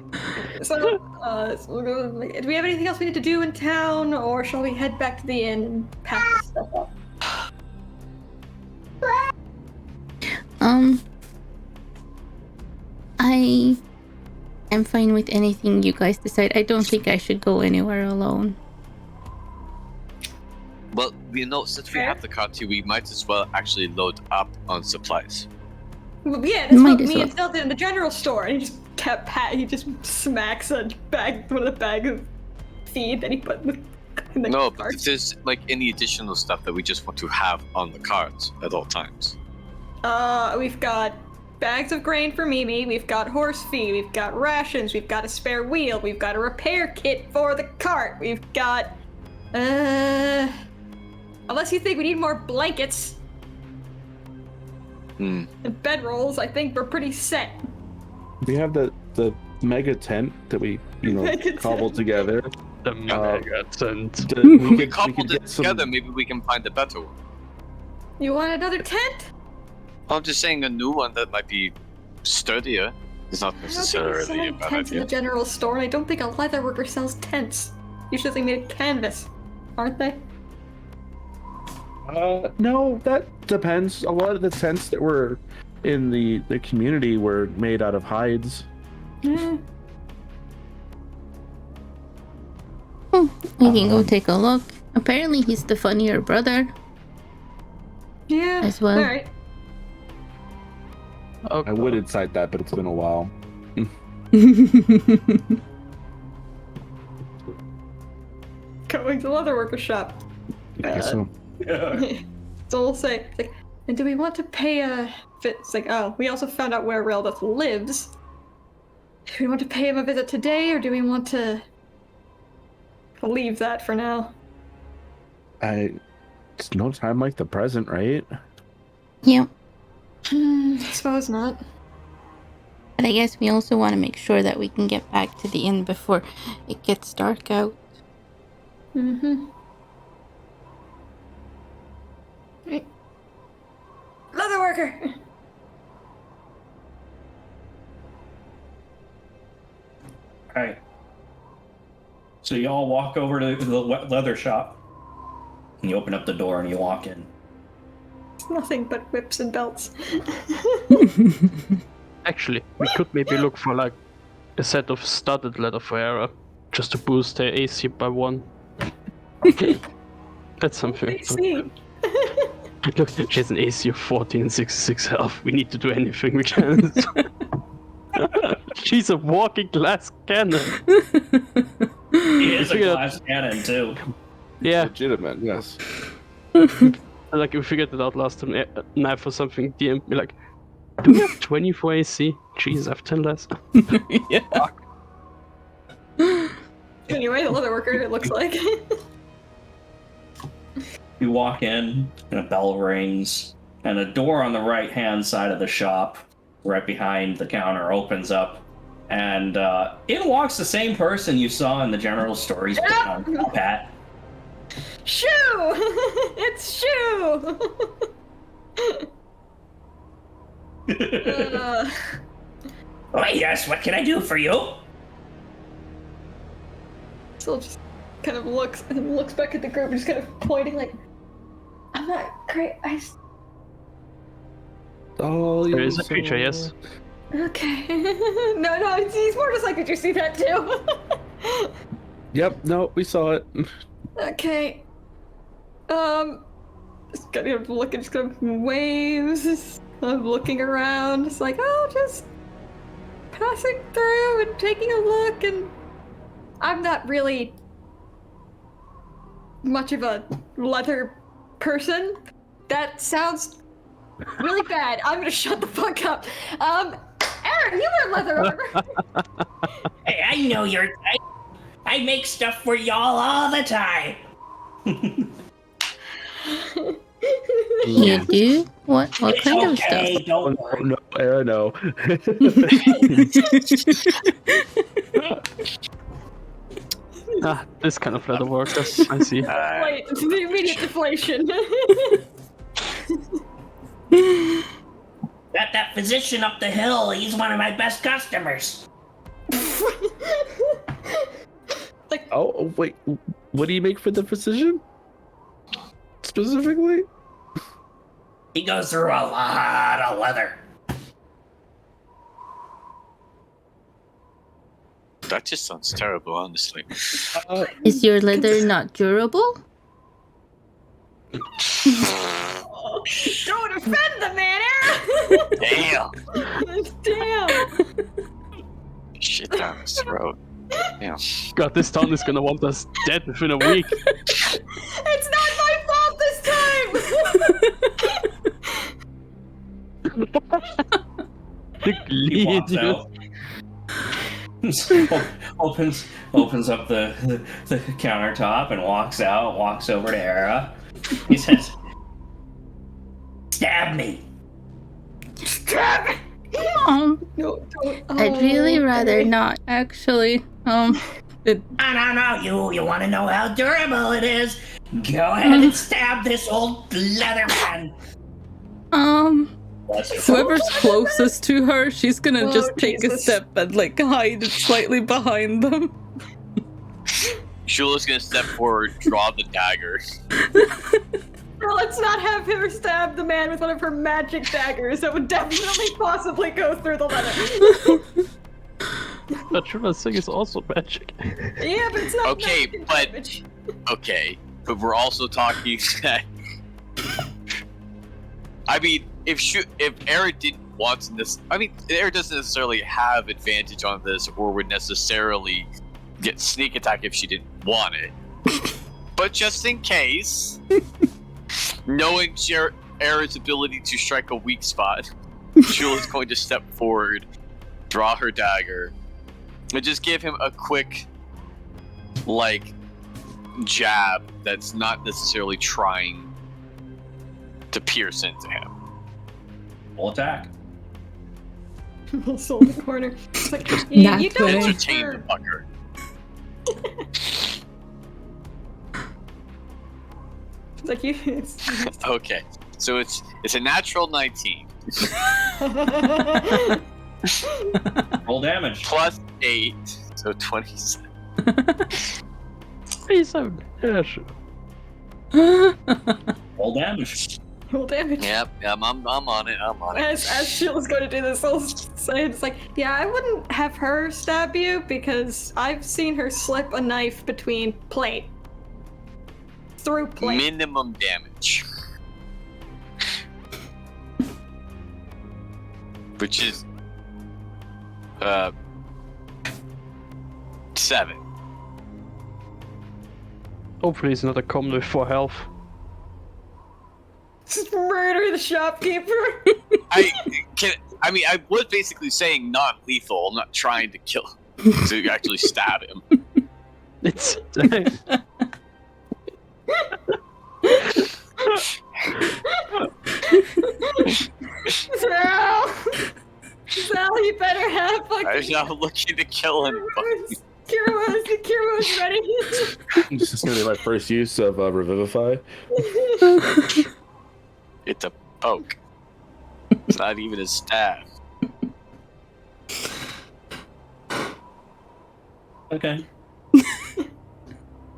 So, do we have anything else we need to do in town, or shall we head back to the inn and pack this stuff up? I am fine with anything you guys decide. I don't think I should go anywhere alone. Well, since we have the cart here, we might as well actually load up on supplies. Well, yeah, that's what me and Phil did in the general store, and he just smacks one of the bags of feed that he put in the No, cart. but if there's like any additional stuff that we just want to have on the cart at all times. We've got bags of grain for Mimi, we've got horse feed, we've got rations, we've got a spare wheel, we've got a repair kit for the cart, we've got, unless you think we need more blankets and bedrolls, I think we're pretty set. We have the mega tent that we cobbled together. The mega tent. We cobbled it together, maybe we can find a better one. You want another tent? I'm just saying a new one that might be sturdier. It's not necessarily a bad tents in idea. the general store, and I don't think a leatherworker sells tents. Usually made of canvas, aren't they? No, that depends. A lot of the tents that were in the community were made out of hides. We can go take a look. Apparently he's the funnier brother. Yeah, as well. Alright. I would incite that, but it's been a while. Going to the leatherworker shop. So So we'll say, like, and do we want to pay it's like, oh, we also found out where Reldith lives. Do we want to pay him a visit today, or do we want to leave that for now? It's no time like the present, right? Yep. I suppose not. But I guess we also want to make sure that we can get back to the inn before it gets dark out. Mm-hmm. Right. Leatherworker! Alright. So you all walk over to the leather shop, and you open up the door and you walk in. It's nothing but whips and belts. Actually, we could maybe look for like a set of studded leather for Era, just to boost their AC by 1. That's something. AC. Look, she has an AC of 14 and 66 health. We need to do anything we can. She's a walking glass cannon. He is a glass cannon too. Yeah. Legitimate, yes. Like we figured it out last time, knife or something. DM be like, Do we have 24 AC? Jeez, I have 10 less. Yeah. Anyway, the leatherworker, it looks like. You walk in, and a bell rings, and a door on the right-hand side of the shop, right behind the counter, opens up, and in walks the same person you saw in the general stories on top hat. Shoo! It's Shoo! Oh, yes, what can I do for you? Still just kind of looks back at the group and just kind of pointing like, I'm not great. Oh, There is a creature, yes. Okay. no, he's more just like, did you see that too? Yep, no, we saw it. Okay. Just kind of looking, just kind of waves. I'm looking around. It's like, oh, just passing through and taking a look, and I'm not really much of a leather person. That sounds really bad. I'm gonna shut the fuck up. Aaron, you wear leather armor. Hey, I know your type. I make stuff for y'all all the time. You do? What It's kind of okay, stuff? don't worry. No, Era, no. This kind of leather workers, I see. Wait, the immediate deflation. That physician up the hill, he's one of my best customers. Oh, wait. What do you make for the physician? Specifically? He goes through a lot of leather. That just sounds terrible, honestly. Is your leather not durable? Don't offend the man, Aaron! Damn! Damn! Shit down his throat. Damn. God, this town is gonna want us dead within a week. It's not my fault this time! The He walks lead, out. opens up the countertop and walks out, walks over to Era. He says, "Stab me." Stab it! No, don't. I'd really rather not, actually. No, you want to know how durable it is? Go ahead and stab this old leather man. Whoever's closest to her, she's gonna Oh, just take a Jesus. step and like hide slightly behind them. Shula's gonna step forward, draw the dagger. Let's not have her stab the man with one of her magic daggers that would definitely possibly go through the leather. That Shula thing is also magic. Yeah, but it's not Okay, magic but- damage. Okay, but we're also talking that. I mean, if Era didn't want this, I mean, Era doesn't necessarily have advantage on this, or would necessarily get sneak attack if she didn't want it. But just in case, knowing Era's ability to strike a weak spot, Shula's going to step forward, draw her dagger, and just give him a quick, like, jab that's not necessarily trying to pierce into him. Full attack. Little soul in the corner. It's like, Not you don't good. want Entertain the her. fucker. It's like you. Okay, so it's a natural 19 Roll damage. plus 8, so 27. 27. Yeah, sure. Roll damage. Roll damage. Yep, I'm on it. I'm on it. As Sheila's going to do this, I'll say it's like, yeah, I wouldn't have her stab you because I've seen her slip a knife between plate. Through plate. Minimum damage, which is 7. Hopefully it's not a common with 4 health. Just murder the shopkeeper. I mean, I was basically saying non-lethal. I'm not trying to kill to actually stab him. It's Sal, you better have fucking... I'm not looking to kill anybody. Kiro's ready. This is gonna be my first use of Revivify. It's a poke. It's not even a stab. Okay.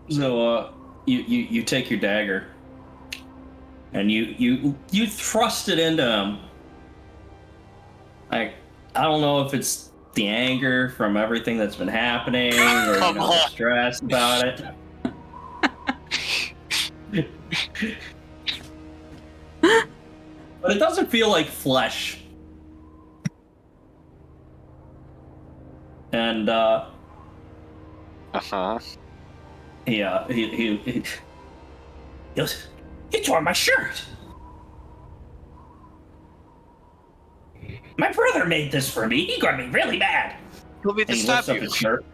So you take your dagger and you thrust it into him. I don't know if it's the anger from everything that's been happening or the stress about it. But it doesn't feel like flesh. And yeah, he goes, "You tore my shirt. My brother made this for me. He got me really bad." He'll be And to he stab lifts up you. his shirt,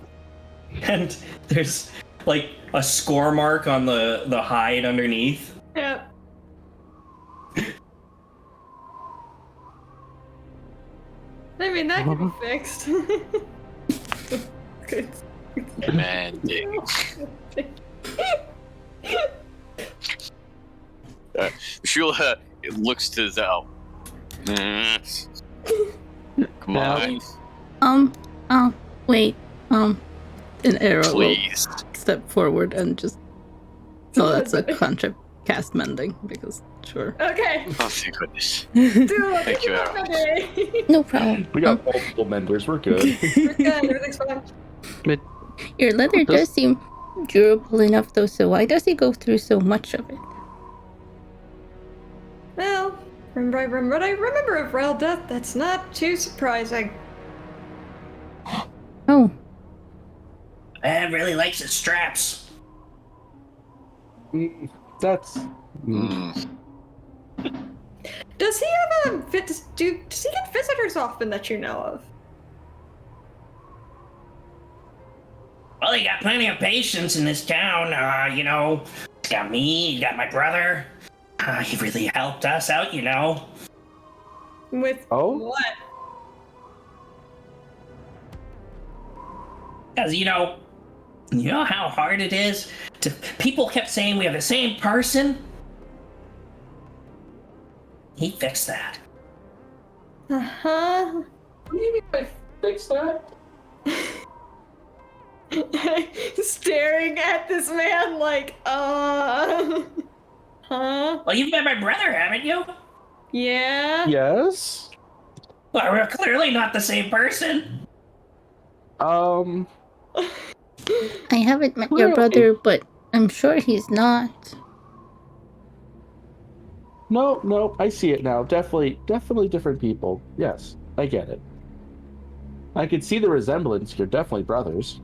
and there's like a score mark on the hide underneath. Yep. I mean, that can be fixed. Good. Demanding. Shula looks to Zal. Come on. Wait. An arrow Please. will step forward and just... Oh, that's a cantrip cast mending, because, sure. Okay. Oh, thank goodness. Dude, Thank you, Arrow. No problem. We got multiple menders. We're good. We're good. Everything's fine. Your leather does seem durable enough, though, so why does he go through so much of it? Well, remember what I remember of Rel death. That's not too surprising. Oh. Man really likes his straps. That's... Does he have a does he get visitors often that you know of? Well, he got plenty of patients in this town. You know, he's got me, he got my brother. He really helped us out, you know. With what? Because, you know how hard it is to... People kept saying we have the same person. He fixed that. Uh-huh. What do you mean by fix that? Staring at this man like, huh? Well, you've met my brother, haven't you? Yeah? Yes? Well, we're clearly not the same person. I haven't met your brother, but I'm sure he's not. No, I see it now. Definitely different people. Yes, I get it. I can see the resemblance. You're definitely brothers.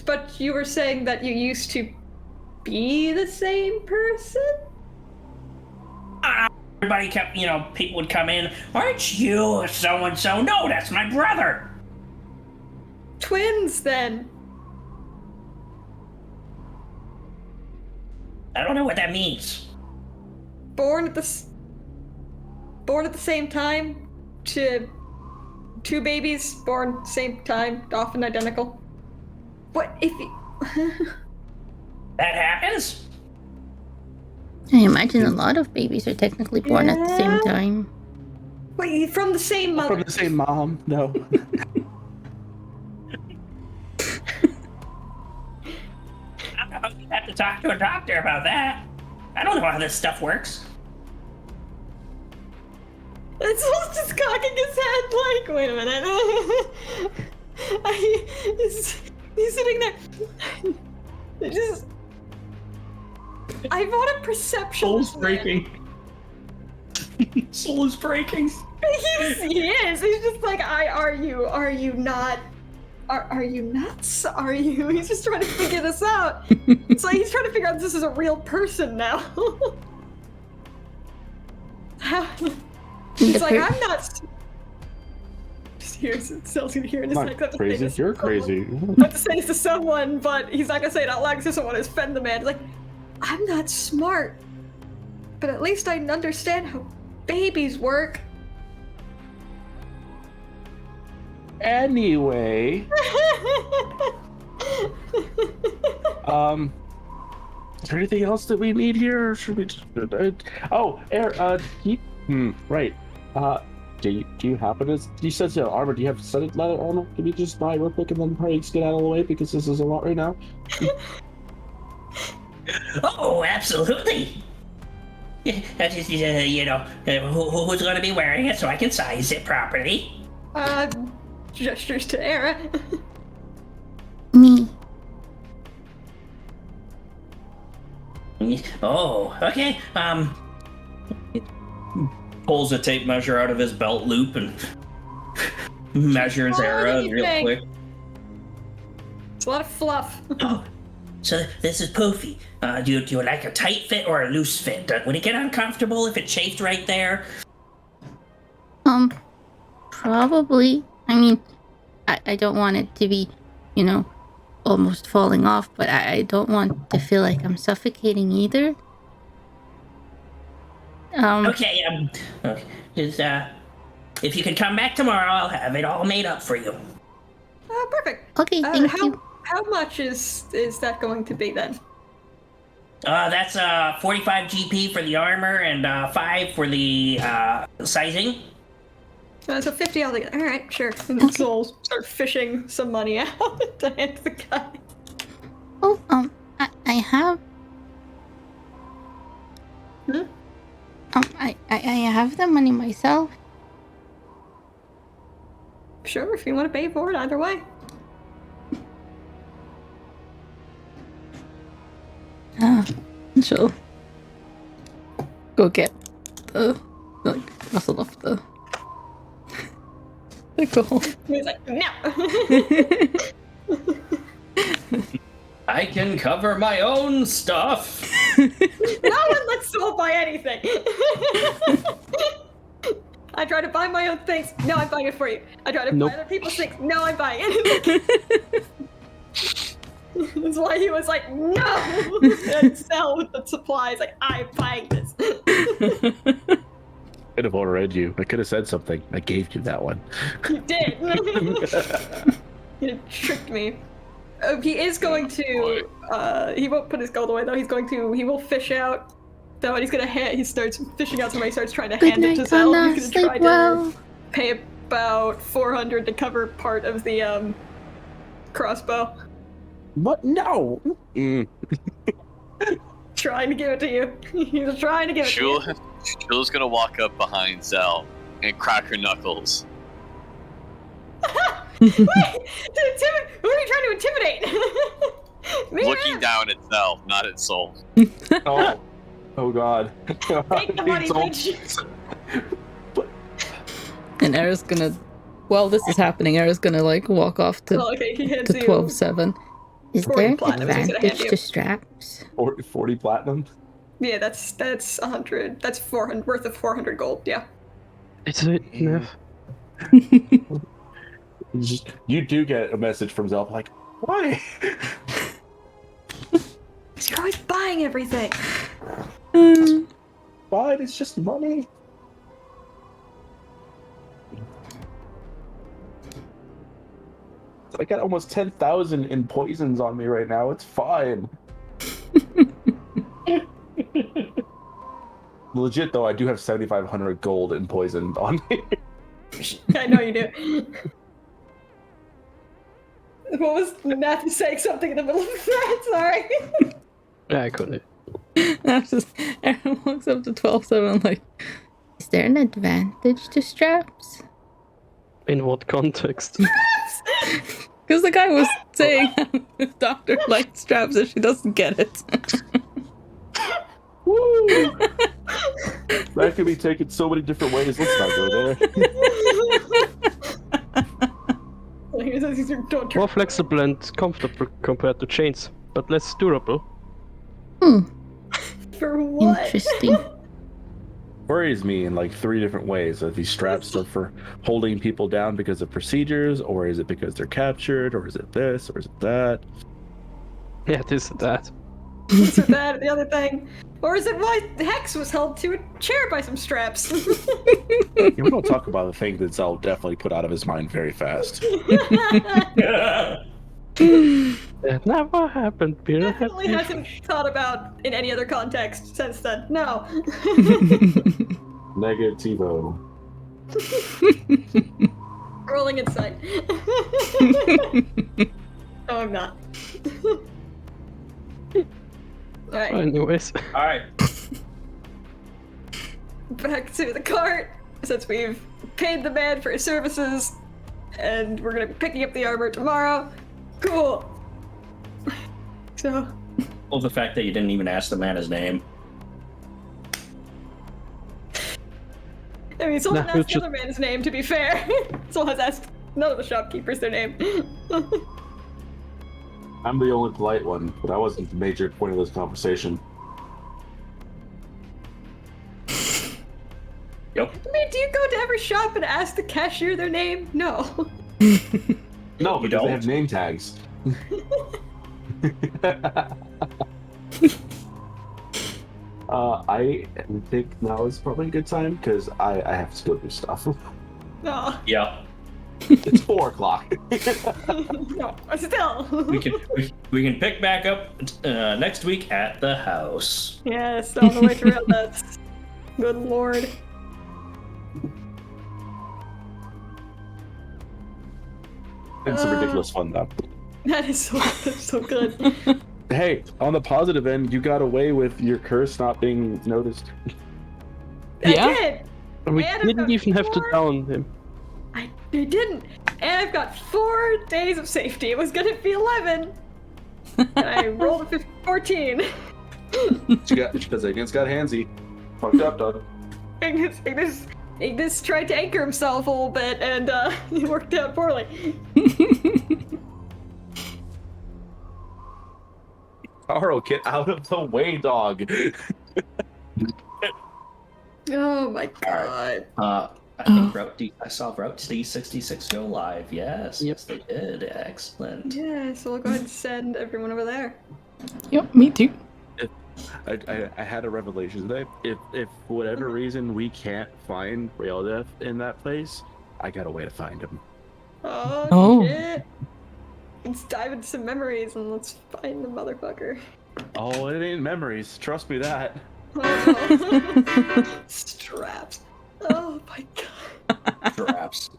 But you were saying that you used to be the same person? Everybody kept, people would come in. Aren't you so-and-so? No, that's my brother. Twins, then. I don't know what that means. Born at the same time to two babies born same time, often identical. What if you... That happens? I imagine a lot of babies are technically born at the same time. Wait, from the same mother? From the same mom? No. You have to talk to a doctor about that. I don't know how this stuff works. It's all just cocking his head like, wait a minute. He's sitting there. I want a perception. Soul's breaking. Soul is breaking. He is. He's just like, are you not? Are you nuts? Are you? He's just trying to figure this out. It's like he's trying to figure out if this is a real person now. He's like, I'm not. Just hears Cell's gonna hear in a I'm second. not crazy. You're crazy. I'm about to say this to someone, but he's not gonna say it out loud because he doesn't want to offend the man. He's like, I'm not smart, but at least I understand how babies work. Anyway, is there anything else that we need here? Or should we just, right. Do you happen to, you said armor, do you have studded leather armor? Can we just buy real quick and then probably just get out of the way because this is a lot right now? Oh, absolutely. That's just, who's going to be wearing it so I can size it properly? Gestures to Era. Me. Oh, okay. Pulls a tape measure out of his belt loop and measures Era real quick. It's a lot of fluff. Oh, so this is Poofy. Do you like a tight fit or a loose fit? Would it get uncomfortable if it chafed right there? Probably. I mean, I don't want it to be, almost falling off, but I don't want to feel like I'm suffocating either. Okay, just, if you can come back tomorrow, I'll have it all made up for you. Perfect. Okay, thank you. How much is that going to be then? That's 45 GP for the armor and 5 for the sizing. So 50 altogether. All right, sure. And Soul start fishing some money out to hand to the guy. Oh, I have. Hmm? I have the money myself. Sure, if you want to pay for it, either way. She'll go get the, rustle off the gold. He's like, no. I can cover my own stuff. No one lets Soul buy anything. I try to buy my own things. No, I'm buying it for you. I try to buy other people's things. No, I'm buying it. That's why he was like, no! And sell with the supplies, like, I'm buying this. Could have overread you. I could have said something. I gave you that one. You did. You tricked me. He is going to, he won't put his gold away though. He will fish out. Though he starts fishing out somebody, starts trying to hand it to Zell. He's gonna try to pay about 400 to cover part of the, crossbow. What? No! Trying to give it to you. He's trying to give it to you. Shula's gonna walk up behind Zell and crack her knuckles. Wait! Who are you trying to intimidate? Looking down at Zell, not at Soul. Oh god. Take the money, bitch. And Era's gonna, while this is happening, Era's gonna walk off to 12-7. Is there an advantage to straps? 40 platinum? Yeah, that's 100. That's 400 worth of 400 gold. Yeah. It's enough. You do get a message from Zelf like, why? You're always buying everything. Fine, it's just money. I got almost 10,000 in poisons on me right now. It's fine. Legit though, I do have 7,500 gold in poison on me. I know you do. What was Matthew saying something in the middle of that? Sorry. Yeah, I couldn't. Aaron walks up to 12-7 like, is there an advantage to straps? In what context? Because the guy was saying his doctor likes straps if she doesn't get it. Woo! That could be taken so many different ways. Let's not go there. More flexible and comfortable compared to chains, but less durable. For what? Interesting. worries me in like 3 different ways. Are these straps are for holding people down because of procedures, or is it because they're captured, or is it this, or is it that? Yeah, this and that. This or that, or the other thing. Or is it why Hex was held to a chair by some straps? Yeah, we don't talk about the thing that Zell definitely put out of his mind very fast. That never happened, Peter. Definitely hasn't thought about in any other context since then. No. Negativo. Rolling insight. No, I'm not. Alright, Anyways. All right. back to the cart. Since we've paid the man for his services, and we're gonna be picking up the armor tomorrow. Cool. So, Well, the fact that you didn't even ask the man his name. I mean, someone Nah, asked just- the other man's name, to be fair. Someone has asked none of the shopkeepers their name. I'm the only polite one, but that wasn't the major point of this conversation. Yep. I mean, do you go to every shop and ask the cashier their name? No. No, because don't? they have name tags. I think now is probably a good time because I have to go do stuff. No. Yeah. It's 4 o'clock. No. Still. We can pick back up next week at the house. Yes, on the way to real nuts. Good lord. It's some ridiculous fun though. That is so good. Hey, on the positive end, you got away with your curse not being noticed. Yeah? I did. We And I've didn't got even have to 4 down him. I didn't. And I've got 4 days of safety. It was gonna be 11. And I rolled a 14. Because Ignis got handsy. Fucked up, dog. Ignis tried to anchor himself a little bit, and it worked out poorly. Carl, get out of the way, dog. Oh my god. I think I saw Route D66 go live. Yes, yes, they did. Excellent. Yeah, so we'll go ahead and send everyone over there. Yep, me too. I had a revelation today. If for whatever reason we can't find Rail Death in that place, I got a way to find him. Oh, shit. Let's dive into some memories and let's find the motherfucker. Oh, it ain't memories. Trust me that. Oh. Straps. Oh my god. Straps.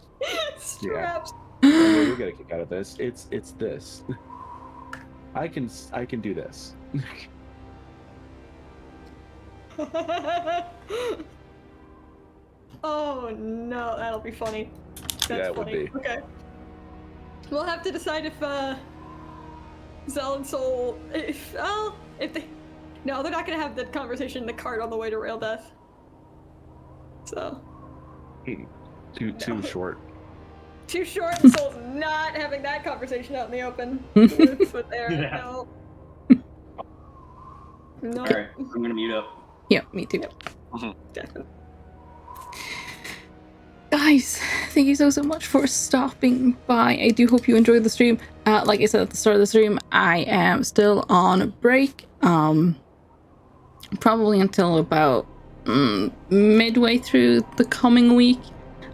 Straps. We get a kick out of this. It's this. I can do this. Oh no, that'll be funny. That's Yeah, it would funny. be. Okay. We'll have to decide if Zell and Soul if they no, they're not gonna have that conversation in the cart on the way to Rail Death. So Too short. too short and Soul's not having that conversation out in the open. With there. No. No. All right, I'm gonna mute up. Yeah, me too. Definitely. Guys, thank you so much for stopping by. I do hope you enjoyed the stream. Like I said at the start of the stream, I am still on break. Probably until about midway through the coming week.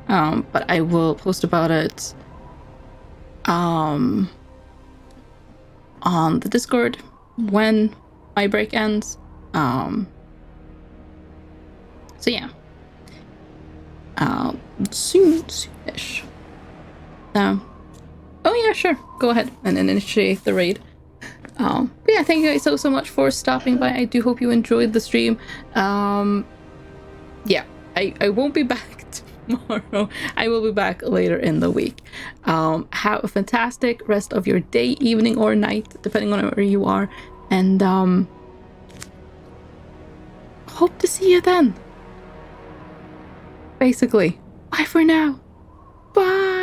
But I will post about it on the Discord when my break ends. So yeah. Soonish. Oh yeah, sure. Go ahead and initiate the raid. But yeah, thank you guys so much for stopping by. I do hope you enjoyed the stream. Yeah, I won't be back tomorrow. I will be back later in the week. Have a fantastic rest of your day, evening, or night, depending on where you are. And hope to see you then. Basically. Bye for now. Bye.